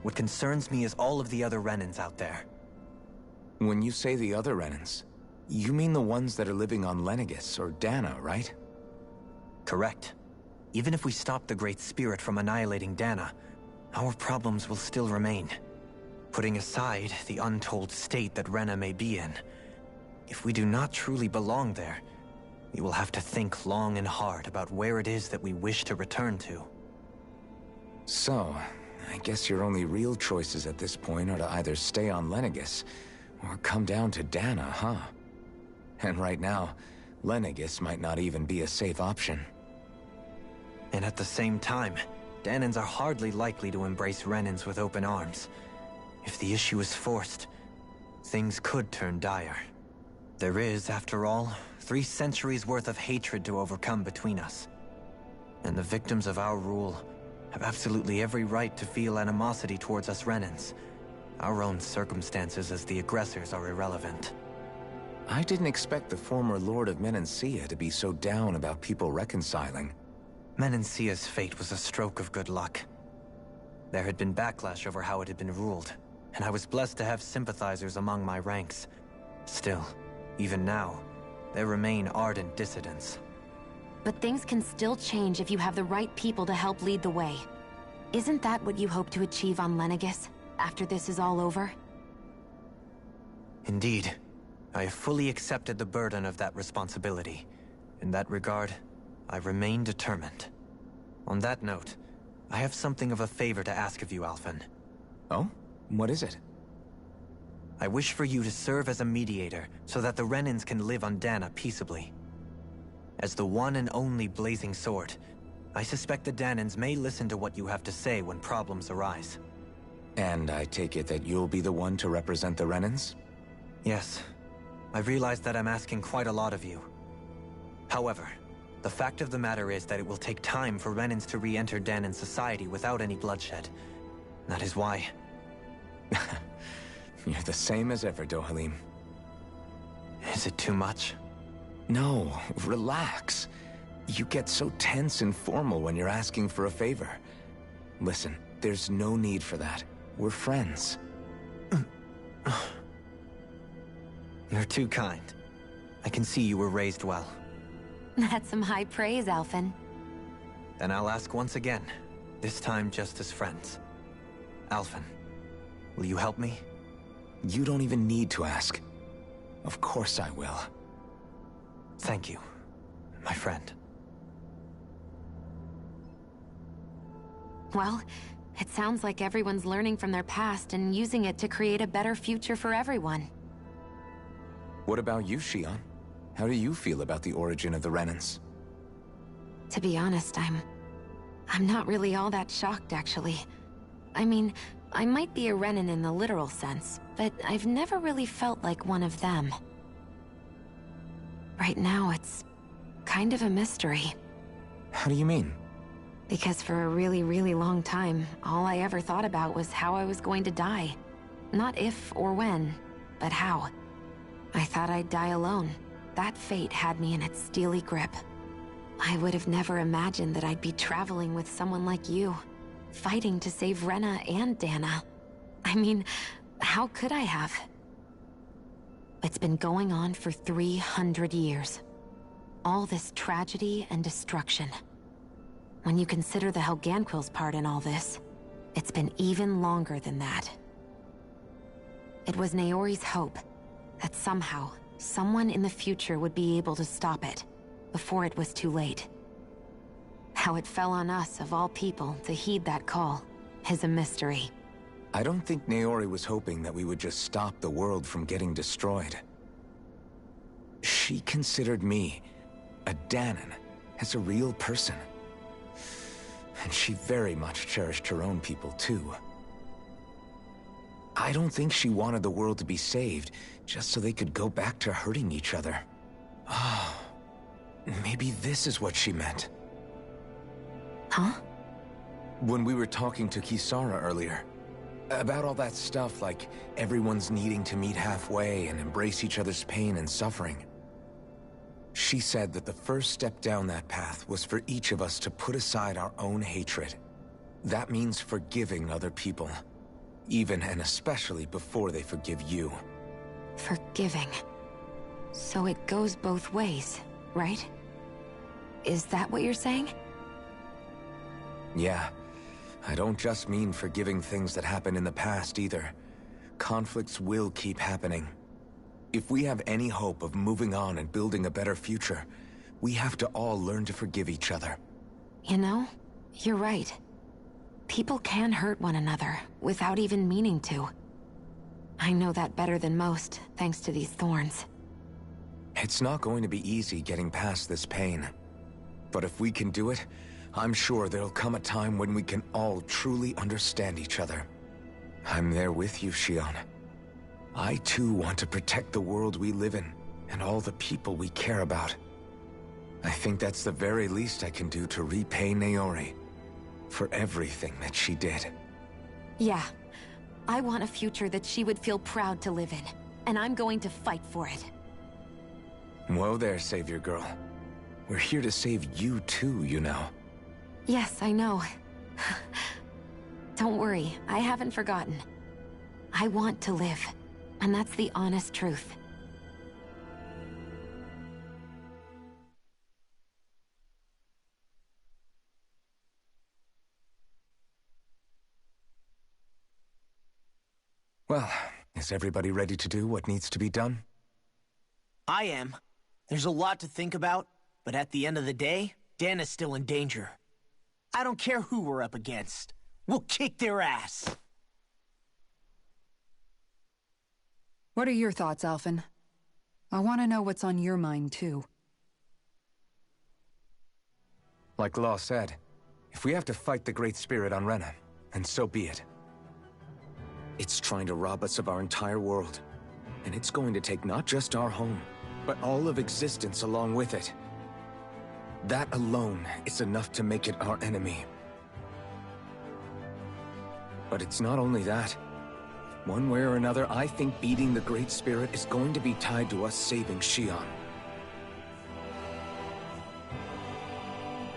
What concerns me is all of the other Renans out there. When you say the other Renans, you mean the ones that are living on Lenegis or Dana, right? Correct. even if we stop the Great Spirit from annihilating Dana, our problems will still remain. Putting aside the untold state that Rena may be in, if we do not truly belong there, we will have to think long and hard about where it is that we wish to return to. So, I guess your only real choices at this point are to either stay on Lenegis, or come down to Dana, huh? And right now, Lenegis might not even be a safe option. And at the same time, Danans are hardly likely to embrace Renans with open arms. If the issue is forced, things could turn dire. There is, after all, 3 centuries worth of hatred to overcome between us. And the victims of our rule have absolutely every right to feel animosity towards us Renans. Our own circumstances as the aggressors are irrelevant. I didn't expect the former Lord of Menancia to be so down about people reconciling. Menancia's fate was a stroke of good luck. There had been backlash over how it had been ruled, and I was blessed to have sympathizers among my ranks. Still, even now, there remain ardent dissidents. But things can still change if you have the right people to help lead the way. Isn't that what you hope to achieve on Lenegis, after this is all over? Indeed. I have fully accepted the burden of that responsibility. In that regard, I remain determined. On that note, I have something of a favor to ask of you, Alphen. Oh? What is it? I wish for you to serve as a mediator so that the Renans can live on Dana peaceably. As the one and only Blazing Sword, I suspect the Danans may listen to what you have to say when problems arise. And I take it that you'll be the one to represent the Renans? Yes. I realize that I'm asking quite a lot of you. However, the fact of the matter is that it will take time for Renans to re-enter Danan society without any bloodshed. That is why... You're the same as ever, Dohalim. Is it too much? No, relax. You get so tense and formal when you're asking for a favor. Listen, there's no need for that. We're friends. You're too kind. I can see you were raised well. That's some high praise, Alphen. Then I'll ask once again, this time just as friends. Alphen, will you help me? You don't even need to ask. Of course I will. Thank you, my friend. Well, it sounds like everyone's learning from their past and using it to create a better future for everyone. What about you, Shionne? How do you feel about the origin of the Renans? To be honest, I'm not really all that shocked, actually. I mean, I might be a Renan in the literal sense, but I've never really felt like one of them. Right now, it's kind of a mystery. How do you mean? Because for a really, really long time, all I ever thought about was how I was going to die. Not if or when, but how. I thought I'd die alone. That fate had me in its steely grip. I would have never imagined that I'd be traveling with someone like you, fighting to save Rena and Dana. I mean, how could I have? It's been going on for 300 years. All this tragedy and destruction. When you consider the Helganquil's part in all this, it's been even longer than that. It was Naori's hope that somehow, someone in the future would be able to stop it, before it was too late. How it fell on us, of all people, to heed that call, is a mystery. I don't think Naori was hoping that we would just stop the world from getting destroyed. She considered me, a Danan, as a real person. And she very much cherished her own people, too. I don't think she wanted the world to be saved, just so they could go back to hurting each other. Oh, maybe this is what she meant. Huh? When we were talking to Kisara earlier, about all that stuff like everyone's needing to meet halfway and embrace each other's pain and suffering. She said that the first step down that path was for each of us to put aside our own hatred. That means forgiving other people, even and especially before they forgive you. Forgiving. So it goes both ways, right? Is that what you're saying? Yeah, I don't just mean forgiving things that happened in the past either. Conflicts will keep happening. If we have any hope of moving on and building a better future, we have to all learn to forgive each other. You know, you're right. People can hurt one another without even meaning to. I know that better than most, thanks to these thorns. It's not going to be easy getting past this pain. But if we can do it, I'm sure there'll come a time when we can all truly understand each other. I'm there with you, Shionne. I too want to protect the world we live in, and all the people we care about. I think that's the very least I can do to repay Naori for everything that she did. Yeah. I want a future that she would feel proud to live in, and I'm going to fight for it. Whoa there, Savior Girl. We're here to save you too, you know. Yes, I know. Don't worry, I haven't forgotten. I want to live, and that's the honest truth. Well, is everybody ready to do what needs to be done? I am. There's a lot to think about, but at the end of the day, Dana's still in danger. I don't care who we're up against. We'll kick their ass. What are your thoughts, Alphen? I want to know what's on your mind, too. Like Law said, if we have to fight the Great Spirit on Rena, then so be it. It's trying to rob us of our entire world. And it's going to take not just our home, but all of existence along with it. That alone is enough to make it our enemy. But it's not only that. One way or another, I think beating the Great Spirit is going to be tied to us saving Shionne.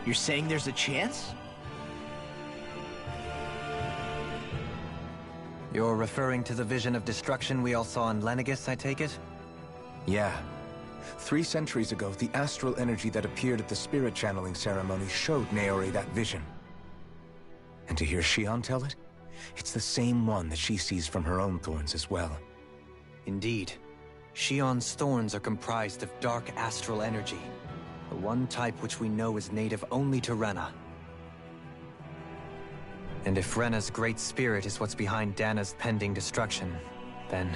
You're saying there's a chance? You're referring to the vision of destruction we all saw in Lenegis, I take it? Yeah. 3 centuries ago, the astral energy that appeared at the spirit channeling ceremony showed Naori that vision. And to hear Shionne tell it, it's the same one that she sees from her own thorns as well. Indeed. Shionne's thorns are comprised of dark astral energy, the one type which we know is native only to Rena. And if Rena's Great Spirit is what's behind Dana's pending destruction, then...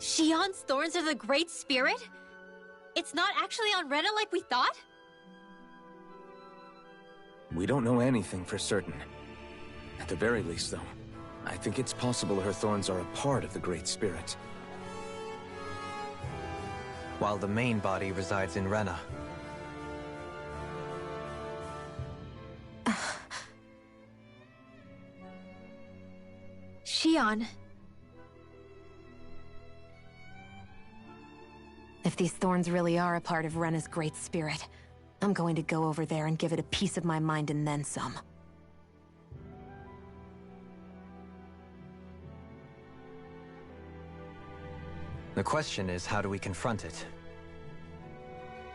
Shionne's thorns are the Great Spirit? It's not actually on Rena like we thought? We don't know anything for certain. At the very least, though, I think it's possible her thorns are a part of the Great Spirit. While the main body resides in Rena. Shionne. If these thorns really are a part of Rena's Great Spirit, I'm going to go over there and give it a piece of my mind and then some. The question is, how do we confront it?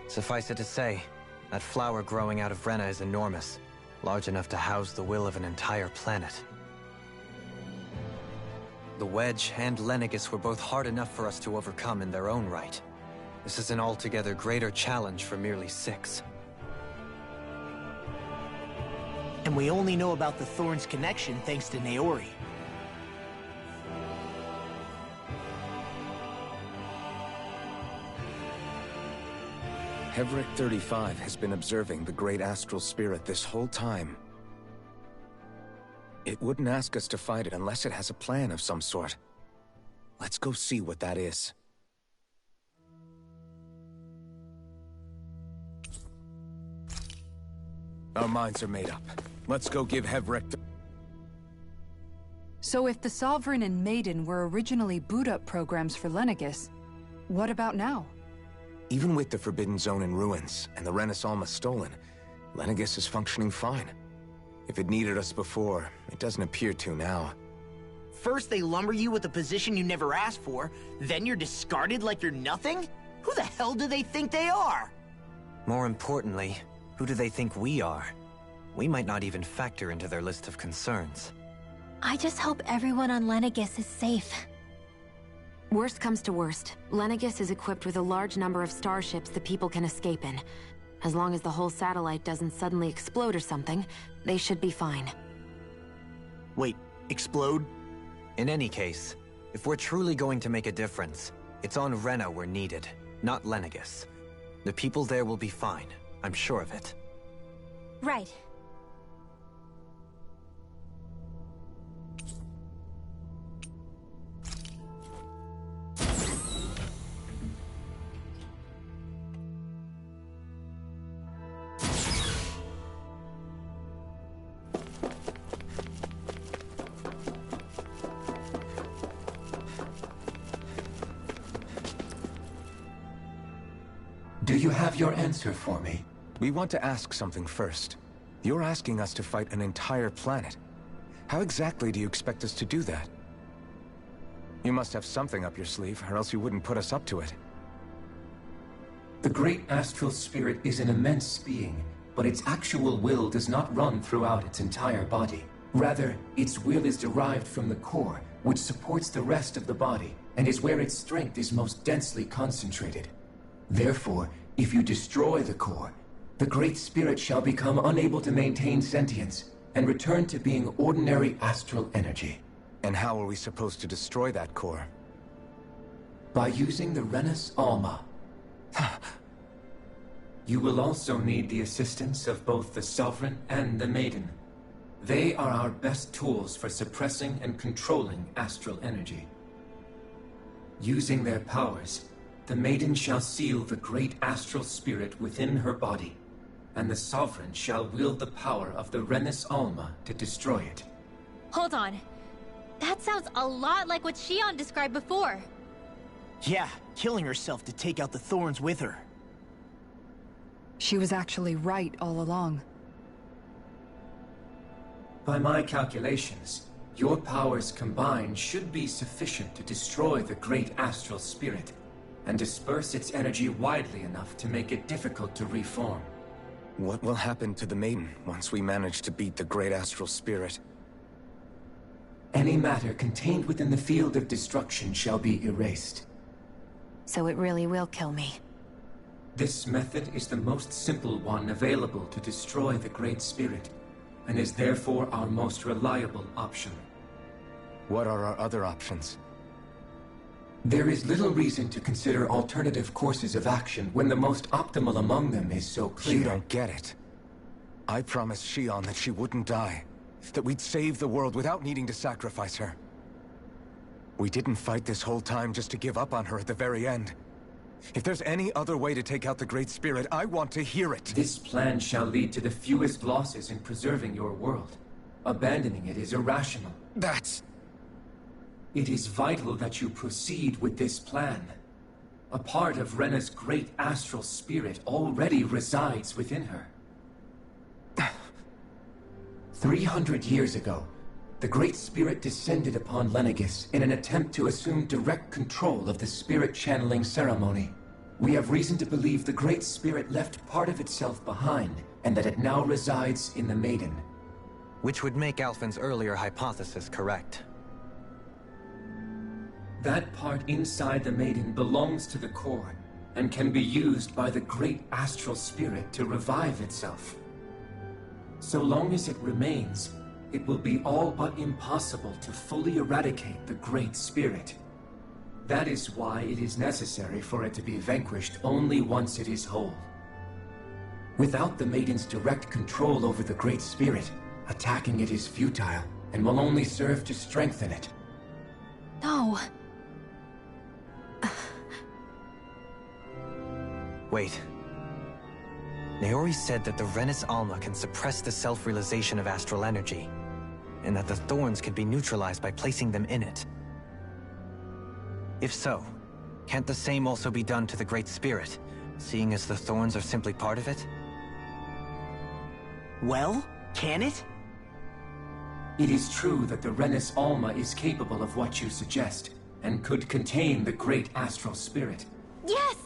Suffice it to say, that flower growing out of Rena is enormous, large enough to house the will of an entire planet. The Wedge and Lenegis were both hard enough for us to overcome in their own right. This is an altogether greater challenge for merely 6. And we only know about the Thorns connection thanks to Naori. Hevric 35 has been observing the Great Astral Spirit this whole time. It wouldn't ask us to fight it unless it has a plan of some sort. Let's go see what that is. Our minds are made up. Let's go give Hevric... So if the Sovereign and Maiden were originally boot-up programs for Lenegis, what about now? Even with the Forbidden Zone in ruins and the Renaissance stolen, Lenegis is functioning fine. If it needed us before, it doesn't appear to now. First they lumber you with a position you never asked for, then you're discarded like you're nothing? Who the hell do they think they are? More importantly, Who do they think we are? We might not even factor into their list of concerns. I just hope everyone on Lenegis is safe. Worst comes to worst, Lenegis is equipped with a large number of starships the people can escape in. As long as the whole satellite doesn't suddenly explode or something, they should be fine. Wait, explode? In any case, if we're truly going to make a difference, it's on Rena we're needed, not Lenegis. The people there will be fine, I'm sure of it. Right. Do you have your answer for me? We want to ask something first. You're asking us to fight an entire planet. How exactly do you expect us to do that? You must have something up your sleeve, or else you wouldn't put us up to it. The great astral spirit is an immense being, but its actual will does not run throughout its entire body. Rather, its will is derived from the core, which supports the rest of the body, and is where its strength is most densely concentrated. Therefore, if you destroy the core, the Great Spirit shall become unable to maintain sentience and return to being ordinary astral energy. And how are we supposed to destroy that core? By using the Renus Alma. You will also need the assistance of both the Sovereign and the Maiden. They are our best tools for suppressing and controlling astral energy. Using their powers, the Maiden shall seal the great astral spirit within her body, and the Sovereign shall wield the power of the Renus Alma to destroy it. Hold on. That sounds a lot like what Shion described before. Yeah, killing herself to take out the thorns with her. She was actually right all along. By my calculations, your powers combined should be sufficient to destroy the great astral spirit and disperse its energy widely enough to make it difficult to reform. What will happen to the Maiden once we manage to beat the great astral spirit? Any matter contained within the field of destruction shall be erased. So it really will kill me. This method is the most simple one available to destroy the Great Spirit, and is therefore our most reliable option. What are our other options? There is little reason to consider alternative courses of action when the most optimal among them is so clear. You don't get it. I promised Shion that she wouldn't die, that we'd save the world without needing to sacrifice her. We didn't fight this whole time just to give up on her at the very end. If there's any other way to take out the Great Spirit, I want to hear it. This plan shall lead to the fewest losses in preserving your world. Abandoning it is irrational. It is vital that you proceed with this plan. A part of Rena's great astral spirit already resides within her. 300 years ago, the Great Spirit descended upon Lenegis in an attempt to assume direct control of the spirit channeling ceremony. We have reason to believe the Great Spirit left part of itself behind, and that it now resides in the Maiden. Which would make Alphen's earlier hypothesis correct. That part inside the Maiden belongs to the core, and can be used by the great astral spirit to revive itself. So long as it remains, it will be all but impossible to fully eradicate the Great Spirit. That is why it is necessary for it to be vanquished only once it is whole. Without the Maiden's direct control over the Great Spirit, attacking it is futile, and will only serve to strengthen it. No. Wait. Naori said that the Renus Alma can suppress the self-realization of astral energy, and that the thorns can be neutralized by placing them in it. If so, can't the same also be done to the Great Spirit, seeing as the thorns are simply part of it? Well, can it? It is true that the Renus Alma is capable of what you suggest, and could contain the great astral spirit. Yes!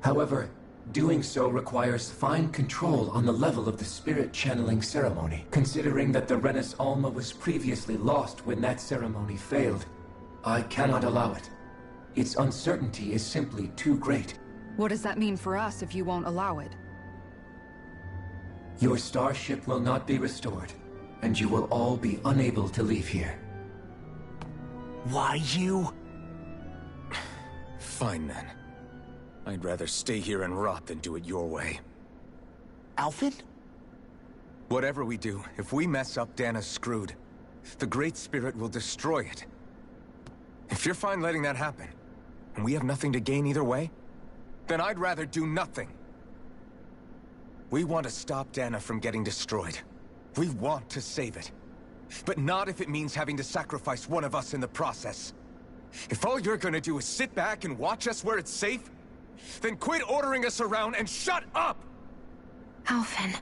However, Doing so requires fine control on the level of the spirit channeling ceremony, considering that the Renis Alma was previously lost when that ceremony failed. I cannot allow it. Its uncertainty is simply too great. What does that mean for us if you won't allow it? Your starship will not be restored, and you will all be unable to leave here. Why you? Fine then. I'd rather stay here and rot than do it your way. Alphen? Whatever we do, if we mess up, Dana's screwed. The Great Spirit will destroy it. If you're fine letting that happen, and we have nothing to gain either way, then I'd rather do nothing. We want to stop Dana from getting destroyed. We want to save it. But not if it means having to sacrifice one of us in the process. If all you're gonna do is sit back and watch us where it's safe, then quit ordering us around and shut up! Alphen.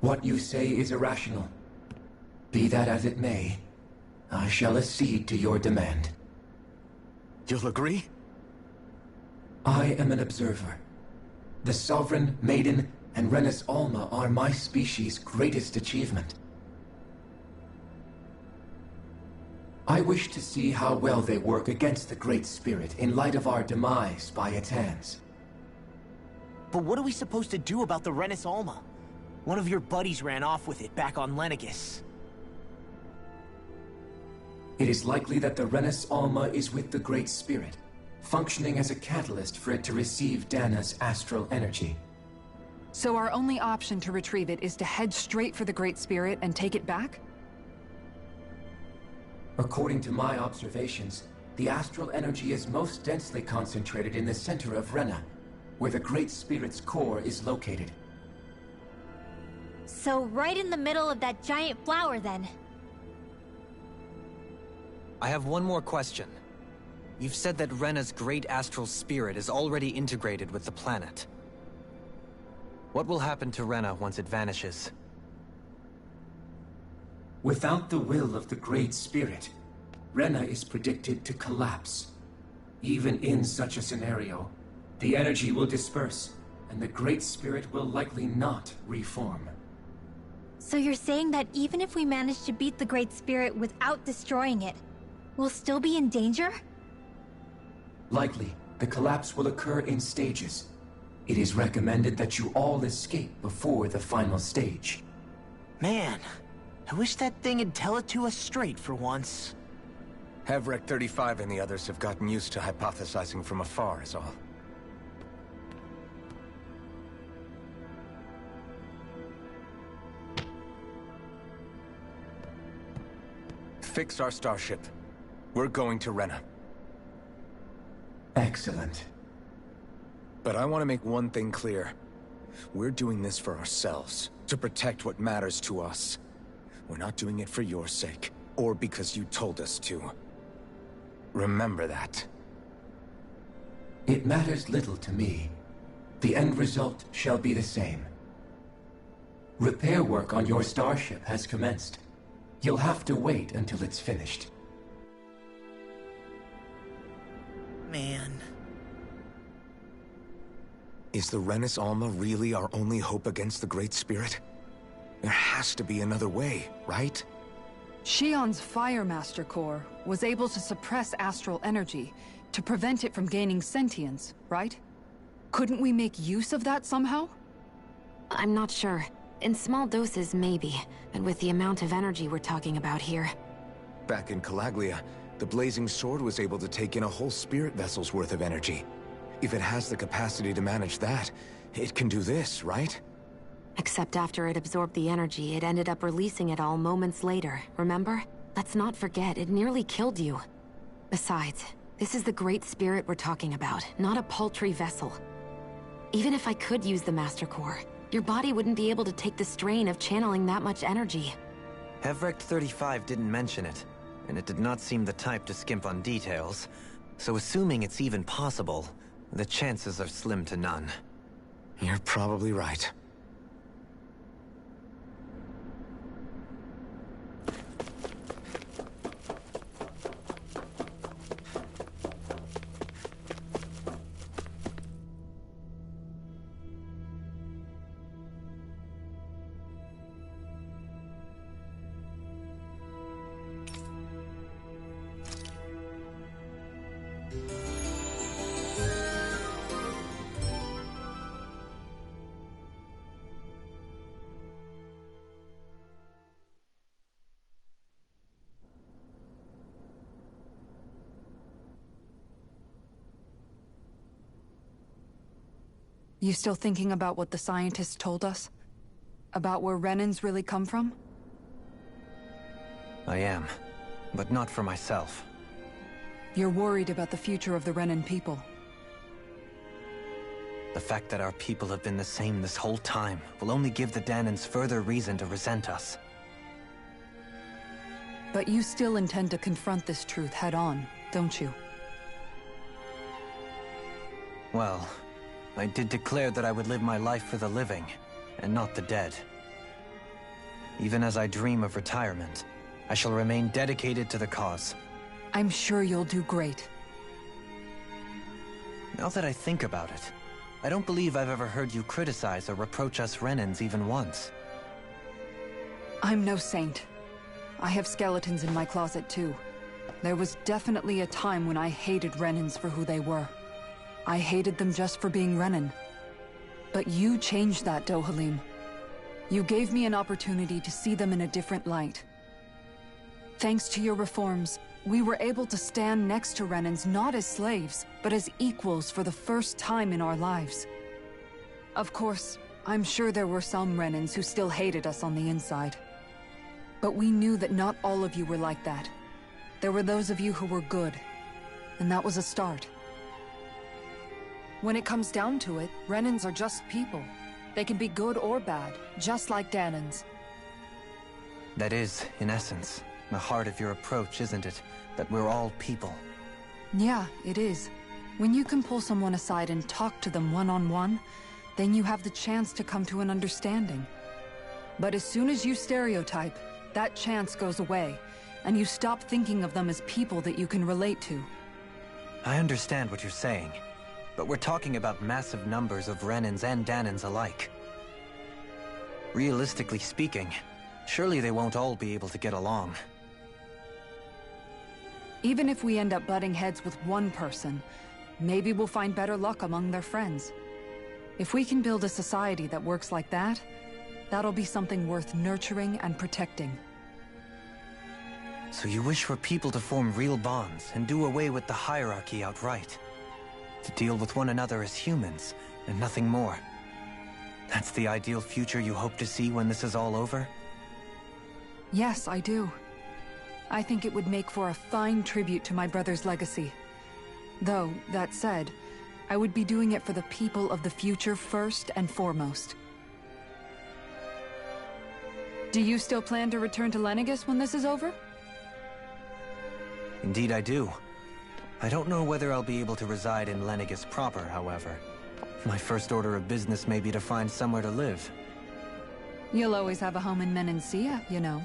What you say is irrational. Be that as it may, I shall accede to your demand. You'll agree? I am an observer. The Sovereign, Maiden, and Renis Alma are my species' greatest achievement. I wish to see how well they work against the Great Spirit in light of our demise by its hands. But what are we supposed to do about the Renis Alma? One of your buddies ran off with it back on Lenegis. It is likely that the Renis Alma is with the Great Spirit, functioning as a catalyst for it to receive Dana's astral energy. So our only option to retrieve it is to head straight for the Great Spirit and take it back? According to my observations, the astral energy is most densely concentrated in the center of Rena, where the Great Spirit's core is located. So right in the middle of that giant flower, then. I have one more question. You've said that Rena's great astral spirit is already integrated with the planet. What will happen to Rena once it vanishes? Without the will of the Great Spirit, Rena is predicted to collapse. Even in such a scenario, the energy will disperse, and the Great Spirit will likely not reform. So you're saying that even if we manage to beat the Great Spirit without destroying it, we'll still be in danger? Likely, the collapse will occur in stages. It is recommended that you all escape before the final stage. Man, I wish that thing would tell it to us straight for once. Hevrek 35 and the others have gotten used to hypothesizing from afar is all. Fix our starship. We're going to Rena. Excellent. But I want to make one thing clear. We're doing this for ourselves, to protect what matters to us. We're not doing it for your sake, or because you told us to. Remember that. It matters little to me. The end result shall be the same. Repair work on your starship has commenced. You'll have to wait until it's finished. Man. Is the Renis Alma really our only hope against the Great Spirit? There has to be another way, right? Shion's Fire Master Core was able to suppress astral energy to prevent it from gaining sentience, right? Couldn't we make use of that somehow? I'm not sure. In small doses, maybe. And with the amount of energy we're talking about here. Back in Calaglia, the Blazing Sword was able to take in a whole spirit vessel's worth of energy. If it has the capacity to manage that, it can do this, right? Except after it absorbed the energy, it ended up releasing it all moments later, remember? Let's not forget, it nearly killed you. Besides, this is the Great Spirit we're talking about, not a paltry vessel. Even if I could use the Master Core, your body wouldn't be able to take the strain of channeling that much energy. Hevrek 35 didn't mention it, and it did not seem the type to skimp on details. So assuming it's even possible, the chances are slim to none. You're probably right. You still thinking about what the scientists told us? About where Renans really come from? I am, but not for myself. You're worried about the future of the Renan people. The fact that our people have been the same this whole time will only give the Danans further reason to resent us. But you still intend to confront this truth head-on, don't you? Well, I did declare that I would live my life for the living, and not the dead. Even as I dream of retirement, I shall remain dedicated to the cause. I'm sure you'll do great. Now that I think about it, I don't believe I've ever heard you criticize or reproach us Renans even once. I'm no saint. I have skeletons in my closet too. There was definitely a time when I hated Renans for who they were. I hated them just for being Renan. But you changed that, Dohalim. You gave me an opportunity to see them in a different light. Thanks to your reforms, we were able to stand next to Renans not as slaves, but as equals for the first time in our lives. Of course, I'm sure there were some Renans who still hated us on the inside. But we knew that not all of you were like that. There were those of you who were good, and that was a start. When it comes down to it, Renans are just people. They can be good or bad, just like Danans. That is, in essence, the heart of your approach, isn't it? That we're all people. Yeah, it is. When you can pull someone aside and talk to them one-on-one, then you have the chance to come to an understanding. But as soon as you stereotype, that chance goes away, and you stop thinking of them as people that you can relate to. I understand what you're saying, but we're talking about massive numbers of Renans and Danans alike. Realistically speaking, surely they won't all be able to get along. Even if we end up butting heads with one person, maybe we'll find better luck among their friends. If we can build a society that works like that, that'll be something worth nurturing and protecting. So you wish for people to form real bonds and do away with the hierarchy outright? To deal with one another as humans, and nothing more? That's the ideal future you hope to see when this is all over? Yes, I do. I think it would make for a fine tribute to my brother's legacy. Though, that said, I would be doing it for the people of the future first and foremost. Do you still plan to return to Lenegis when this is over? Indeed I do. I don't know whether I'll be able to reside in Lenegis proper, however. My first order of business may be to find somewhere to live. You'll always have a home in Menancia, you know.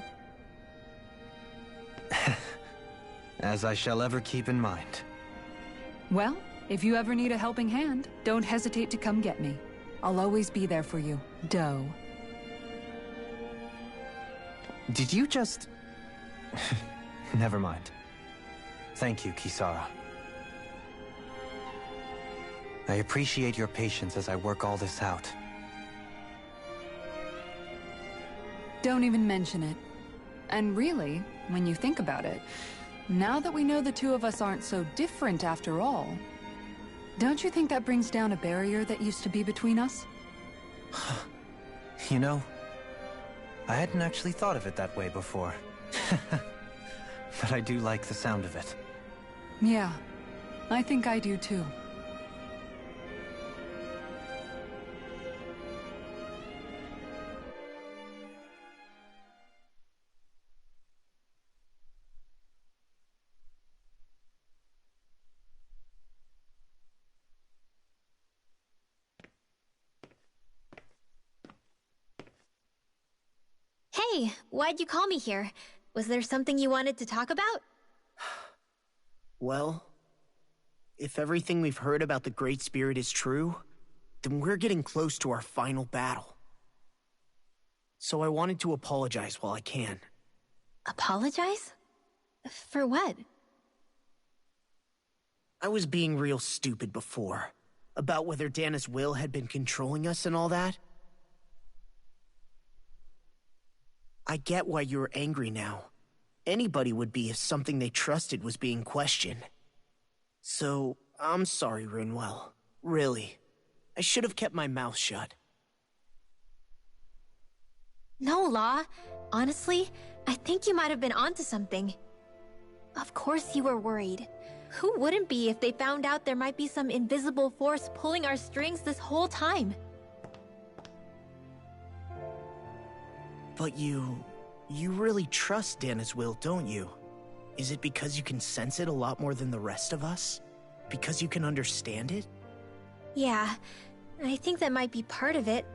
As I shall ever keep in mind. Well, if you ever need a helping hand, don't hesitate to come get me. I'll always be there for you, Doe. Did you just... Never mind. Thank you, Kisara. I appreciate your patience as I work all this out. Don't even mention it. And really, when you think about it, now that we know the two of us aren't so different after all, don't you think that brings down a barrier that used to be between us? You know, I hadn't actually thought of it that way before. But I do like the sound of it. Yeah, I think I do too. Hey, why'd you call me here? Was there something you wanted to talk about? Well, if everything we've heard about the Great Spirit is true, then we're getting close to our final battle. So I wanted to apologize while I can. Apologize? For what? I was being real stupid before, about whether Dana's will had been controlling us and all that. I get why you're angry now. Anybody would be if something they trusted was being questioned. So, I'm sorry, Rinwell. Really. I should have kept my mouth shut. No, Law. Honestly, I think you might have been onto something. Of course you were worried. Who wouldn't be if they found out there might be some invisible force pulling our strings this whole time? But you really trust Dana's will, don't you? Is it because you can sense it a lot more than the rest of us? Because you can understand it? Yeah, I think that might be part of it.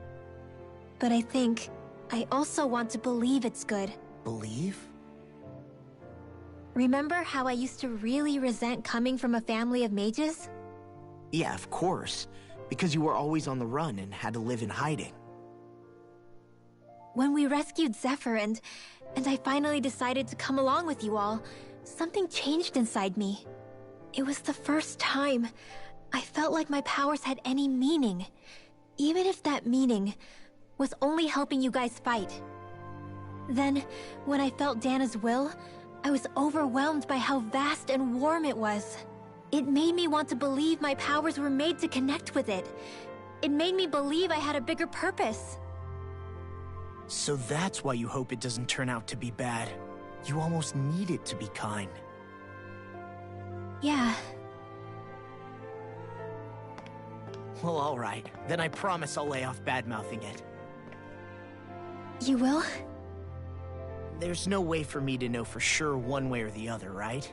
But I also want to believe it's good. Believe? Remember how I used to really resent coming from a family of mages? Yeah, of course. Because you were always on the run and had to live in hiding. When we rescued Zephyr and I finally decided to come along with you all, something changed inside me. It was the first time I felt like my powers had any meaning, even if that meaning was only helping you guys fight. Then, when I felt Dana's will, I was overwhelmed by how vast and warm it was. It made me want to believe my powers were made to connect with it. It made me believe I had a bigger purpose. So that's why you hope it doesn't turn out to be bad. You almost need it to be kind. Yeah. Well, alright. Then I promise I'll lay off bad-mouthing it. You will? There's no way for me to know for sure one way or the other, right?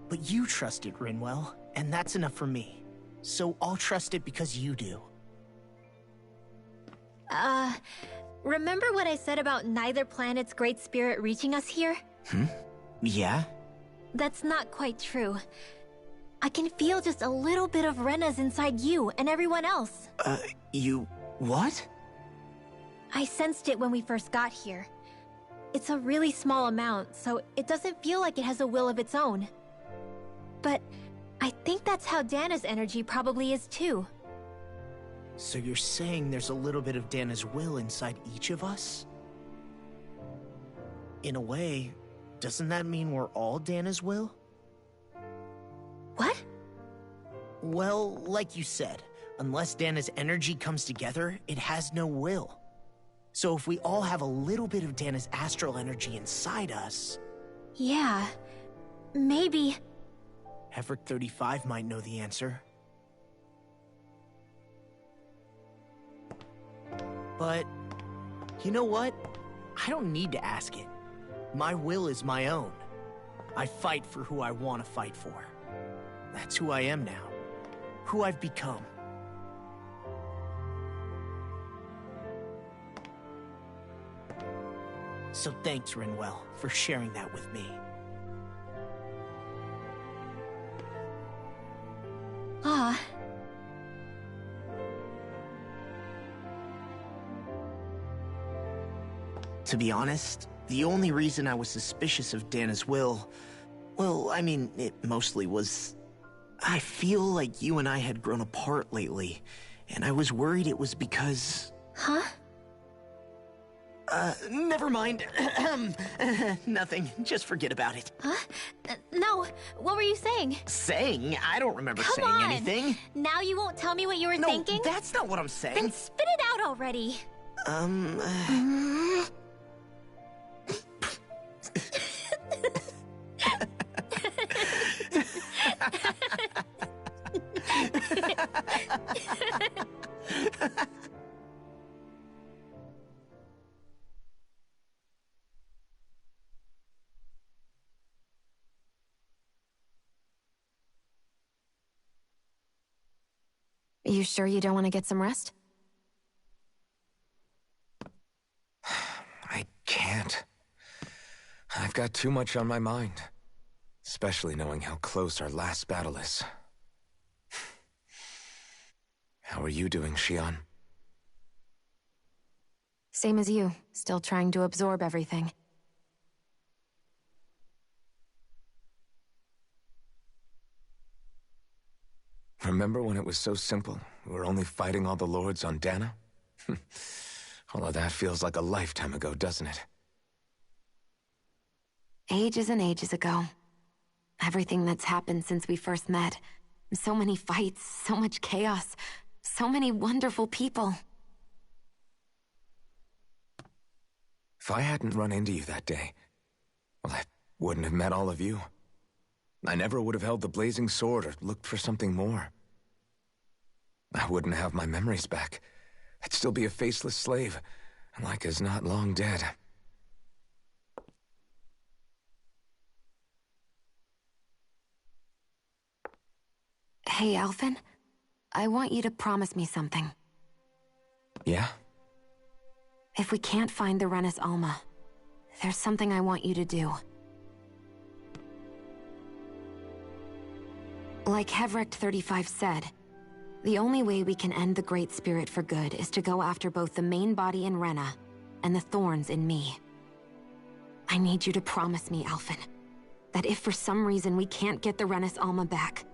But you trust it, Rinwell, and that's enough for me. So I'll trust it because you do. Remember what I said about neither planet's great spirit reaching us here? Yeah? That's not quite true. I can feel just a little bit of Rena's inside you and everyone else. You... what? I sensed it when we first got here. It's a really small amount, so it doesn't feel like it has a will of its own. But I think that's how Dana's energy probably is too. So you're saying there's a little bit of Dana's will inside each of us? In a way, doesn't that mean we're all Dana's will? What? Well, like you said, unless Dana's energy comes together, it has no will. So if we all have a little bit of Dana's astral energy inside us... Yeah, maybe... Heverick 35 might know the answer. But, you know what? I don't need to ask it. My will is my own. I fight for who I want to fight for. That's who I am now. Who I've become. So thanks, Rinwell, for sharing that with me. Ah. To be honest, the only reason I was suspicious of Dana's will... well, I mean, it mostly was... I feel like you and I had grown apart lately, and I was worried it was because... Huh? Never mind. Nothing. Just forget about it. Huh? No, what were you saying? Saying? I don't remember Come saying on. anything. Now you won't tell me what you were thinking? No, that's not what I'm saying. Then spit it out already. You sure you don't want to get some rest? I can't. I've got too much on my mind. Especially knowing how close our last battle is. How are you doing, Xion? Same as you, still trying to absorb everything. Remember when it was so simple? We were only fighting all the lords on Dana? All of that feels like a lifetime ago, doesn't it? Ages and ages ago. Everything that's happened since we first met. So many fights, so much chaos. So many wonderful people. If I hadn't run into you that day, well, I wouldn't have met all of you. I never would have held the blazing sword or looked for something more. I wouldn't have my memories back. I'd still be a faceless slave, like as not long dead. Hey, Alphen. I want you to promise me something. Yeah? If we can't find the Renis Alma, there's something I want you to do. Like Hevrecht 35 said, the only way we can end the Great Spirit for good is to go after both the main body in Rena and the thorns in me. I need you to promise me, Alphen, that if for some reason we can't get the Renis Alma back,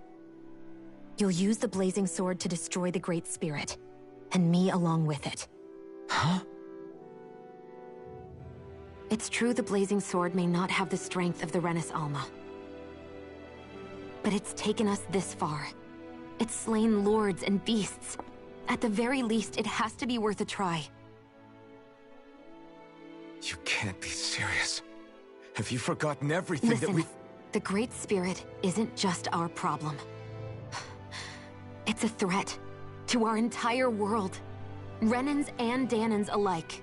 you'll use the blazing sword to destroy the Great Spirit, and me along with it. Huh? It's true the blazing sword may not have the strength of the Renis Alma. But it's taken us this far. It's slain lords and beasts. At the very least, it has to be worth a try. You can't be serious. Have you forgotten everything Listen, that we've... The Great Spirit isn't just our problem. It's a threat to our entire world. Renans and Dahnans alike.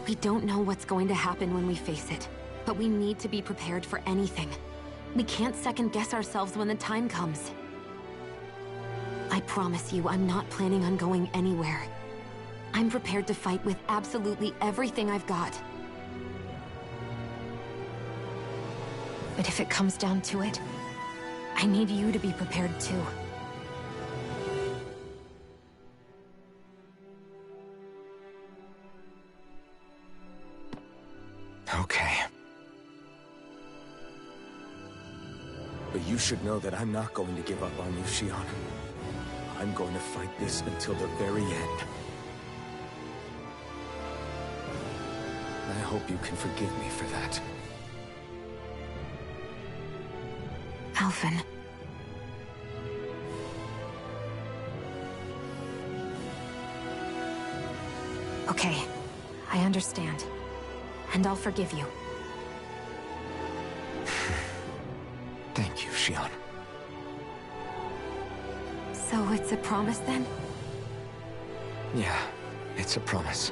We don't know what's going to happen when we face it, but we need to be prepared for anything. We can't second-guess ourselves when the time comes. I promise you, I'm not planning on going anywhere. I'm prepared to fight with absolutely everything I've got. But if it comes down to it, I need you to be prepared too. Okay. But you should know that I'm not going to give up on you, Shionne. I'm going to fight this until the very end. I hope you can forgive me for that. Alphen. Okay, I understand. And I'll forgive you. Thank you, Shionne. So it's a promise then? Yeah, it's a promise.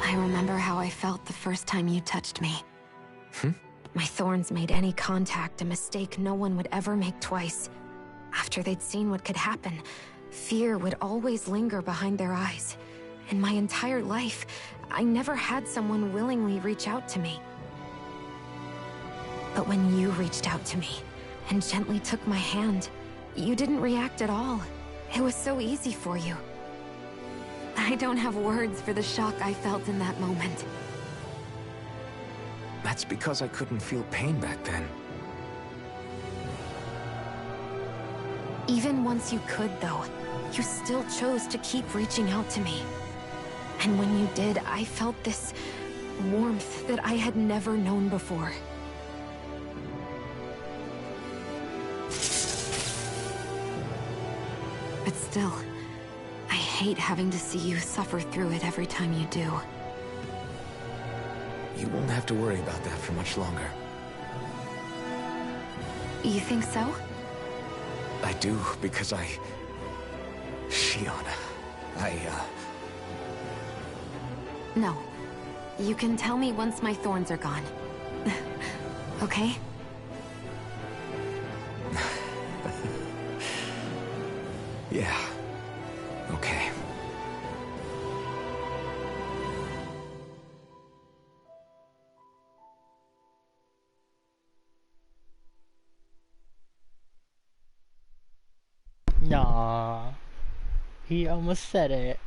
I remember how I felt the first time you touched me. My thorns made any contact a mistake no one would ever make twice. After they'd seen what could happen, fear would always linger behind their eyes. In my entire life, I never had someone willingly reach out to me. But when you reached out to me and gently took my hand, you didn't react at all. It was so easy for you. I don't have words for the shock I felt in that moment. That's because I couldn't feel pain back then. Even once you could, though, you still chose to keep reaching out to me. And when you did, I felt this warmth that I had never known before. But still, I hate having to see you suffer through it every time you do. You won't have to worry about that for much longer. You think so? I do, because Shionne, No. You can tell me once my thorns are gone. Okay? Yeah. Okay. Aww. He almost said it.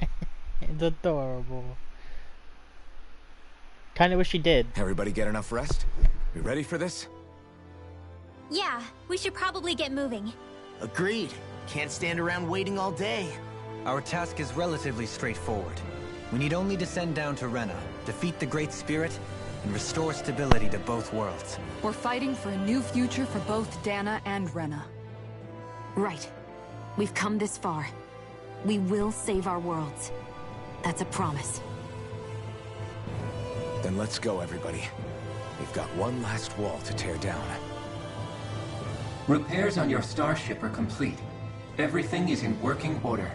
It's adorable. Kinda wish he did. Everybody get enough rest? We ready for this? Yeah, we should probably get moving. Agreed. Can't stand around waiting all day. Our task is relatively straightforward. We need only descend down to Rena, defeat the Great Spirit, and restore stability to both worlds. We're fighting for a new future for both Dana and Rena. Right. We've come this far. We will save our worlds. That's a promise. Then let's go, everybody. We've got one last wall to tear down. Repairs on your starship are complete. Everything is in working order.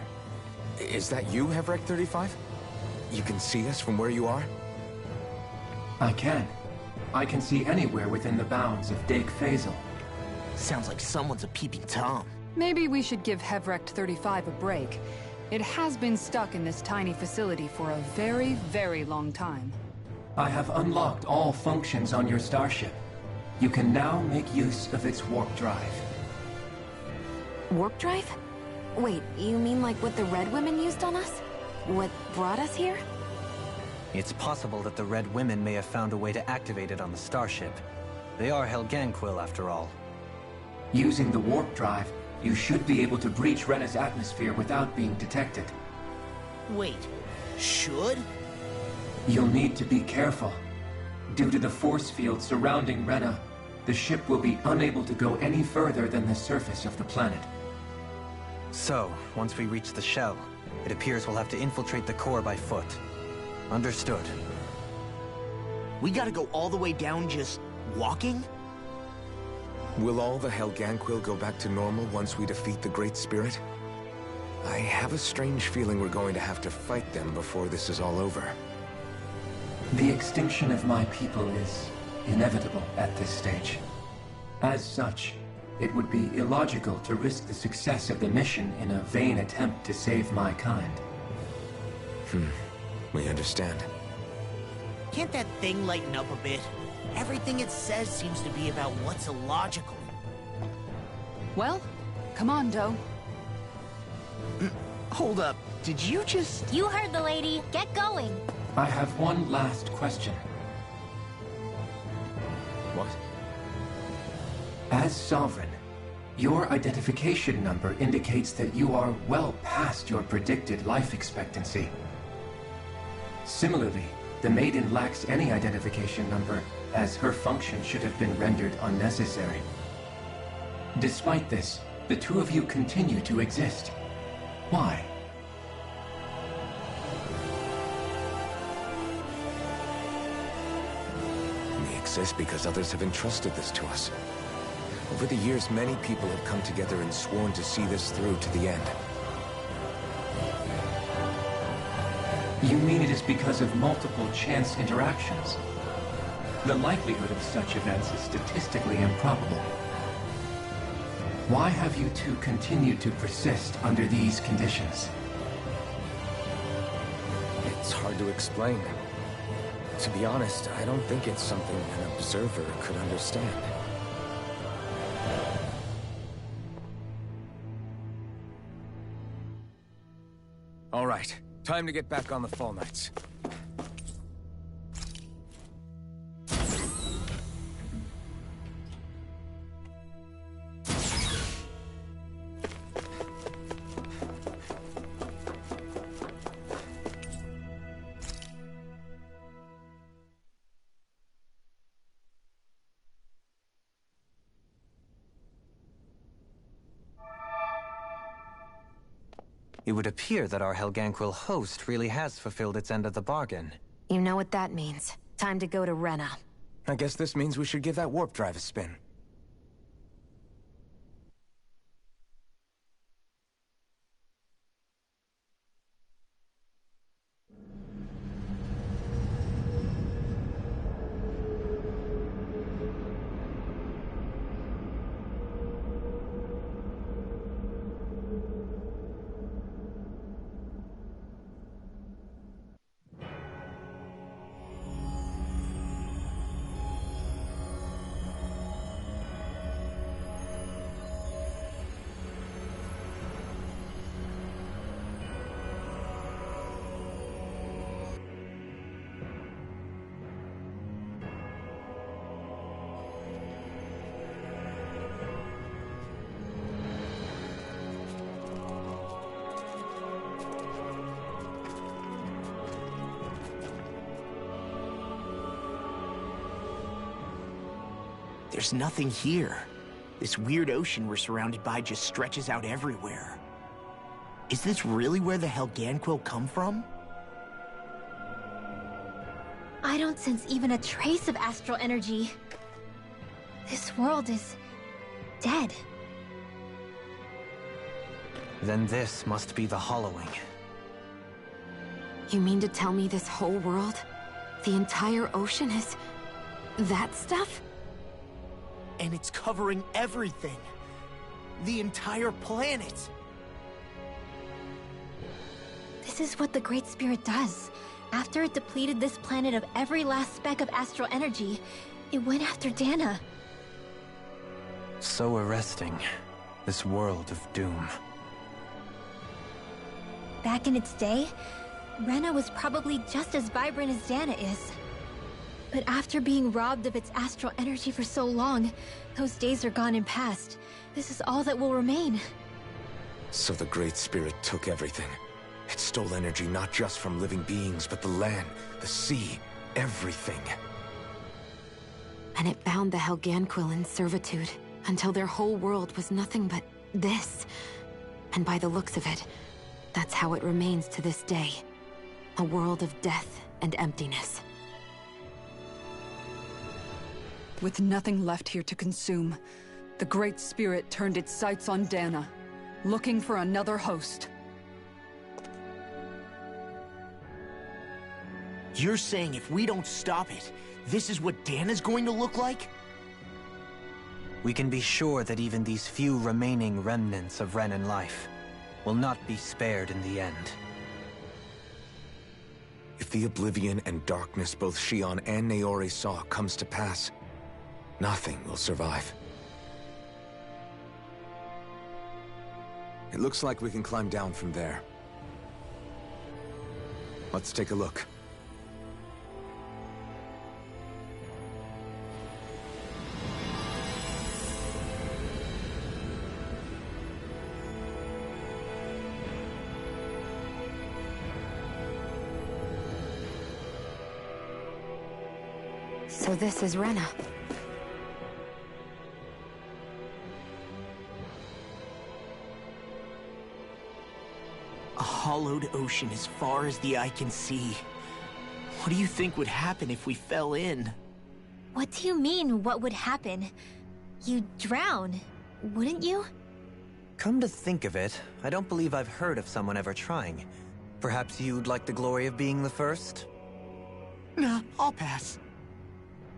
Is that you, Hevrek 35? You can see us from where you are? I can. I can see anywhere within the bounds of Dake Faisal. Sounds like someone's a peeping Tom. Maybe we should give Hevrek 35 a break. It has been stuck in this tiny facility for a very, very long time. I have unlocked all functions on your starship. You can now make use of its warp drive. Warp drive? Wait, you mean like what the Red Women used on us? What brought us here? It's possible that the Red Women may have found a way to activate it on the starship. They are Helganquil, after all. Using the warp drive, you should be able to breach Rena's atmosphere without being detected. Wait, should? You'll need to be careful. Due to the force field surrounding Rena, the ship will be unable to go any further than the surface of the planet. So, once we reach the shell, it appears we'll have to infiltrate the core by foot. Understood. We gotta go all the way down just walking? Will all the Helganquil go back to normal once we defeat the Great Spirit? I have a strange feeling we're going to have to fight them before this is all over. The extinction of my people is inevitable at this stage. As such, it would be illogical to risk the success of the mission in a vain attempt to save my kind. We understand. Can't that thing lighten up a bit? Everything it says seems to be about what's illogical. Well, come on, Doe. Hold up, did you just... You heard the lady. Get going. I have one last question. What? As Sovereign, your identification number indicates that you are well past your predicted life expectancy. Similarly, the Maiden lacks any identification number, as her function should have been rendered unnecessary. Despite this, the two of you continue to exist. Why? We exist because others have entrusted this to us. Over the years, many people have come together and sworn to see this through to the end. You mean it is because of multiple chance interactions? The likelihood of such events is statistically improbable. Why have you two continued to persist under these conditions? It's hard to explain. To be honest, I don't think it's something an observer could understand. All right, time to get back on the Fall Knights. It would appear that our Helganquil host really has fulfilled its end of the bargain. You know what that means. Time to go to Rena. I guess this means we should give that warp drive a spin. there's nothing here. This weird ocean we're surrounded by just stretches out everywhere. Is this really where the Helganquil come from? I don't sense even a trace of astral energy. This world is dead. Then this must be the Hollowing. You mean to tell me this whole world, the entire ocean is that stuff? And it's covering everything. The entire planet. This is what the Great Spirit does. After it depleted this planet of every last speck of astral energy, it went after Dana. So arresting. This world of doom. Back in its day, Rena was probably just as vibrant as Dana is. But after being robbed of its astral energy for so long, those days are gone and past. This is all that will remain. So the Great Spirit took everything. It stole energy not just from living beings, but the land, the sea, everything. And it bound the Helganquil in servitude, until their whole world was nothing but this. And by the looks of it, that's how it remains to this day. A world of death and emptiness. With nothing left here to consume, the Great Spirit turned its sights on Dana, looking for another host. You're saying if we don't stop it, this is what Dana's going to look like? We can be sure that even these few remaining remnants of Renan life will not be spared in the end. If the oblivion and darkness both Shion and Naori saw comes to pass, nothing will survive. It looks like we can climb down from there. Let's take a look. So this is Rena. A hollowed ocean as far as the eye can see. What do you think would happen if we fell in? What do you mean, what would happen? You'd drown, wouldn't you? Come to think of it, I don't believe I've heard of someone ever trying. Perhaps you'd like the glory of being the first? Nah, I'll pass.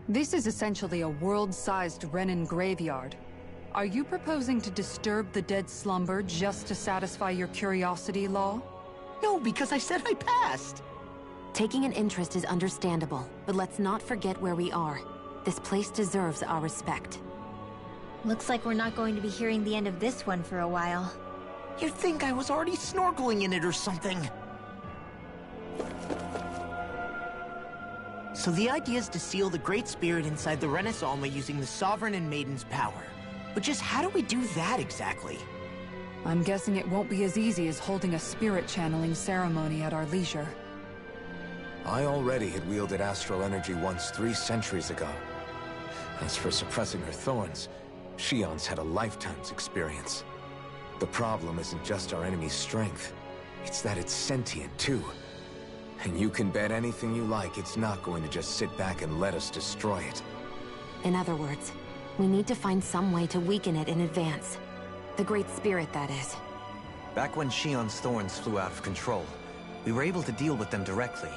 This is essentially a world-sized Renan graveyard. Are you proposing to disturb the dead slumber just to satisfy your curiosity, Law? No, because I said I passed. Taking an interest is understandable, but let's not forget where we are. This place deserves our respect. Looks like we're not going to be hearing the end of this one for a while. You'd think I was already snorkeling in it or something. So the idea is to seal the Great Spirit inside the Renas Alma using the Sovereign and Maiden's power. But just how do we do that exactly? I'm guessing it won't be as easy as holding a spirit channeling ceremony at our leisure. I already had wielded astral energy once 3 centuries ago. As for suppressing her thorns, Shion's had a lifetime's experience. The problem isn't just our enemy's strength, it's that it's sentient too. And you can bet anything you like it's not going to just sit back and let us destroy it. In other words, we need to find some way to weaken it in advance. The Great Spirit, that is. Back when Shion's thorns flew out of control, we were able to deal with them directly.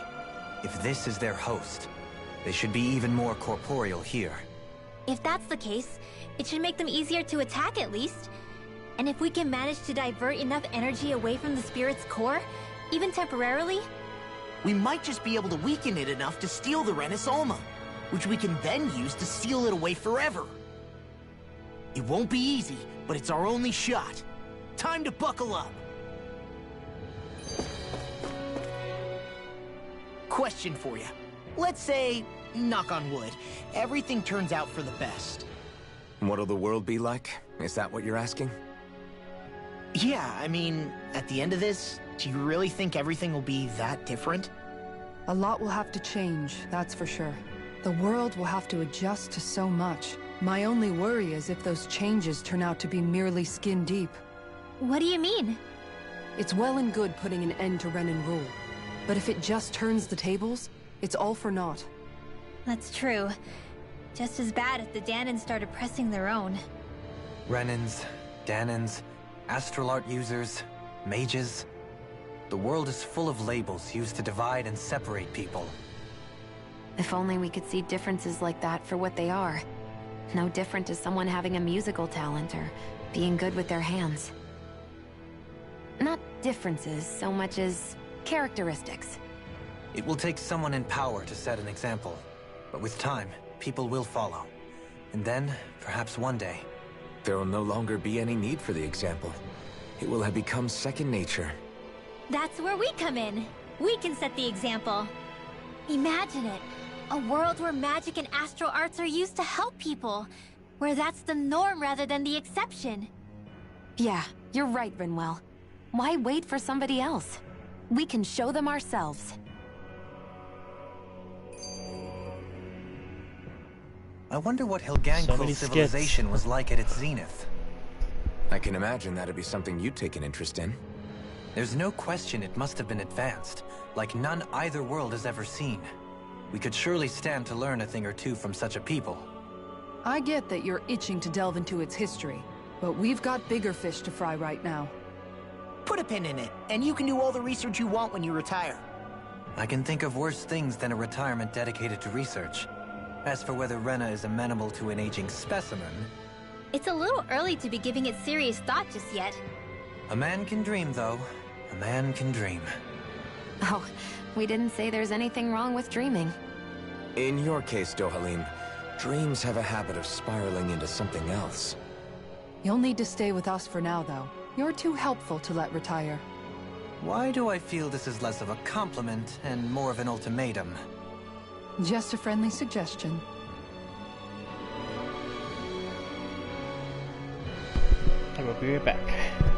If this is their host, they should be even more corporeal here. If that's the case, it should make them easier to attack at least. And if we can manage to divert enough energy away from the spirit's core, even temporarily, we might just be able to weaken it enough to steal the Renas Alma, which we can then use to seal it away forever. It won't be easy, but it's our only shot. Time to buckle up. Question for you. Let's say, knock on wood, everything turns out for the best. What'll the world be like? Is that what you're asking? Yeah, I mean, at the end of this, do you really think everything will be that different? A lot will have to change, that's for sure. The world will have to adjust to so much. My only worry is if those changes turn out to be merely skin deep. What do you mean? It's well and good putting an end to Renan rule. But if it just turns the tables, it's all for naught. That's true. Just as bad if the Danans started pressing their own. Renans, Danans, astral art users, mages. The world is full of labels used to divide and separate people. If only we could see differences like that for what they are. No different to someone having a musical talent or being good with their hands. Not differences so much as characteristics. It will take someone in power to set an example. But with time, people will follow. And then, perhaps one day... there will no longer be any need for the example. It will have become second nature. That's where we come in. We can set the example. Imagine it. A world where magic and astral arts are used to help people. Where that's the norm rather than the exception. Yeah, you're right, Rinwell. Why wait for somebody else? We can show them ourselves. I wonder what Helgangful civilization was like at its zenith. I can imagine that'd be something you'd take an interest in. There's no question it must have been advanced, like none either world has ever seen. We could surely stand to learn a thing or two from such a people. I get that you're itching to delve into its history, but we've got bigger fish to fry right now. Put a pin in it, and you can do all the research you want when you retire. I can think of worse things than a retirement dedicated to research. As for whether Rena is amenable to an aging specimen... It's a little early to be giving it serious thought just yet. A man can dream, though. A man can dream. Oh, we didn't say there's anything wrong with dreaming. In your case, Dohalim, dreams have a habit of spiraling into something else. You'll need to stay with us for now, though. You're too helpful to let retire. Why do I feel this is less of a compliment and more of an ultimatum? Just a friendly suggestion. I will be right back.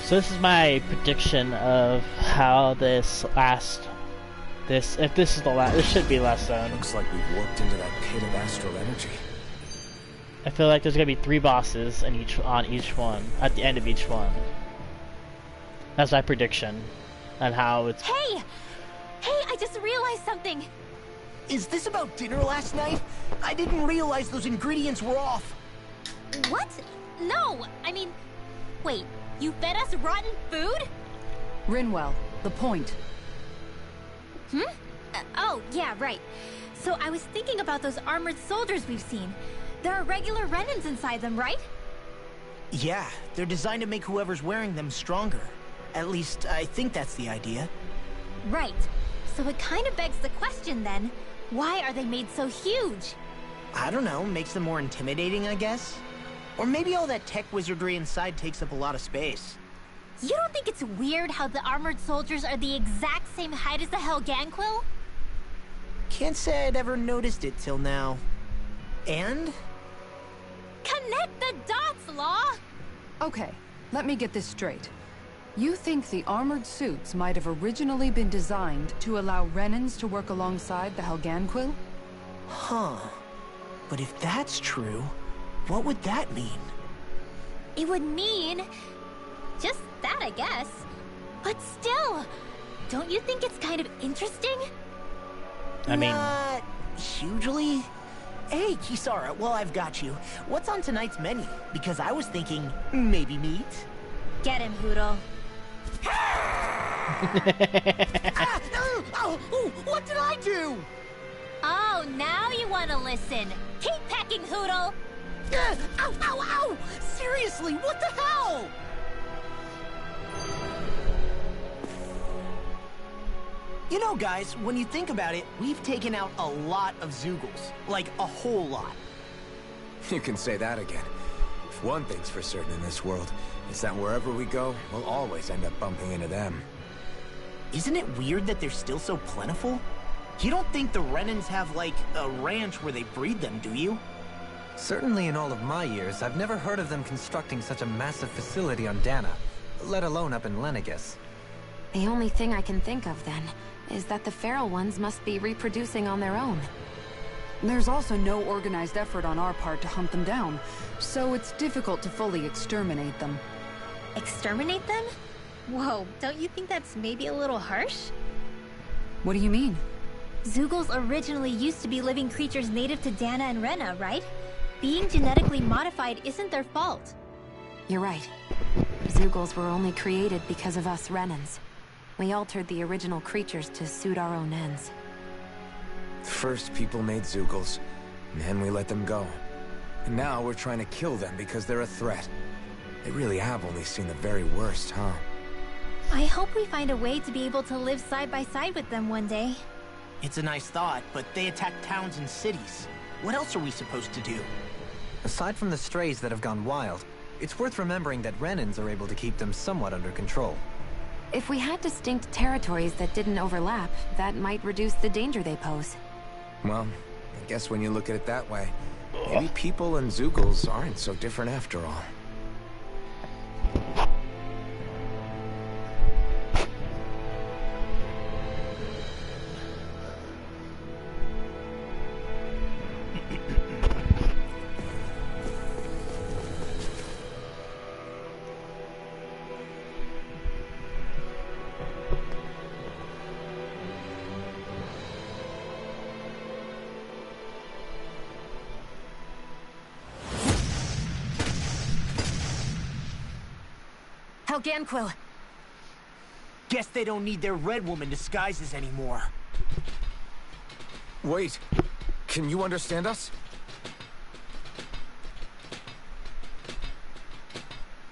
So this is my prediction of how this last. If this is the last, this should be the last zone. Looks like we've warped into that pit of astral energy. I feel like there's gonna be 3 bosses on each one at the end of each one. That's my prediction, and how it's. Hey, I just realized something. Is this about dinner last night? I didn't realize those ingredients were off. What? No, I mean, wait, you fed us rotten food? Rinwell, the point. Oh, yeah, right. So I was thinking about those armored soldiers we've seen. There are regular Renans inside them, right? Yeah, they're designed to make whoever's wearing them stronger. At least, I think that's the idea. Right. So it kind of begs the question then, why are they made so huge? I don't know, makes them more intimidating, I guess? Or maybe all that tech wizardry inside takes up a lot of space. You don't think it's weird how the armored soldiers are the exact same height as the Helganquil? Can't say I'd ever noticed it till now. And? Connect the dots, Law! Okay, let me get this straight. You think the armored suits might have originally been designed to allow Renans to work alongside the Helganquil? Huh. But if that's true, what would that mean? It would mean... just that, I guess. But still, don't you think it's kind of interesting? I mean... Not hugely. Hey, Kisara, well, I've got you. What's on tonight's menu? Because I was thinking, maybe meat? Get him, Hootle. What did I do? Oh, now you want to listen. Keep pecking, Hootle. Ow, ow, ow! Seriously, what the hell? You know, guys, when you think about it, we've taken out a lot of Zeugles. Like, a whole lot. You can say that again. If one thing's for certain in this world, it's that wherever we go, we'll always end up bumping into them. Isn't it weird that they're still so plentiful? You don't think the Renans have, like, a ranch where they breed them, do you? Certainly in all of my years, I've never heard of them constructing such a massive facility on Dana, let alone up in Lenegis. The only thing I can think of, then, is that the feral ones must be reproducing on their own. There's also no organized effort on our part to hunt them down, so it's difficult to fully exterminate them. Exterminate them? Whoa, don't you think that's maybe a little harsh? What do you mean? Zeugles originally used to be living creatures native to Dana and Rena, right? Being genetically modified isn't their fault. You're right. Zeugles were only created because of us Renans. We altered the original creatures to suit our own ends. First, people made Zeugles, and then we let them go. And now we're trying to kill them because they're a threat. They really have only seen the very worst, huh? I hope we find a way to be able to live side by side with them one day. It's a nice thought, but they attack towns and cities. What else are we supposed to do? Aside from the strays that have gone wild, it's worth remembering that Renans are able to keep them somewhat under control. If we had distinct territories that didn't overlap, that might reduce the danger they pose. Well, I guess when you look at it that way, maybe people and Zeugles aren't so different after all. Helganquil! Guess they don't need their Red Woman disguises anymore. Wait, can you understand us?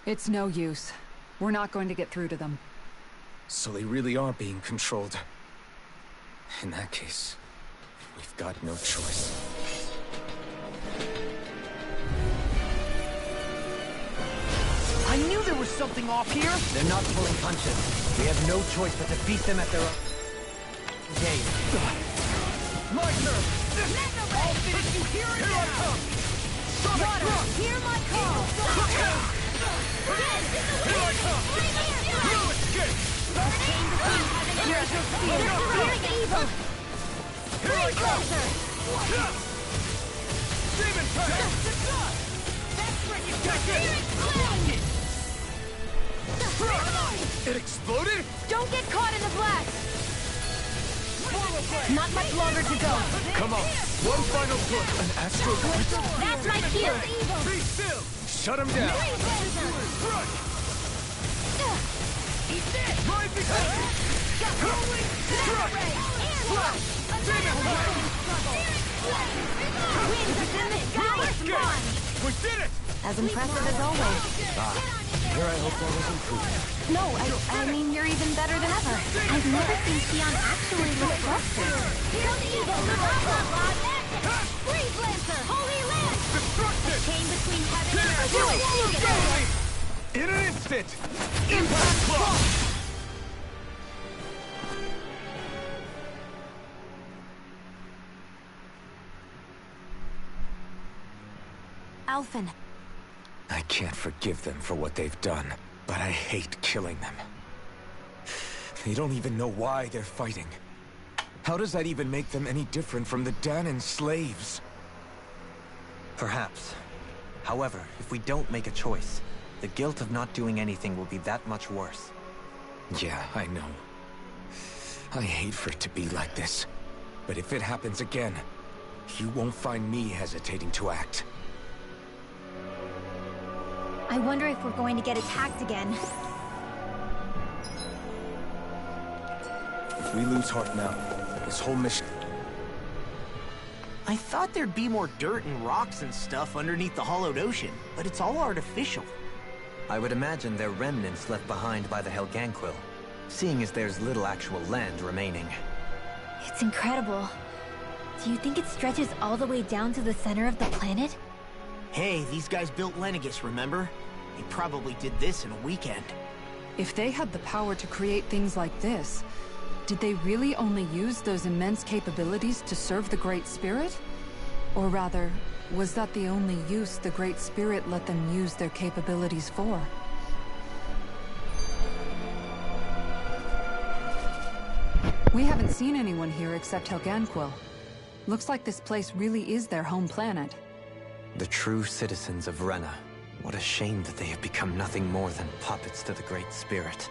It's no use. We're not going to get through to them. So they really are being controlled. In that case, we've got no choice. I knew there was something off here! They're not pulling punches. We have no choice but to beat them at their own game. My turn! I'll finish you here and now! Water, hear my call! Here I come! No escape! Here's your fear. Fearing evil. Here I come! Demon Pact! That's where you Take it! It exploded? Don't get caught in the blast. Not much longer to go. Come on, one final push. An astral bite? That's my cue. Be still! Shut him down. Eat this. Rising heavy! Rolling Demon Pact! Winds are in the sky. Come on. We did it! As impressive as always. Here I hope that was improved. No, I mean, you're even better than ever. I've never seen Xion actually look frustrated. Here's evil. Freeze Lancer. Holy Land. Destruction! Chain between heaven and earth. Do it. In an instant! Impact Clock! Alphen. I can't forgive them for what they've done, but I hate killing them. They don't even know why they're fighting. How does that even make them any different from the Dahnan slaves? Perhaps. However, if we don't make a choice, the guilt of not doing anything will be that much worse. Yeah, I know. I hate for it to be like this. But if it happens again, you won't find me hesitating to act. I wonder if we're going to get attacked again. If we lose heart now, this whole mission... I thought there'd be more dirt and rocks and stuff underneath the hollowed ocean, but it's all artificial. I would imagine they're remnants left behind by the Helganquil, seeing as there's little actual land remaining. It's incredible. Do you think it stretches all the way down to the center of the planet? Hey, these guys built Lenegis, remember? They probably did this in a weekend. If they had the power to create things like this, did they really only use those immense capabilities to serve the Great Spirit? Or rather, was that the only use the Great Spirit let them use their capabilities for? We haven't seen anyone here except Helganquil. Looks like this place really is their home planet. The true citizens of Rena. What a shame that they have become nothing more than puppets to the Great Spirit.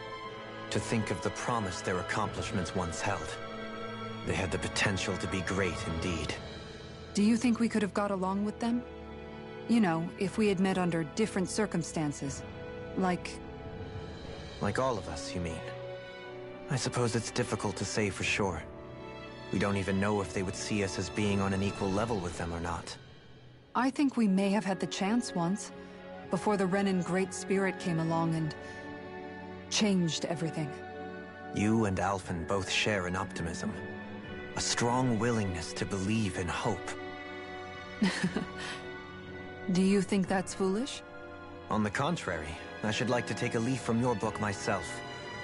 To think of the promise their accomplishments once held. They had the potential to be great indeed. Do you think we could have got along with them? You know, if we had met under different circumstances. Like all of us, you mean? I suppose it's difficult to say for sure. We don't even know if they would see us as being on an equal level with them or not. I think we may have had the chance once, before the Renan Great Spirit came along and changed everything. You and Alphen both share an optimism. A strong willingness to believe in hope. Do you think that's foolish? On the contrary, I should like to take a leaf from your book myself.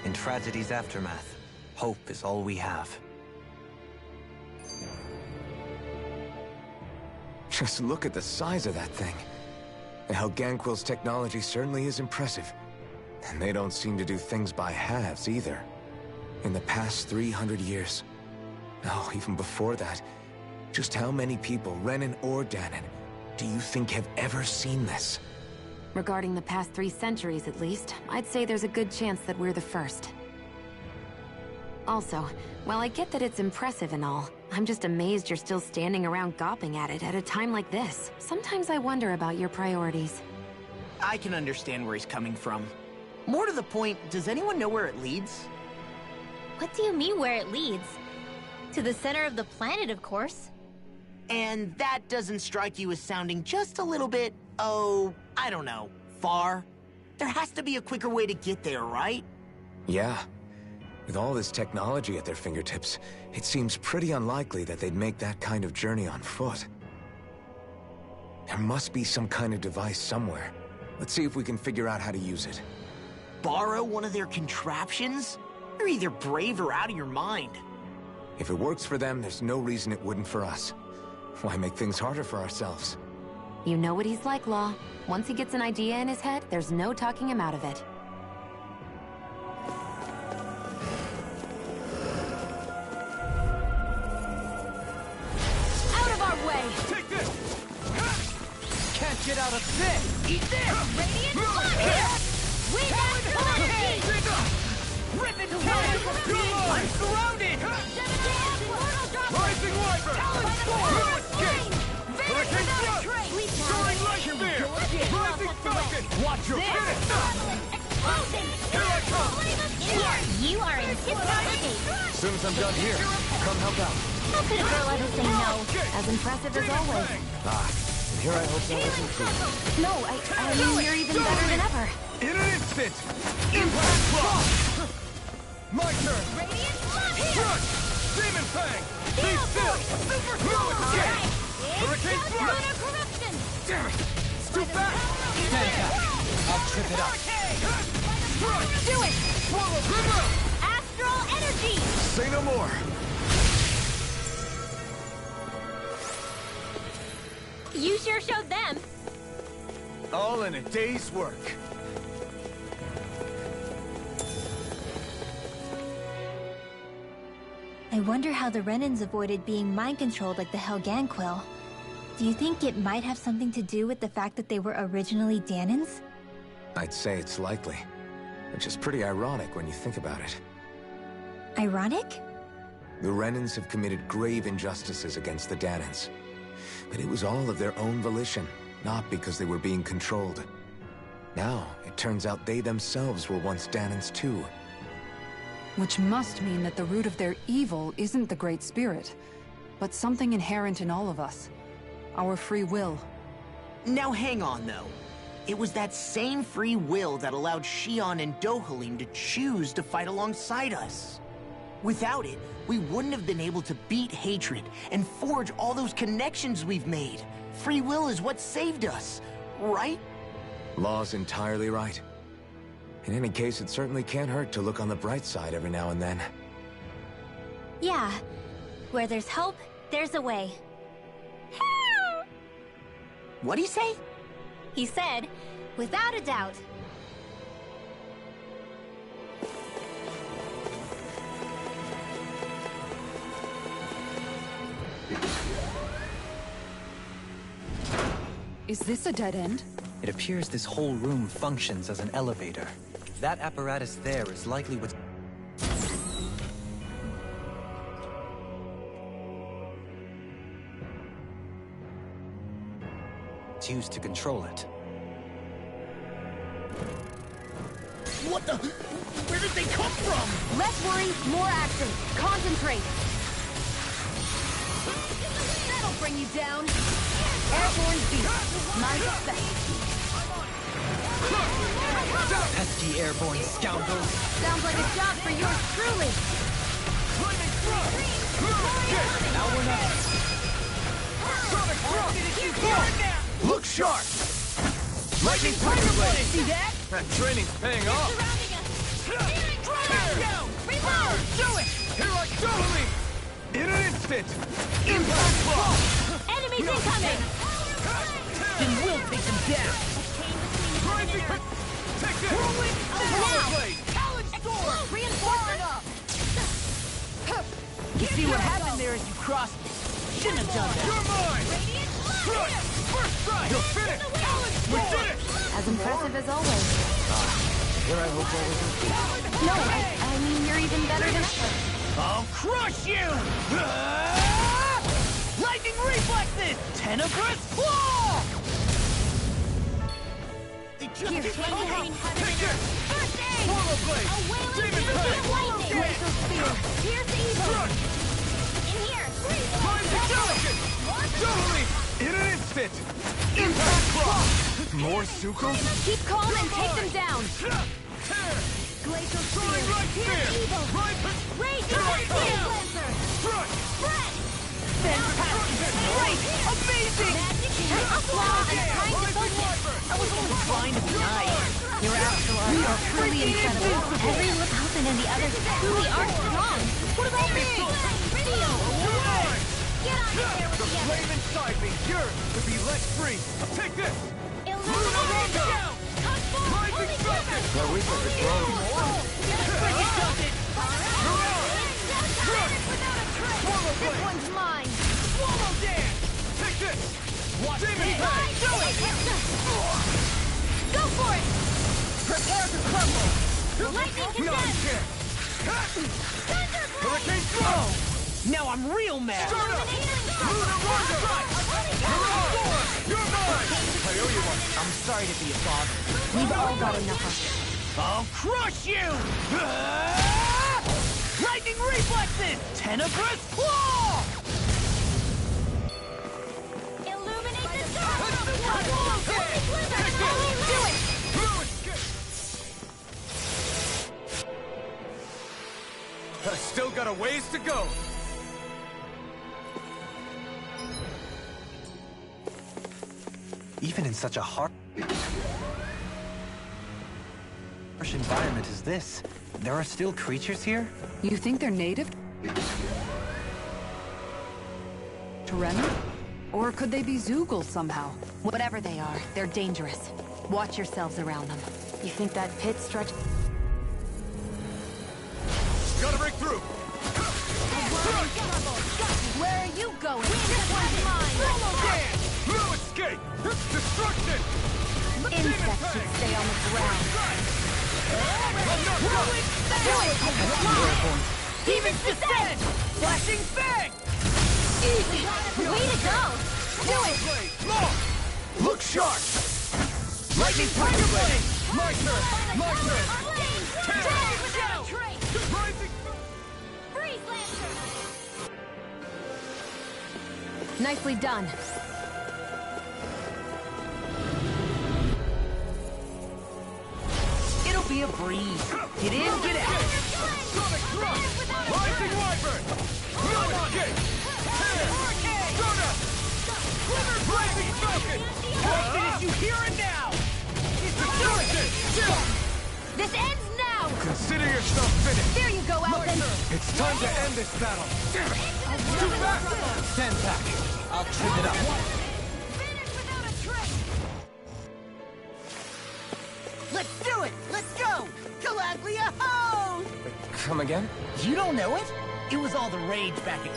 In tragedy's aftermath, hope is all we have. Just look at the size of that thing. The Helganquil's technology certainly is impressive. And they don't seem to do things by halves either. In the past 300 years, no, even before that, just how many people, Renan or Dahnan, do you think have ever seen this? Regarding the past 3 centuries at least, I'd say there's a good chance that we're the first. Also, while I get that it's impressive and all, I'm just amazed you're still standing around gawping at it at a time like this. Sometimes I wonder about your priorities. I can understand where he's coming from. More to the point, does anyone know where it leads? What do you mean where it leads? To the center of the planet, of course. And that doesn't strike you as sounding just a little bit, oh, I don't know, far? There has to be a quicker way to get there, right? Yeah. With all this technology at their fingertips, it seems pretty unlikely that they'd make that kind of journey on foot. There must be some kind of device somewhere. Let's see if we can figure out how to use it. Borrow one of their contraptions? You're either brave or out of your mind. If it works for them, there's no reason it wouldn't for us. Why make things harder for ourselves? You know what he's like, Law. Once he gets an idea in his head, there's no talking him out of it. Out of our way! Take this! Can't get out of this! Eat this! Radiant Block! Wind Astral Energy! Ribbon cannon! I'm surrounded! Rising Wyvern! Talon Storm! No escape! Hurricane Thrust! Soaring Light Spear! Rising Falcon! Watch your finish! Here I come! You are in tip-top shape! As soon as I'm done here, come help out. How could a girl ever say no? As impressive as always. And here I hope that wasn't true. No, I mean, you're even better than ever. In an instant! Impact Block! My turn! Radiant Block! Crush! Demon Fang! Be still! Super No escape! Hurricane Thrust! Lunar Corruption! Damn it! It's too fast! Stand back. I'll trip it up. Do it! Swallow River! Astral Energy! Say no more. You sure showed them. All in a day's work. I wonder how the Renans avoided being mind-controlled like the Helganquil. Do you think it might have something to do with the fact that they were originally Danans? I'd say it's likely. Which is pretty ironic when you think about it. Ironic? The Renans have committed grave injustices against the Danans. But it was all of their own volition, not because they were being controlled. Now, it turns out they themselves were once Danans too. Which must mean that the root of their evil isn't the Great Spirit, but something inherent in all of us. Our free will. Now hang on, though. It was that same free will that allowed Xion and Dohalim to choose to fight alongside us. Without it, we wouldn't have been able to beat hatred and forge all those connections we've made. Free will is what saved us, right? Law's entirely right. In any case, it certainly can't hurt to look on the bright side every now and then. Yeah. Where there's hope, there's a way. What'd he say? He said, without a doubt. Is this a dead end? It appears this whole room functions as an elevator. That apparatus there is likely what's... It's used to control it. What the? Where did they come from? Less worry, more action. Concentrate. That'll bring you down. Airborne beast. My respect. Pesky airborne scoundrels. Sounds like a job for yours truly. Now we're not. Look sharp! Lightning Tiger Blade! See that? That training's paying off! Do it! Here I go! In an instant! Impact Block! Enemies incoming! Then we'll take them down. Take this! Now! Blade! Talon Storm! Reinforce up! You see what happened there as you crossed me? Shouldn't have done that. You're mine! Crush! First strike! You'll finish! We did it! As impressive as always. Here I hope that wasn't true. No, I mean, you're even better than ever. I'll crush you! Lightning reflexes! Tenebrous claw! Here, take it! Take it! First aid! Swallow Blade! A wailing Demon Blade! Blade! Lightning! Glacial Spear! Pierce evil! Crush! In here! Rising Falcon! Dohalim! In an instant! Impact Block! More Sukkos? Keep calm and take them down! Tear! Glacial Soaring Spear! Light Spear! Pierce evil! Rage Flame Lancer! Crush! Spread! Fantastic! Great! Amazing! Magic Claw and trying to focus! I was only trying to be nice. Your astral arts are truly incredible. Every Lupalpin and the others truly are strong. What about me? Get on in there with The the flame inside me! Here sure to be let free. Take this! Illuminate the show! Come forth! Rising focus! The Reaper is growing. This one's mine! Swallow dance! Take this! Watch Demon Fang! Do it! Go for it! Prepare to crumble! Lightning condensed! Hurricane Throw! Now I'm real mad! Start up! Lunar Rondo! You're mine! I owe you one. I'm sorry to be a father. We've all got enough of it. I'll crush you! Lightning reflexes! Tenebrous claw! Illuminate the dark! Do it! I still got a ways to go. Even in such a harsh environment as this, there are still creatures here? You think they're native to Rena? Or could they be Zeugles somehow? Whatever they are, they're dangerous. Watch yourselves around them. You think that pit stretch... Gotta break through. Where are you going? This one's mine! Solo dance! No escape! Destruction! Insects should stay on the ground. Demons descend! Flashing fang! Easy! Way to go! Do it! Look sharp! Lightning Tiger Blade! My turn! My turn! Rising! Freeze Lancer! Nicely done. It'll be a breeze. Get in, get out. Sonic Thrust! Rising Wyvern! No escape! Donut! Blazing Falcon! I'll finish you here and now. Destruction! This ends now! Consider yourself finished! There you go, Elton! It's time to end this battle! Damn it! Too fast! Stand back. I'll trip it up. Let's do it. Let's go. Galaglia ho! Come again? You don't know it? It was all the rage back in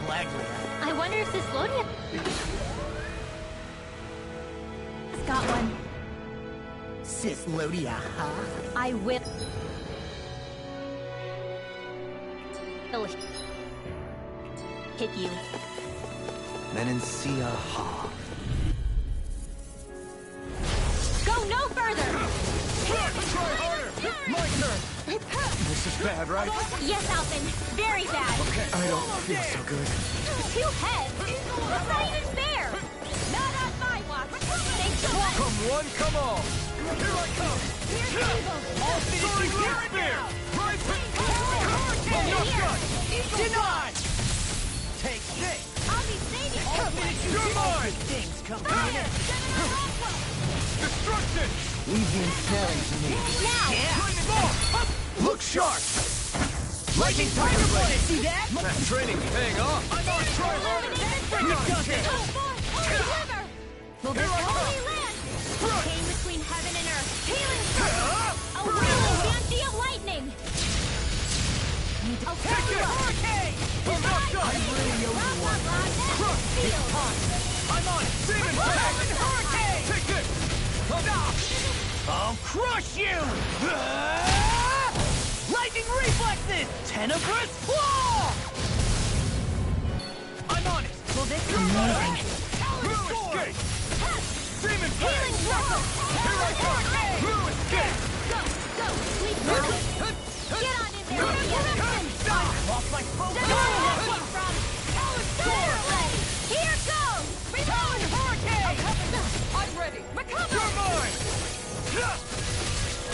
Galaglia. I wonder if this Lodia has got one. Sis Lodia, huh? I will. Hit you. Menencia Ha. Go no further! Try harder! My turn! This is bad, right? Yes, Alvin. Very bad. Okay, I don't feel so good. 2 heads? That's not even fair! Not on my watch! Thanks so much! Come one, come all! Here I come! I'll finish you here and now! I'm not done! Denied! Take this! I'll be saving I'll finish you You're mine! things come Fire! Destruction! Leave the ensnaring to me. Now! Lightning ball! Look sharp! Lightning Tiger Blade! See that? That training's paying off! I'm on try harder! Deliver! Will this only land? Came between heaven and earth. Healing circle! A whirling fancy of lightning! I'll Take it! hurricane! I'm not done! I really owe you one. Crush! Field. I'm on! Demon Fang! Hurricane! Take this! I'll crush you! Lightning reflexes! Tenebrous claw! I'm on it! Will this be amazing? No escape! Demon Fang! Healing circle! Here I come! No escape! Go! Go! Sleep well! Get on in there! Eruption! Lost my focus! Here goes! Return! Hurricane! I'm ready! Recover! You're mine!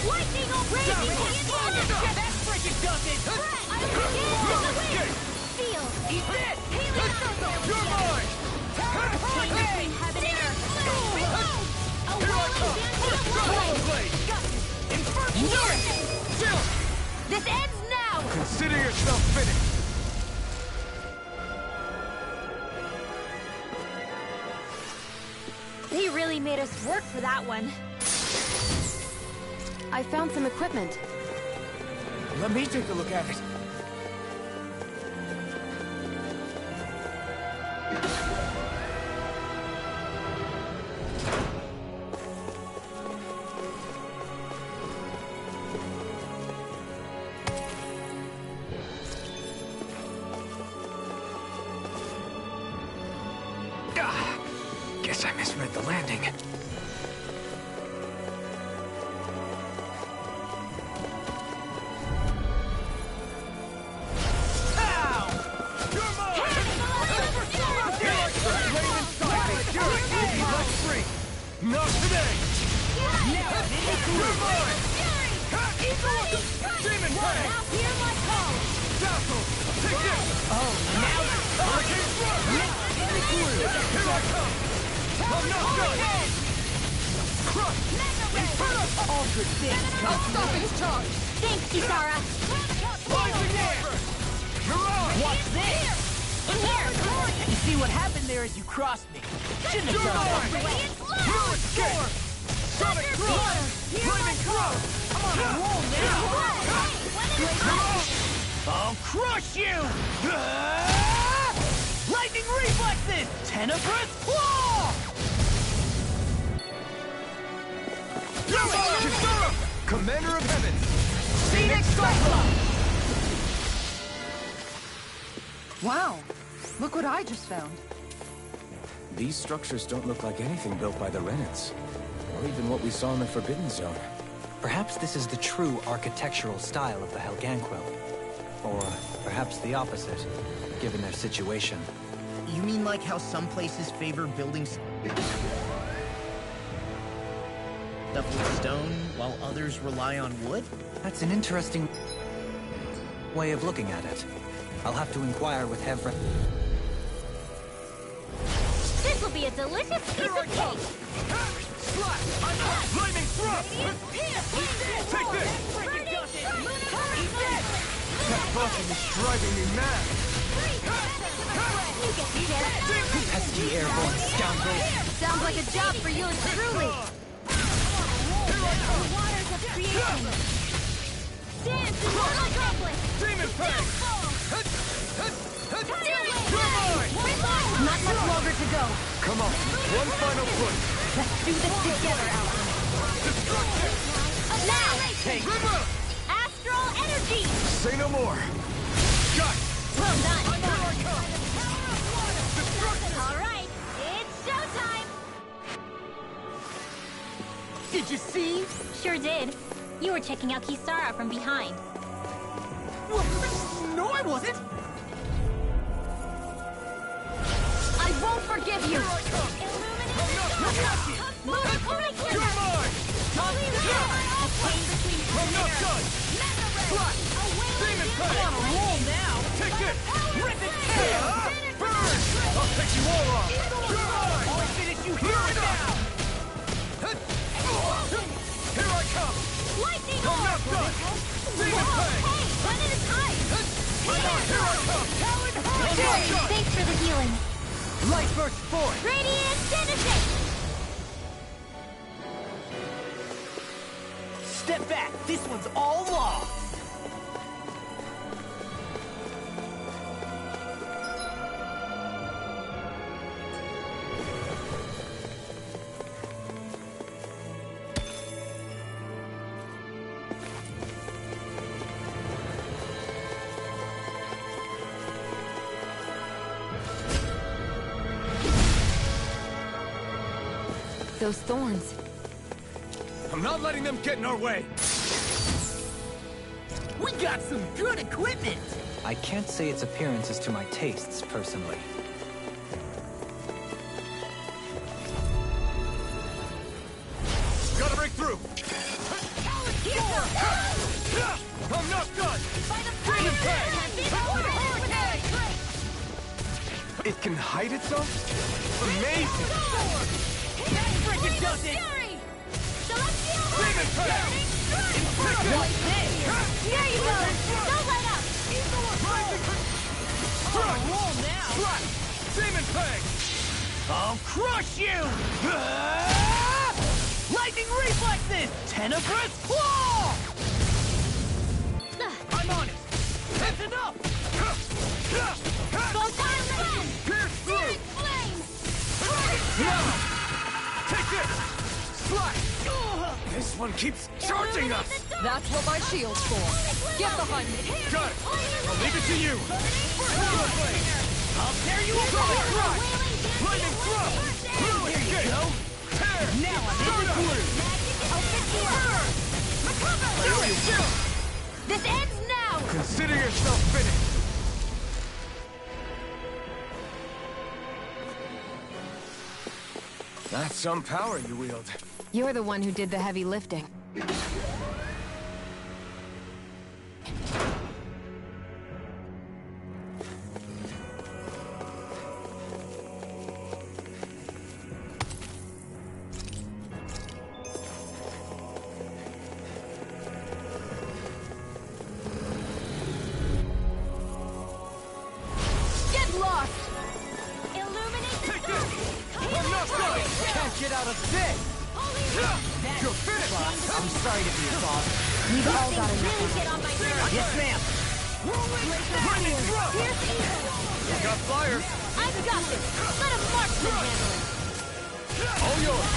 Lightning will raise you to the That freaking does it! I'll begin the wind! Feel! Eat this! Healing circle! You're mine! Between heaven and earth! A whirling Swallow Blade! This ends now! Consider yourself finished! really made us work for that one. I found some equipment. Let me take a look at it. Guess I misread the landing. Not today! Now, you're mine! Demon Fang! Now hear my call! Dazzle! Take this! Oh, now Hurricane Thrust! Here I come! I'm not done! Crush! Inferno! Ultra Six! I'll stop its charge! Thanks, Kisara! Rising Whisper! Mirage! Watch this! In here! You see what happened there as you crossed me? Shouldn't have You're done mine! that. No escape! Sonic Thrust! Flaming Thrust! I'm on a roll now! I'll crush you! Lightning reflexes! Tenebrous claw! Kisara! Commander of Heaven! Phoenix Cyclops! Wow, look what I just found. These structures don't look like anything built by the Renans, or even what we saw in the Forbidden Zone. Perhaps this is the true architectural style of the Helganquil. Or perhaps the opposite, given their situation. You mean like how some places favor buildings stuff with stone, while others rely on wood? That's an interesting way of looking at it. I'll have to inquire with Hevra. This will be a delicious piece of cake! Slash! Flaming Thrust! Take this! That buzzing is driving me mad! You get the chance! Pesky airborne scoundrel! Sounds like a job for yours truly! The waters of creation! Dance is what I accomplished! Demon Fang! Not much longer to go! Come on, one final push! Let's do this together, Alpha! Destruction! Now! Take! Astral energy! Say no more! Got it! Well done! Here I come! Destruction! Alright, it's showtime! Did you see? Sure did. You were checking out Kisara from behind. No, I wasn't! I won't forgive you! Here I come! You're mine! I'm not done! Slash! Demon Fang! I'm on a roll now! Take this! Rip it! Burn! I'll take you all off! You're mine! I'll finish you here and now! Here I come! Lightning I'm not done! Demon Fang! Hey, one at a time! Here I come! I'm not done! Thanks for the healing. Light burst forth! Radiant Genesis! Step back! This one's all law! Those thorns. I'm not letting them get in our way! We got some good equipment! I can't say its appearance is to my tastes, personally. Gotta break through! I'm not done! Demon Fang! It can hide itself? Amazing! That frickin' does it! Demon Fang! What's this? Here you go! Don't let up! Strike! Roll now! Slash! Demon Fang! I'll crush you! Lightning reflexes! Tenebrous claw! I'm on it! That's enough! Photon flame! Pierce through! Flame! Now! Take this! Slash! This one keeps charging us! That's what my shield's for. Get behind me. Got it! I'll leave it to you! I'll tear you apart! Lightning thrust! Here you go! Tear! Now I'm in the blue! I'll fix you up! Do it! This ends now! Consider yourself finished! That's some power you wield. You're the one who did the heavy lifting. Get lost! Illuminate the dark! I'm not done! Can't get out of this! You're finished! I'm sorry to be your boss. We've all got enough. Really get on my nerves! Yes, ma'am! Lightning thrust! Here's evil! We got fire! I've got this! Let a marksman handle it! All yours!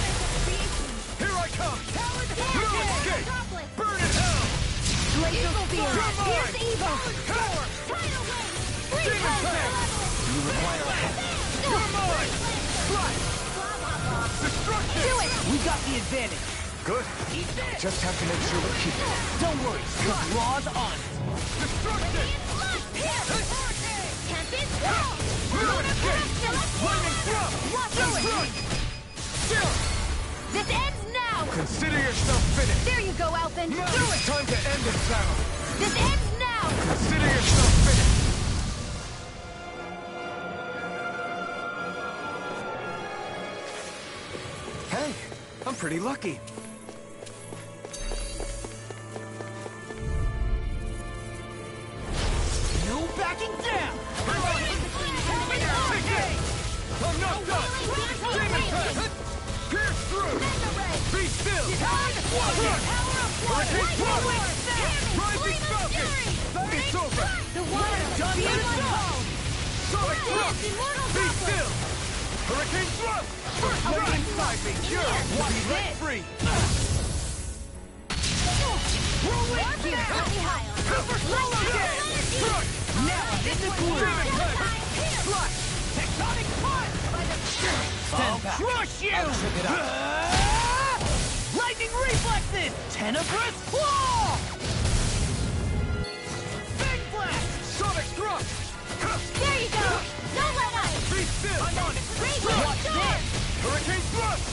Here I come! No escape! Burn in hell! Glacial spear! Come on! Here's evil! Power! Tidal wave! Free Demon power! Tank! You require help! Come on! Slash! Destruction! Do it! We got the advantage! Good. Just have to make sure we keep it. Don't worry, the law's on. Destruction! Tempest wall! No escape! Lightning thrust! Still! This ends now! Consider yourself finished! There you go, Alphen! Now Do it's it! time to end this battle! This ends now! Consider yourself finished! Hey, I'm pretty lucky. No backing down! I'm not done! Demon Tank! Pierce through! Be still! Hurricane Thrust! Rising Falcon! It's over! The water! Done this! Sonic Thrust! Be still! Hurricane Thrust! Right inside me! You're be let free! Super Solar Again! Now I'm in the blue! Flush! Tectonic Punch! Stand back! Crush you! I'll trip it up! Lightning reflexes! Tenebrous claw! Big blast! Sonic thrust! There you go! Don't let up! Be still! I'm on it! Watch this! Hurricane thrust!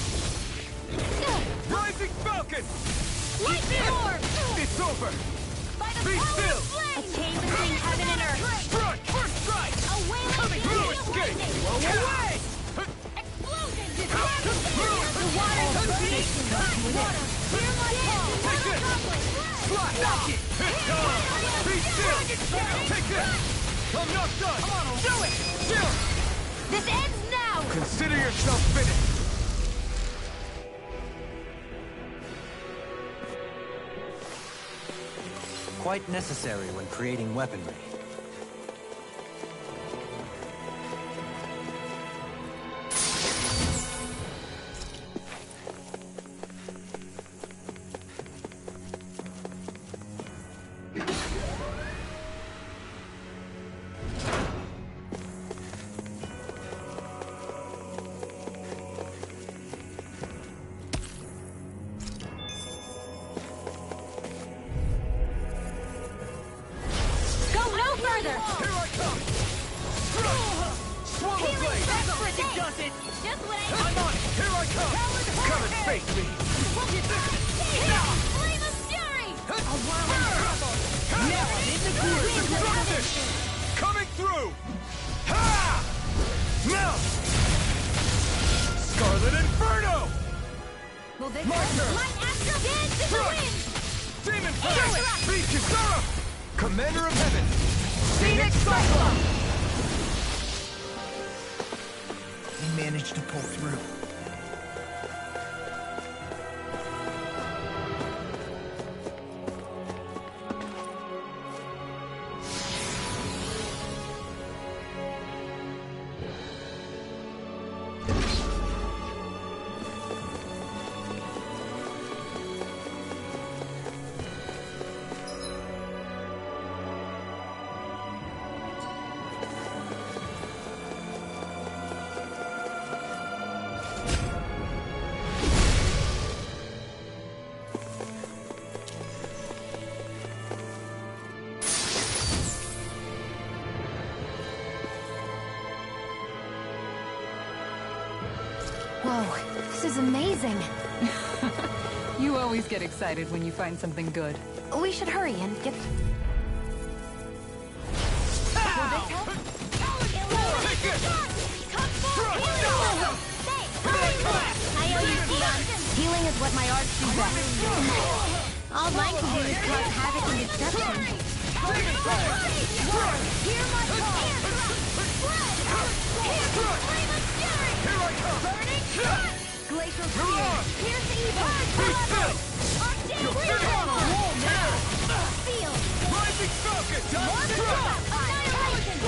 Rising Falcon! Lightning orb! It's over! By the Be power still! of flame! A chain between heaven and earth! Strike! First strike! A wailing Coming fury through of escape! lightning! Blow away! Explosion! The water foundation! Water! Hear my call! Take this! Slap! Knock it! It's gone! Be still! Take this! I'm not done! Do it! Still! This ends now! Consider yourself finished! Quite necessary when creating weaponry. Coming through! Ha! Now! Scarlet Inferno! My turn! Light Astral Dance in the wind! Demon Flash! Beat Kisara! Commander of Heaven! Phoenix Cyclops! managed to pull through. Whoa, this is amazing. You always get excited when you find something good. We should hurry and get... Healing is what my arts do best. All mine can do is cause havoc and destruction. Hear my call! Here I come! Burning shot! Glacial spear! Pierce evil! Arctic Feel! Rising socket! Annihilation!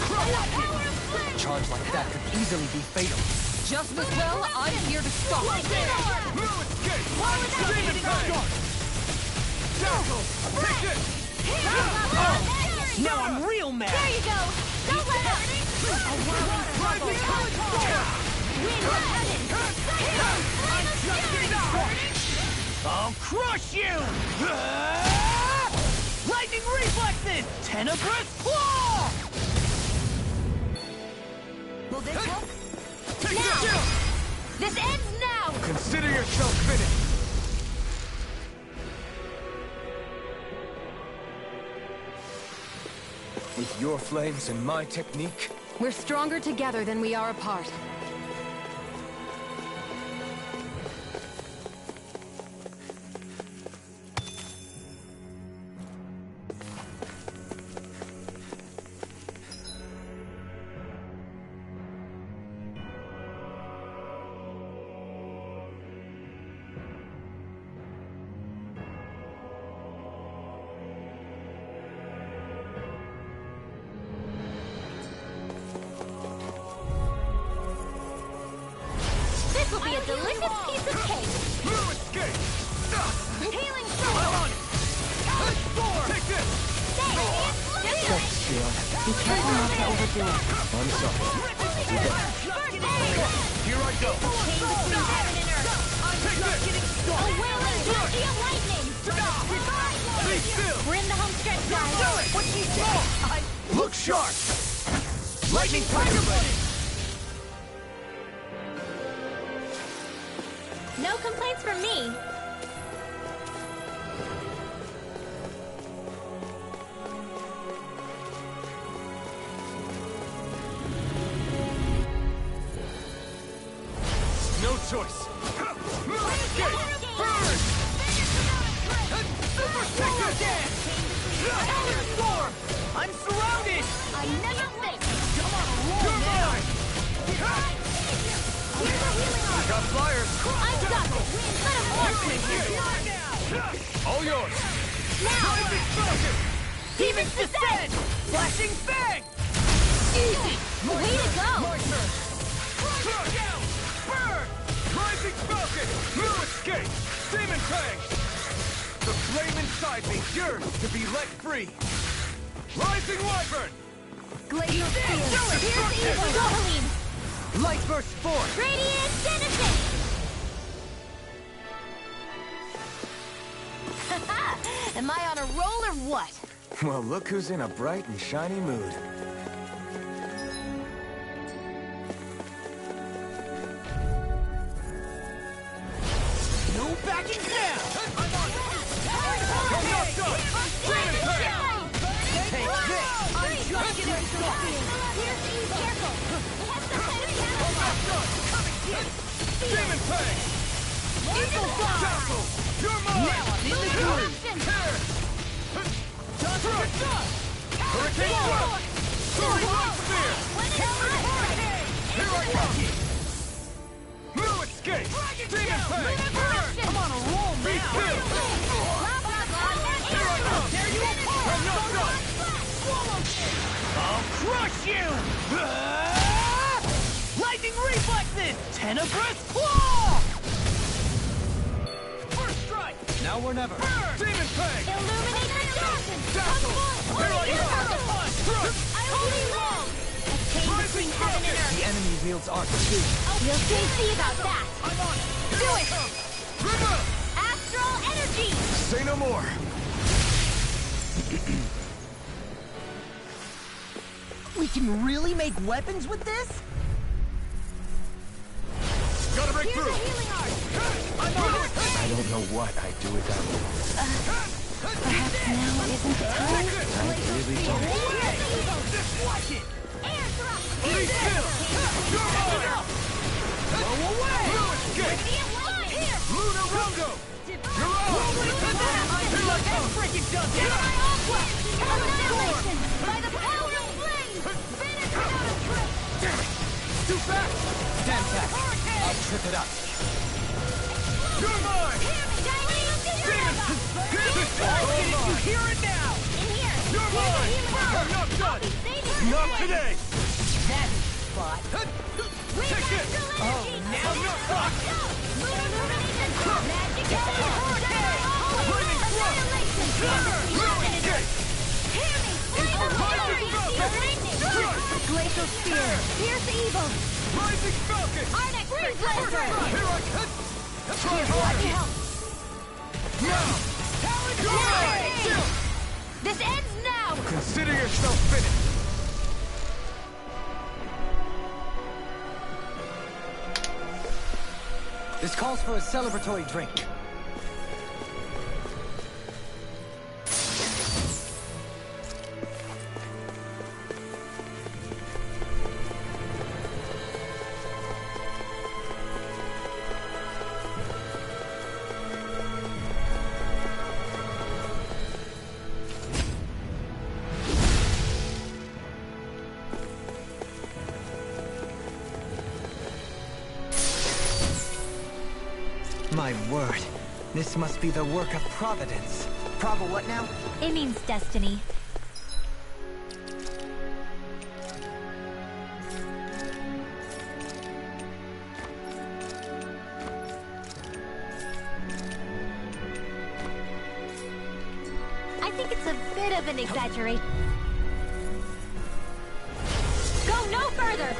Power of flame! Charge like that could easily be fatal. Just as well, I'm here to stop it. Blue escape! Demon Fang! Tackle! Take this! Now I'm real mad! There you go! Don't let up! Rising Wind of heaven! I'm just getting started! I'll crush you! Lightning reflexes! Tenebrous claw! Will this help? Take Now! this! This ends now! Consider yourself finished! With your flames and my technique, We're stronger together than we are apart. This will be a delicious piece of cake! Blue escape! Healing I'm soul! on it! Take this! Be careful not to overdo it. I'm sorry. Here I go! Take this! A wailing bounty of lightning! Be still! We're in the home stretch, guys! What you do? Look sharp! Lightning tiger blade! No complaints from me! No choice! Escape! Burn! Super Secret! Power Storm! I'm surrounded! I never think! Come on, you're mine! Here's a healing arm! Got flyers! I've got this! Let him mark me! All yours! Now! Rising Falcon! Demons descend! Flashing Fang! Easy! Way to go! My turn! Crush! Burn! Rising Falcon! Blue escape! Demon Fang! The flame inside me yearns to be let free! Rising Wyvern! Glacial spear! Here's evil! Gohaline! Light burst forth! Radiant Denison! Am I on a roll or what? well, look who's in a bright and shiny mood. No backing down! I'm on it! I'm not done! Demon Fang! Take this! I'm just getting started! Here's evil! Careful! It has some kind of I'm not done! Coming in! Demon Fang! Evil fly! Tackle! You're mine! Now I'm in the groove! Hurricane Thrust! Soaring Light Spear! Here I come! Demon Fang! I'm on a roll now! Be still! Here I come! I'm not done! I'll crush you! Lightning reflexes! Tenebrous claw! First strike! Now or never. Demon Fang! Illuminate the dark! Dazzle! Here I come! Thrust! I will be wrong! A chain between heaven and earth! The enemy wields Arc too. We'll soon see about that! I'm on it! Do it! Astral energy! Say no more. We can really make weapons with this? Gotta break Here's through! a healing art! I'm on it! I don't know what I'd do without you. Perhaps now isn't the time? I really don't. Just watch it! Air thrust! Be still! You're mine! Blow away! Blue escape! Here! Luna Rondo! You're on! Here I come! Freaking done Here I aqua! Annihilation! By the power of flame! Finish without a trick! Damn it! Too fast! Stand back. I'll trip it up. You're mine! Did you hear it now? In here! You're mine! I'm not done! Not today! That's a spot. Take it! Oh, now you're fucked! Magic Lightning Glacial Spear! Pierce evil! Rising Falcon! Arnex Ring Blaster! Here I come! Try harder! Now! Talon This ends now! Consider yourself finished. This calls for a celebratory drink. My word, this must be the work of Providence. Prova what now? It means destiny. I think it's a bit of an exaggeration. Go no further!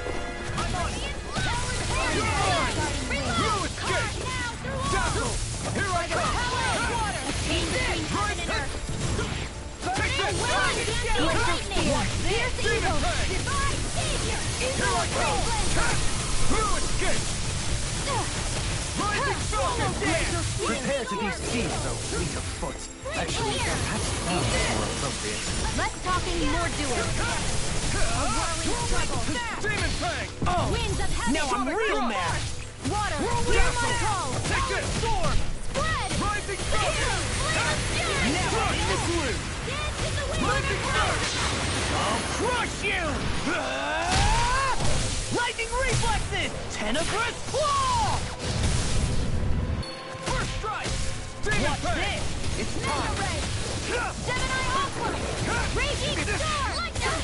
Blue escape! Dazzle! Here I come! Take this! Take this! Pierce evil! Divine savior! Here I come! Blue escape! Rising Falcon! Prepare to be seized, though, fleet of foot. Actually, perhaps more appropriate. Less talking, more doing. Demon Fang! Winds of heaven! Now I'm real mad! Water! Hear my call! Take this! Storm! Spread! Rising Falcon! Now I'm in the groove! Dance in the wind! Rising Falcon! I'll crush you! Lightning reflexes! Tenebrous claw! First strike! Demon What's Fang! this? It's time! Gemini Aqua! Raging Star! Lightning!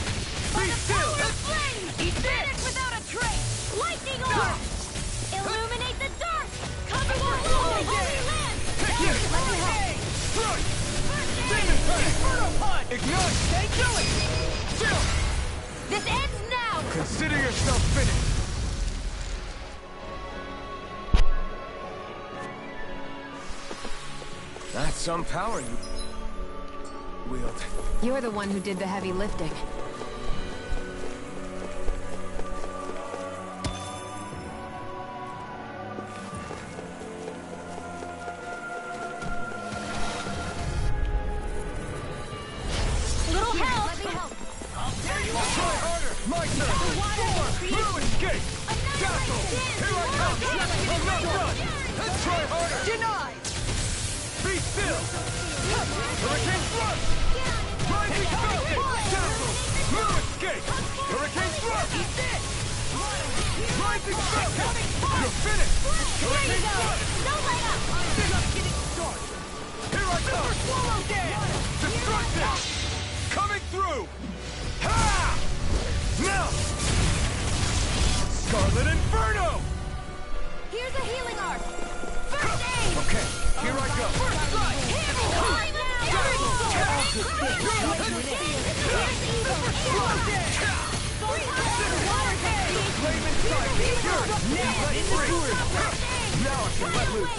By the power of flame! Vanish without a trace! Lightning orb! Illuminate the dark! Cover the holy land! Let me help! Strike! Demon Fang! Inferno punch! Ignite! Stay going! Still! This ends now! Consider yourself finished. That's some power you wield. You're the one who did the heavy lifting. Little help! Let me help! Try harder! My turn! Blue escape! Dazzle! Here I come! I'm not done! Let's try harder! Denied! Be still! Hurricane Thrust! Rising Falcon! Dazzle! Blue escape! Hurricane Thrust! Rising Falcon! You're finish! Here you go! Don't let up! Just getting started! Here I come! Swallow dance! Destruction! Coming through! Ha! Now! Scarlet Inferno! Here's a healing arc! First aid! Okay, here I go! First strike! Heavy calling Flame inside! Pure! Now let free! Now I can let loose!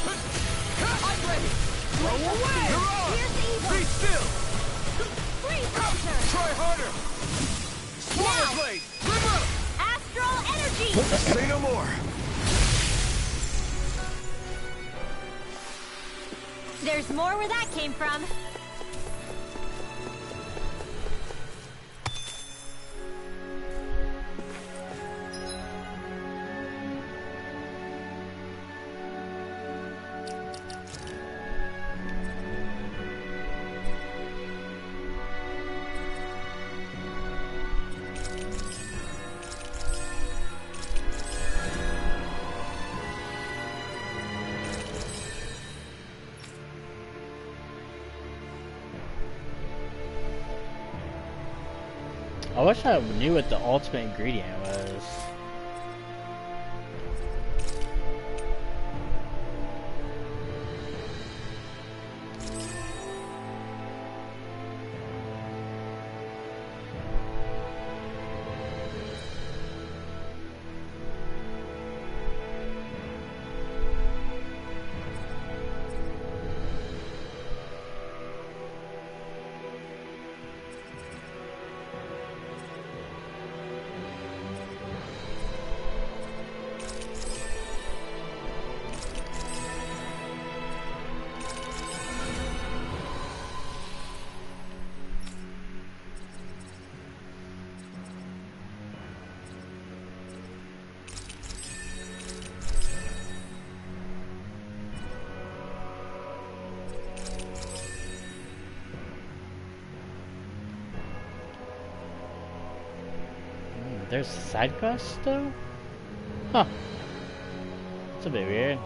I'm ready! Throw away! You're on! Be still! Try harder! Swallow blade! Live up! Astral energy! Say no more! There's more where that came from. I wish I knew what the ultimate ingredient was. There's side quests though? Huh. It's a bit weird.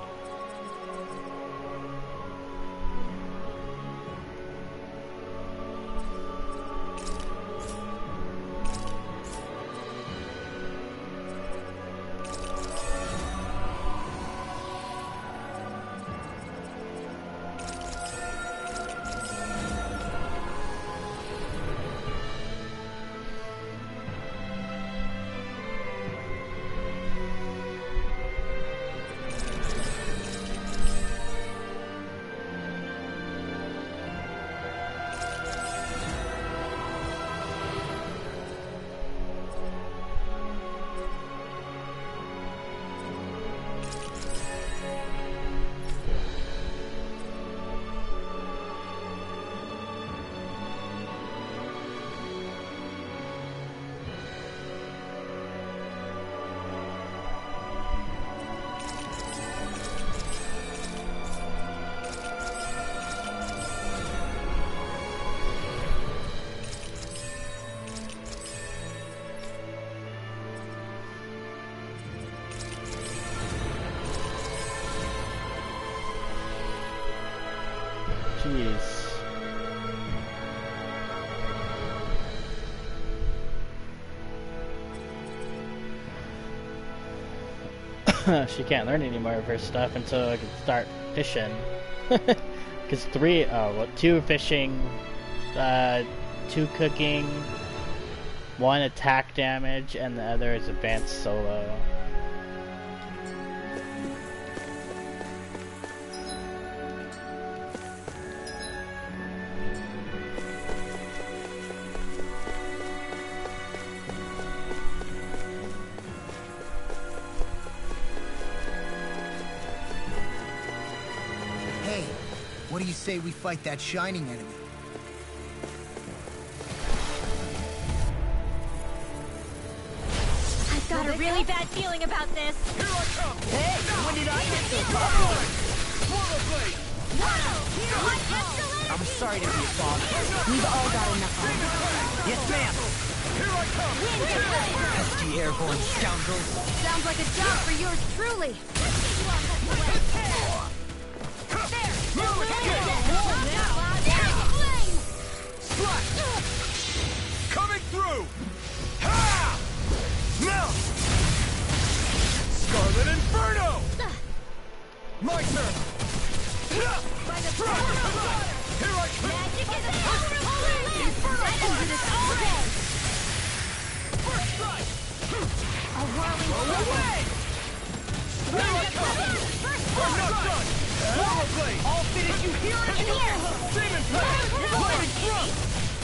Jeez. She can't learn any more of her stuff until I can start fishing. Because two fishing, 2 cooking, 1 attack damage, and the other is advanced solo. What do you say we fight that shining enemy? I've got a really bad feeling about this. Here I come! Hey, when did I get so popular? Swallow blade! I'm sorry to be a father. We've all got enough. Yes, ma'am. Here I Pesky airborne scoundrels. Sounds like a job for yours truly. Coming through! Ha! Now! Scarlet Inferno! My turn! By the power of water! Here I come! Magic is the power of holy land! I can do this all day! First strike! A whirling away! Here I come! I'm not done! Power blade! All fit as you hear it in the air! Demon blade! Lightning thrust!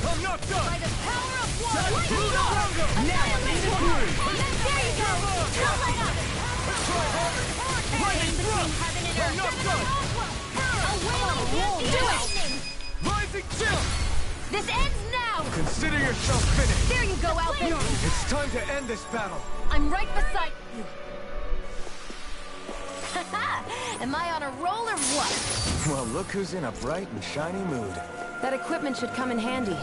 I'm not done! By the power of water! Lightning thrust! Now I'm in the groove! There you go! Come right up! Try harder! Lightning thrust! I'm not done! A wailing lightning! Rising chill! This ends now! Consider yourself finished! There you go, Alphen! It's time to end this battle! I'm right beside you! Am I on a roll or what? Well, look who's in a bright and shiny mood. That equipment should come in handy.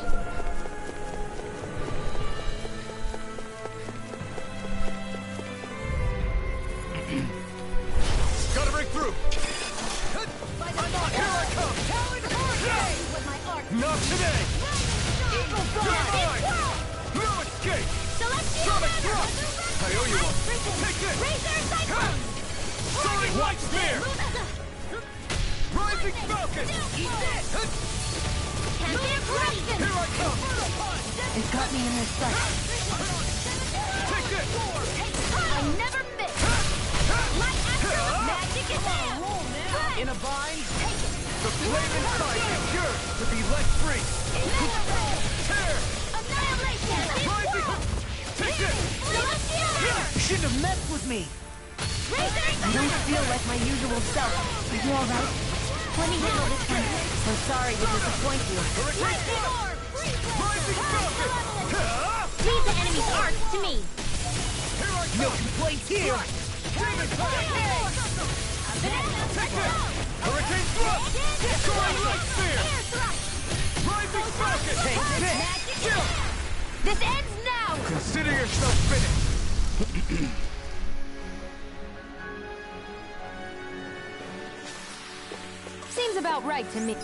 Gotta break through! Here I come! Not today! You're mine! No escape! Sonic thrust! I owe you one! Take this! Soaring White Spear! Rising Falcon! Here I come! It got me in this sight. Take this! I never miss! Light after magic is there! In a bind? The flame inside is yours to be let free! Tear! Annihilation! Rising! Take this! You shouldn't have messed with me. I don't feel like my usual self. Are you alright? Let me handle this one. So sorry to disappoint you. Lightning orb! Rising Falcon! Leave the enemy's arc to me! No complaints here. Demon Blade! Take this! Hurricane Thrust! Soaring Light Spear! Rising Falcon! Take this! Chill! This ends now! Consider yourself finished! Seems about right to me.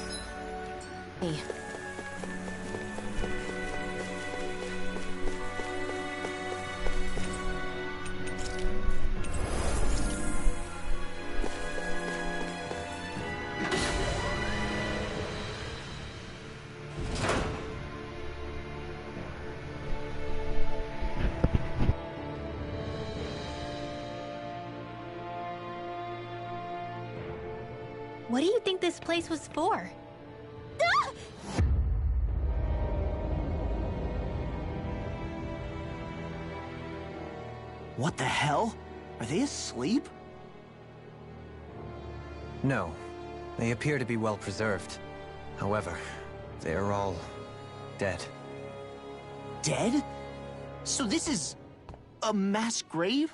What do you think this place was for? What the hell? Are they asleep? No. They appear to be well preserved. However, they are all dead. Dead? So this is a mass grave?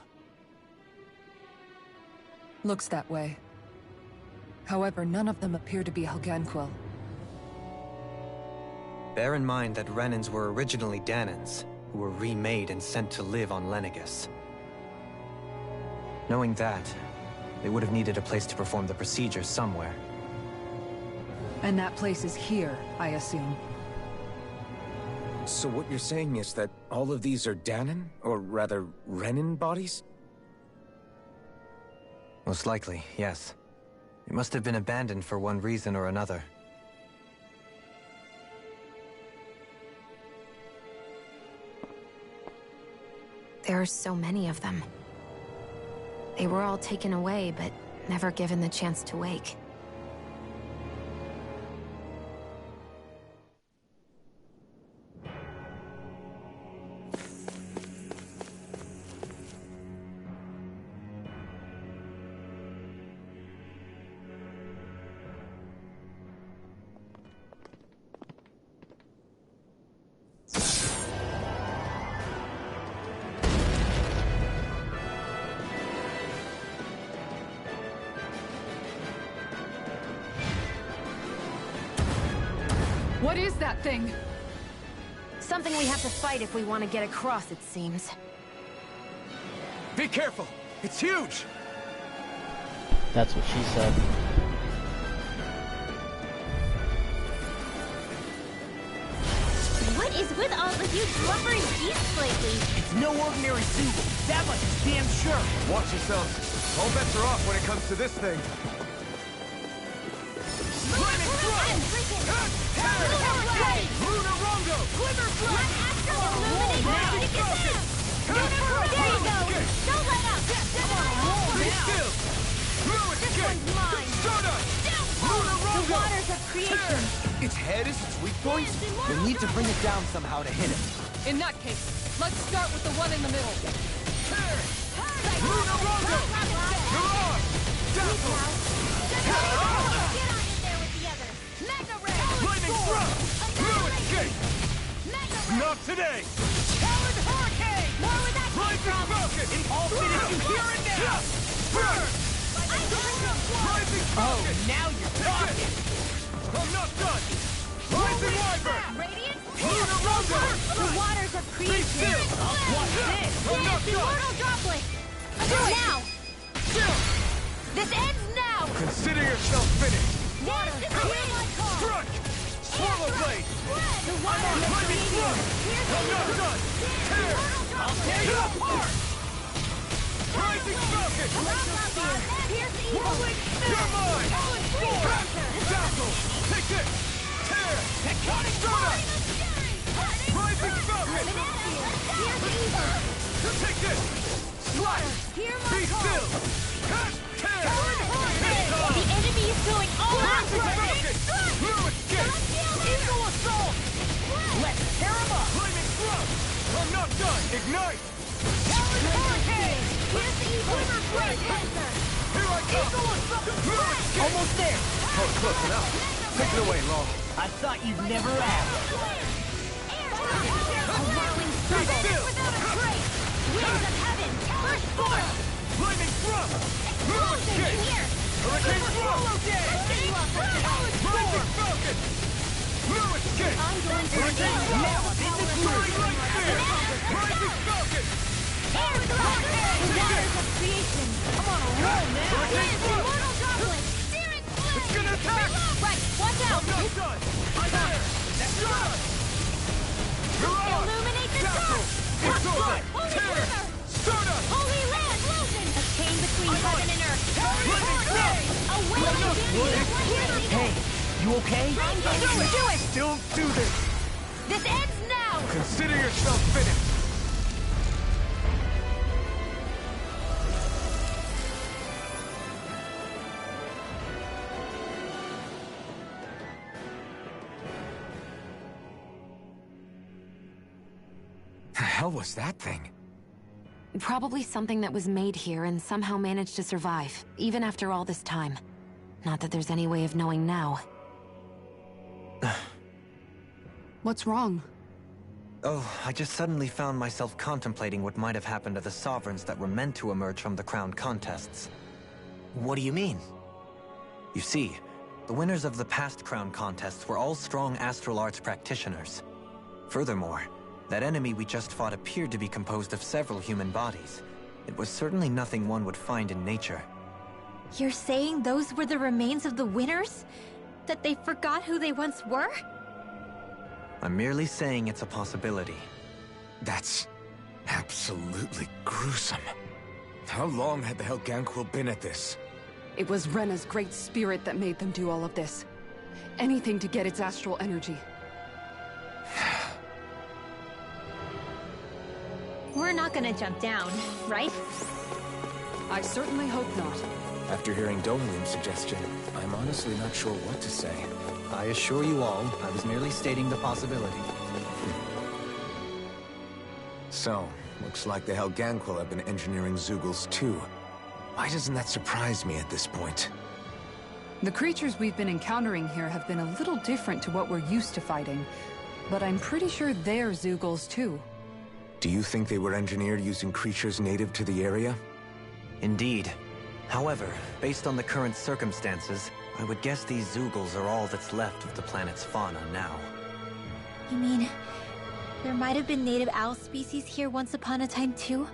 Looks that way. However, none of them appear to be Helganquil. Bear in mind that Renans were originally Danans, who were remade and sent to live on Lenegus. Knowing that, they would have needed a place to perform the procedure somewhere. And that place is here, I assume. So what you're saying is that all of these are Danan, or rather, Renan bodies? Most likely, yes. It must have been abandoned for one reason or another. There are so many of them. They were all taken away, but never given the chance to wake. What is that thing? Something we have to fight if we want to get across, it seems. Be careful! It's huge! That's what she said. What is with all the huge lumbering beasts lately? It's no ordinary Zoogle. That much is damn sure. Watch yourselves. All bets are off when it comes to this thing. Flaming Thrust! Lunar Rondo! Glimmer Flash! Magic Falcon! There you go! Don't let up! Be still! Fluid Escape! Stardust! Lunar Rondo! The waters of creation! Its head is its weak point? We need to bring it down somehow to hit it. In that case, let's start with the one in the middle. Lunar Rondo! Mirage! Dazzle! Get on in there with the others! Mega Ray! Lightning Thrust! Fluid Escape! Not today! Talon Hurricane! More where that came Rising from! Falcon! In all finish you here and now! Burn! Rising Falcon! Oh, now you're talking! I'm not done! Rising Wyvern! Radiant! Lunar Rondo! The waters of Be creation! still! What's this? I'm not done! Immortal Droplet! Now! Still! This ends now! Consider yourself finished. Water! Strike! Swallow Blade! The waters of Lightning creation! Thrust! I'm not done! Tear! I'll tear you apart! Rising Falcon! Pierce evil! You're mine! Dazzle! Take this! Tear! Tectonic Stardust! Rising Falcon! Pierce evil! Take this! Slice! Hear my Be call! still! Cut! Tear! The enemy is going all out! Rising Falcon! Fluid Escape! Eagle assault! Let's tear him up! Flaming Thrust! I'm not done! Ignite! Talon Hurricane! Pierce evil! Great Panther! Here I come! Eagle assault! Fluid Escape! Almost there. Oh, close enough. Take it away, Law. I thought you'd never ask! Allowing Be struggle still! without a trace! Winds of heaven! First force! Flaming Thrust! Fluid Explosion Escape! here! Hurricane Thrust! Setting you up for Talon Rising Falcon! Fluid Escape! I'm going to Hurricane reveal Thrust! now This is Fury Light Spear! Rising Falcon! Air thrust! The waters of creation! I'm on a roll now! Hurricane Wind, Thrust! immortal droplet! Searing flame! It's gonna attack! Right, watch out! I'm not done! Tear! Stardust! Mirage! Illuminate the Dazzle! sun! It's over! Holy Tear! river! Stardust! Holy land! Explosion! A chain between heaven and earth! Lightning Thrust! A wailing damage! Hey, you okay? I'm going to do it! Don't do this. This ends now! Consider yourself finished. The hell was that thing? Probably something that was made here and somehow managed to survive, even after all this time. Not that there's any way of knowing now. What's wrong? Oh, I just suddenly found myself contemplating what might have happened to the sovereigns that were meant to emerge from the crown contests. What do you mean? You see, the winners of the past crown contests were all strong astral arts practitioners. Furthermore, that enemy we just fought appeared to be composed of several human bodies. It was certainly nothing one would find in nature. You're saying those were the remains of the winners? That they forgot who they once were? I'm merely saying it's a possibility. That's absolutely gruesome. How long had the Helganquil been at this? It was Rena's great spirit that made them do all of this. Anything to get its astral energy. We're not gonna jump down, right? I certainly hope not. After hearing Domrium's suggestion, I'm honestly not sure what to say. I assure you all, I was merely stating the possibility. So, looks like the Helganquil have been engineering Zoogles too. Why doesn't that surprise me at this point? The creatures we've been encountering here have been a little different to what we're used to fighting, but I'm pretty sure they're Zoogles too. Do you think they were engineered using creatures native to the area? Indeed. However, based on the current circumstances, I would guess these Zoogles are all that's left of the planet's fauna now. You mean, the might have been native owl species here once upon a time too?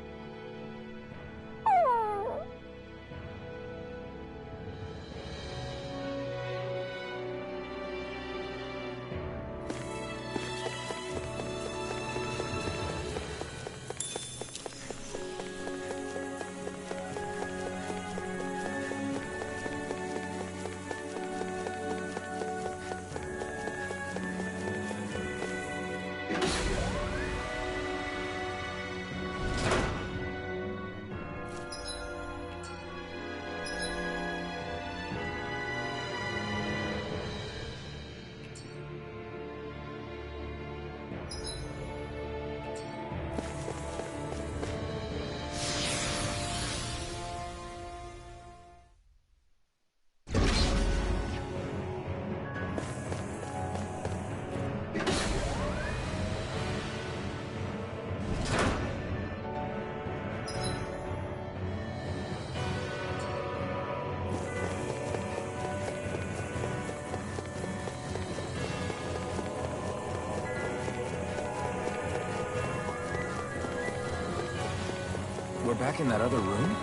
We're back in that other room?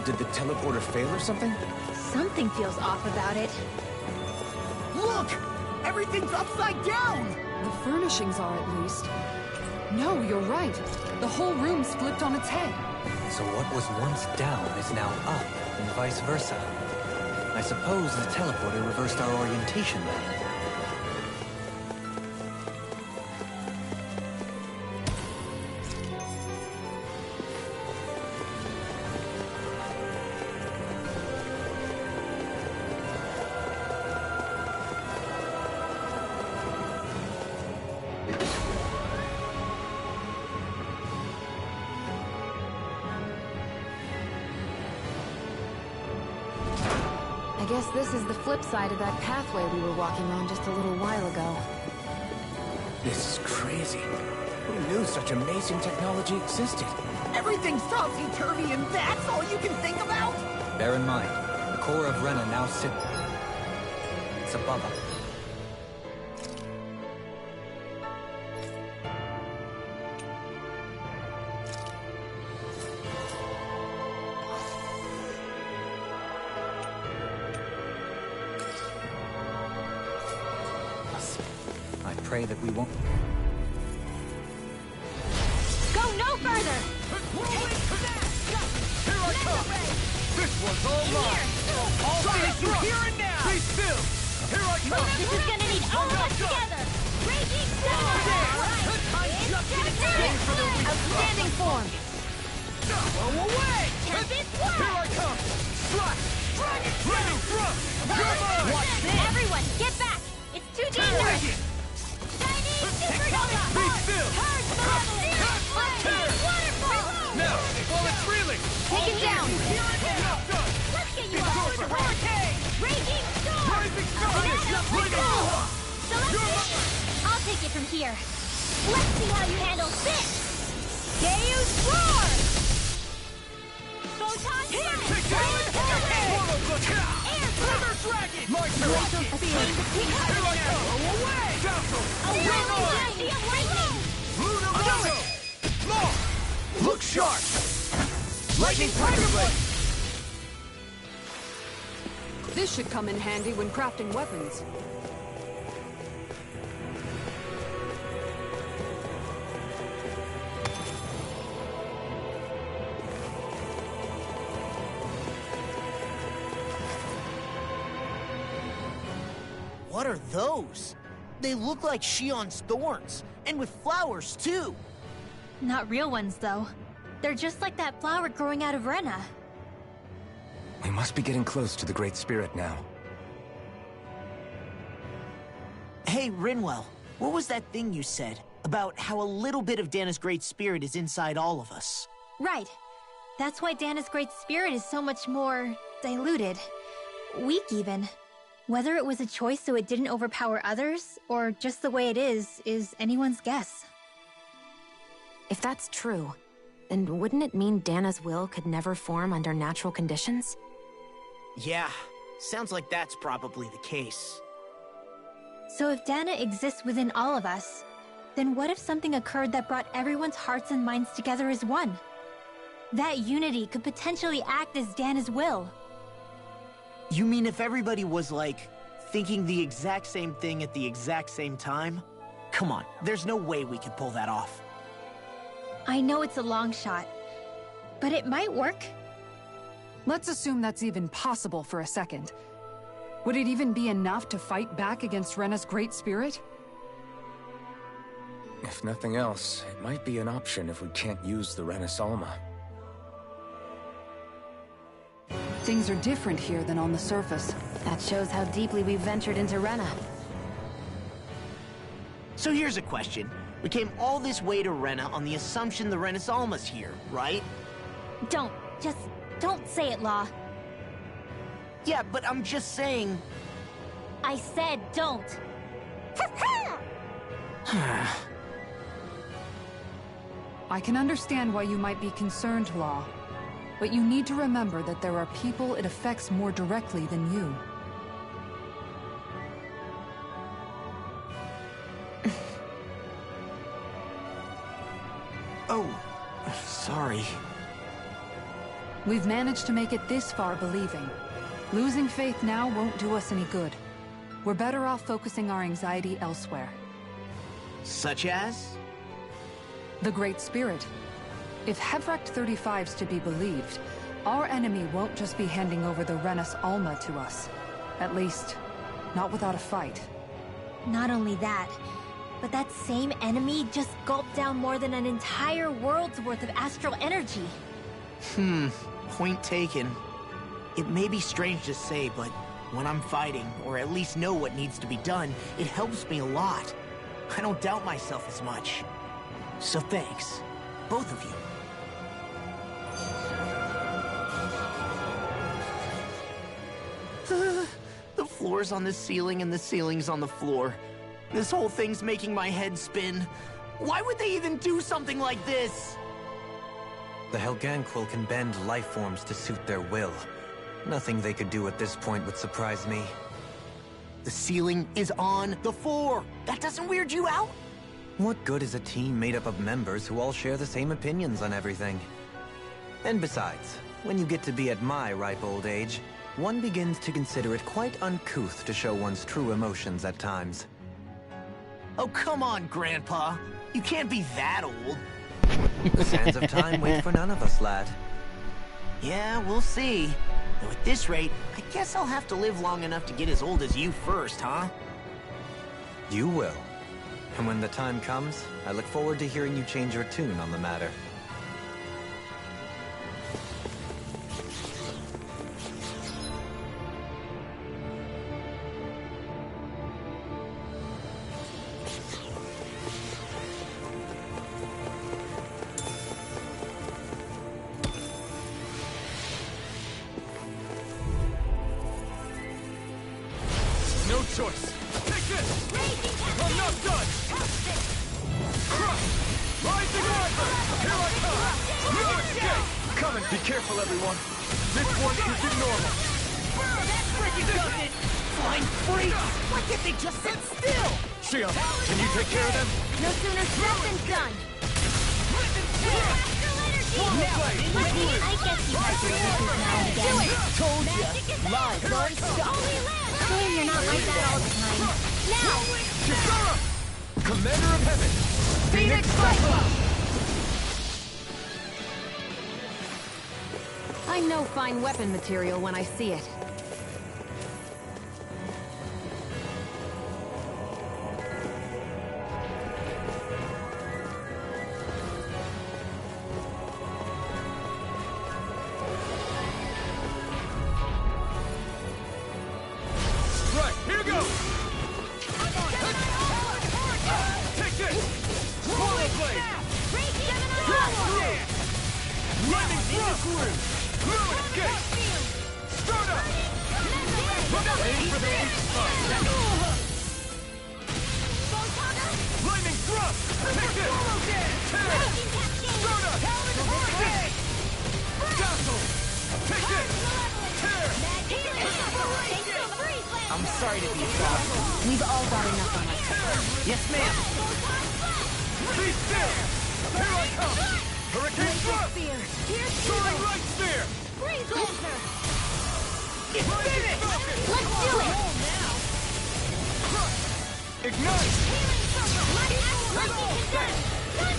Did the teleporter fail or something? Something feels off about it. Look! Everything's upside down! The furnishings are, at least. No, you're right. The whole room's flipped on its head. So what was once down is now up, and vice versa. I suppose the teleporter reversed our orientation then. I guess this is the flip side of that pathway we were walking on just a little while ago. This is crazy. Who knew such amazing technology existed? Everything's topsy-turvy and that's all you can think about? Bear in mind, the core of Rena now sits above us. I pray that we won't... Go no further! Here I come! This one's all mine! I'll finish you here and now! Be still! Here I come! This is gonna need all of us together! Raging Storm! Outstanding form! Blow away! Tempest Here One! I come! Slash! Ready thrust! You're mine! Watch this! Everyone, get back! It's too dangerous! Chinese Super Yoga! Be still! Hard Malevolent! Tear! Waterfall! Now, while it's reeling! Take it down! I'm not done! Let's get you It's all over. to hurricane! Raging Storm! Rising Star! I'll take it from here. Let's see how you handle this! Deus Roar! Photon Blast! Air Dragon! My turn! Glacial Speed! Here I come! Away! Doubtful! A whirling Dynasty of Lightning! Lunar Law! Look sharp! Lightning Tiger Blade! This should come in handy when crafting weapons. What are those? They look like Shion's thorns, and with flowers too. Not real ones, though. They're just like that flower growing out of Rena. We must be getting close to the Great Spirit now. Hey, Rinwell, what was that thing you said about how a little bit of Dana's Great Spirit is inside all of us? Right. That's why Dana's Great Spirit is so much more diluted. Weak, even. Whether it was a choice so it didn't overpower others, or just the way it is anyone's guess. If that's true, then wouldn't it mean Dana's will could never form under natural conditions? Yeah, sounds like that's probably the case. So if Dana exists within all of us, then what if something occurred that brought everyone's hearts and minds together as one? That unity could potentially act as Dana's will. You mean if everybody was, like, thinking the exact same thing at the exact same time? Come on, there's no way we could pull that off. I know it's a long shot, but it might work. Let's assume that's even possible for a second. Would it even be enough to fight back against Rena's Great Spirit? If nothing else, it might be an option if we can't use the Renis Alma. Things are different here than on the surface. That shows how deeply we've ventured into Rena. So here's a question. We came all this way to Rena on the assumption the Renis Alma's here, right? Don't say it, Law. Yeah, but I'm just saying... I said don't. I can understand why you might be concerned, Law. But you need to remember that there are people it affects more directly than you. Oh, sorry. We've managed to make it this far believing. Losing faith now won't do us any good. We're better off focusing our anxiety elsewhere. Such as? The Great Spirit. If Hevrecht 35's to be believed, our enemy won't just be handing over the Renis Alma to us. At least, not without a fight. Not only that, but that same enemy just gulped down more than an entire world's worth of astral energy. Point taken. It may be strange to say, but when I'm fighting, or at least know what needs to be done, it helps me a lot. I don't doubt myself as much. So thanks, both of you. The floor's on the ceiling and the ceiling's on the floor. This whole thing's making my head spin. Why would they even do something like this? The Helganquil can bend life forms to suit their will. Nothing they could do at this point would surprise me. The ceiling is on the floor. That doesn't weird you out? What good is a team made up of members who all share the same opinions on everything? And besides, when you get to be at my ripe old age, one begins to consider it quite uncouth to show one's true emotions at times. Oh, come on, Grandpa. You can't be that old. The sands of time wait for none of us, lad. Yeah, we'll see. Though at this rate, I guess I'll have to live long enough to get as old as you first, huh? You will. And when the time comes, I look forward to hearing you change your tune on the matter. No choice. Take this! I'm not done! Crush! Rising Rider! Here I come! No escape! Coming! Be careful, everyone. This one isn't normal. That freaking does it! Flying freaks! Why can't they just sit still? Shion, can you take care of them? No sooner said than done. I guess you guys are weakest now and again. Told ya! Lives are unstoppable! Claim you're not like that all the time. Now! Kisara! Commander of Heaven! Phoenix Cyclops! I know fine weapon material when I see it. I'm sorry to be a problem. We've all got enough on us. Yes, ma'am. Be still! Here I come! Hurricane thrust! Soaring right spear! Freeze Lancer! It's finished! Let's do it! Ignite!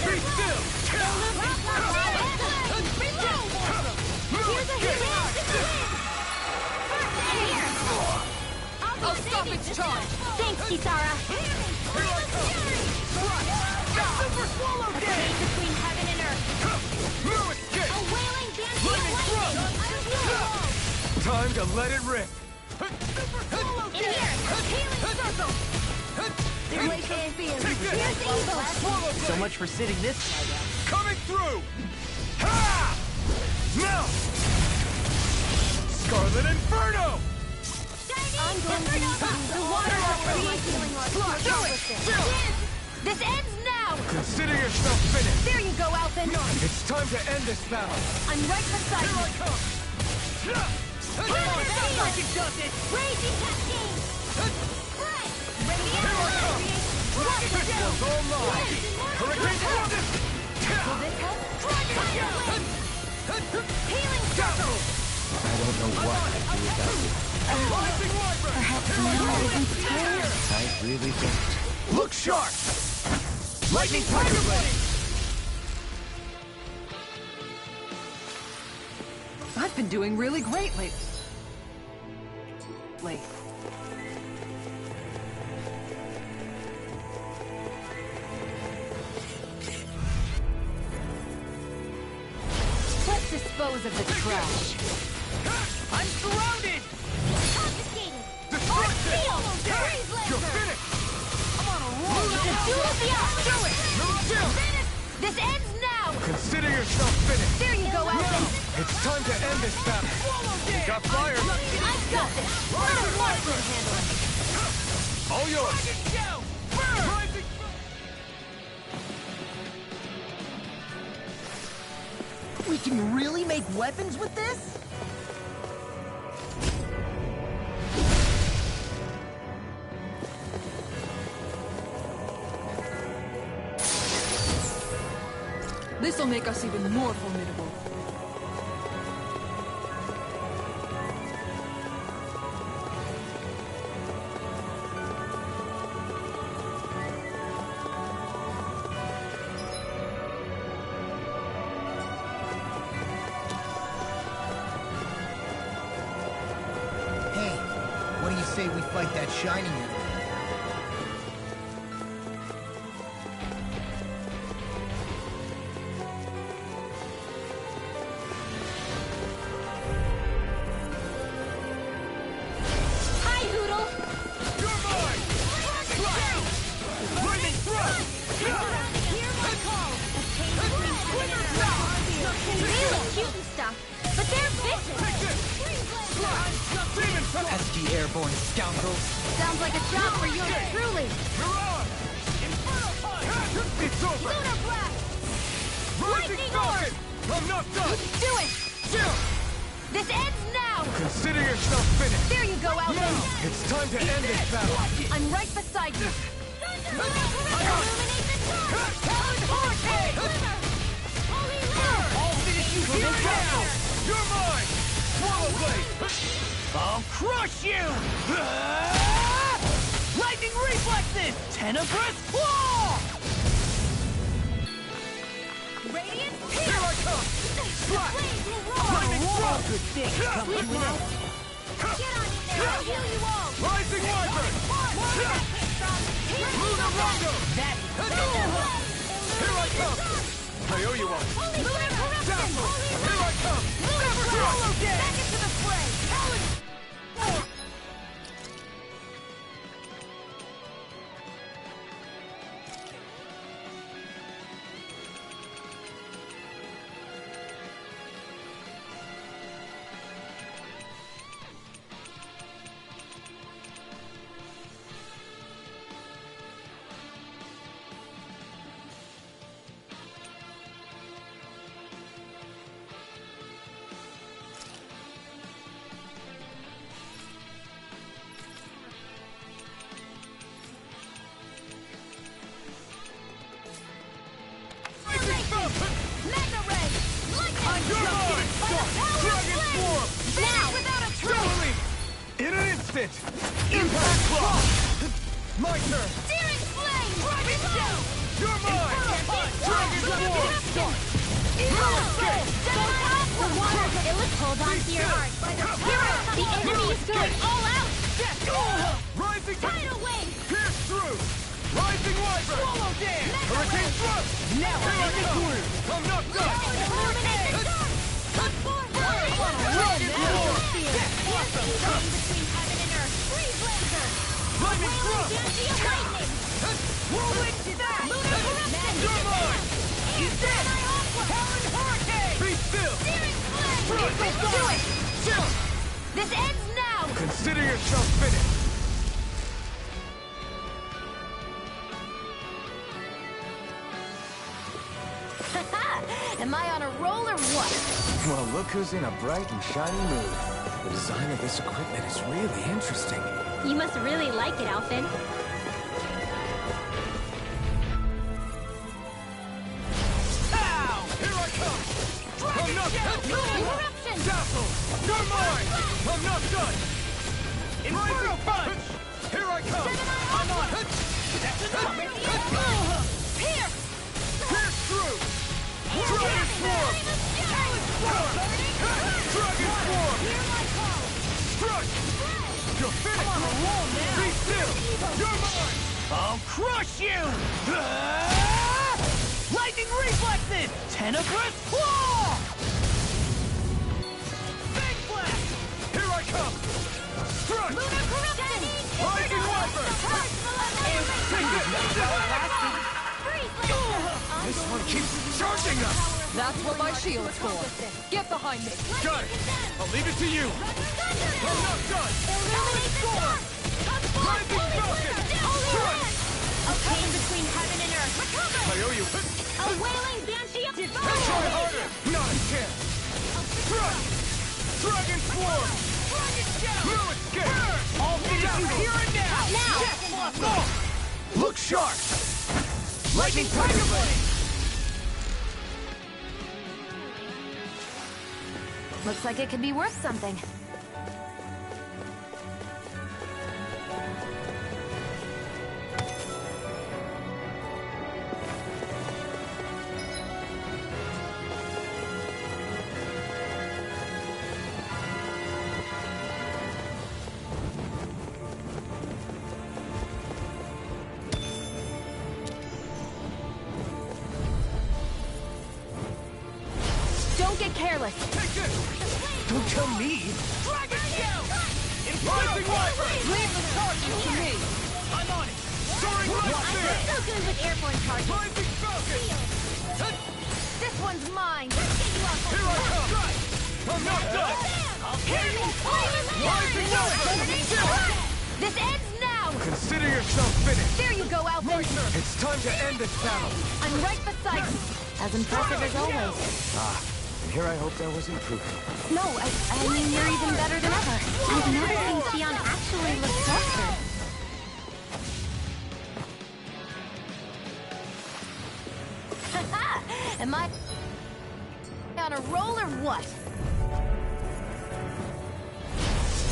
Be still! Here's a I'll stop its charge! Thanks, Kisara! Super swallow day! Between heaven and earth! A wailing Time to let it rip! In here! Healing circle! Glacial spear! Here's evil! So much for sitting this side out. Coming through! Ha! Now! Scarlet Inferno! I'm going to use the water will create healing arts to accomplish this. This ends now! Consider yourself finished! There you go, Alphen! It's time to end this battle! I'm right beside you! Here I come! That's like it does it! Raging Cascade! Here I come! This one's all mine! Hurricane thrust! Will this help? Dragon Healing circle! I don't know what I'd do without you. Perhaps now isn't the time? I really don't. Look sharp! Lightning Tiger Blade! I've been doing really great lately. Let's dispose of the trash. I'm surrounded! Confiscated! Destruction! Freeze You're Lancer! finished! I'm on a roll! The duel of the arts! Do it! Chill! This ends now! Consider yourself finished! There you go, Alphen! It's time to end this battle! Got fire! I've got this! Let a marksman handle it! All yours! We can really make weapons with this? This'll make us even more formidable. Hey, what do you say we fight that shiny enemy? Hi, Hoodle! You're mine! Lightning thrust! Hear my call! Really cute and stuff, but they're vicious! Pesky airborne scoundrels. Sounds like a job for you truly! It's over! Lunar Blast! Rising Falcon! I'm not done! Do it! This ends now! Consider yourself finished! There you go, Alphen! It's time to end this battle! I'm right beside you! I'll finish you here now! You're mine! Swallow Blade! I'll crush you! Lightning reflexes! Tenebrous claw! Radiant Here I come! Slap! Lightning thrust! Good thing come to an end. Get on in there! I'll heal you all! Rising Wyvern! Lunar Rondo! Here I come! I owe you one! Lunar Corruption! Dazzle! Here I come! Lunar Swallow Day! Back into the fray! it! Impact Claw! My turn! Searing Flame! Dragon Shell! You're mine! Dragon Force! The water Illith hold on to your heart. Hero, the enemy is going all out! Rising Tidal Wave! Pierce through! Rising Wyvern! Swallow Dance! Hurricane Thrust! Now Here I come! I'm not done! Illuminate the dark! Dragon Roar! Between heaven and earth! Freeze Lancer! Lightning Thrust! Lightning! Whirlwind Dash! You're mine! He's dead! Talon Hurricane! Be still! Searing Flame! Do it! Chill! This ends now! Consider yourself finished! Am I on a roll or what? Well, look who's in a bright and shiny mood. The design of this equipment is really interesting. You must really like it, Alphen. Ow! Here I come! I'm not done! Dazzle! You're mine! I'm not done! Inferno Punch! Here I come! I'm on! That's enough! Pierce! Pierce through! Dragon Swarm! Dragon Swarm! Strike! You're finished! Be still! You're mine! I'll crush you! Lightning reflexes! Tenebrous claw! Big Blast! Here I come! Strike! Lunar Corruption! Rising Wyvern! Take it! This one keeps charging us! That's what my shield's for. Get behind me. Got it! I'll leave it to you! I'm not done! Illuminate the dark! Rising Falcon! Strike! A pain between heaven and earth! Recover! I owe you! A wailing banshee of Try harder! Not a chance! Strike! Dragon Swarm! No escape! I'll finish you here and now! Look sharp! Lightning Tiger Blade! Looks like it could be worth something. Don't get careless! Take this! Don't tell me! Dragon Shell! Rising Wyvern! Leave the charges to me! I'm on it! Soaring Light Spear! So good with airborne charges! Rising Falcon! This one's mine! Here I come! I'm not done! I'll carry you! Rising Wyvern! This ends now! Consider yourself finished! There you go, Alphen! It's time to end this battle! I'm right beside you! As impressive as always. Ah, and here I hope there was improvement. No, I mean, you're even better than ever. I've never seen Xion actually look tortured. Am I on a roll or what?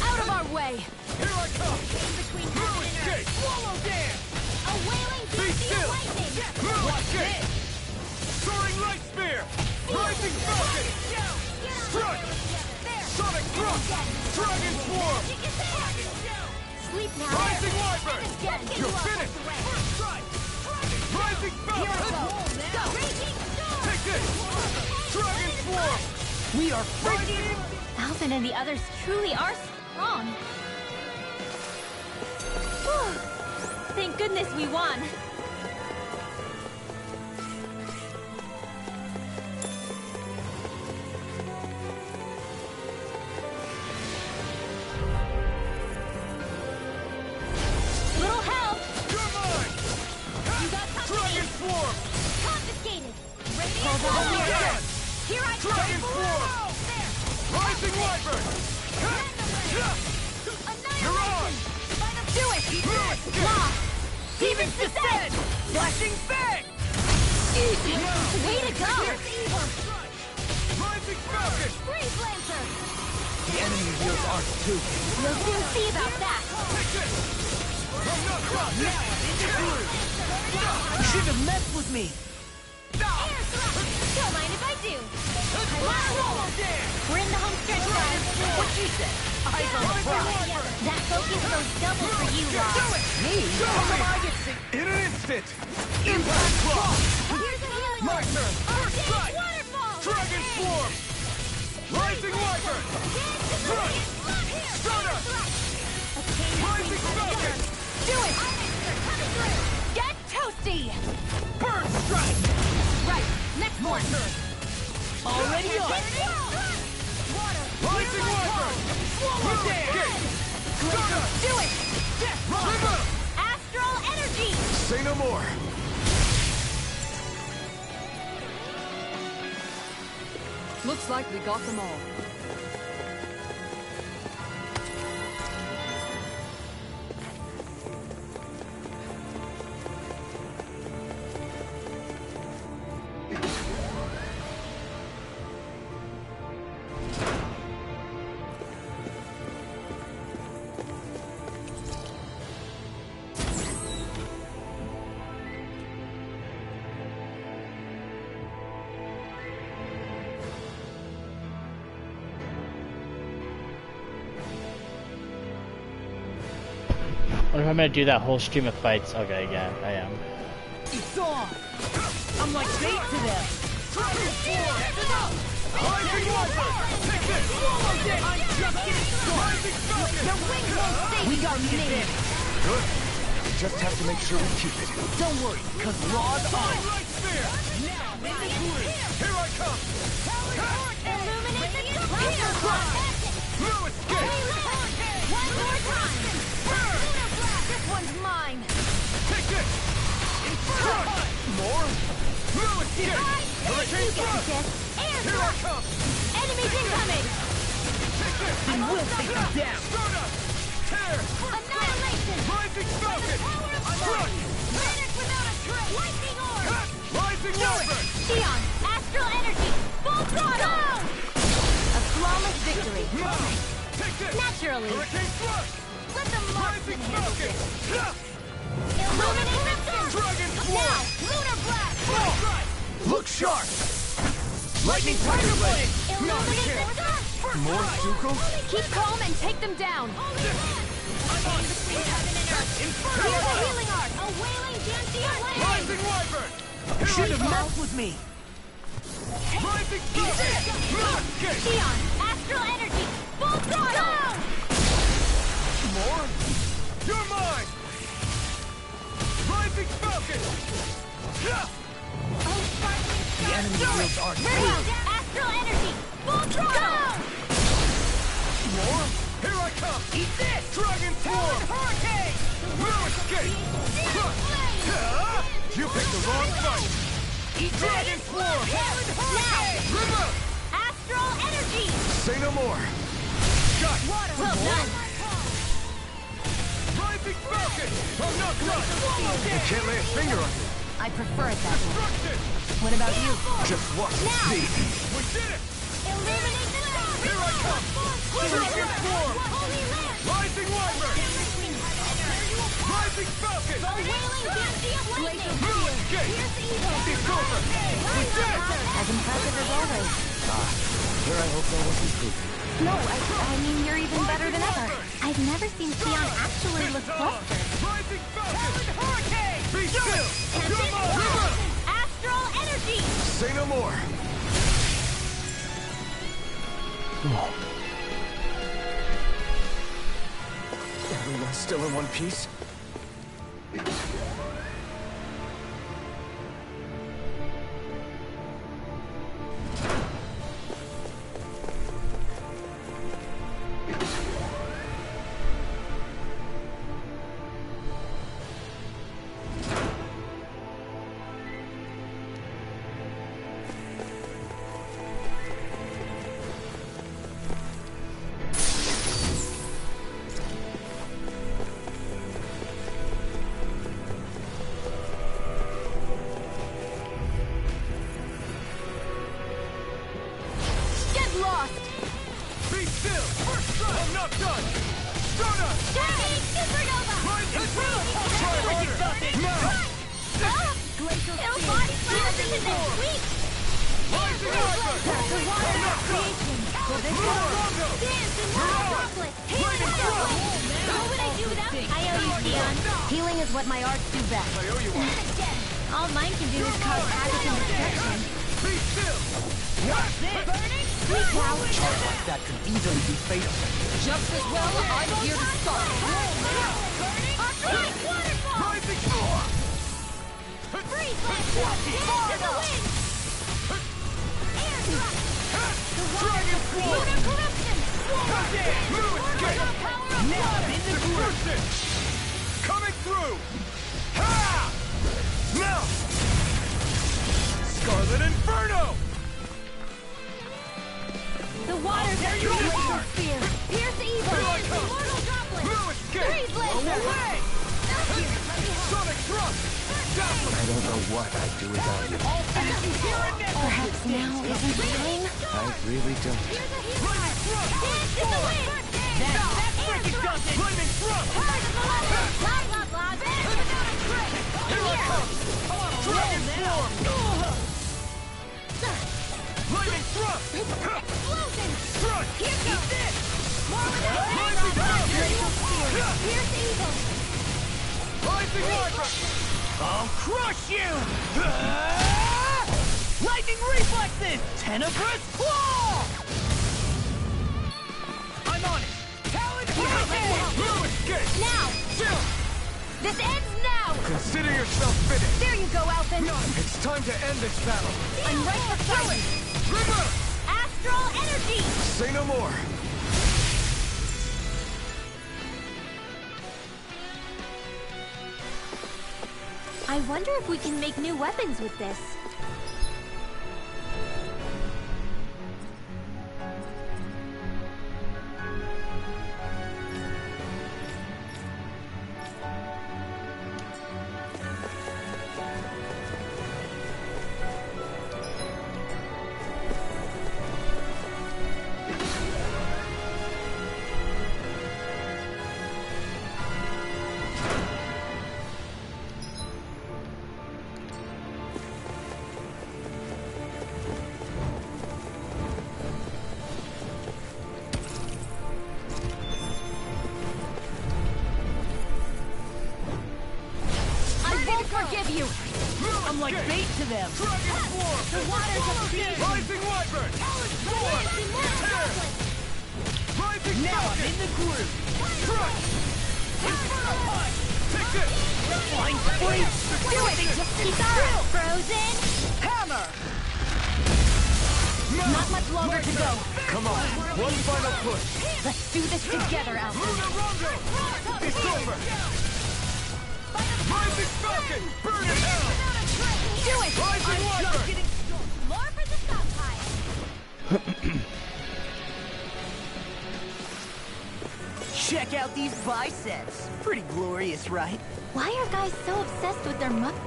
Out of our way! Here I come! Between No heaven and escape! earth! Swallow dance! A wailing Be banshee still! of lightning! No escape! Soaring Light Spear! Rising Falcon! Strike! Sonic Thrust! Dragon Swarm! Sleep now! Rising Wyvern! You're finished! Rising Falcon! Take this! Dragon Swarm! We are fighting! Alphen and the others truly are strong. Whew. Thank goodness we won. Little help! You're mine! You got Dragon Swarm! confiscated! Hold on here! Here I come! Dragon Swarm! Rising Wyvern! You're on! Do it! Law! Demons descend! Flashing Fang! Easy! Way to go! Rising Falcon! Freeze Lancer! The enemy wields arcs too. You'll soon see about that. You shouldn't have messed with me. Don't mind if I do. We're in the home stretch, guys. What she said. Eyes on the prize. That focus goes double for you, Rob. Me? How come I get sick? In an instant. Impact Claw. Here's a healing. My turn. First strike. Waterfall. Dragon Swarm. Rising Wyvern. Thrust. Stunner. Rising Falcon. Do it. Get toasty. Burn Strike. Right. Next one. Already on. Rising Wyvern. Do it. Astral energy. Say no more. Looks like we got them all. What if I'm gonna do that whole stream of fights? Okay, yeah, I am. It's on. I'm like bait to them. Rising Wyvern. Take this. I'm just getting started. The wings won't stay. We got the advantage. Good. We just have to make sure we keep it. Don't worry, cause Raw's on. Right spear. Now in the green. Here I come. Illuminate the computer. No escape. One more time. This one's mine. Take this. Inferno. More. No escape. Hurricane thrust. Here I come. Enemies incoming. Take this. I will take them down. Stardust. Tear. Annihilation. Rising Falcon. Thrust. Vanish without a trace. Lightning orb. Rising Wyvern. Xion. Astral energy. Full throttle. A flawless victory. Take this. Naturally. Hurricane thrust. Let the marksman handle Falcon. this. Illuminate the sun. Dragon Swarm. Now, Lunar Blast. Look sharp. Lightning Tiger Blade. Illuminate the sun. More Zuko. Keep calm and take them down. Here's a healing arc. A wailing Dantian lightning. Rising Wyvern. Should have messed with me. Rising Falcon. Xion. Astral energy. Full throttle. More. You're mine. Rising Falcon. The enemy wields arc. Astral energy. Full throttle. More. Here I come. Eat this. Dragon Swarm. Hurricane. No escape. You picked the wrong fight. Eat Dragon Swarm. River. Astral energy. Say no more. Shot. Well done. Rising Falcon. I'm not crushed. You can't lay a finger on me. I prefer it that way. Destruction. What about you? Just watch and see. We did it. Illuminate the sun. Here I come. Dragon Swarm. Rising Wyvern. Rising Falcon. A wailing Dantian lightning. No escape. It's over. We did it. As impressive as always. Here I hope that wasn't proven. No, I mean, you're even better than ever. I've never seen Xion actually look flustered. Rising Falcon. Hurricane. Be still. You're mine. River. Astral energy. Say no more. Everyone still in one piece? Get lost. Be still! not done! Stunner! Shining Supernova! Rising Through! Try harder! Now! It'll body slam into this weak! Rising Wyvern! The water I'm not done! creation! Dance and water droplets! Lightning Thrust! What would I do without you? I owe you, Theon. Healing is what my arts do best. I owe you one. All mine can do is cause havoc and destruction. Be still! What's it? Burning Sweet cow. That could easily be fatal. Just as well, I'm here to stop. Burning Arctic Waterfall! Rising Through! Freeze Blast! Dance in the wind! Air Thrust! Dragon Swarm! Lunar Corruption! Portal power of water! Dispersion! Coming through! Ha! Now! Scarlet Inferno! The waters are your laser spear! Pierce evil! Immortal droplet! No escape! Freeze laser! Away! Sonic Thrust! Dazzling! I don't know what I'd do without you. Perhaps now isn't the time? I really don't. Lightning Thrust! Dance in the wind! That freaking does it! Lightning Thrust! Blah, blah, blah. Here I come! Dragon Swarm! Lightning Thrust! Explosion! Strike! Here goes this! More with that! Rising Laser spear! Pierce evil! Rising Wyvern! I'll crush you! Lightning reflexes! Tenebrous claw! I'm on it! Talon No escape! Now! Chill! This ends now! Consider yourself finished! There you go, Alphen! It's time to end this battle! I'm right beside you! Reverse! Astral energy! Say no more! I wonder if we can make new weapons with this. Forgive you! I'm like bait to them! Dragon Swarm! The waters of the sea! Rising Wyvern! Swarm! Tear! Rising Now I'm Falcon! in the groove! Strike! Inferno Punch! Take this! Flying spree! Do it! He's up! Frozen! Hammer! Not much longer to go. Come on, one final push! Let's do this together, Alpha. Luna Rondo! It's over! Rising Falcon! Burn in hell! Do it! Rising Wyvern! More for the stockpile. Check out these biceps! Pretty glorious, right? Why are guys so obsessed with their muscles?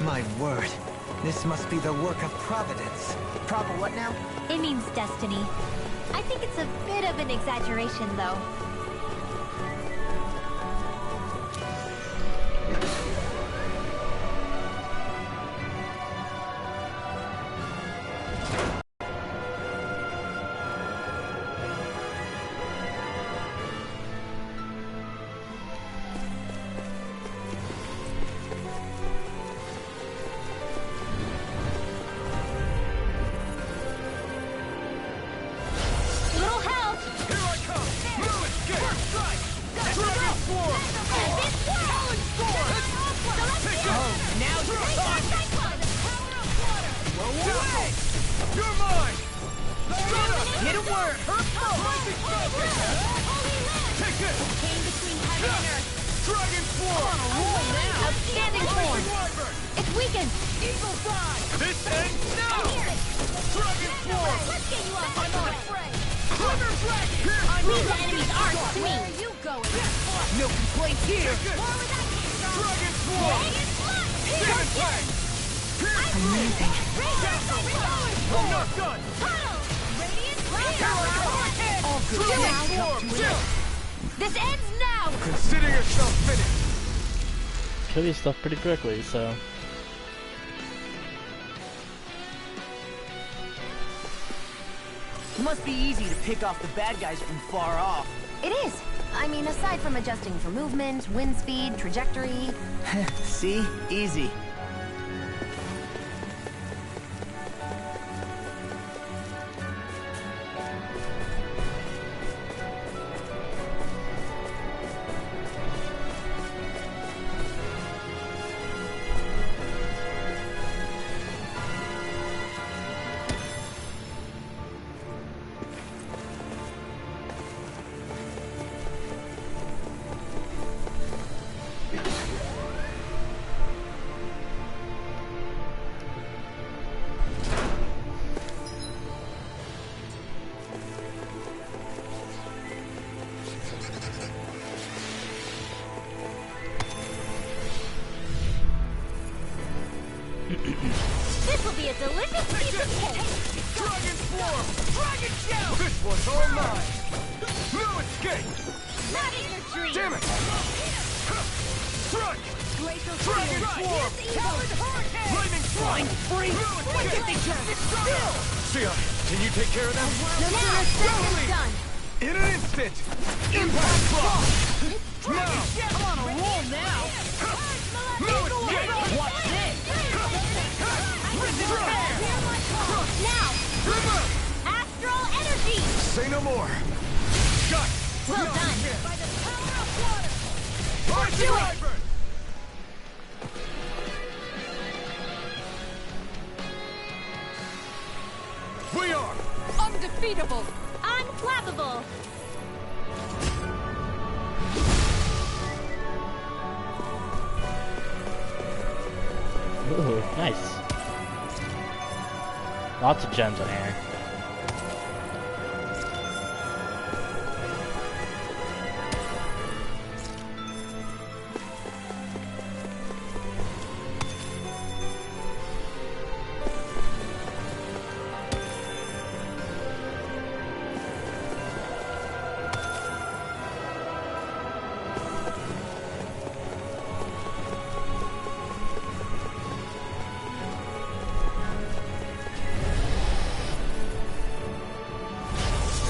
My word. This must be the work of Providence. Proper what now? It means destiny. I think it's a bit of an exaggeration, though. Little help! Here I come! No escape! First strike! Dragon Swarm! Talon Storm! Take it! Now you're talking! Away! You're mine! Get a word! Rising Falcon! Take it! Dragon Swarm! Outstanding form! Rising Wyvern! It's weakened! Eagle Fly! This ends now! Dragon Swarm! Let's get you off the fray! Thunder Dragon! Leave the enemy's arts to me! Where are you going? No complaints here! More with that Dragon Swarm! Demon Fang! Amazing. I'm not done! All good. Dragon Swarm! This ends now! Consider yourself finished! Kill your stuff pretty quickly, so. Must be easy to pick off the bad guys from far off. It is. I mean, aside from adjusting for movement, wind speed, trajectory... See? Easy. This will be a delicious piece of cake! Dragon Swarm! Dragon Shell! This one's all mine! No escape! Not in your dreams! Damn it! Strike! Glacial Dragon Shield. Swarm! Talon Hurricane! Flaming Flying Free! Why can't they just sit still? Sia, can you take care of them? No sooner said than done! In an instant! Impact Block! Now! I'm on a roll now! No escape! Watch this! Now! Astral Energy! Say no more! Shut! Well done! By the power of water! Do it! We are Undefeatable! Unflappable! Ooh, nice. Lots of gems in here.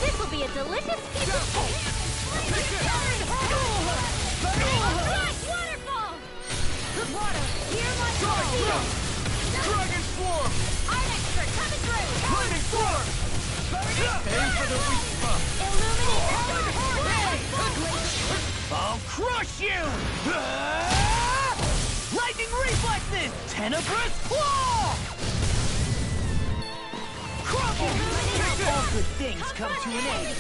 This will be a delicious piece of cake! Waterfall! Water, hear my tornado! Dragon Swarm! Arnexter, coming through! Lightning Swarm! Aim for the weak spot! I'll crush you! Lightning reflexes! Tenebrous claw! Crumble! All good things come to an end.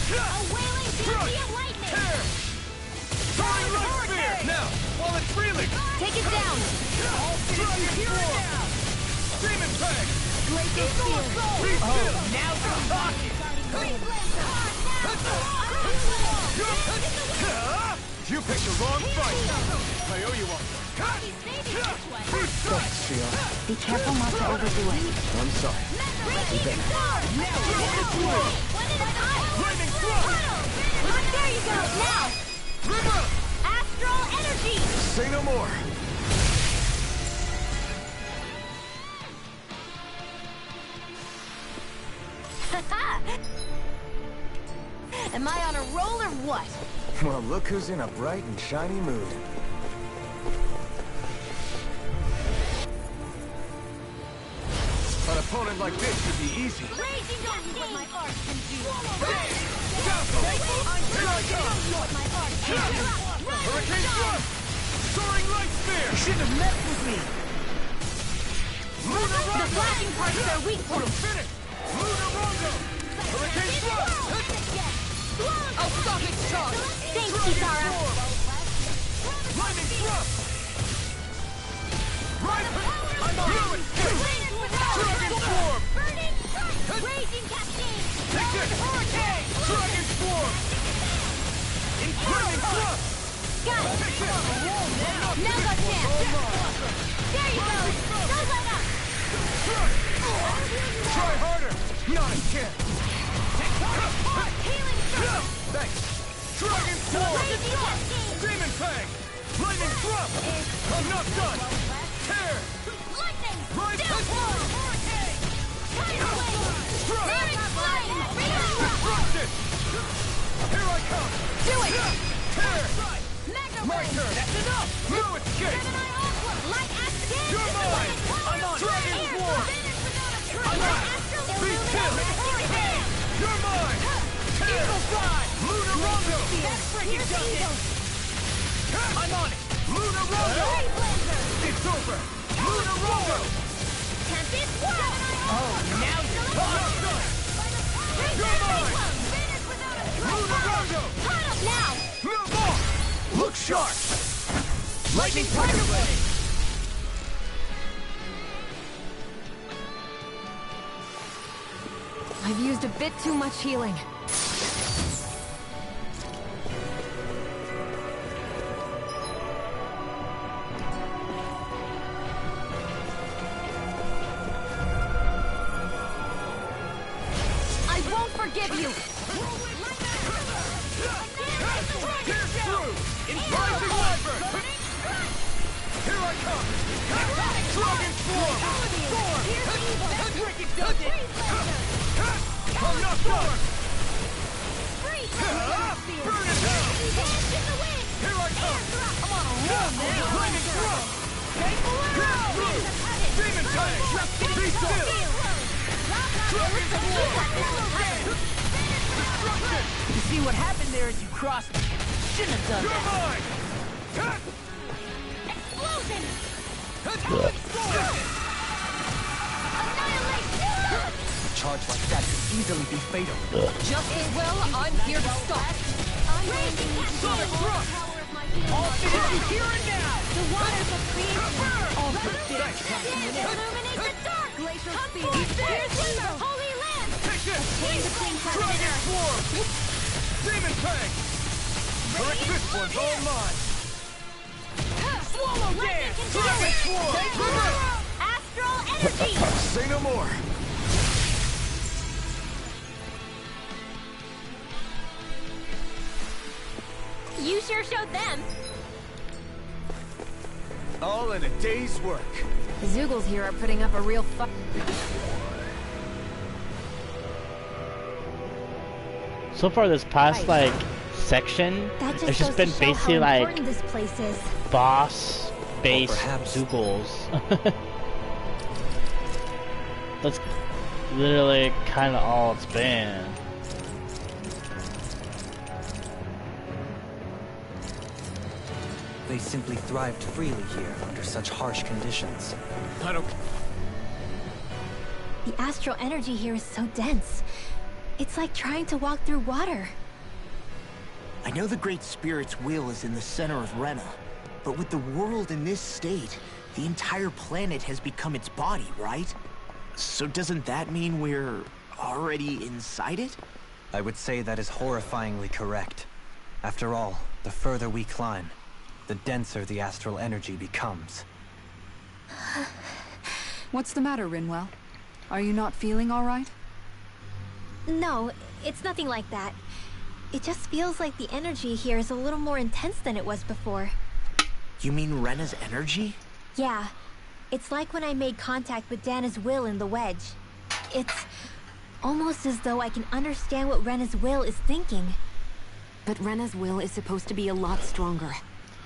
A wailing beauty of lightning! Soaring Light Spear! Now, while it's reeling! Take it down! Dragon Swarm! Demon Fang! Glacial Shield! Oh, now we're talking! You picked the wrong fight! I owe you one! Thanks, Sia. Be careful not to overdo it. I'm sorry. Lightning Thrust! There you go! Now! Astral Energy! Say no more! Am I on a roll or what? Well, look who's in a bright and shiny mood. An opponent like this should be easy. Raging Cascade! What my art can do! Hurricane Thrust! Soaring Light Spear! You shouldn't have messed with me! Lunar Rondo! The flashing parts are weak Put him finish! Lunar Rondo! Hurricane Thrust! I'll stop its charge! Thanks, Kitara! Lightning Thrust! Right! I'm on you! Dragon Swarm! Raging Cascade! Take this! Hurricane! Dragon Swarm! Now go champ! There you go! Don't let up! Try harder! Not a chance! Healing circle! Thanks! Dragon Sword! Demon Fang! Lightning Thrust! I'm not done! Tear! Lightning! Downpour! Tidal wave! Searing flame! Destruction! Here I come! Do it! Tear! Mega My wave! turn! That's enough! No escape! Gemini Aqua! Light Aspect! You're mine! I'm on! Dragon Sword! I'm on! Be still! You're mine! Tear! Eagle Fly! Lunar Rondo! That's freaking Eagle! I'm on it! Lunar Rondo! Ray Blazer! It's over! Lunar Rondo! Tempest Wall! Oh, now you're done! You're mine! Lunar Rondo! Now! Move on! Look sharp! Lightning Tiger Blade! I've used a bit too much healing. I won't forgive you! Pierce through! In Rising Wyvern! Here I come! Dragon Swarm! That's freaking does it! I'm not done! Burn it down! Here I come! I'm on a roll now! Lightning Thrust! Pierce through! Demon Fang! Be still! Dragon Swarm! Destruction! You see what happened there as you crossed me. Shouldn't have done You're that. mine! Explosion! Charge like that could easily be fatal. Just as well, I'm here to stop. Sonic Thrust! All finish you here and now! The waters of creation! All for this! Illuminate the dark! Glacial speed! Pierce Weaver! Holy Land! Take this! Chain between heaven and Dragon earth! Swarm! Demon Fang! Correct, this one's all mine! Swallow Dance! Dragon Swarm! Astral energy! Say no more! You sure showed them! All in a day's work. The Zoogles here are putting up a real fight. So far, this past like section, That just it's just goes been to show basically how like important this place is. boss based perhaps- Zoogles. That's literally kind of all it's been. They simply thrived freely here under such harsh conditions. I don't... The astral energy here is so dense. It's like trying to walk through water. I know the Great Spirit's will is in the center of Rena, but with the world in this state, the entire planet has become its body, right? So doesn't that mean we're already inside it? I would say that is horrifyingly correct. After all, the further we climb, the denser the astral energy becomes. What's the matter, Rinwell? Are you not feeling all right? No, it's nothing like that. It just feels like the energy here is a little more intense than it was before. You mean Rena's energy? Yeah. It's like when I made contact with Dana's will in the wedge. It's almost as though I can understand what Rena's will is thinking. But Rena's will is supposed to be a lot stronger.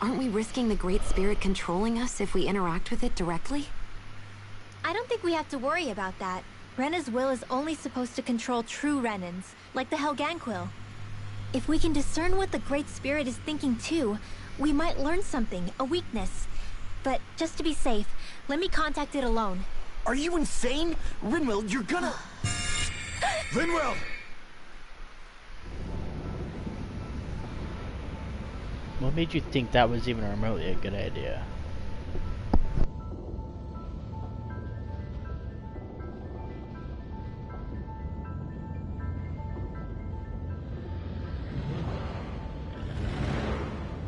Aren't we risking the Great Spirit controlling us if we interact with it directly? I don't think we have to worry about that. Rena's will is only supposed to control true Renans, like the Helganquil. If we can discern what the Great Spirit is thinking too, we might learn something, a weakness. But just to be safe, let me contact it alone. Are you insane? Rinwell, you're gonna... Rinwell! What made you think that was even remotely a good idea?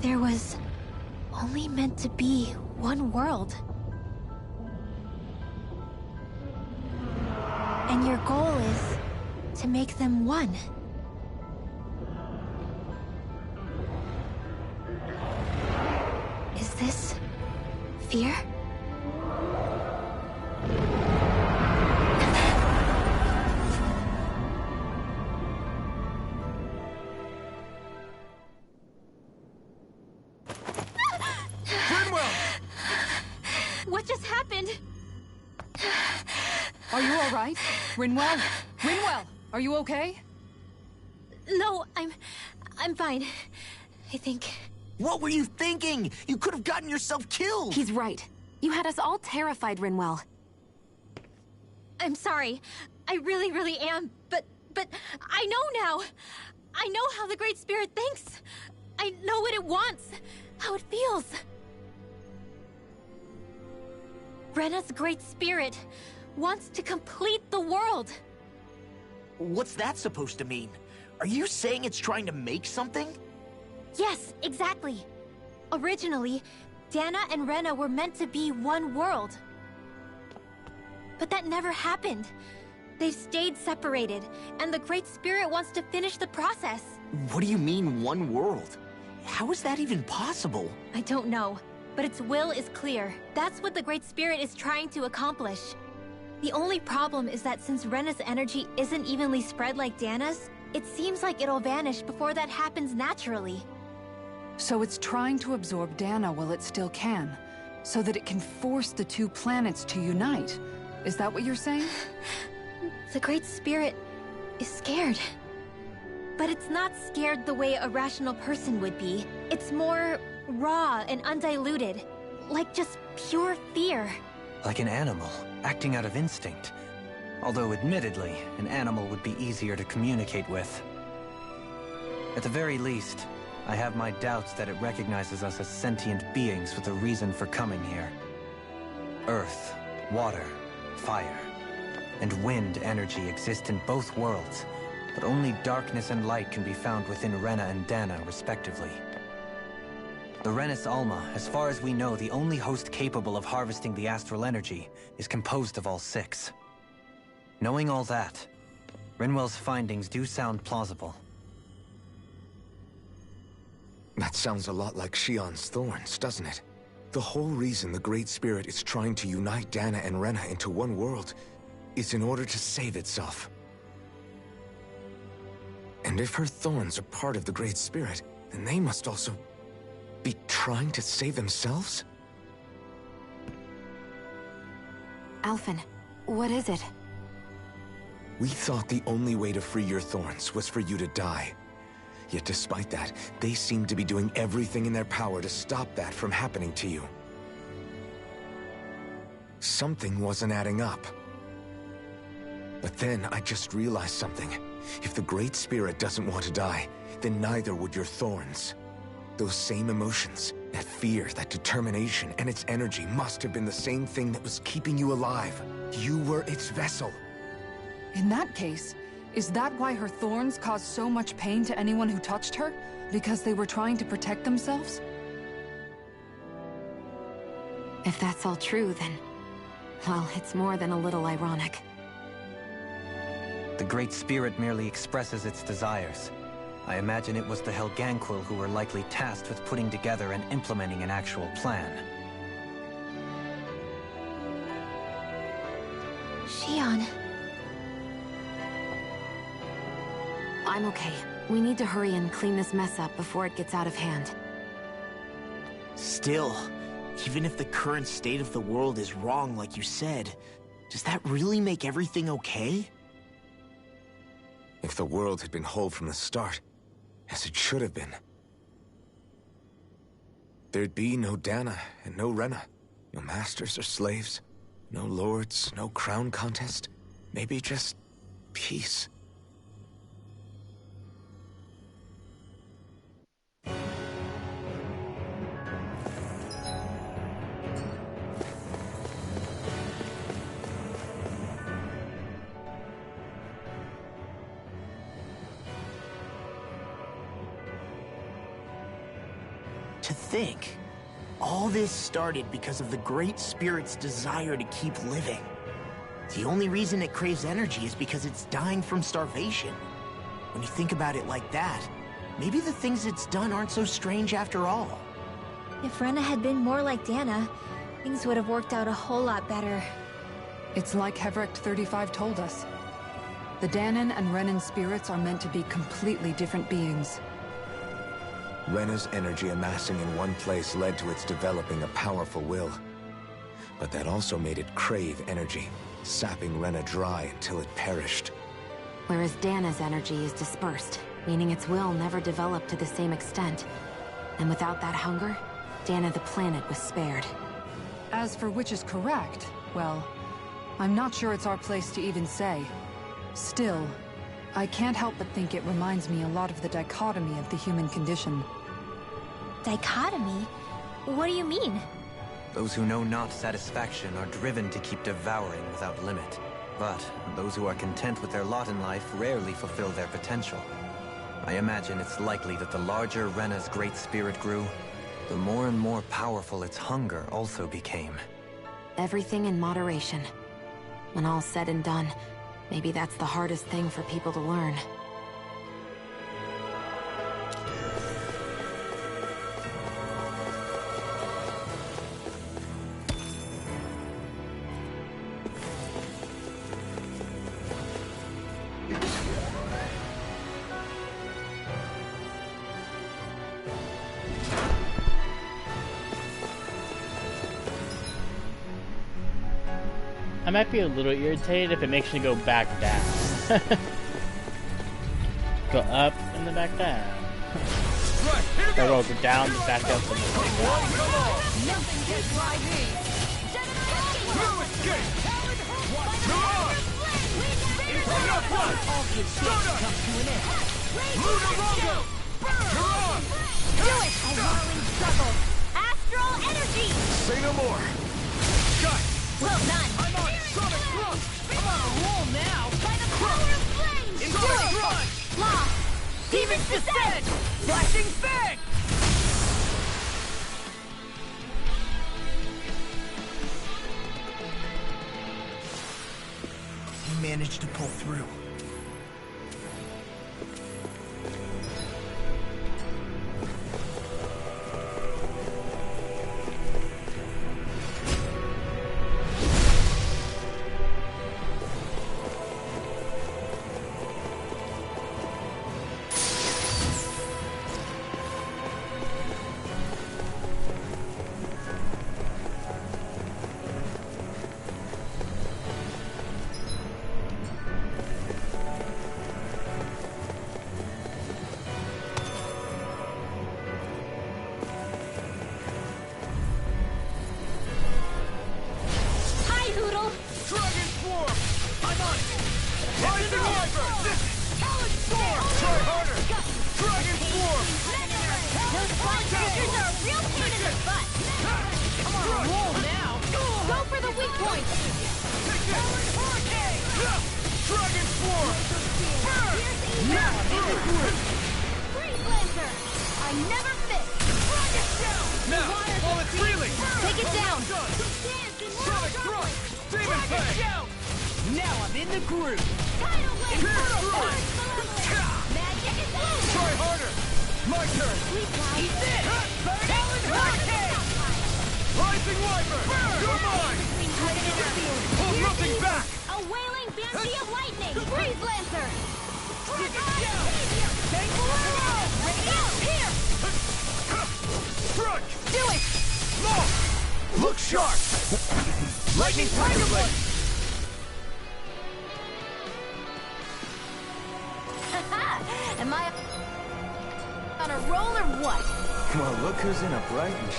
There was only meant to be one world. And your goal is to make them one. Is this fear? What just happened? Are you all right? Rinwell? Rinwell, are you okay? No, I'm fine. I think. What were you thinking? You could have gotten yourself killed! He's right. You had us all terrified, Rinwell. I'm sorry. I really am. But I know now. I know how the Great Spirit thinks. I know what it wants. How it feels. Rena's Great Spirit wants to complete the world. What's that supposed to mean? Are you saying it's trying to make something? Yes, exactly. Originally, Dana and Rena were meant to be one world. But that never happened. They've stayed separated, and the Great Spirit wants to finish the process. What do you mean, one world? How is that even possible? I don't know, but its will is clear. That's what the Great Spirit is trying to accomplish. The only problem is that since Rena's energy isn't evenly spread like Dana's, it seems like it'll vanish before that happens naturally. So it's trying to absorb Dana while it still can, so that it can force the two planets to unite. Is that what you're saying? The Great Spirit is scared. But it's not scared the way a rational person would be. It's more raw and undiluted, like just pure fear. Like an animal, acting out of instinct. Although admittedly, an animal would be easier to communicate with. At the very least, I have my doubts that it recognizes us as sentient beings with a reason for coming here. Earth, water, fire, and wind energy exist in both worlds, but only darkness and light can be found within Rena and Dana, respectively. The Renis Alma, as far as we know, the only host capable of harvesting the astral energy, is composed of all six. Knowing all that, Rinwell's findings do sound plausible. That sounds a lot like Shion's thorns, doesn't it? The whole reason the Great Spirit is trying to unite Dana and Rena into one world is in order to save itself. And if her thorns are part of the Great Spirit, then they must also be trying to save themselves? Alphen, what is it? We thought the only way to free your thorns was for you to die. Yet despite that, they seem to be doing everything in their power to stop that from happening to you. Something wasn't adding up. But then I just realized something. If the Great Spirit doesn't want to die, then neither would your thorns. Those same emotions, that fear, that determination, and its energy must have been the same thing that was keeping you alive. You were its vessel. In that case, is that why her thorns caused so much pain to anyone who touched her? Because they were trying to protect themselves? If that's all true, then... well, it's more than a little ironic. The Great Spirit merely expresses its desires. I imagine it was the Helganquil who were likely tasked with putting together and implementing an actual plan. Shion. I'm okay. We need to hurry and clean this mess up before it gets out of hand. Still, even if the current state of the world is wrong like you said, does that really make everything okay? If the world had been whole from the start, as it should have been, there'd be no Dana and no Rena, no masters or slaves, no lords, no crown contest, maybe just peace. To think, All this started because of the Great Spirit's desire to keep living. The only reason it craves energy is because it's dying from starvation. When you think about it like that, maybe the things it's done aren't so strange after all. If Rena had been more like Dana, things would have worked out a whole lot better. It's like Heverict 35 told us. The Danon and Renan spirits are meant to be completely different beings. Rena's energy amassing in one place led to its developing a powerful will. But that also made it crave energy, sapping Rena dry until it perished. Whereas Dana's energy is dispersed, meaning its will never developed to the same extent. And without that hunger, Dana the planet was spared. As for which is correct, well, I'm not sure it's our place to even say. Still, I can't help but think it reminds me a lot of the dichotomy of the human condition. Dichotomy? What do you mean? Those who know not satisfaction are driven to keep devouring without limit. But those who are content with their lot in life rarely fulfill their potential. I imagine it's likely that the larger Rena's great spirit grew, the more and more powerful its hunger also became. Everything in moderation. When all's said and done, maybe that's the hardest thing for people to learn. I might be a little irritated if it makes me go back down. Go up and then back down. Or go down, back up, and then back down. Nothing gets by me. No escape. Enough one. All good shit comes to an end. Mudarongo. You're on. Do it. A whirling struggle. Astral energy. Say no more. Cut. Well done. I'm on sonic thrust. I'm on a roll now. By the power of flames. Sonic thrust. Lost. Demon's descent. Flashing fang. You managed to pull through.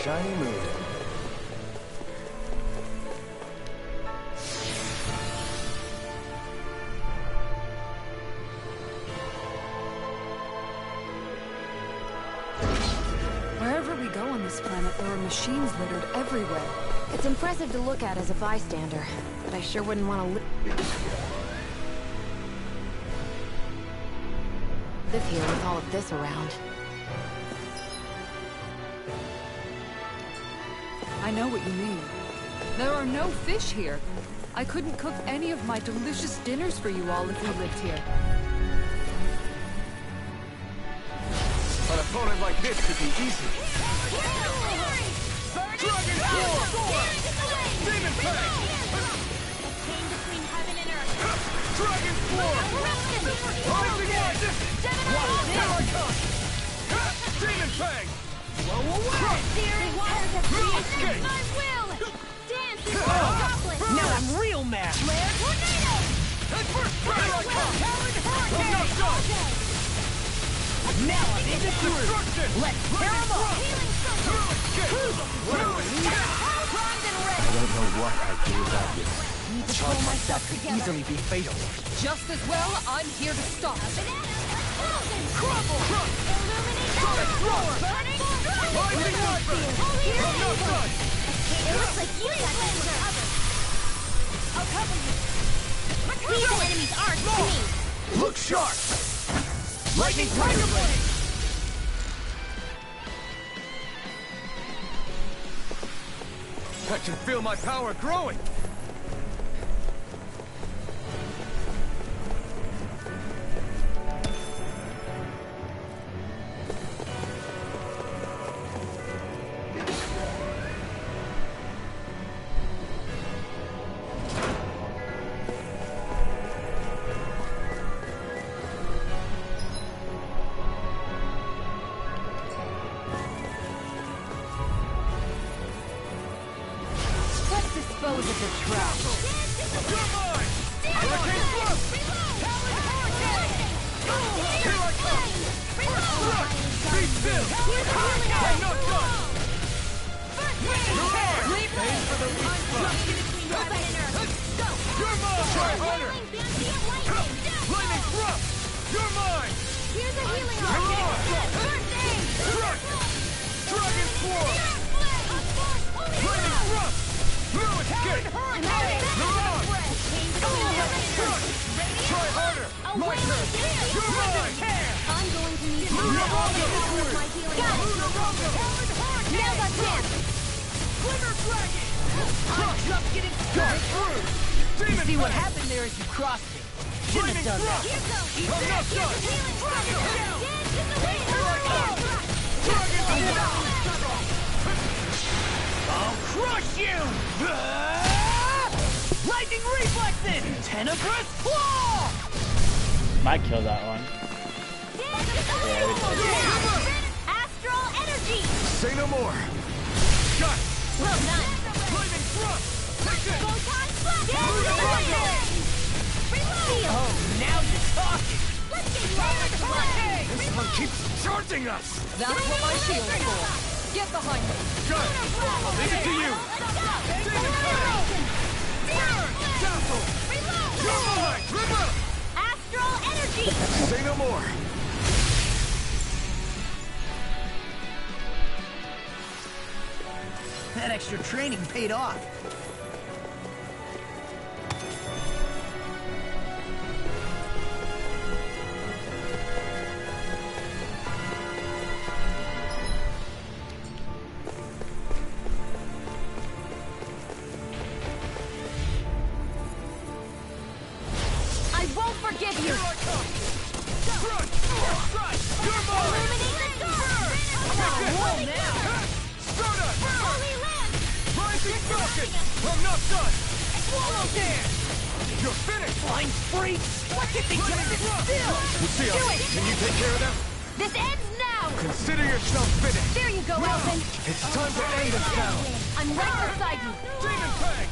Shiny mood. Wherever we go on this planet, there are machines littered everywhere. It's impressive to look at as a bystander, but I sure wouldn't want to live here with all of this around. know what you mean. There are no fish here. I couldn't cook any of my delicious dinners for you all if we lived here. An opponent like this could be easy. Dragon Sword! Demon Fang! Chain between heaven and earth. Dragon Sword! Rising Light! Watch, here I come! Demon Fang! Blow away! Searing waters of creation. Escape! My will! Dance is accomplished. Now I'm real mad. Flare tornado! And first strike! Here I come! Talon I'm not done! Now I'm in the groove. Destruction! Let's tear 'em up. Healing circle. Primed and ready. I don't know what I'd do without you. Need to Charge pull myself myself could together. easily be fatal. Just as well, I'm here to stop. Crumble! Illuminate the floor! Burning! Rising Light! I'm not done! It looks like you got this with others. I'll cover you. Leave the enemy's arc to me. Look sharp! Lightning Tiger Blade! I can feel my power growing! Let's dispose of the trap. You're mine! Hurricane Thrust! Here I come! First strike! Be still! I'm not done! You're on! Aim for the weak spot! You're mine! Try harder! Lightning Thrust! You're mine! Here's a healing You're on! First aid! Crush! Dragon Sword! Lightning Thrust! No escape! I'm out of it! You're on! Crush! Try harder! My turn! You're mine! I'm going to need Luna Rondo! my healing. Got it! Luna Rondo! Now that's it! Glimmer Dragon! I'm just getting started. Demon See what Fang! happened there as you crossed me. Shouldn't Lightning have done Thrust! that. I'm not done! Here I come! Dragon Sword! I'll crush you! Lightning reflexes! Tenebrous claw! Might kill that one. Astral energy! Say no more! Got it! Well done! Lightning Thrust! Take it! Photon blast! Oh, now you're talking! Let's get you This one keeps charging us! That's what my shield's for. Get behind me. Got it! I'll leave it to you! Demon Fang! Burn! Dazzle! You're mine! River! Astral energy! Say no more! That extra training paid off. I won't forgive you! Here I come! Crush! Strike! You're mine! Illuminate the dark! Take it! now! Stardust! Holy land! Rising Falcon! I'm not done! Swallow dance! You're finished! Flying freaks! What did they just sit still? Lucia, Do it! can you take care of them? This ends now! Consider yourself finished! There you go, Elfin! It's time to end this battle! I'm right beside you! Demon Fang!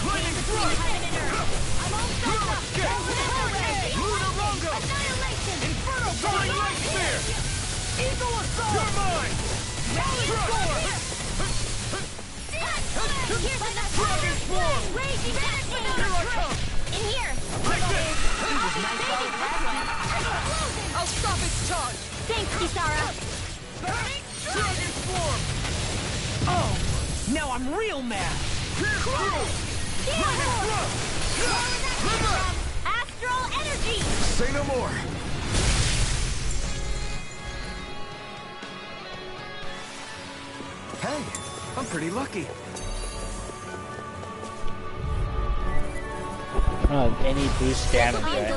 Lightning Thrust! I'm all set up! Escape! Luna Rondo! Annihilation! Inferno Flying Light Spear! Eagle assault! You're mine! Crush! Here's another Dragon Swarm! Raging Destiny! Here I come! In here! Take this! I'll stop its charge. Thanks, Kisara! Dragon Swarm! Oh, now I'm real mad. Pierce through! Lightning Thrust! River! Astral energy! Say no more! Hey, I'm pretty lucky. I don't have any boost damage right now.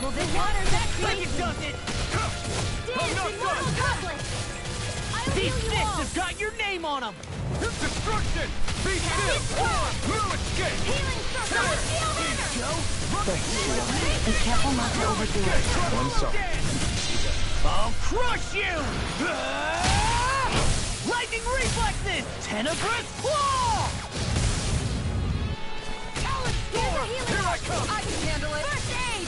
Well, this water's that crazy. Does it. These sticks have got your name on them! Destruction! Be still! No escape! Healing circle! Be careful not to overdo it. One shot. I'll crush you! Lightning reflexes! Tenebrous claw! Talent storm! Here I come! I can handle it. First aid!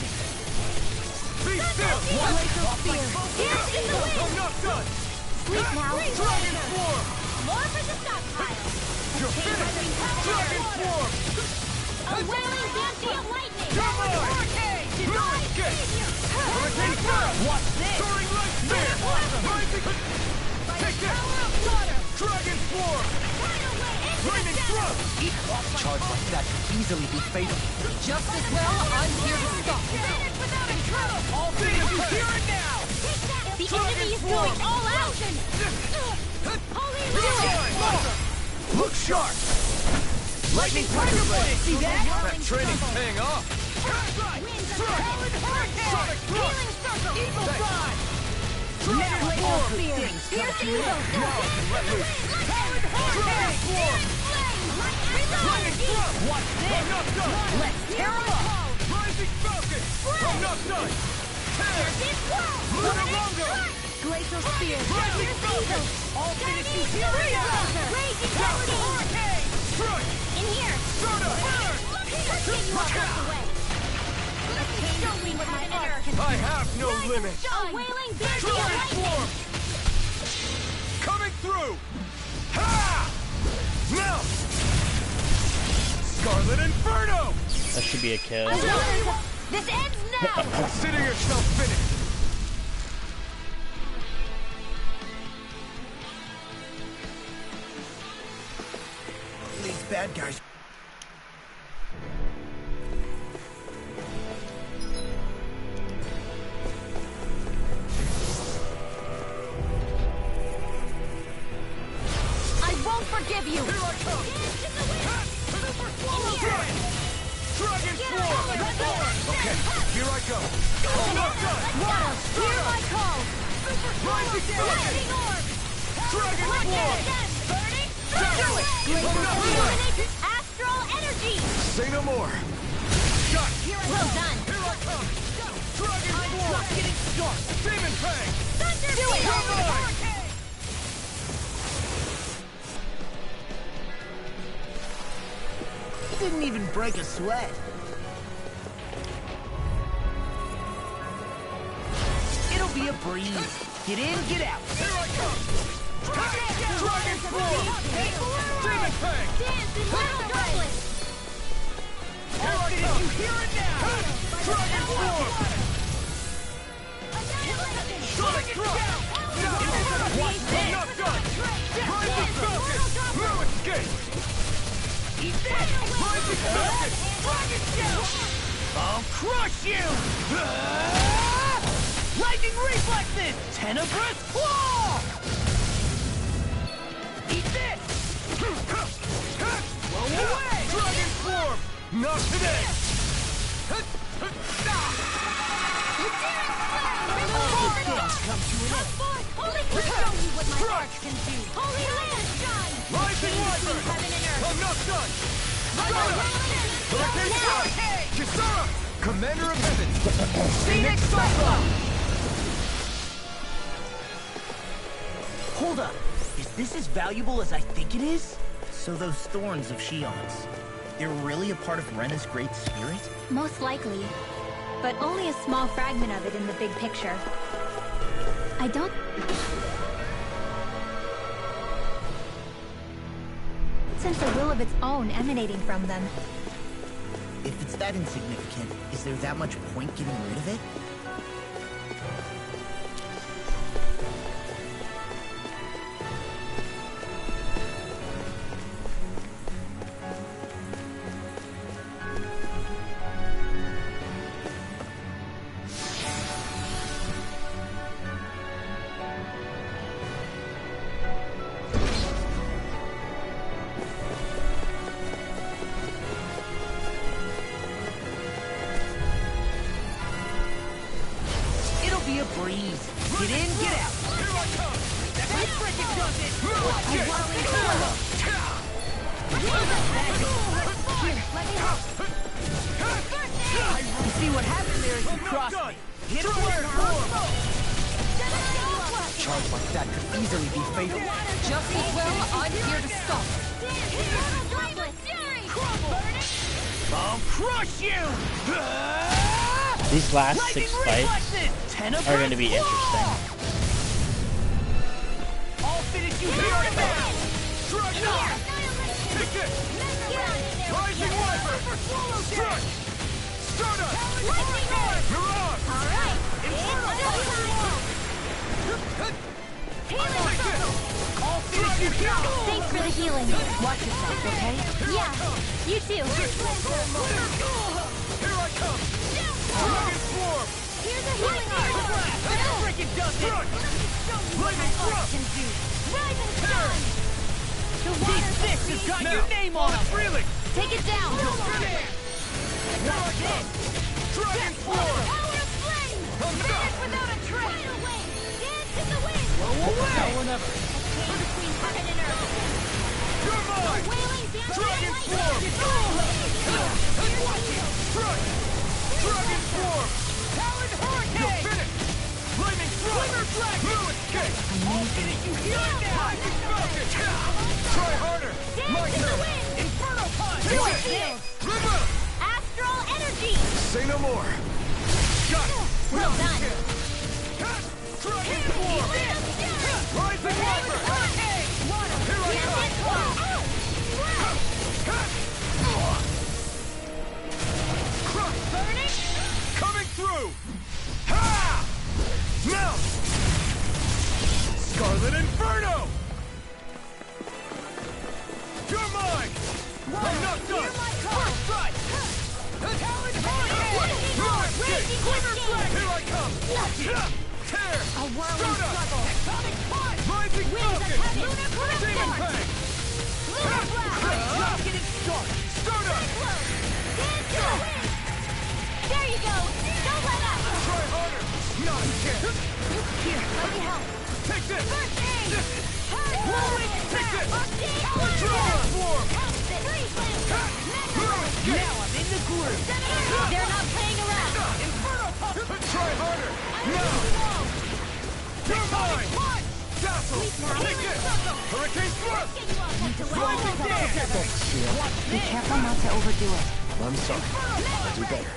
Be still! Glacial spear. Here's in the wind! I'm not done! Sleep now. Dragon form! More for the stockpile. You're finished! Dragon form! A wailing dancing of lightning. Come on! No escape! Hurricane Burn! Watch this! Soaring light spear! Rising... Take this! Dragon form! Flaming thrust! Charge like that could easily be fatal. Just as well, I'm here to stop. All three of you hear it now! The enemy is going all out. Holy Lord! Look sharp! Lightning Tiger Blade! See that? That training's paying off! Healing circle! Eagle Fly! Now all things come to an end. Now I can let loose! Dragon form! Watch this! I'm not done! Let's tear them up! Rising Falcon! I'm not done! Tear! Lunarungo! Glacial spear. Rising Falcon! All finish you here and now! Raging hurricane. Strike! In here. Soda! Burn! Let's get you out of the way. Let me show me what my art can do. I have no limit! A wailing banshee of Dragon lightning. form! Coming through! Ha! Now! Scarlet Inferno! That should be a kill. This ends now. Consider yourself finished! These bad guys. I won't forgive you. Here I come! Dragon form! Okay, here I go! I'm not done! Water, hear my call. Rising Falcon! Orb. Dragon form! Burning. Do it! I'm not done! Astral energy. Say no more! Shot! Well done. Here I come! Dragon form! Just getting started! Demon Fang! Thunder do it. Come on! Didn't even break a sweat. It'll be a breeze. Get in, get out. Here I come! Dragon form! Demon Fang! Dance in battle droplets. Here I come! You hear it now! Dragon form! Sonic thrust! I'm not done! Rising Falcon! No escape! Eat that! Rising Falcon! Dragon Shout! I'll crush you! Lightning reflexes! Tenebrous claw! Eat this! Blow away! Dragon form! Not today! All things come to an end. Holy show you what my art can do. Holy land shine. Rising Wyvern! Heaven and earth. I'm not done! Hurricane Strike! Kisara! Commander of Heaven! Phoenix Cyclone! Hold up. Is this as valuable as I think it is? So those thorns of Shion's, they're really a part of Rena's great spirit? Most likely. But only a small fragment of it in the big picture. I don't... sense a will of its own emanating from them. If it's that insignificant, is there that much point getting rid of it? Get in, get out. Here I come. That freaking does it. Here, let me help. You see what happened there as you crossed me. Hit it where it was. Charge like that could easily be fatal. Just as well, I'm here to stop. I'll crush you! These last 6 fights are going to be interesting. I'll finish you here and now! Strike now! Take it! Rising Wiper! Strike! Stardust! You're on! Alright! I'll finish you here! Thanks for the healing. Watch yourself, okay? Yeah, you too. Here I come! Dragon Swarm! Here's a healing arm. That freaking does it! Lightning Thrust! Rising Sun! The water This has got your name on it! Reeling! Take it down! Here I come! Dragon Swarm! Power of flame! Finish without a trace! Dance in the wind! Blow away! A chain between heaven and earth. You're mine! Wailing Dragon Swarm! Strike! Dragon Swarm! Talon Hurricane! You're finished! Lightning Thrust! Slinger Dragon! Blue Escape! I'll finish you here now! Rising Falcon! Try harder! My turn! Inferno Punch! Live up! Astral energy! Say no more! Got it! Well done! Dragon Swarm! Rising Wiper! Here I come! Crush! Burning! Coming through! Ha! Now! Scarlet Inferno! You're mine! I'm not done! First strike! Talon Hurricane! Quiver Flag! Here I come! Tear! A whirling struggle! Atomic Punch! Rising Falcon! Lunar Corruption! Demon Fang! Lunar Blast! Just getting started! Stardust! Dance to the wind! There you go! Don't let up! Try harder! Not a chance! Here, let me help! Take this! First aid! Blowing! Take this! Dragon Swarm! Now I'm in the groove! They're not playing around! Inferno Punch! Try harder! Now! You're mine! Dazzle! Take this! Hurricane Thrust! Lightning Dance! Be careful not to overdo it. I'm sorry. I'll do better.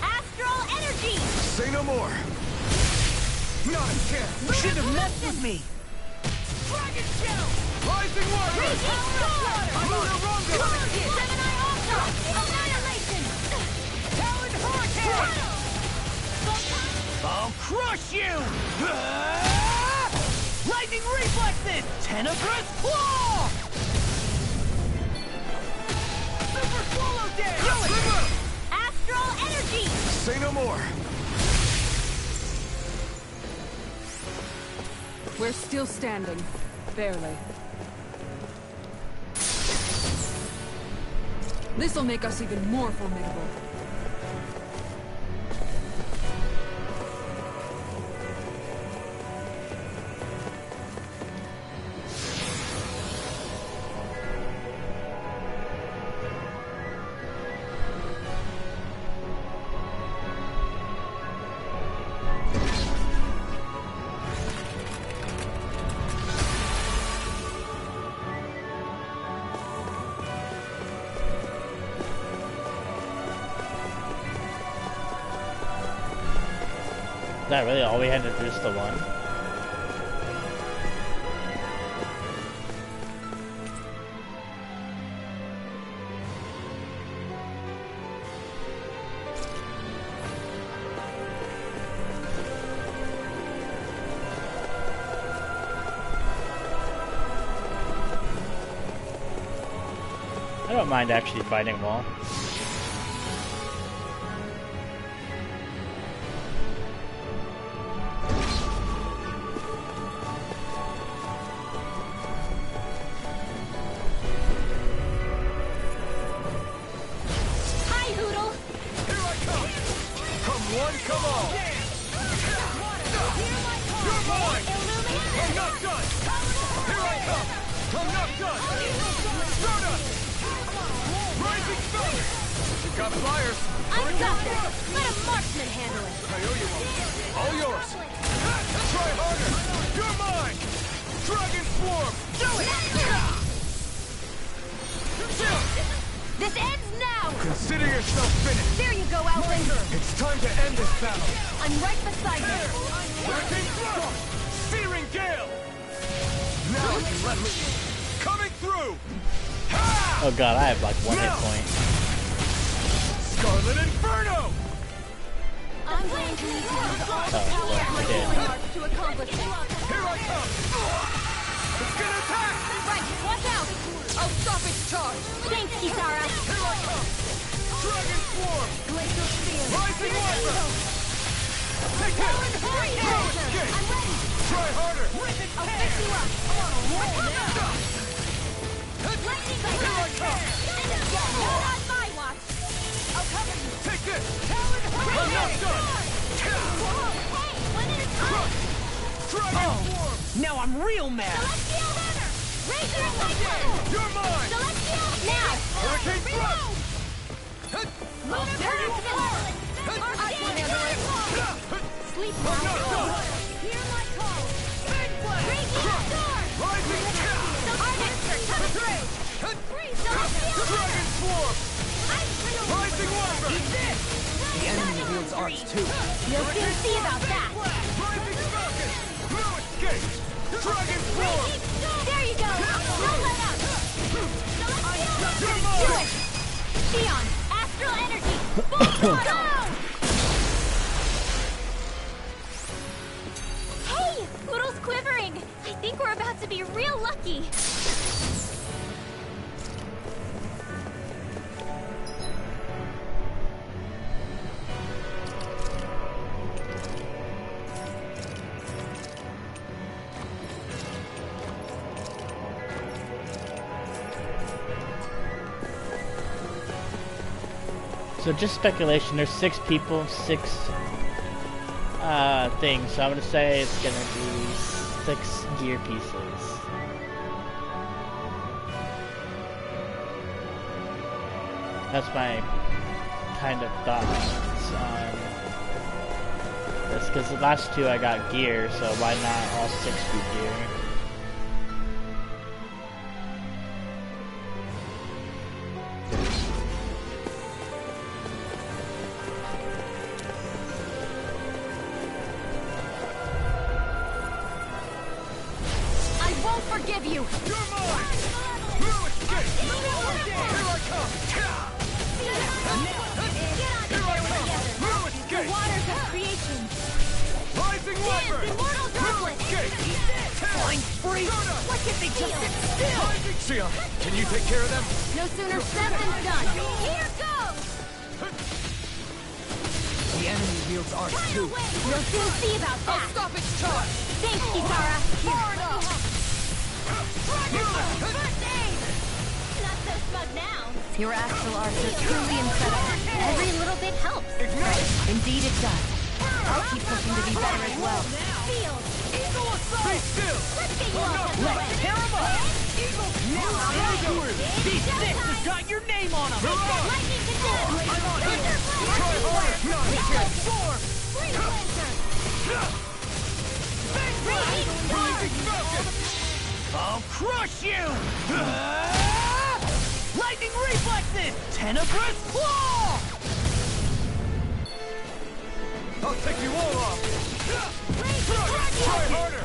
Astral energy! Say no more! Not a chance! You shouldn't have messed with me! Dragon Shell! Rising Water! Lunar Rondo! Gemini Ultra! Annihilation! Talon Hurricane! I'll crush you! Lightning Reflexes! Tenebrous Claw! Super Swallow Dance! Astral energy! Say no more! We're still standing. Barely. This'll make us even more formidable. Is that really all we had to do is the one? I don't mind actually fighting Wall. Hi, Hoodle! Here I come! I'm not done! Stardust! Rising Sun! You've got flyers! I got this! Let a marksman handle it! I owe you one. All yours! Try harder! You're mine! Dragon Swarm! Do it! This ends now! Consider yourself finished! There you go, Outlander! It's time to end this battle! I'm right beside you! Hurricane Thrust! Searing Gale! Now you let me... Coming through! Ha! Oh god, I have like 1 hit point. Scarlet Inferno! I'm going to need to use all the Oh, power well, of my I did. healing arts to accomplish it. Here I come! It's gonna attack! Right, watch out! I'll stop its charge! Thanks, Kisara! Here I come! Dragon Swarm! Glacial Spear! Rising Weapon! Take it! I'm ready! Try harder! I'll fix you up! Lightning Here I come! Not on my watch! I'll cover you! Take this! I'm not done! Hey, one at a time! Dragon Swarm! Now I'm real mad! Celestial Runner! Razor Cyclone! You're mine! Celestial! Now! Hurricane Thrust! Lunar Burst! I can handle it! Sleep I'm not done! Hear my call! Radiant Sword! Rising Armister, come through! Dragon Swarm! Rising Weapon! The enemy wields arts too. You'll soon see about that! Rising Falcon! No escape! Dragon Swarm! There you go! Don't let up! You're Do mine! it! Theon, Astral Energy! Full throttle! Hey! Poodle's quivering! I think we're about to be real lucky! So just speculation, there's 6 people, 6 things, so I'm gonna say it's gonna be 6 gear pieces. That's my kind of thoughts on this, because the last 2 I got gear, so why not all 6 be gear? Forgive you! You're mine! No escape! Here I come! Here I come! No escape! The waters of creation! Rising Weapon! Immortal No Droplet! escape! Flying free! What if they just sit still? Sia, can you take care of them? No sooner said than done! Here goes! The enemy wields arts too. You'll soon see about that! I'll stop its charge! Thanks, Kisara! Far enough! Not so smug now! Your astral arts are truly incredible. Every little bit helps! Indeed it does. I'll keep pushing to be better as well. Field! Eagle assault! Be still! Let's get you all out of the way! Let's tear 'em up! These six has got your name on them! Lightning control! I'm on it! Try harder! Not a chance! Free Cleanser! Rising Falcon! I'll crush you! Lightning reflexes! Tenebrous claw! I'll take you all off! Try harder!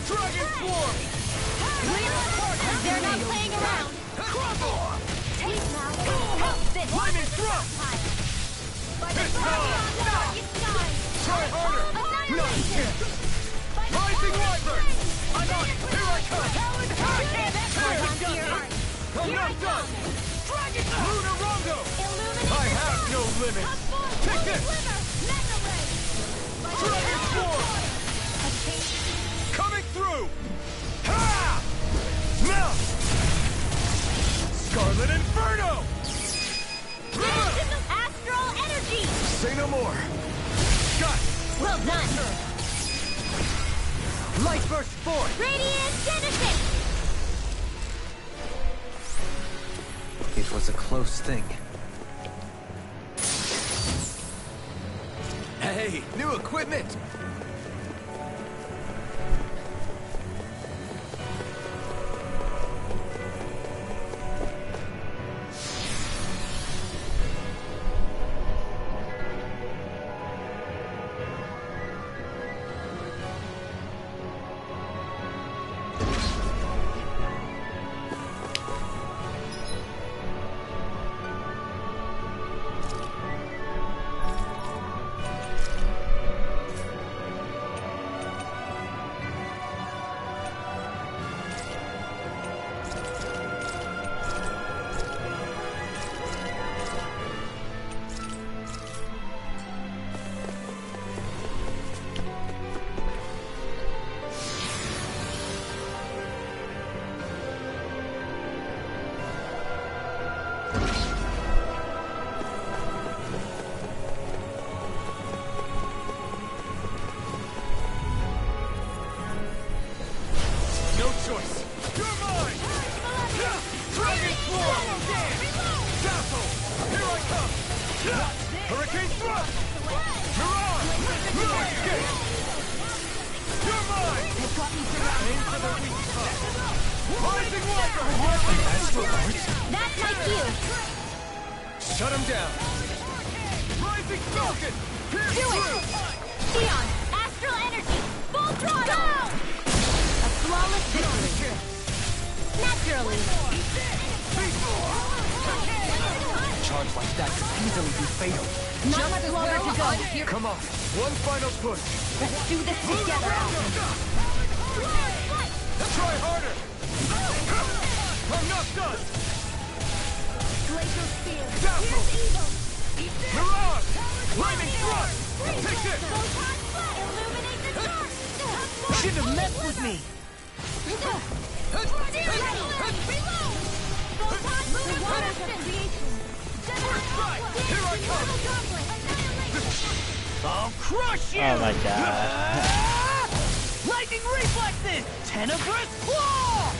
Dragon Swarm! They're not playing around! Crumble! Taste now! This! Lightning Thrust! This time! Try harder! Not a chance! Rising Wyvern! I'm on it! Here I come! I'm not done! Lunar Rondo! I have no limits! Take this! Dragon Swarm! Coming through! Ha! Now! Scarlet Inferno! Astral Energy! Say no more! Got it! Well done! Light Burst Force! Radiant Genesis! was a close thing. Hey, new equipment! That's my cue. Shut him down. Rising Falcon! Do it! Theon, astral energy, full throttle! A flawless victory. Naturally. Charge like that could easily be fatal. Not much longer to go. Come on, one final push. Let's do this together, Alvin. Try harder. I'm not done. Glacial spear. Dazzle. Here's evil. Mirage! Flaming thrust! Take this! Illuminate the dark. Shouldn't have messed with me. Reload. The waters of creation. Here I come! I'll crush you! Oh my god. Lightning reflexes! Tenebrous claw!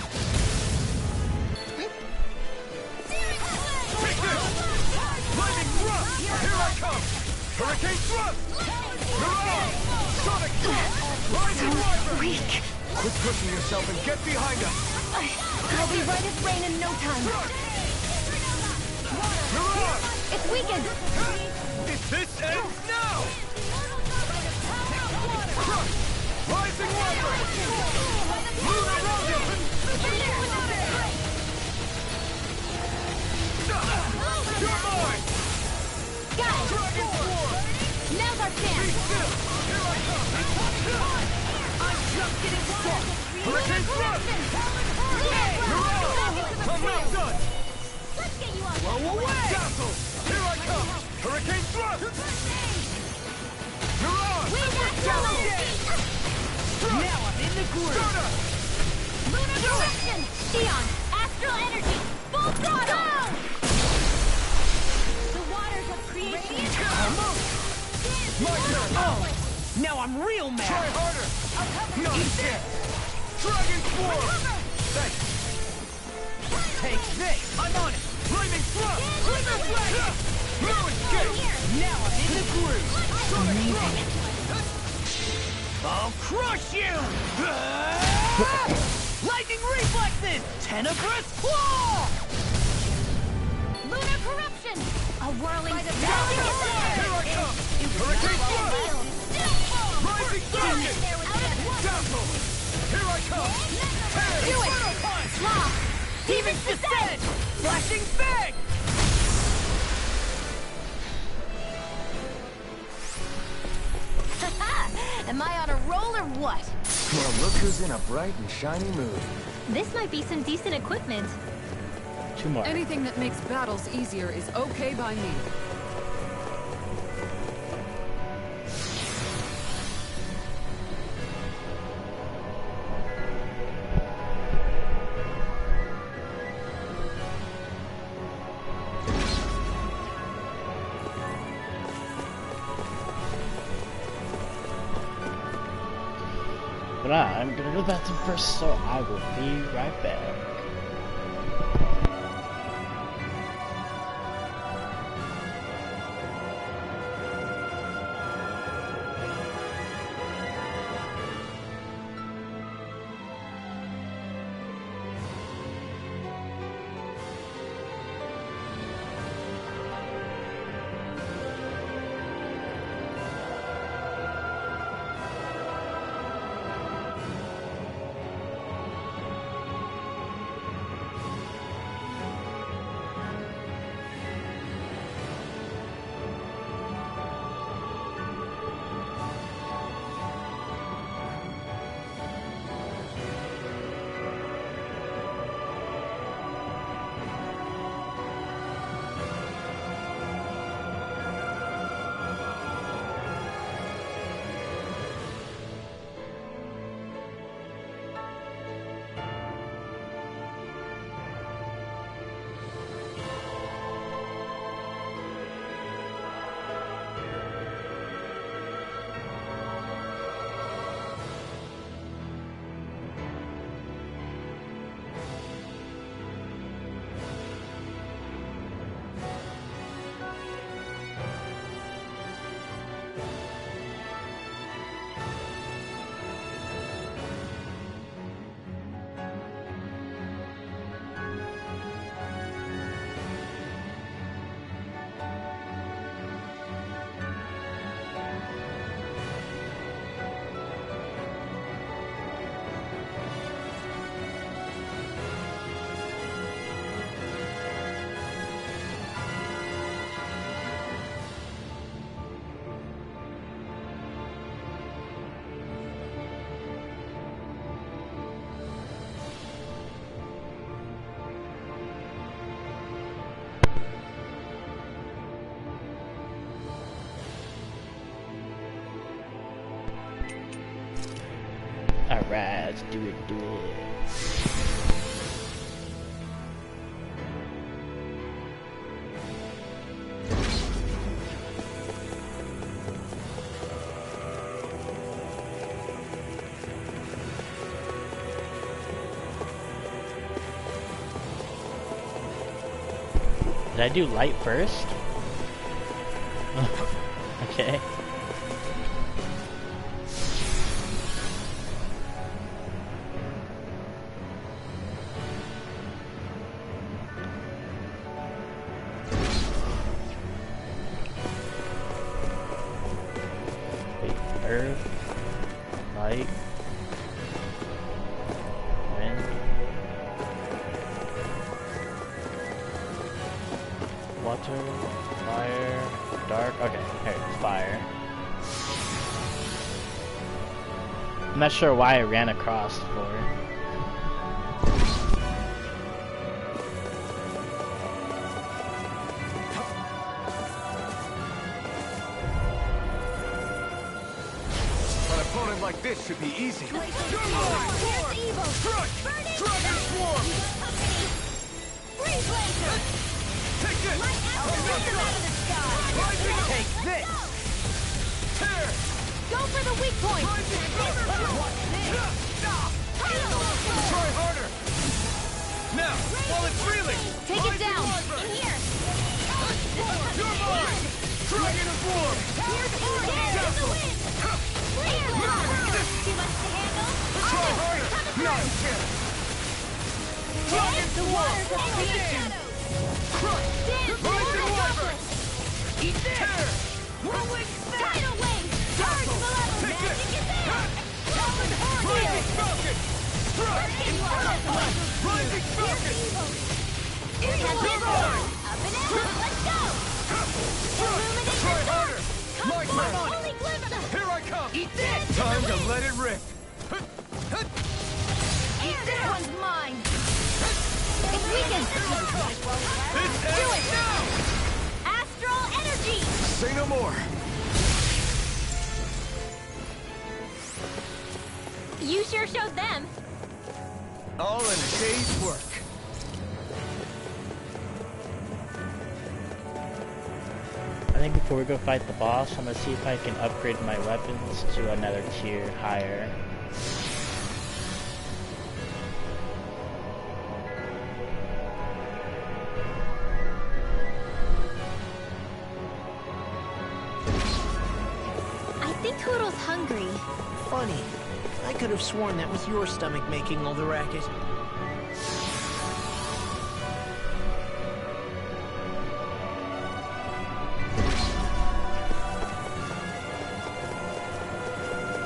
Take this! Lightning thrust! Here I come! Hurricane thrust! Mirage! Sonic thrust! Rising Wyvern! Weak. Quit pushing yourself and get behind us! I'll be right as rain in no time. Mirage! It's weakened. This ends now! Crush! Rising Wyvern! Lunar Rocket! You're mine! Got it. Dragon Sword! Now's our Be chance. still! Here I come! I'm just getting started. Hurricane thrust! Mirage! I'm not done! Let's get you on. Blow away! Dazzle! Here I come! Hurricane thrust! Mirage! We got Dazzle! Now I'm in the groove! Soda! Lunar correction. Theon, astral energy, full throttle. The waters of creation. My turn! Oh! Now I'm real mad! Try harder! Not a chance! Dragon Sword! Thanks! Take this! I'm on it! Flaming thrust! No escape! Now I'm in the groove! Sonic thrust! I'll crush you! Lightning reflexes! Tenebrous claw! Lunar corruption. A whirling Here I come! Hurricane thrust! Rising Falcon! Dazzle! Here I come! Do it! Law! Demon's descent! Flashing fang! Am I on a roll or what? Well, look who's in a bright and shiny mood. This might be some decent equipment. 2 more. Anything that makes battles easier is okay by me. But I'm gonna go to the bathroom first, so I will be right back. let's do it, do it. Did I do light first? Okay. Wait, earth, light, wind, water, fire, dark. Okay, here it's fire. I'm not sure why I ran across for. An opponent like this should be easy. Here's evil. Burning Dragon Swarm! Freeze laser. Take this! Light after out of the sky. Take this! Tear! Go for the weak point. Try harder! Now, while it's reeling! Take it down. In here. You're mine! Dragon of War! Here's the wind. Too much to handle. Try harder! Not a chance! Dragon The waters of creation. Crush! Rising Wyvern! Eat this. Tear! Whirlwind Tidal wave. Charge malevolent. Take it! Magic is there. Calvin Rising Falcon! Thrust! Rising Falcon! It has been born. Up and out. Let's go. Illuminate Try the harder! dark. My turn! Holy glimmer. Here I come! Eat this. Time to let it rip! Eat this one's mine. It's weakened. Do it now! Astral energy. Say no more! You sure showed them. All in a day's work. I think before we go fight the boss, I'm gonna see if I can upgrade my weapons to another tier higher. I think Toodle's hungry. Funny. I could have sworn that was your stomach making all the racket.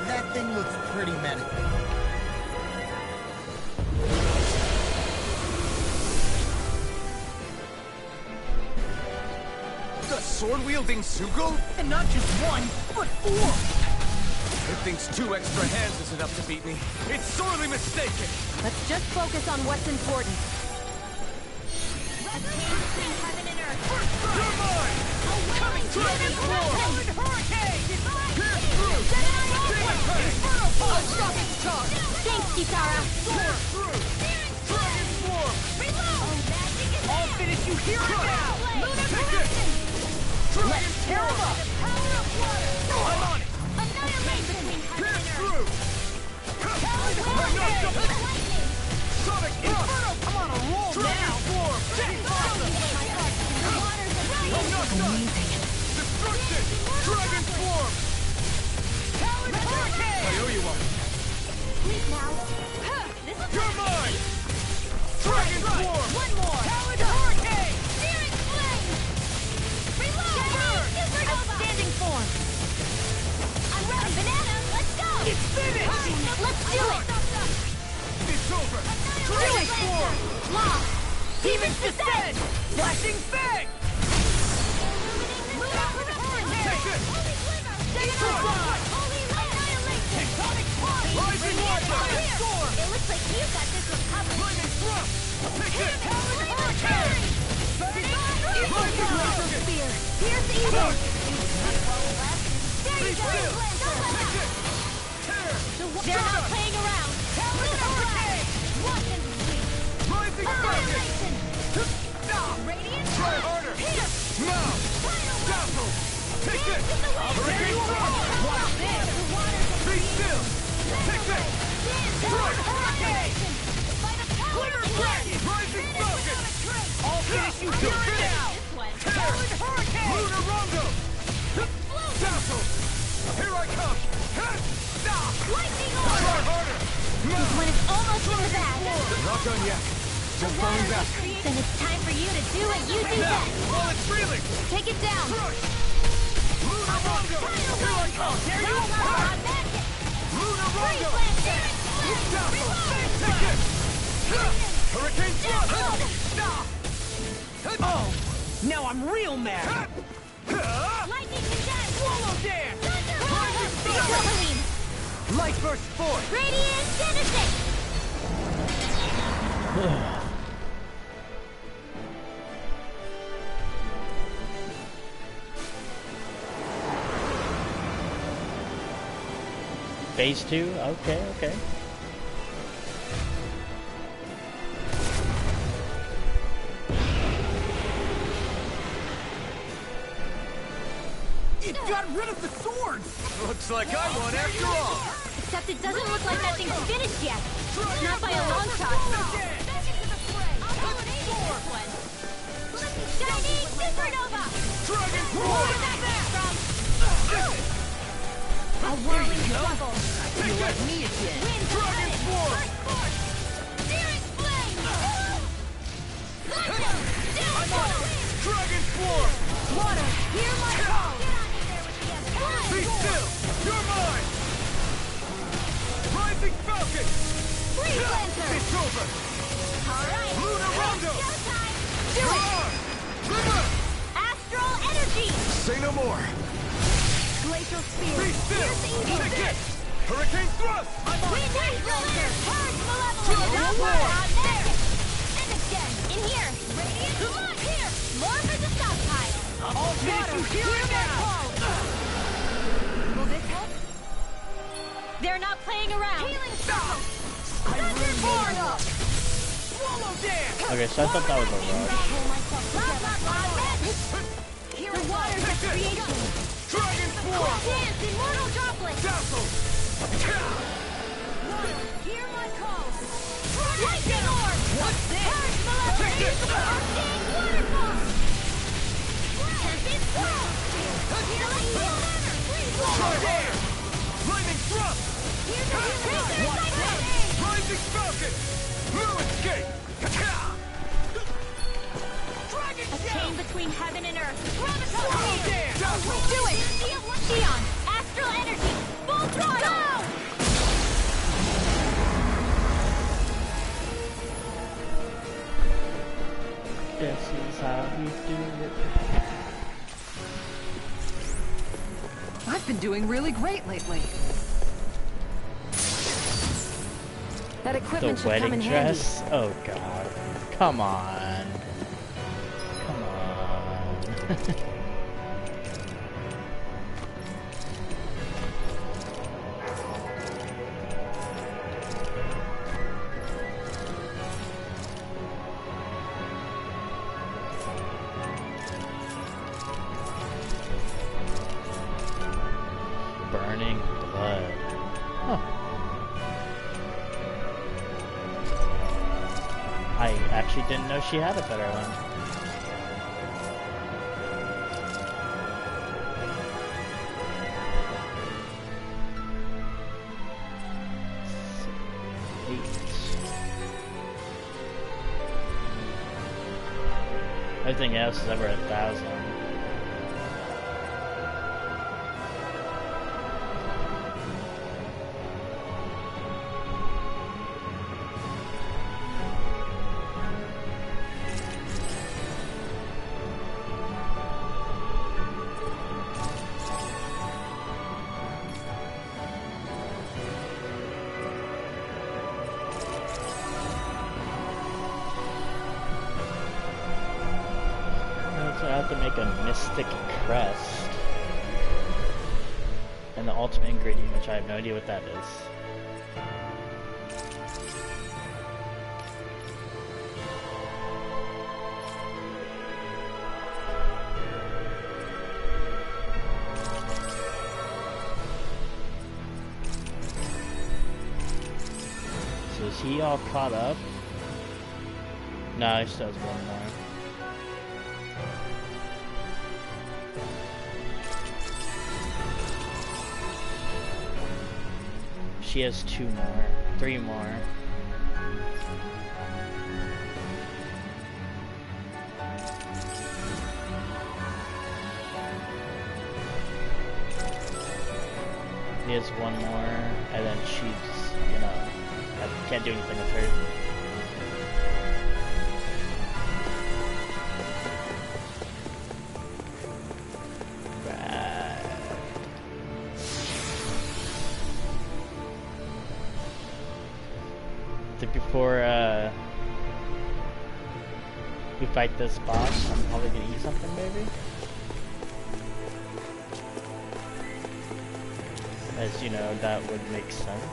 That thing looks pretty medical. The sword-wielding Sugel? And not just one, but four! It thinks 2 extra hands is enough to beat me. It's sorely mistaken! Let's just focus on what's important. You're mine! Dragon Swarm! Hurricane! Pierce through! Demon Fang! I'll stop its charge! Thanks, Kisara! Soar through! Dragon Swarm! Reload! I'll finish you here and now! Lunar Take it! Dragon Let's tear 'em Swarm! up! Power of water! I'm on it! Annihilation! Pierce through! I'm not done! Sonic Inferno, come on a roll Dragon now! Swarm! I'm not done! Destruction! Dragon Swarm! I owe you one. Sleep now. You're mine! Dragon Swarm! One more! Hurricane! Searing flame! Reload! Outstanding form! I'm ready! Banana, let's go! It's finished! Let's do it! It's over! Dragon Swarm! Lock! Demons descend! Flashing Fang! Take this! Rising Wyvern! It looks like you got this one covered. Lightning Thrust! Take this! Hurricane! Rising Wyvern! Spear! Here's evil! There Be you go! still! Don't let Take up! it! Tear! They're not playing around! Try harder! Now! Dazzle! Take this! Hurricane Thrust! Watch this! Be still! Take this! Strike! Hurricane! Glimmer Dragon! Rising Falcon! I'll finish you here and now! Powered Hurricane! Lunar Rondo! Dazzle! Here I come! Stop! Lightning Try orb! harder! This one is almost in the bag. Not done yet. Just going back. Then it's time for you to do what you do Now, best. while it's reeling! Take it down. Lunar Rondo! Here I come! There you are! Lunar Rondo! Dazzle! Take it! Hurricane Thrust! Stop! Oh! Now I'm real mad! Lightning condense! Swallow dance! Silverwing! Light burst forth! Radiant Genesis! Phase 2? Okay, okay. It got rid of the swords! Looks like I won after all! Except it doesn't look like that thing's finished yet. Not by a long shot. Shining Supernova! Dragon Roar! A whirling struggle. You like me again? Winds of Dragon heaven. Roar! Searing flame! Thunder! I'm on it! Dragon Roar! Water, hear my call! Be still! You're mine! Rising Falcon! Freeze Lancer! It's over! Alright, Lunar Rondo! showtime! Do Come it! on! Glimmer! Astral Energy! Say no more! Glacial Spear! Be still! Here's the evil! Take it! Hurricane Thrust! I'm on it! Wind Lancer! Purge Malevolence! Dragon Downward! Roar! On there! And again! In here! Radiant! Come on, here! More for the stockpile! I'll finish you here and now! Will this help? They're not playing around! Healing Circle! Thunderbolt! Swallow dance! Okay, so I thought that was a rush. The waters of creation! Dragon Roar! Dance, immortal droplets! Dazzle! Hear my call! Lightning orb! What's this? Purge Malevolence! Arcane waterfall! Tempest swirl! Healing banner! Try harder! Lightning Thrust! Here's a healing Watch out! Rising Falcon! No escape! Dragon A chain between heaven and earth! Graviton! Swallow dance! Dazzle! Do it! Xion! Astral energy! Full throttle! Go! This is how we do it. I've been doing really great lately. That The equipment should come wedding in handy. dress? Oh god. Come on. Come on. Burning blood. Huh. I actually didn't know she had a better one. Everything else is over 1,000. So I have to make a mystic crest. And the ultimate ingredient, which I have no idea what that is. Is he all caught up? No, he still has one more. She has 2 more. 3 more. He has 1 more, and then she's, you know, I can't do anything with her. Before we fight this boss, I'm probably gonna eat something, maybe? As you know, that would make sense.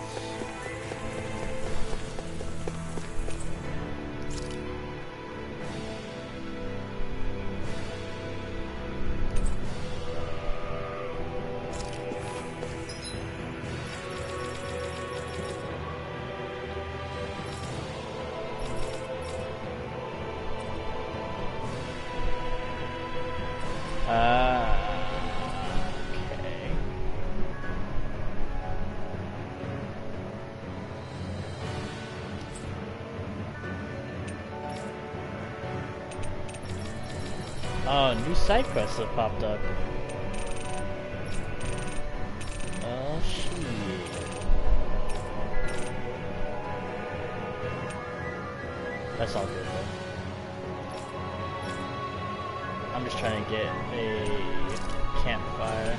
Oh, new side quests have popped up. Oh shit. That's all good though. I'm just trying to get a campfire.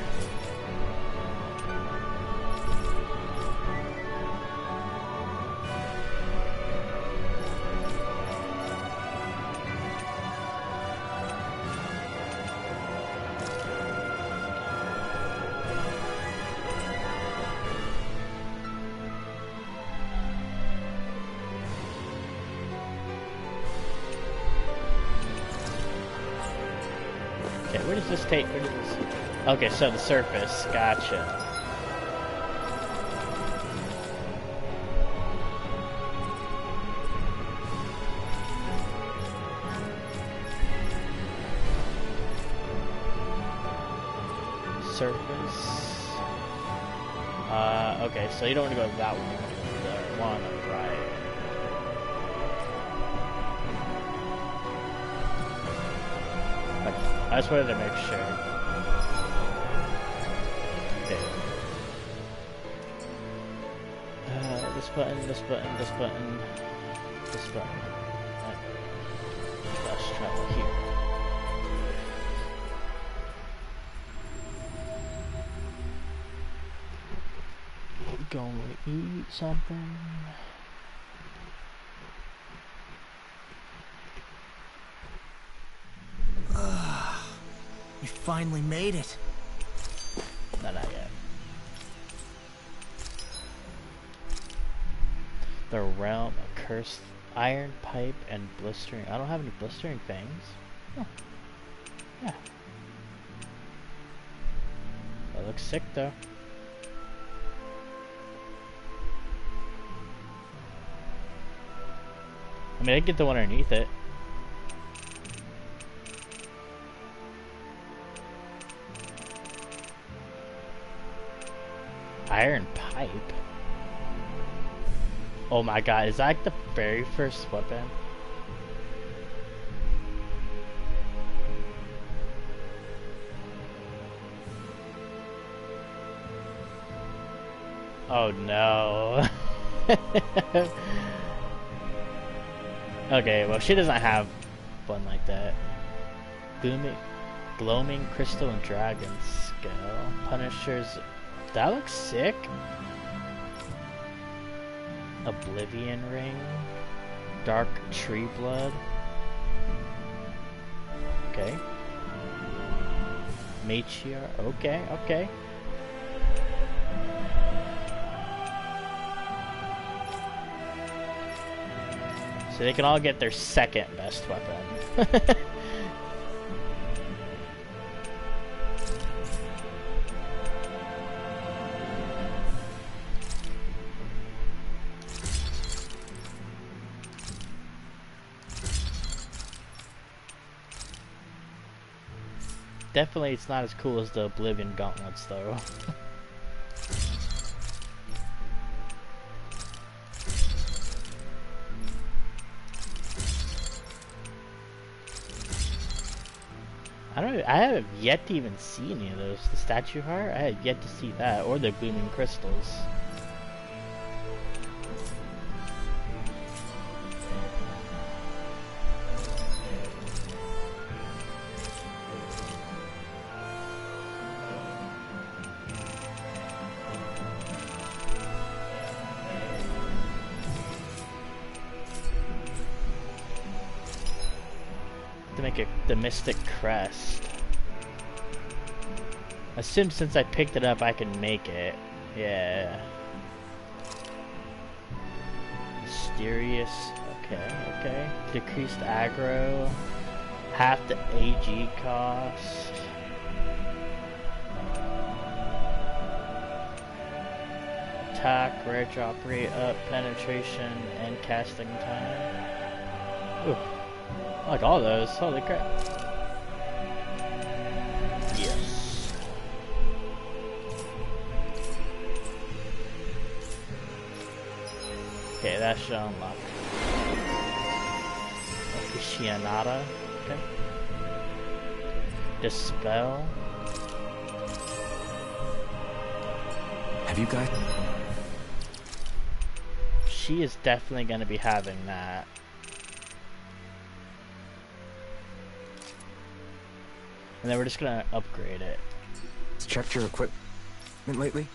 Where does this take? Where does this? Okay, so the surface. Gotcha. Surface. Okay, so you don't want to go that one. The one on the right. I just wanted to make sure. Okay. This button, this button, this button, this button. Right. Let's travel here. Gonna eat something. You finally made it. No, not yet. The realm of cursed iron pipe and blistering. I don't have any blistering fangs. Oh. Yeah. That looks sick though. I mean, I get the one underneath it. Iron pipe? Oh my god, is that like the very first weapon? Oh no. Okay, well she doesn't have one like that. Gloaming crystal and dragon scale. Punishers. That looks sick. Oblivion ring. Dark tree blood. Okay. Matriarch. Okay, okay. So they can all get their second best weapon. Definitely it's not as cool as the Oblivion gauntlets though. I haven't yet to even see any of those. The statue heart? I had yet to see that, or the gleaming crystals. To make it the Mystic Crest. Assume since I picked it up I can make it. Yeah. Mysterious. Okay. Decreased aggro. Half the AG cost. Attack, rare drop rate up, penetration, and casting time. Ooh. I like all those. Holy crap. Yes. Okay, that should unlock. Aficionada. Okay. Dispel. Have you guys? She is definitely going to be having that. And then we're just gonna upgrade it. Checked your equipment lately?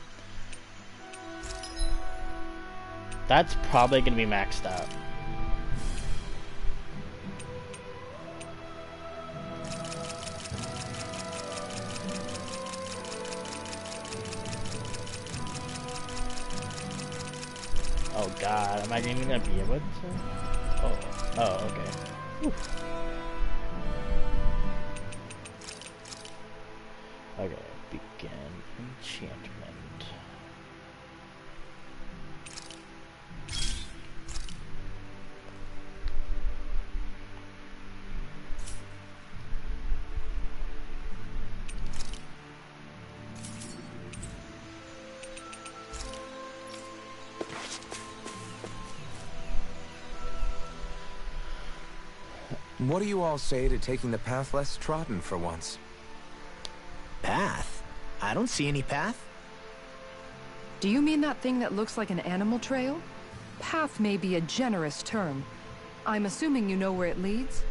That's probably gonna be maxed out. Oh god, am I even gonna be able to? Oh, okay. Whew. Okay, begin enchantment. What do you all say to taking the path less trodden for once? Path? I don't see any path. Do you mean that thing that looks like an animal trail? Path may be a generous term. I'm assuming you know where it leads?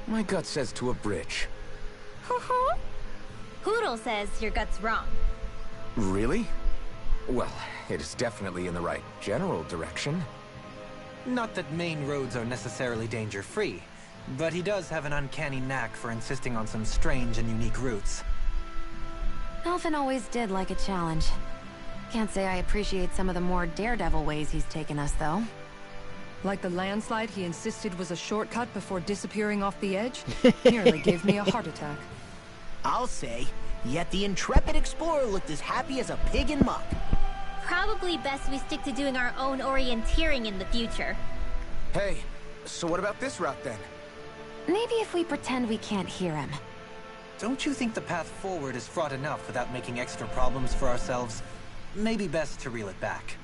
My gut says to a bridge. Poodle says your gut's wrong. Really? Well, it is definitely in the right general direction. Not that main roads are necessarily danger-free, but he does have an uncanny knack for insisting on some strange and unique routes. Alphen always did like a challenge. Can't say I appreciate some of the more daredevil ways he's taken us, though. Like the landslide he insisted was a shortcut before disappearing off the edge? Nearly gave me a heart attack. I'll say, yet the intrepid explorer looked as happy as a pig in muck. Probably best we stick to doing our own orienteering in the future. Hey, so what about this route then? Maybe if we pretend we can't hear him. Don't you think the path forward is fraught enough without making extra problems for ourselves? Maybe best to reel it back.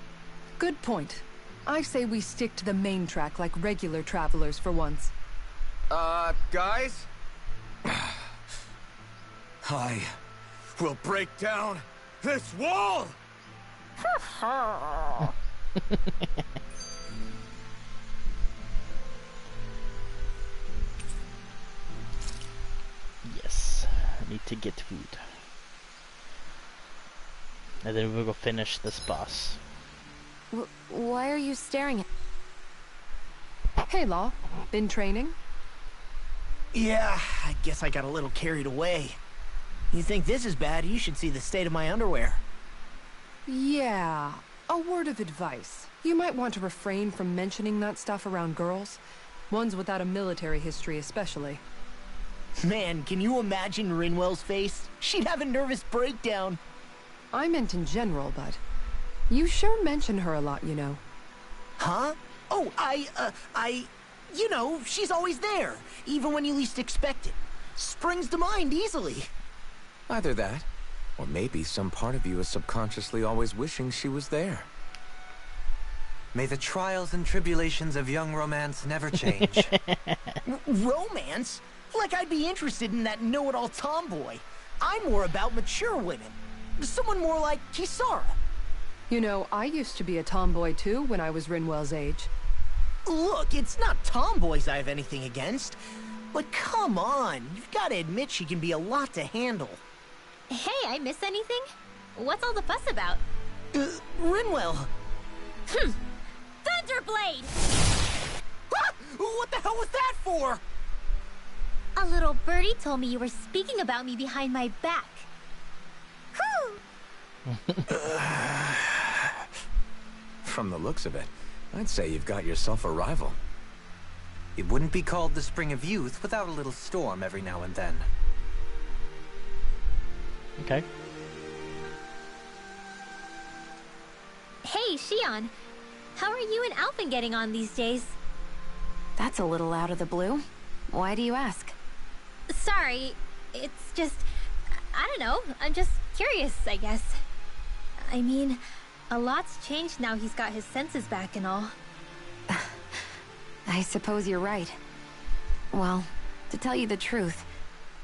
Good point. I say we stick to the main track like regular travelers for once. Guys? I will break down this wall! Yes, I need to get food. And then we'll go finish this boss. Why are you staring at... Hey, Law. Been training? Yeah, I guess I got a little carried away. You think this is bad, you should see the state of my underwear. Yeah. A word of advice. You might want to refrain from mentioning that stuff around girls. Ones without a military history especially. Man, can you imagine Rinwell's face? She'd have a nervous breakdown. I meant in general, but... You sure mention her a lot, you know. Huh? Oh, you know, she's always there, even when you least expect it. springs to mind easily. Either that, or maybe some part of you is subconsciously always wishing she was there. May the trials and tribulations of young romance never change. Romance? Like I'd be interested in that know-it-all tomboy. I'm more about mature women. Someone more like Kisara. You know, I used to be a tomboy too when I was Rinwell's age. Look, it's not tomboys I have anything against. But come on, you've got to admit she can be a lot to handle. Hey, I miss anything? What's all the fuss about? Rinwell. Thunderblade! Ah! What the hell was that for? A little birdie told me you were speaking about me behind my back. From the looks of it, I'd say you've got yourself a rival. It wouldn't be called the Spring of Youth without a little storm every now and then. Okay. Hey, Shion. How are you and Alphen getting on these days? That's a little out of the blue. Why do you ask? Sorry, it's just... I don't know, I'm just curious, I guess. I mean, a lot's changed now he's got his senses back and all. I suppose you're right. Well, to tell you the truth,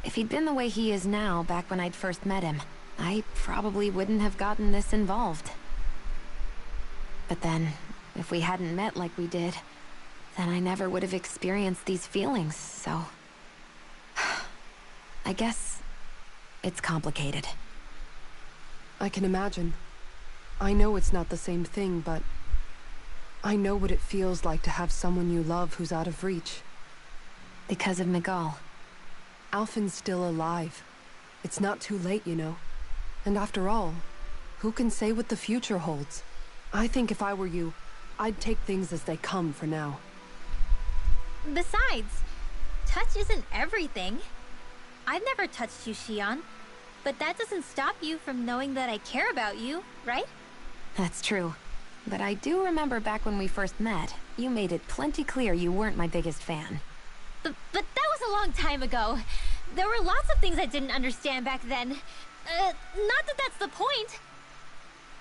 if he'd been the way he is now back when I'd first met him, I probably wouldn't have gotten this involved. But then, if we hadn't met like we did, then I never would have experienced these feelings, so... I guess... it's complicated. I can imagine. I know it's not the same thing, but... I know what it feels like to have someone you love who's out of reach. Because of Miguel. Alphen's still alive. It's not too late, you know. And after all, who can say what the future holds? I think if I were you, I'd take things as they come for now. Besides, touch isn't everything. I've never touched you, Shion. But that doesn't stop you from knowing that I care about you, right? That's true. But I do remember back when we first met, you made it plenty clear you weren't my biggest fan. But that was a long time ago. There were lots of things I didn't understand back then. Not that that's the point.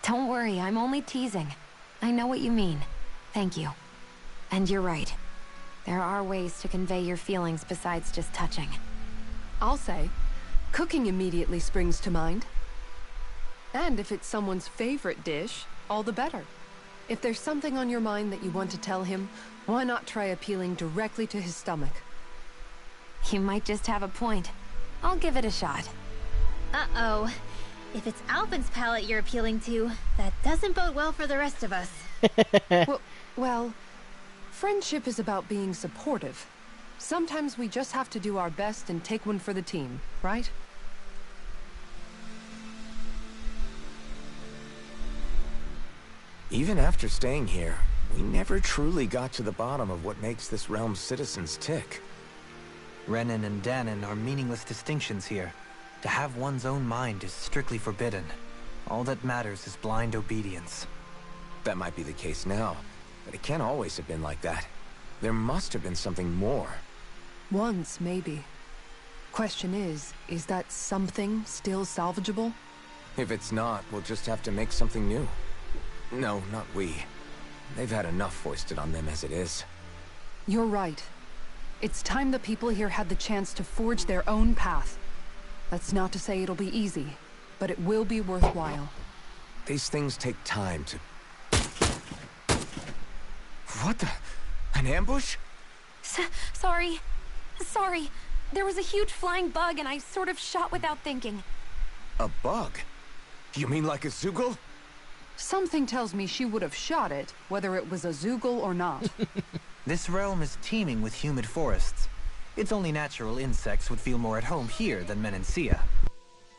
Don't worry, I'm only teasing. I know what you mean. Thank you. And you're right. There are ways to convey your feelings besides just touching. I'll say, cooking immediately springs to mind. And if it's someone's favorite dish, all the better. If there's something on your mind that you want to tell him, why not try appealing directly to his stomach? You might just have a point. I'll give it a shot. Uh-oh. If it's Alphen's palate you're appealing to, that doesn't bode well for the rest of us. well, friendship is about being supportive. Sometimes we just have to do our best and take one for the team, right? Even after staying here, we never truly got to the bottom of what makes this realm's citizens tick. Renan and Danon are meaningless distinctions here. To have one's own mind is strictly forbidden. All that matters is blind obedience. That might be the case now, but it can't always have been like that. There must have been something more. Once, maybe. Question is that something still salvageable? If it's not, we'll just have to make something new. No, not we. They've had enough foisted on them as it is. You're right. It's time the people here had the chance to forge their own path. That's not to say it'll be easy, but it will be worthwhile. These things take time to... What the... An ambush? Sorry. Sorry. There was a huge flying bug and I sort of shot without thinking. A bug? You mean like a Zeugle? Something tells me she would have shot it, whether it was a Zeugle or not. This realm is teeming with humid forests. It's only natural insects would feel more at home here than Menancia.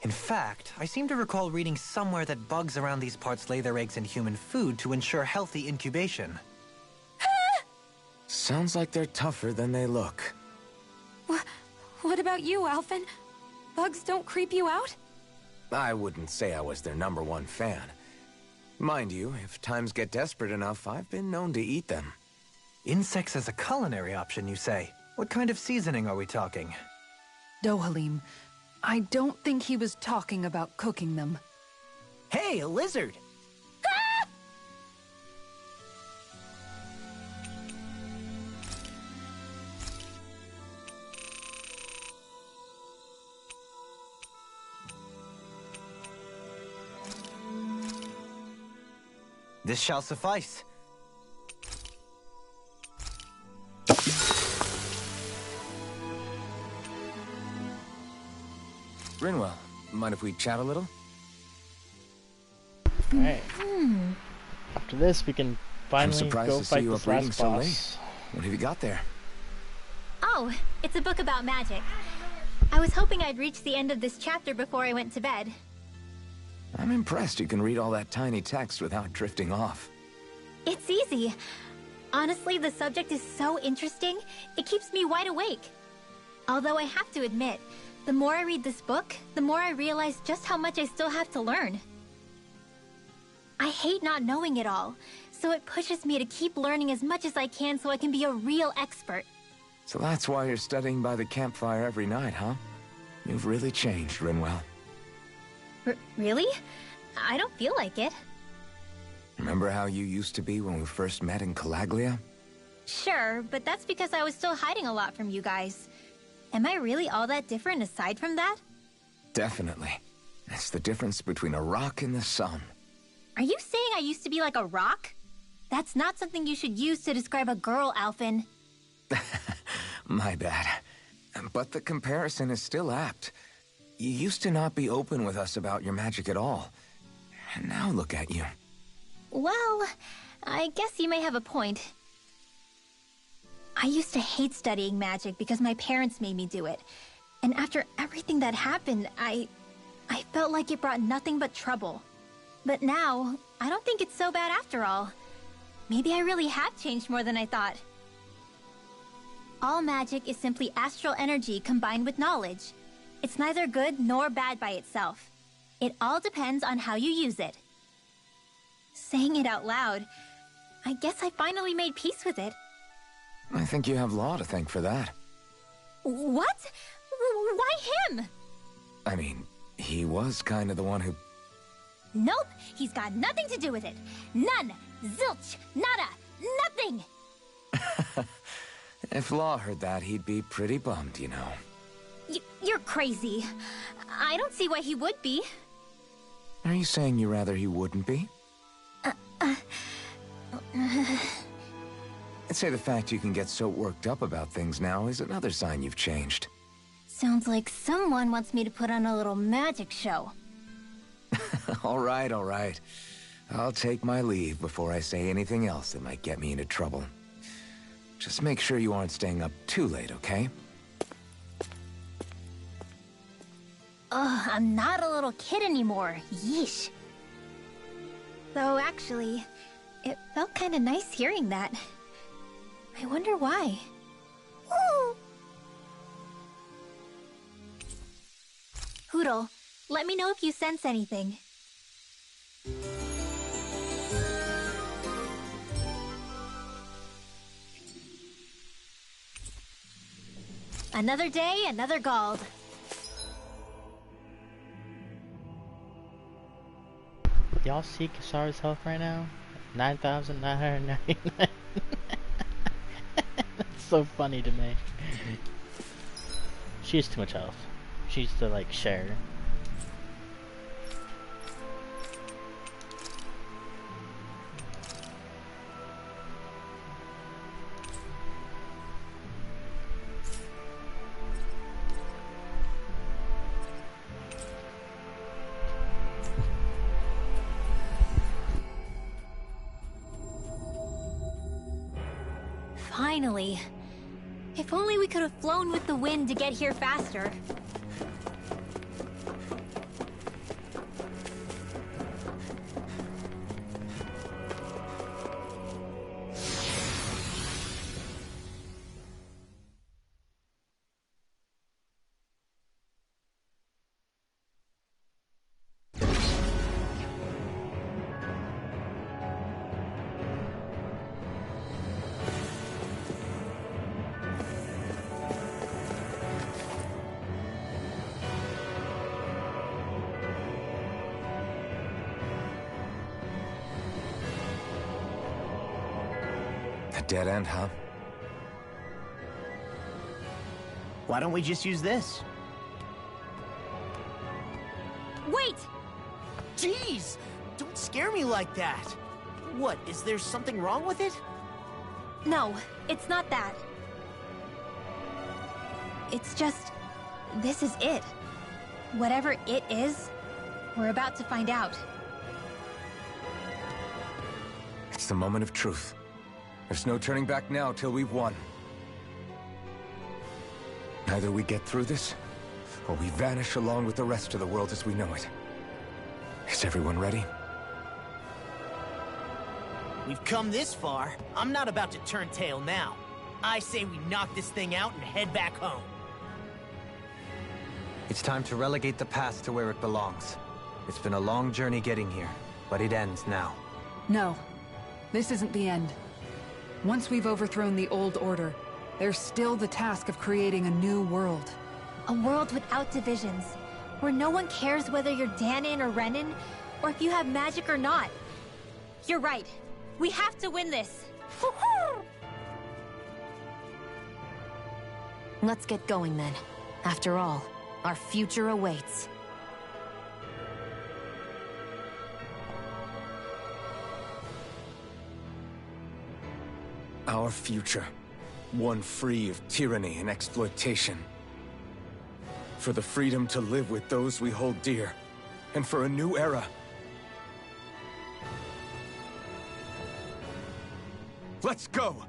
In fact, I seem to recall reading somewhere that bugs around these parts lay their eggs in human food to ensure healthy incubation. Sounds like they're tougher than they look. What about you, Alphen? Bugs don't creep you out? I wouldn't say I was their #1 fan. Mind you, if times get desperate enough, I've been known to eat them. Insects as a culinary option, you say? What kind of seasoning are we talking? Dohalim, I don't think he was talking about cooking them. Hey, a lizard! This shall suffice. Rinwell, mind if we chat a little? Alright. After this, we can I'm finally surprised go to see fight you this up reading last so boss. late. What have you got there? Oh, it's a book about magic. I was hoping I'd reach the end of this chapter before I went to bed. I'm impressed you can read all that tiny text without drifting off. It's easy. Honestly, the subject is so interesting, it keeps me wide awake. Although I have to admit, the more I read this book, the more I realize just how much I still have to learn. I hate not knowing it all, so it pushes me to keep learning as much as I can so I can be a real expert. So that's why you're studying by the campfire every night, huh? You've really changed, Rinwell. Really? I don't feel like it. Remember how you used to be when we first met in Calaglia? Sure, but that's because I was still hiding a lot from you guys. Am I really all that different aside from that? Definitely. It's the difference between a rock and the sun. Are you saying I used to be like a rock? That's not something you should use to describe a girl, Alphen. My bad. But the comparison is still apt. You used to not be open with us about your magic at all. And now look at you. Well, I guess you may have a point. I used to hate studying magic because my parents made me do it. And after everything that happened, I felt like it brought nothing but trouble. But now, I don't think it's so bad after all. Maybe I really have changed more than I thought. All magic is simply astral energy combined with knowledge. It's neither good nor bad by itself. It all depends on how you use it. Saying it out loud, I guess I finally made peace with it. I think you have Law to thank for that. What? Why him? I mean, he was kind of the one who... Nope, he's got nothing to do with it. None. Zilch. Nada. Nothing. If Law heard that, he'd be pretty bummed, you know. You're crazy. I don't see why he would be. Are you saying you rather he wouldn't be? I'd say the fact you can get so worked up about things now is another sign you've changed. Sounds like someone wants me to put on a little magic show. All right, all right. I'll take my leave before I say anything else that might get me into trouble. Just make sure you aren't staying up too late, okay? Ugh, I'm not a little kid anymore. Yeesh. Though, actually, it felt kind of nice hearing that. I wonder why. Woo! Hootle, let me know if you sense anything. Another day, another Gald. Y'all see Kisara's health right now? 9,999. That's so funny to me. She has too much health. She needs to like share. Finally. If only we could have flown with the wind to get here faster. dead end, huh? Why don't we just use this? Wait! Jeez! Don't scare me like that! What, is there something wrong with it? No, it's not that. It's just... this is it. Whatever it is, we're about to find out. It's the moment of truth. There's no turning back now till we've won. Either we get through this, or we vanish along with the rest of the world as we know it. Is everyone ready? We've come this far. I'm not about to turn tail now. I say we knock this thing out and head back home. It's time to relegate the past to where it belongs. It's been a long journey getting here, but it ends now. No. This isn't the end. Once we've overthrown the old order, there's still the task of creating a new world. A world without divisions, where no one cares whether you're Danon or Renan, or if you have magic or not. You're right. We have to win this. Let's get going then. After all, our future awaits. Our future. One free of tyranny and exploitation. For the freedom to live with those we hold dear. And for a new era. Let's go!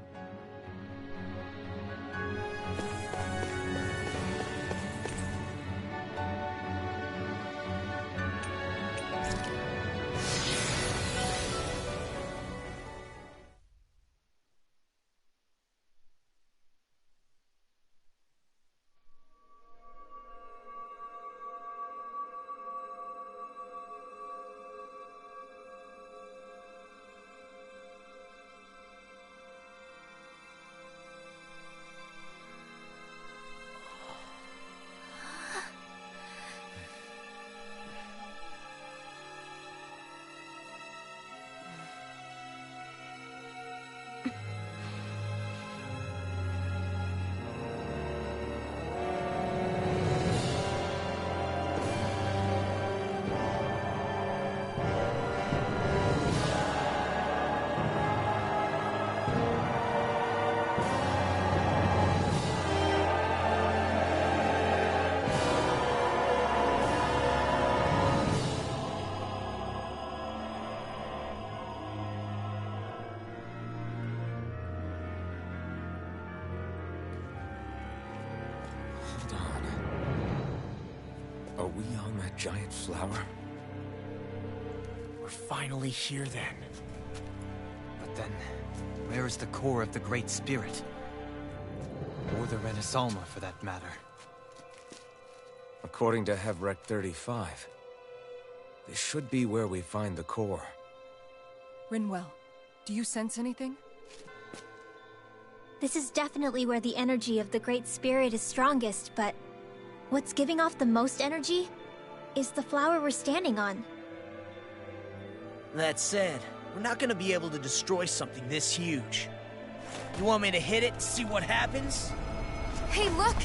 Are we on that giant flower? We're finally here then. But then, where is the core of the Great Spirit? Or the Renaissalma, for that matter? According to Hevrek 35, this should be where we find the core. Rinwell, do you sense anything? This is definitely where the energy of the Great Spirit is strongest, but what's giving off the most energy is the flower we're standing on. That said, we're not gonna be able to destroy something this huge. You want me to hit it and see what happens? Hey, look!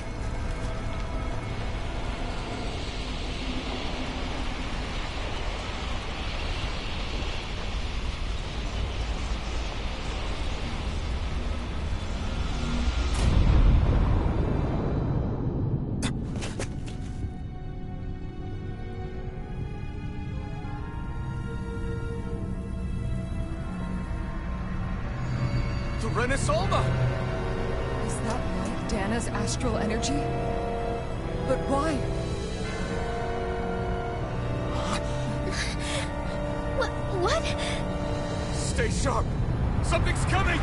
Renaissalma! Is that like Dana's astral energy? But why? What? Stay sharp! Something's coming!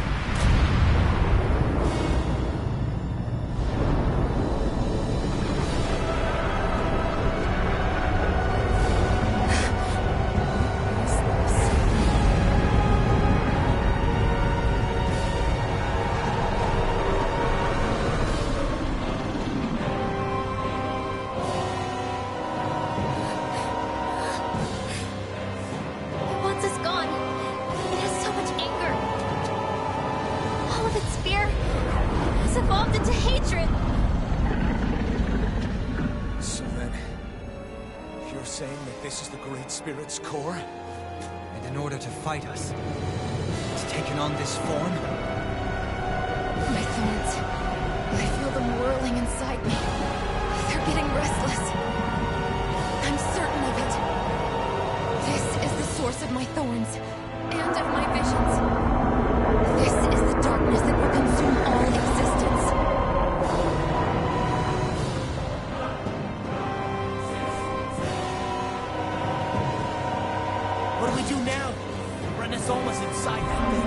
This evolved into hatred! So then, you're saying that this is the Great Spirit's core? And in order to fight us, it's taken on this form? My thorns. I feel them whirling inside me. They're getting restless. I'm certain of it. This is the source of my thorns, and of my visions. This is the darkness that will consume all existence. What do we do now? Rena's almost inside that thing.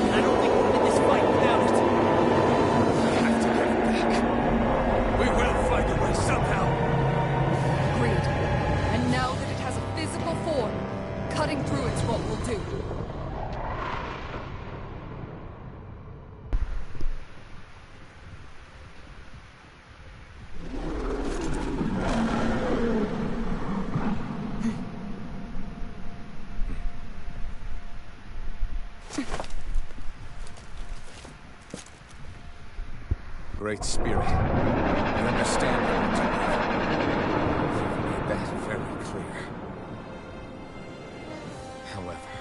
And I don't think we'll win this fight without it. We have to get it back. We will find a way somehow. Agreed. And now that it has a physical form, cutting through it's what we'll do. Great Spirit, I understand how to live. You've made that very clear. However,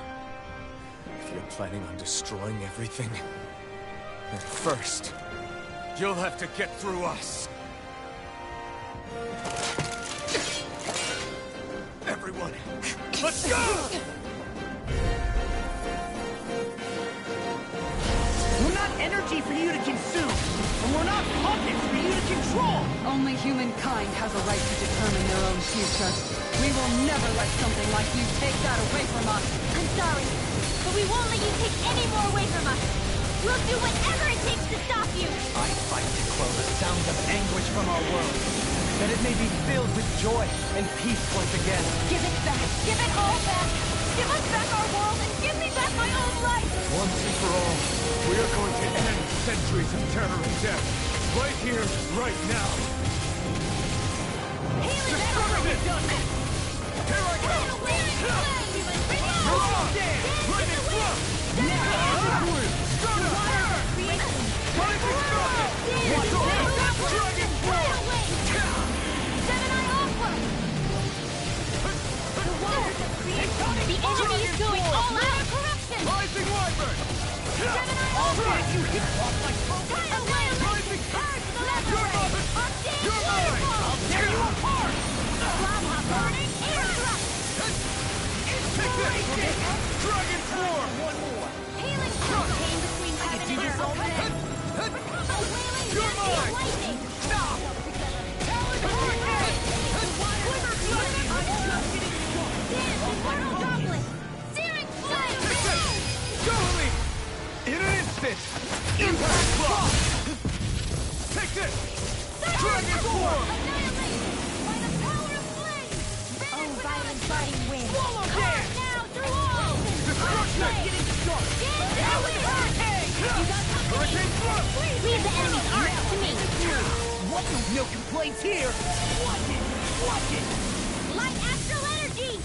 if you're planning on destroying everything, then first, you'll have to get through us. Everyone, let's go! We're not energy for you to consume, and we're not puppets for you to control! Only humankind has a right to determine their own future. We will never let something like you take that away from us. I'm sorry, but we won't let you take any more away from us. We'll do whatever it takes to stop you. I fight to quell the sounds of anguish from our world, that it may be filled with joy and peace once again. Give it back. Give it all back. Give us back our world and give me back my own life. Once and for all, we are going to end centuries of terror and death. Right here, right now. Destroy it! Here I go! You're on! Lightning flow! Start up! Cutting destruction! Watch out! Dragon Floor! Gemini Aqua! The enemy is going all out! Corruption! Rising Wyvern! Gemini Aqua! You hit off like Tidal Wave! Rising Charge the lever! You're mine! Update You're mine! I'll tear you apart! Lava burning air thrust! Take this! Dragon Floor! One more! Healing circle! Came between heaven and earth! A wailing Dantean lightning! Stop! Talon Hurricane! Quiver Flood! I'm just getting started! Dance Infernal Droplet! Searing Flame! Go, Elite! In an instant! Impact Block! Take this! Dragon Floor! Annihilate! By the power of flame! Oh, violent biting wind! Swallow Dance! Now through all! Destruction! Getting started! Down with Hurricane! You got company! Hurricane Flood! Leave the enemy's arc to me! What? No complaints here! Watch it! Watch it! Light astral energy!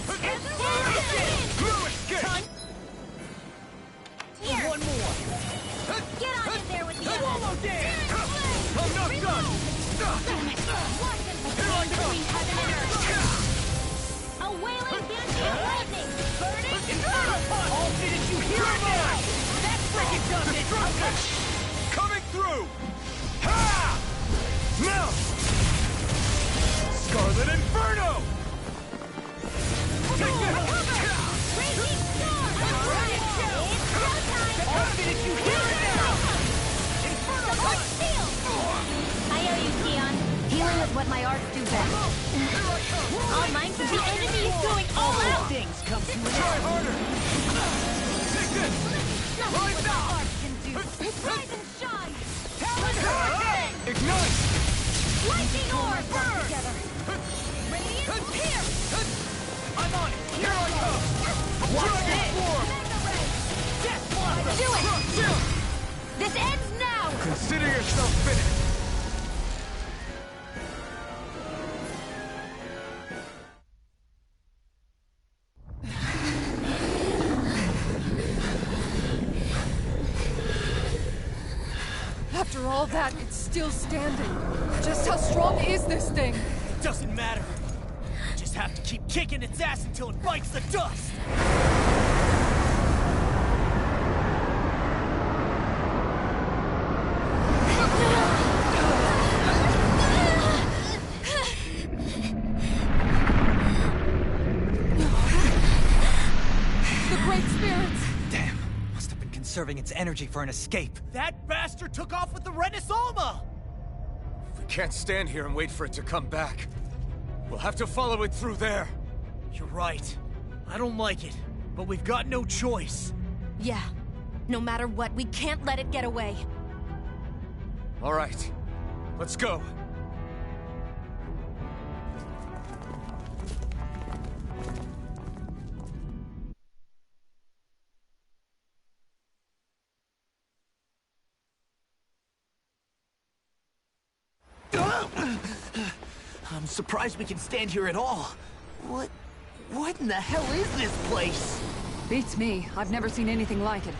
Blue escape! Here! One more! Get on in there with the Swallow others! Dance! I'm not done! Watch them stand between heaven and earth! A wailing Dantean lightning! Burning Inferno Punch! All did you hear it now? That frickin' does it! Destruction! Coming through! Ha! Now! Scarlet Inferno! Take this! Raging storm! It's showtime! All did you hear it now? Inferno Punch! Shield! I owe you, Keon. Healing is what my arts do best. All mine for the enemy is going all out! Things come to an Try end. harder! Take this! Rise up! Rise and shine! Talon Hurricane! Ignite! Lightning orb! Burn! Together! Radiant pierce! I'm on it! Here I come! Dragon Floor! Mega ray! Death Blossom! Do it! Crush! This ends now! Consider yourself finished! After all that, it's still standing. Just how strong is this thing? It doesn't matter. We just have to keep kicking its ass until it bites the dust. The Great Spirits! Damn, must have been conserving its energy for an escape. That bastard took off with the Renis Alma! We can't stand here and wait for it to come back. We'll have to follow it through there. You're right. I don't like it, but we've got no choice. Yeah. No matter what, we can't let it get away. All right, let's go. I'm surprised we can stand here at all. What in the hell is this place? Beats me. I've never seen anything like it.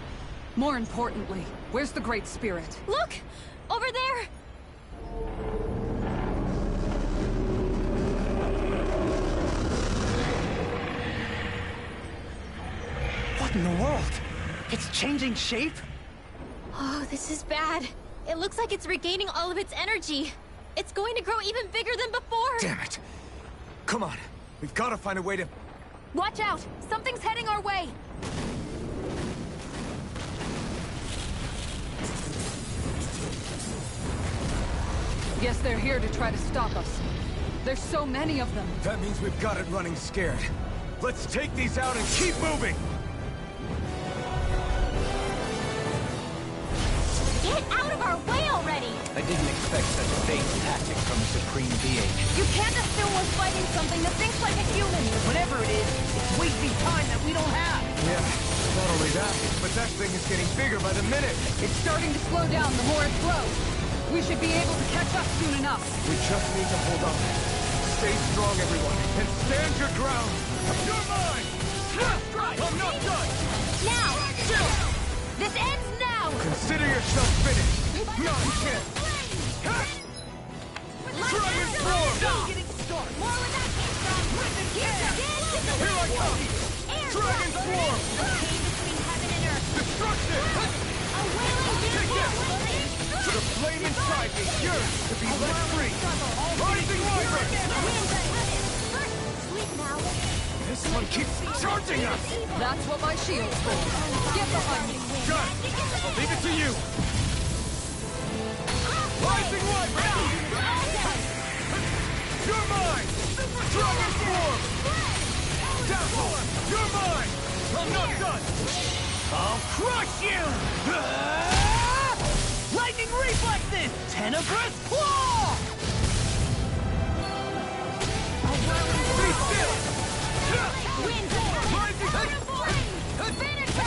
More importantly, where's the Great Spirit? Look! Over there! What in the world? It's changing shape? Oh, this is bad. It looks like it's regaining all of its energy. It's going to grow even bigger than before. Damn it. Come on, we've got to find a way to... Watch out! Something's heading our way! Guess they're here to try to stop us. There's so many of them. That means we've got it running scared. Let's take these out and keep moving! Get out of our way already! I didn't expect such base tactics from a supreme being. You can't assume we're fighting something that thinks like a human! Whatever it is, it's wasting time that we don't have. Yeah, not only that, but that thing is getting bigger by the minute. It's starting to slow down the more it grows. We should be able to catch up soon enough. We just need to hold on. Stay strong, everyone, and stand your ground. You're mine! I'm not done! Now! This ends now! Consider yourself finished. No, you can't. Dragon Form! More where that came from! Here I come! Dragon Form! Between heaven and earth! Destruction! A wailing wind! To the flame inside me, yours to be let free! Rising Wyvern! Sleep now! This one keeps charging us! That's what my shield's for. Get behind me! Got it! I'll leave it to you! Rising Wyvern! You're mine! Dragon Form! Downpour! You're mine! I'm not done! I'll crush you! Lightning Reflexes! Tenebrous Claw! Be still! Wind! Rising Finish it!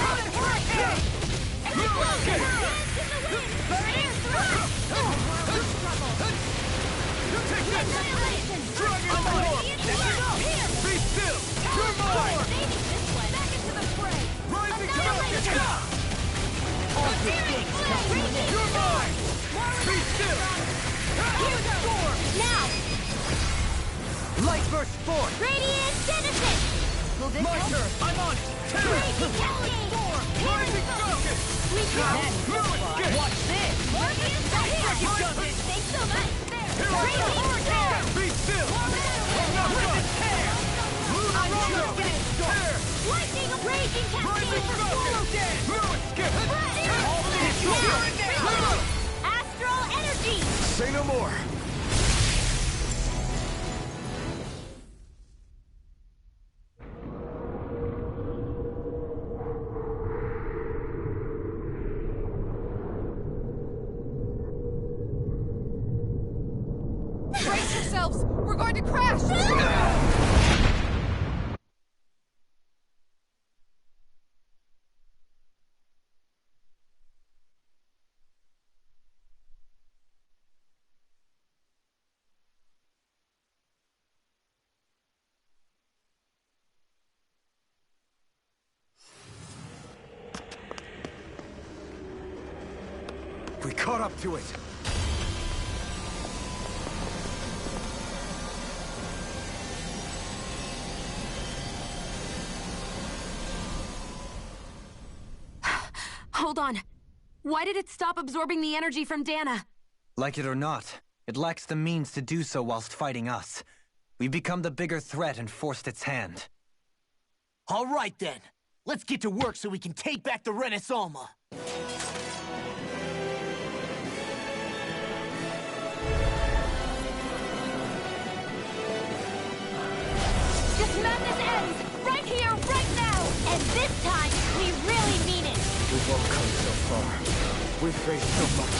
Dragon Form! Be still! You're mine! Back into the fray! Rising Falcon! You're mine! Be still! Storm! Now! Light burst forth! Radiant Citizen! Will this My help? turn! I'm on it! Crazy Cascade! Rising Falcon! We got it! Watch this! Morpheus, You've done it! Thanks so much! Here I come! Be still! I'm not done! Lunar Rondo! Tear! Lightning Raging Rising Cascade! Falcon! Lunar Skip! All Now! Astral Energy! Say no more! Brace yourselves! We're going to crash! We caught up to it. Hold on. Why did it stop absorbing the energy from Dana? Like it or not, it lacks the means to do so whilst fighting us. We've become the bigger threat and forced its hand. All right then. Let's get to work so we can take back the Renaissama. This madness ends! Right here, right now! And this time, we really mean it! We've all come so far. We've faced so much.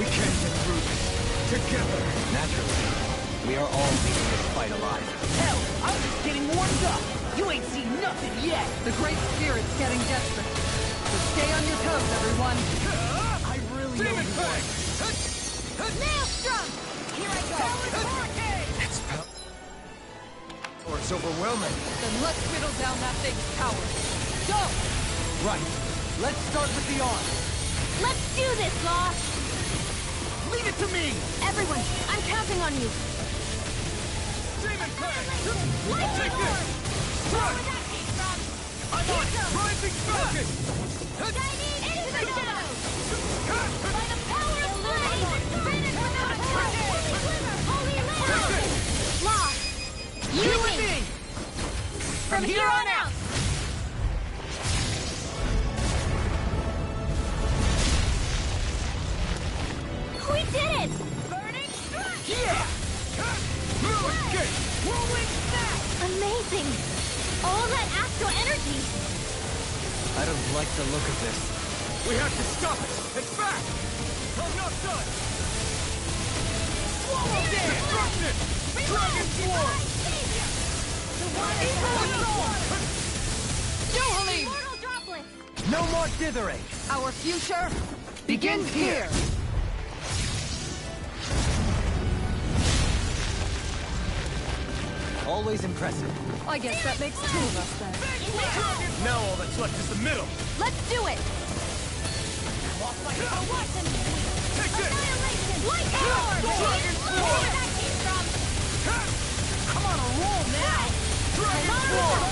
We can't get through this together. Naturally, we are all leaving this fight alive. Hell, I'm just getting warmed up. You ain't seen nothing yet. The Great Spirit's getting desperate. So stay on your toes, everyone. I really Demon know Fang! Maelstrom! Here I go! It's or it's overwhelming. Then let's whittle down that thing's power. Go! Right. Let's start with the arm. Let's do this, Law! Leave it to me! Everyone, I'm counting on you. Demon Fang! Light Take the this! Run! I'm on Rising Falcon! Chinese into the shadows! By the power of flame! Finish without a trace! Holy Land! Law! You and me! From here on out! We did it! Burning strike! Yeah! No escape! Whirlwind snap! Amazing! All that astral energy! I don't like the look of this. We have to stop it! It's back! I'm not done! Swallow Dance! Destruction! Dragon Swarm! Yohalim! Immortal droplets! No more dithering. Our future begins here. Always impressive. I guess that makes two of us then. Now all that's left is the middle! Let's do it! Take this! Light power! Dragon Swarm! Where that came from! I'm on a roll now! Dragon Swarm!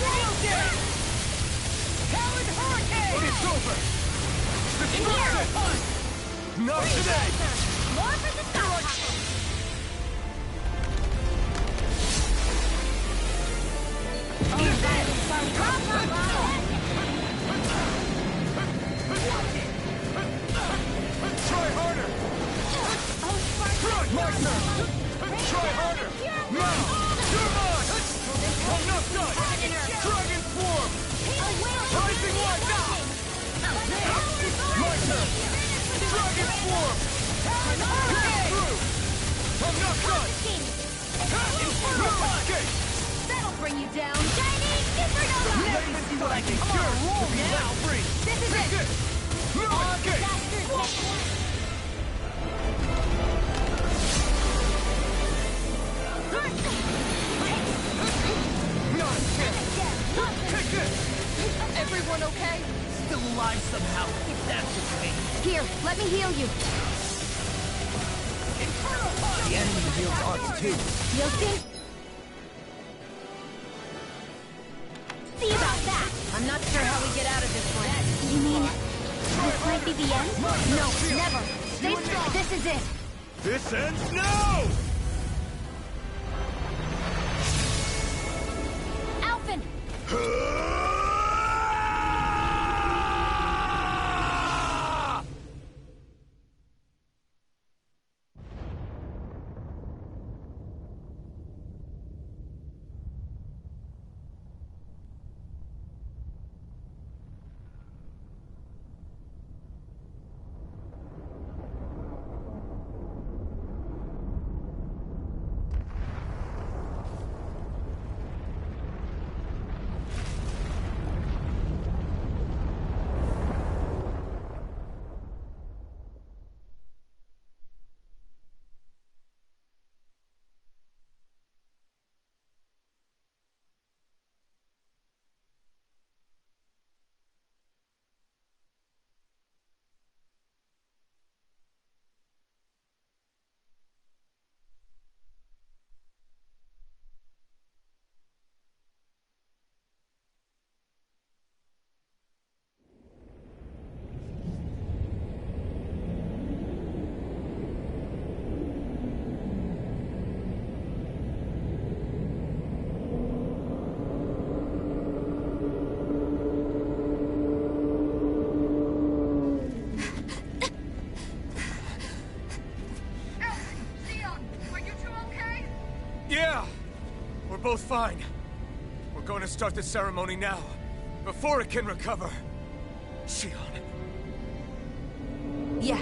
Talon Hurricane! It's over! Destruction! Not today! More for the stockpile! Try harder! My turn! Try harder! Now! You're mine! I'm not done! Dragon Swarm! Rising Light! My turn! Dragon Swarm! Get through! I'm not done! Escape! That'll bring you down! Chinese Supernova! Let me see what I can cure to be let free! This is Take it! this! No escape! Not a chance! Take this! Everyone okay? Still alive somehow, if that's the case. Here, let me heal you. The enemy wields arts too. You'll see? See about that! I'm not sure how we get out of this one. You mean, this might be the end? No, never. Stay strong. This is it. This ends now! Alphen! both fine. We're going to start the ceremony now, before it can recover. Shion. Yeah.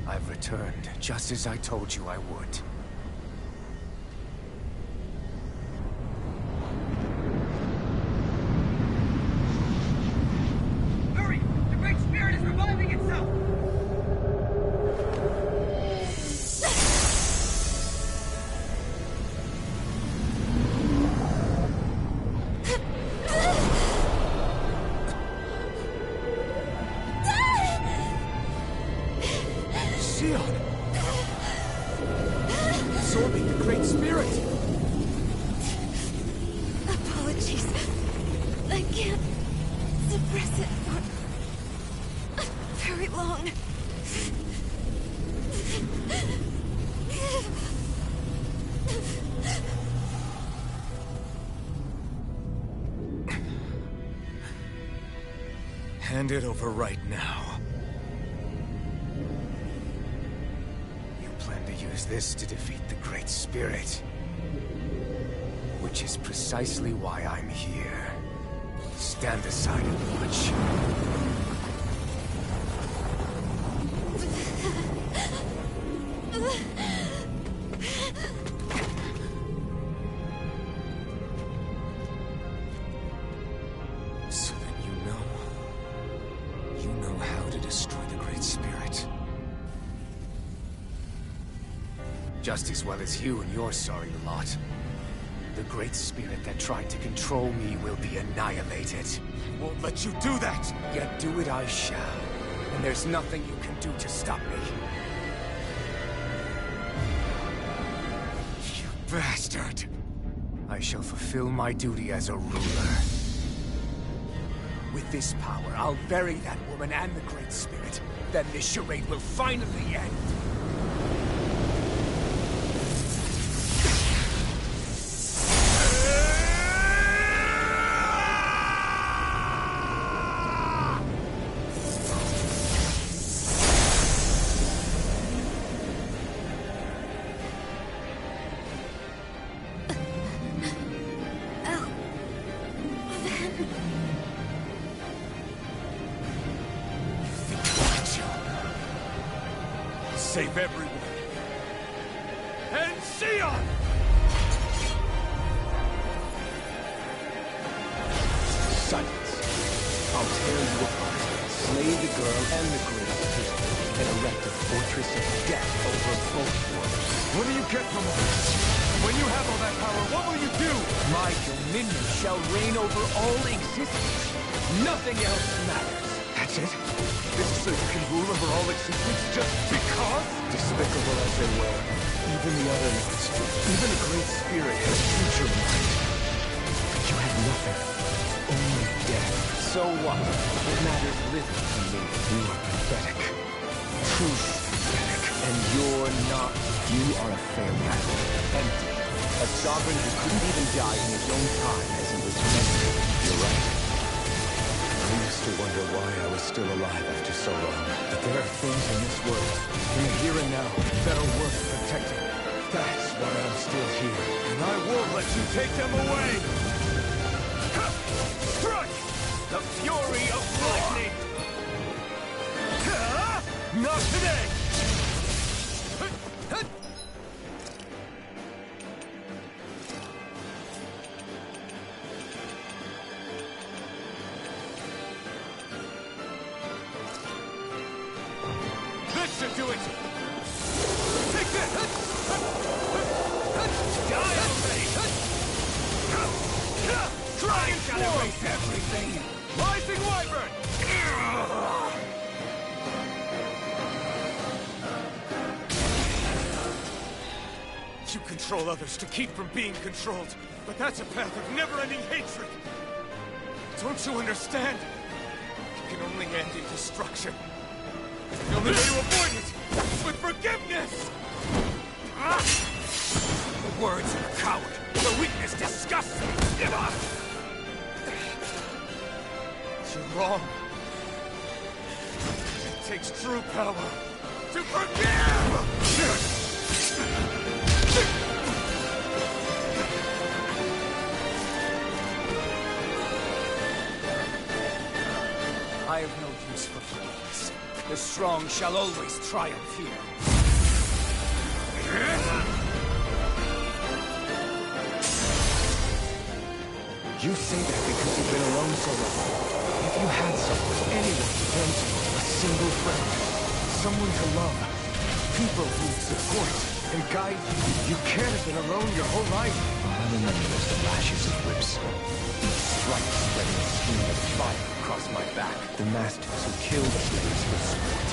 I've returned, just as I told you I would. Hurry! The Great Spirit is reviving itself! Shion! Absorbing the Great Spirit! Apologies. I can't suppress it for very long. Hand it over right now. You plan to use this to defeat the Great Spirit. Which is precisely why I'm here. Stand aside and watch. So that you know how to destroy the Great Spirit. Just as well as you and your sorry lot. The Great Spirit that tried to control me will be annihilated. I won't let you do that! Yet do it I shall. And there's nothing you can do to stop me. You bastard! I shall fulfill my duty as a ruler. With this power, I'll bury that woman and the Great Spirit. Then this charade will finally end. Save everyone. And Shion! Silence. I'll tear you apart, slay the girl and the Great Spirit, and erect a fortress of death over both worlds. What do you get from all this? When you have all that power, what will you do? My dominion shall reign over all existence. Nothing else matters. That's it? This is so you can rule over all existence just because? Despicable as they were, even the other lords, even the Great Spirit has future in mind. But you have nothing. Only death. So what? It matters little to me. You are pathetic. Truly pathetic. And you're not. You are a failure. Empty. A sovereign who couldn't even die in his own time as he was meant to. You're right. I used to wonder why I was still alive after so long. But there are things in this world, in the here and now, that are worth protecting. That's why I'm still here. And I won't let you take them away! Strike! The fury of lightning! Not today! should do it! Take this! Die already! Dragon Form! Erase everything! Rising Wyvern! You control others to keep from being controlled, but that's a path of never-ending hatred! Don't you understand? It can only end in destruction. The only way to avoid it is with forgiveness! The words of a coward. The weakness disgusts me. You're wrong. It takes true power to forgive! I have no use for forgiveness. The strong shall always triumph here. You say that because you've been alone so long. If you had someone, anyone to turn to, a single friend, someone to love, people who'd support and guide you, you can't have been alone your whole life. I remember the lashes of whips. Each strike spreading a stream of fire across my back. The masters who killed slaves for sport,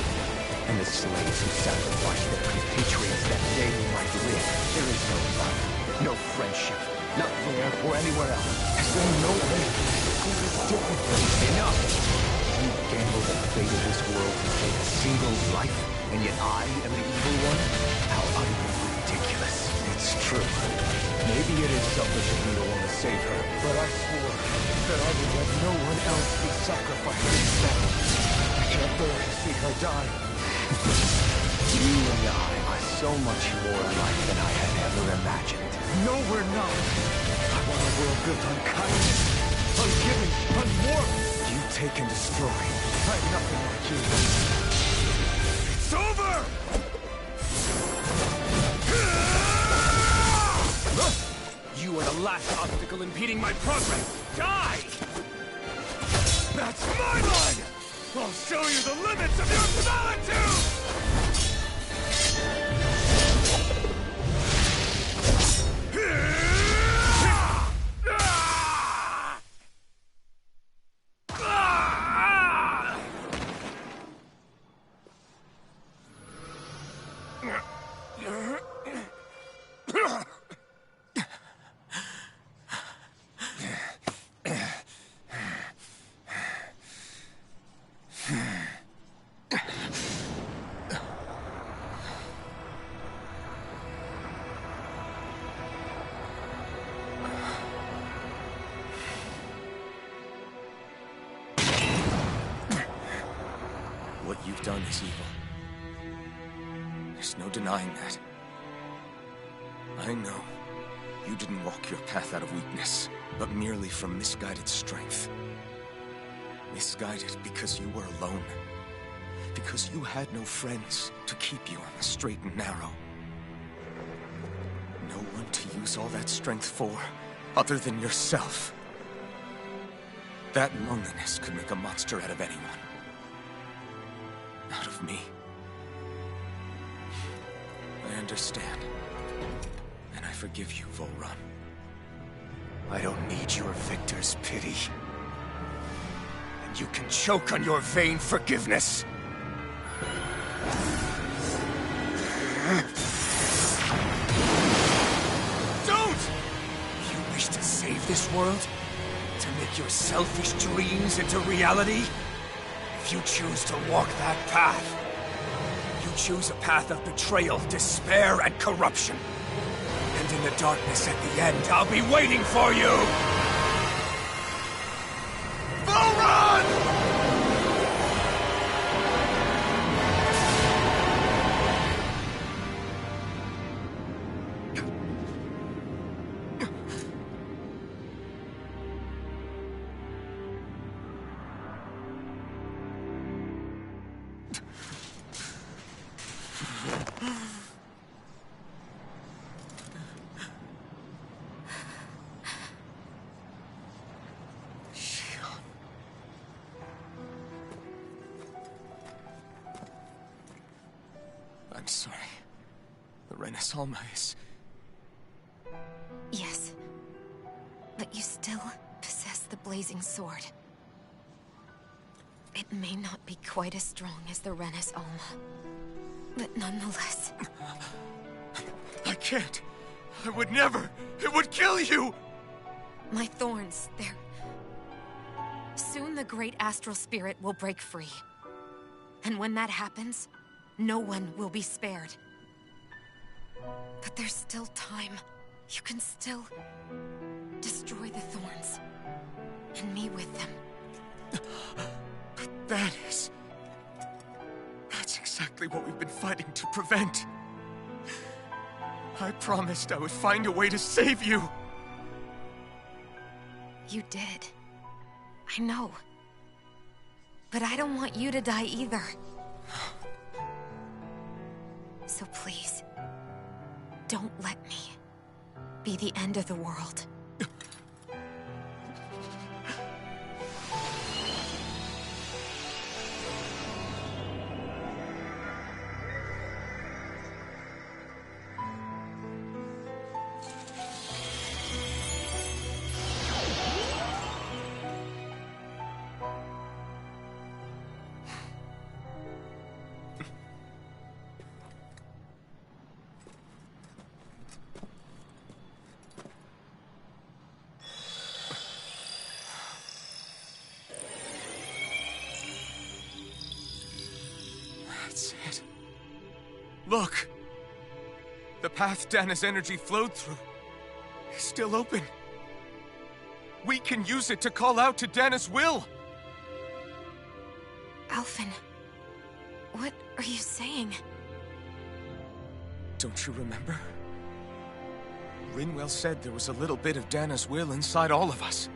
and the slaves who sacrificed their compatriots that they might live. There is no love, no friendship, not there or anywhere else. Is there no way? This is different. Enough! You gamble the fate of this world to save a single life, and yet I am the evil one? How utterly ridiculous. It's true. Maybe it is selfish of me to want to save her, but I swore that I would let no one else be sacrificed instead. I can't bear to see her die. You and I are so much more alike than I had ever imagined. No, we're not. I want a world built on kindness, on giving, on warmth. You take and destroy. I'm nothing like you. It's over! You are the last obstacle impeding my progress. Die! That's my line! I'll show you the limits of your solitude! What you've done is evil. There's no denying that. I know you didn't walk your path out of weakness, but merely from misguided strength. Misguided because you were alone. Because you had no friends to keep you on the straight and narrow. No one to use all that strength for, other than yourself. That loneliness could make a monster out of anyone. Out of me. I understand. And I forgive you, Volrun. I don't need your victor's pity. And you can choke on your vain forgiveness. Don't! You wish to save this world? To make your selfish dreams into reality? If you choose to walk that path, you choose a path of betrayal, despair, and corruption. And in the darkness at the end, I'll be waiting for you! Volrun! sorry. The Renes Alma is... Yes. But you still possess the blazing sword. It may not be quite as strong as the Renes Alma, but nonetheless... I can't! I would never! It would kill you! My thorns, they're... Soon the great astral spirit will break free. And when that happens, no one will be spared. But there's still time. You can still destroy the thorns. And me with them. But that is... That's exactly what we've been fighting to prevent. I promised I would find a way to save you. You did. I know. But I don't want you to die either. So please, don't let me be the end of the world. That's it. Look! The path Dana's energy flowed through is still open. We can use it to call out to Dana's will! Alphen, what are you saying? Don't you remember? Rinwell said there was a little bit of Dana's will inside all of us.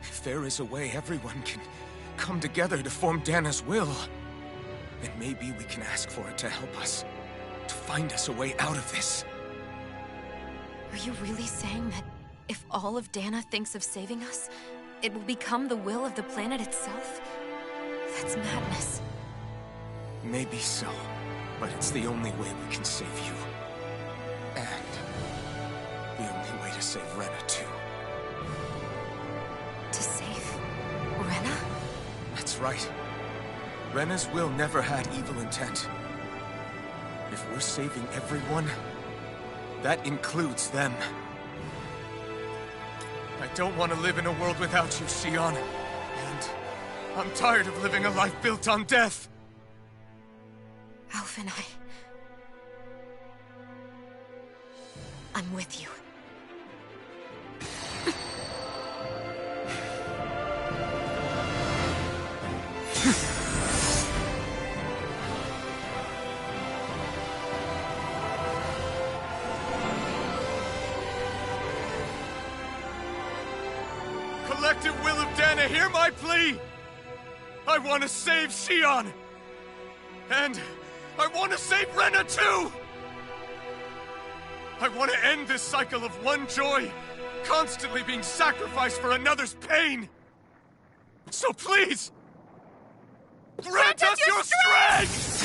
If there is a way everyone can come together to form Dana's will, then maybe we can ask for it to help us, to find us a way out of this. Are you really saying that if all of Dana thinks of saving us, it will become the will of the planet itself? That's madness. Maybe so, but it's the only way we can save you. And the only way to save Rena, too. To save Rena? That's right. Rena's will never had evil intent. If we're saving everyone, that includes them. I don't want to live in a world without you, Xion. And I'm tired of living a life built on death. Alphen, I'm with you. Collective will of Dana, hear my plea! I want to save Xion! And I want to save Rena too! I want to end this cycle of one joy, constantly being sacrificed for another's pain! So please, grant us your strength!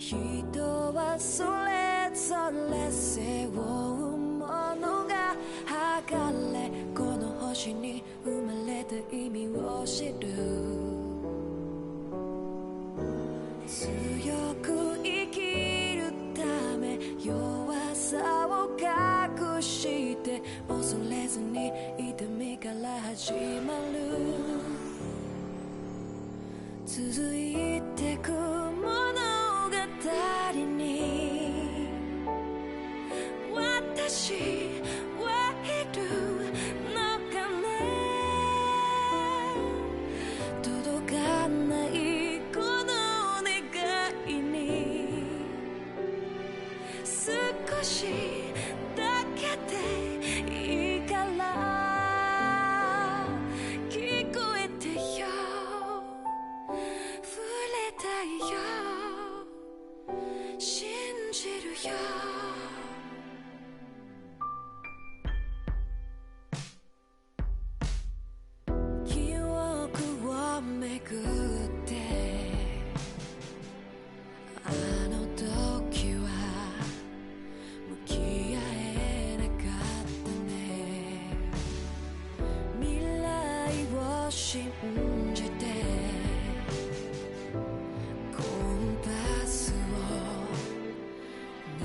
人はそれぞれ背負うものが剥がれ、この星に生まれた意味を知る。強く生きるため弱さを隠して恐れずに痛みから始まる。続いてく物語に私はいるのかね。届かないこの願いに少しだけでいいから聞こえてよ、触れたいよ、信じるよ。記憶をめぐってあの時は向き合えなかったね。未来を信じてコンパスを握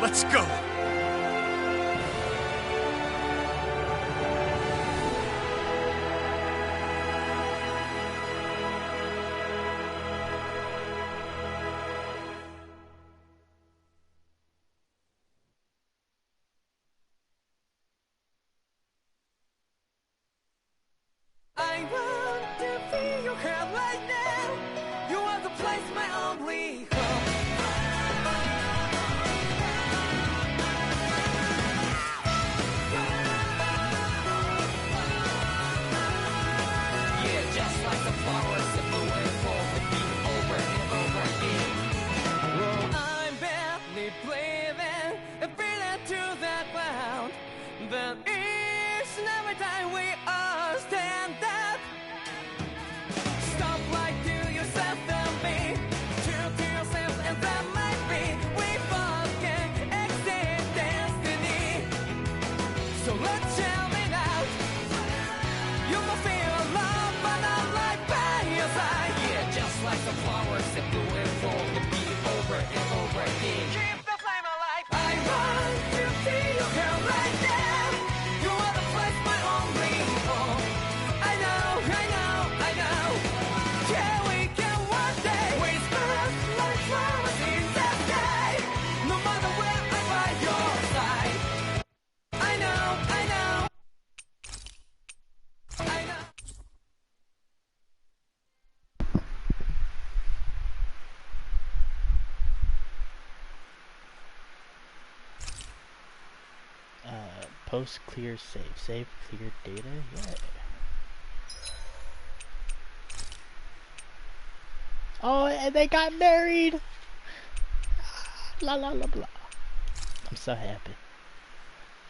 Let's go! I want to feel your hand right now. You are the place, my only home. Yeah, just like the flowers that bloom and fall with me over and over again. Well, I'm barely breathing and feeling to that ground, but each and every time we all stand up. Stop like to yourself and me. True to yourself and that might be. We both can exceed destiny. So let's shout it out. You will feel love, but I'm right by your side. Yeah, just like the flowers that bloom and fall with me over and over again. Keep the flame alive. I want to see you here right now. You are the place, my only home. I know, I know, I know. Yeah, we can one day. We spread like flowers in the sky. No matter where I'm by your side. I know, I know. I know. Post clear save. Save clear data? Yeah. Oh, and they got married! La la la blah. I'm so happy.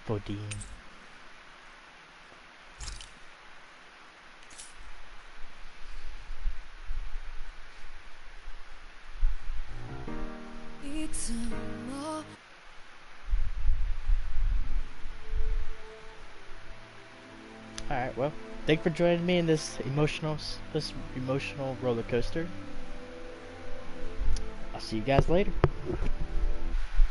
Bodine. It's more. Alright, well, thank you for joining me in this emotional roller coaster. I'll see you guys later.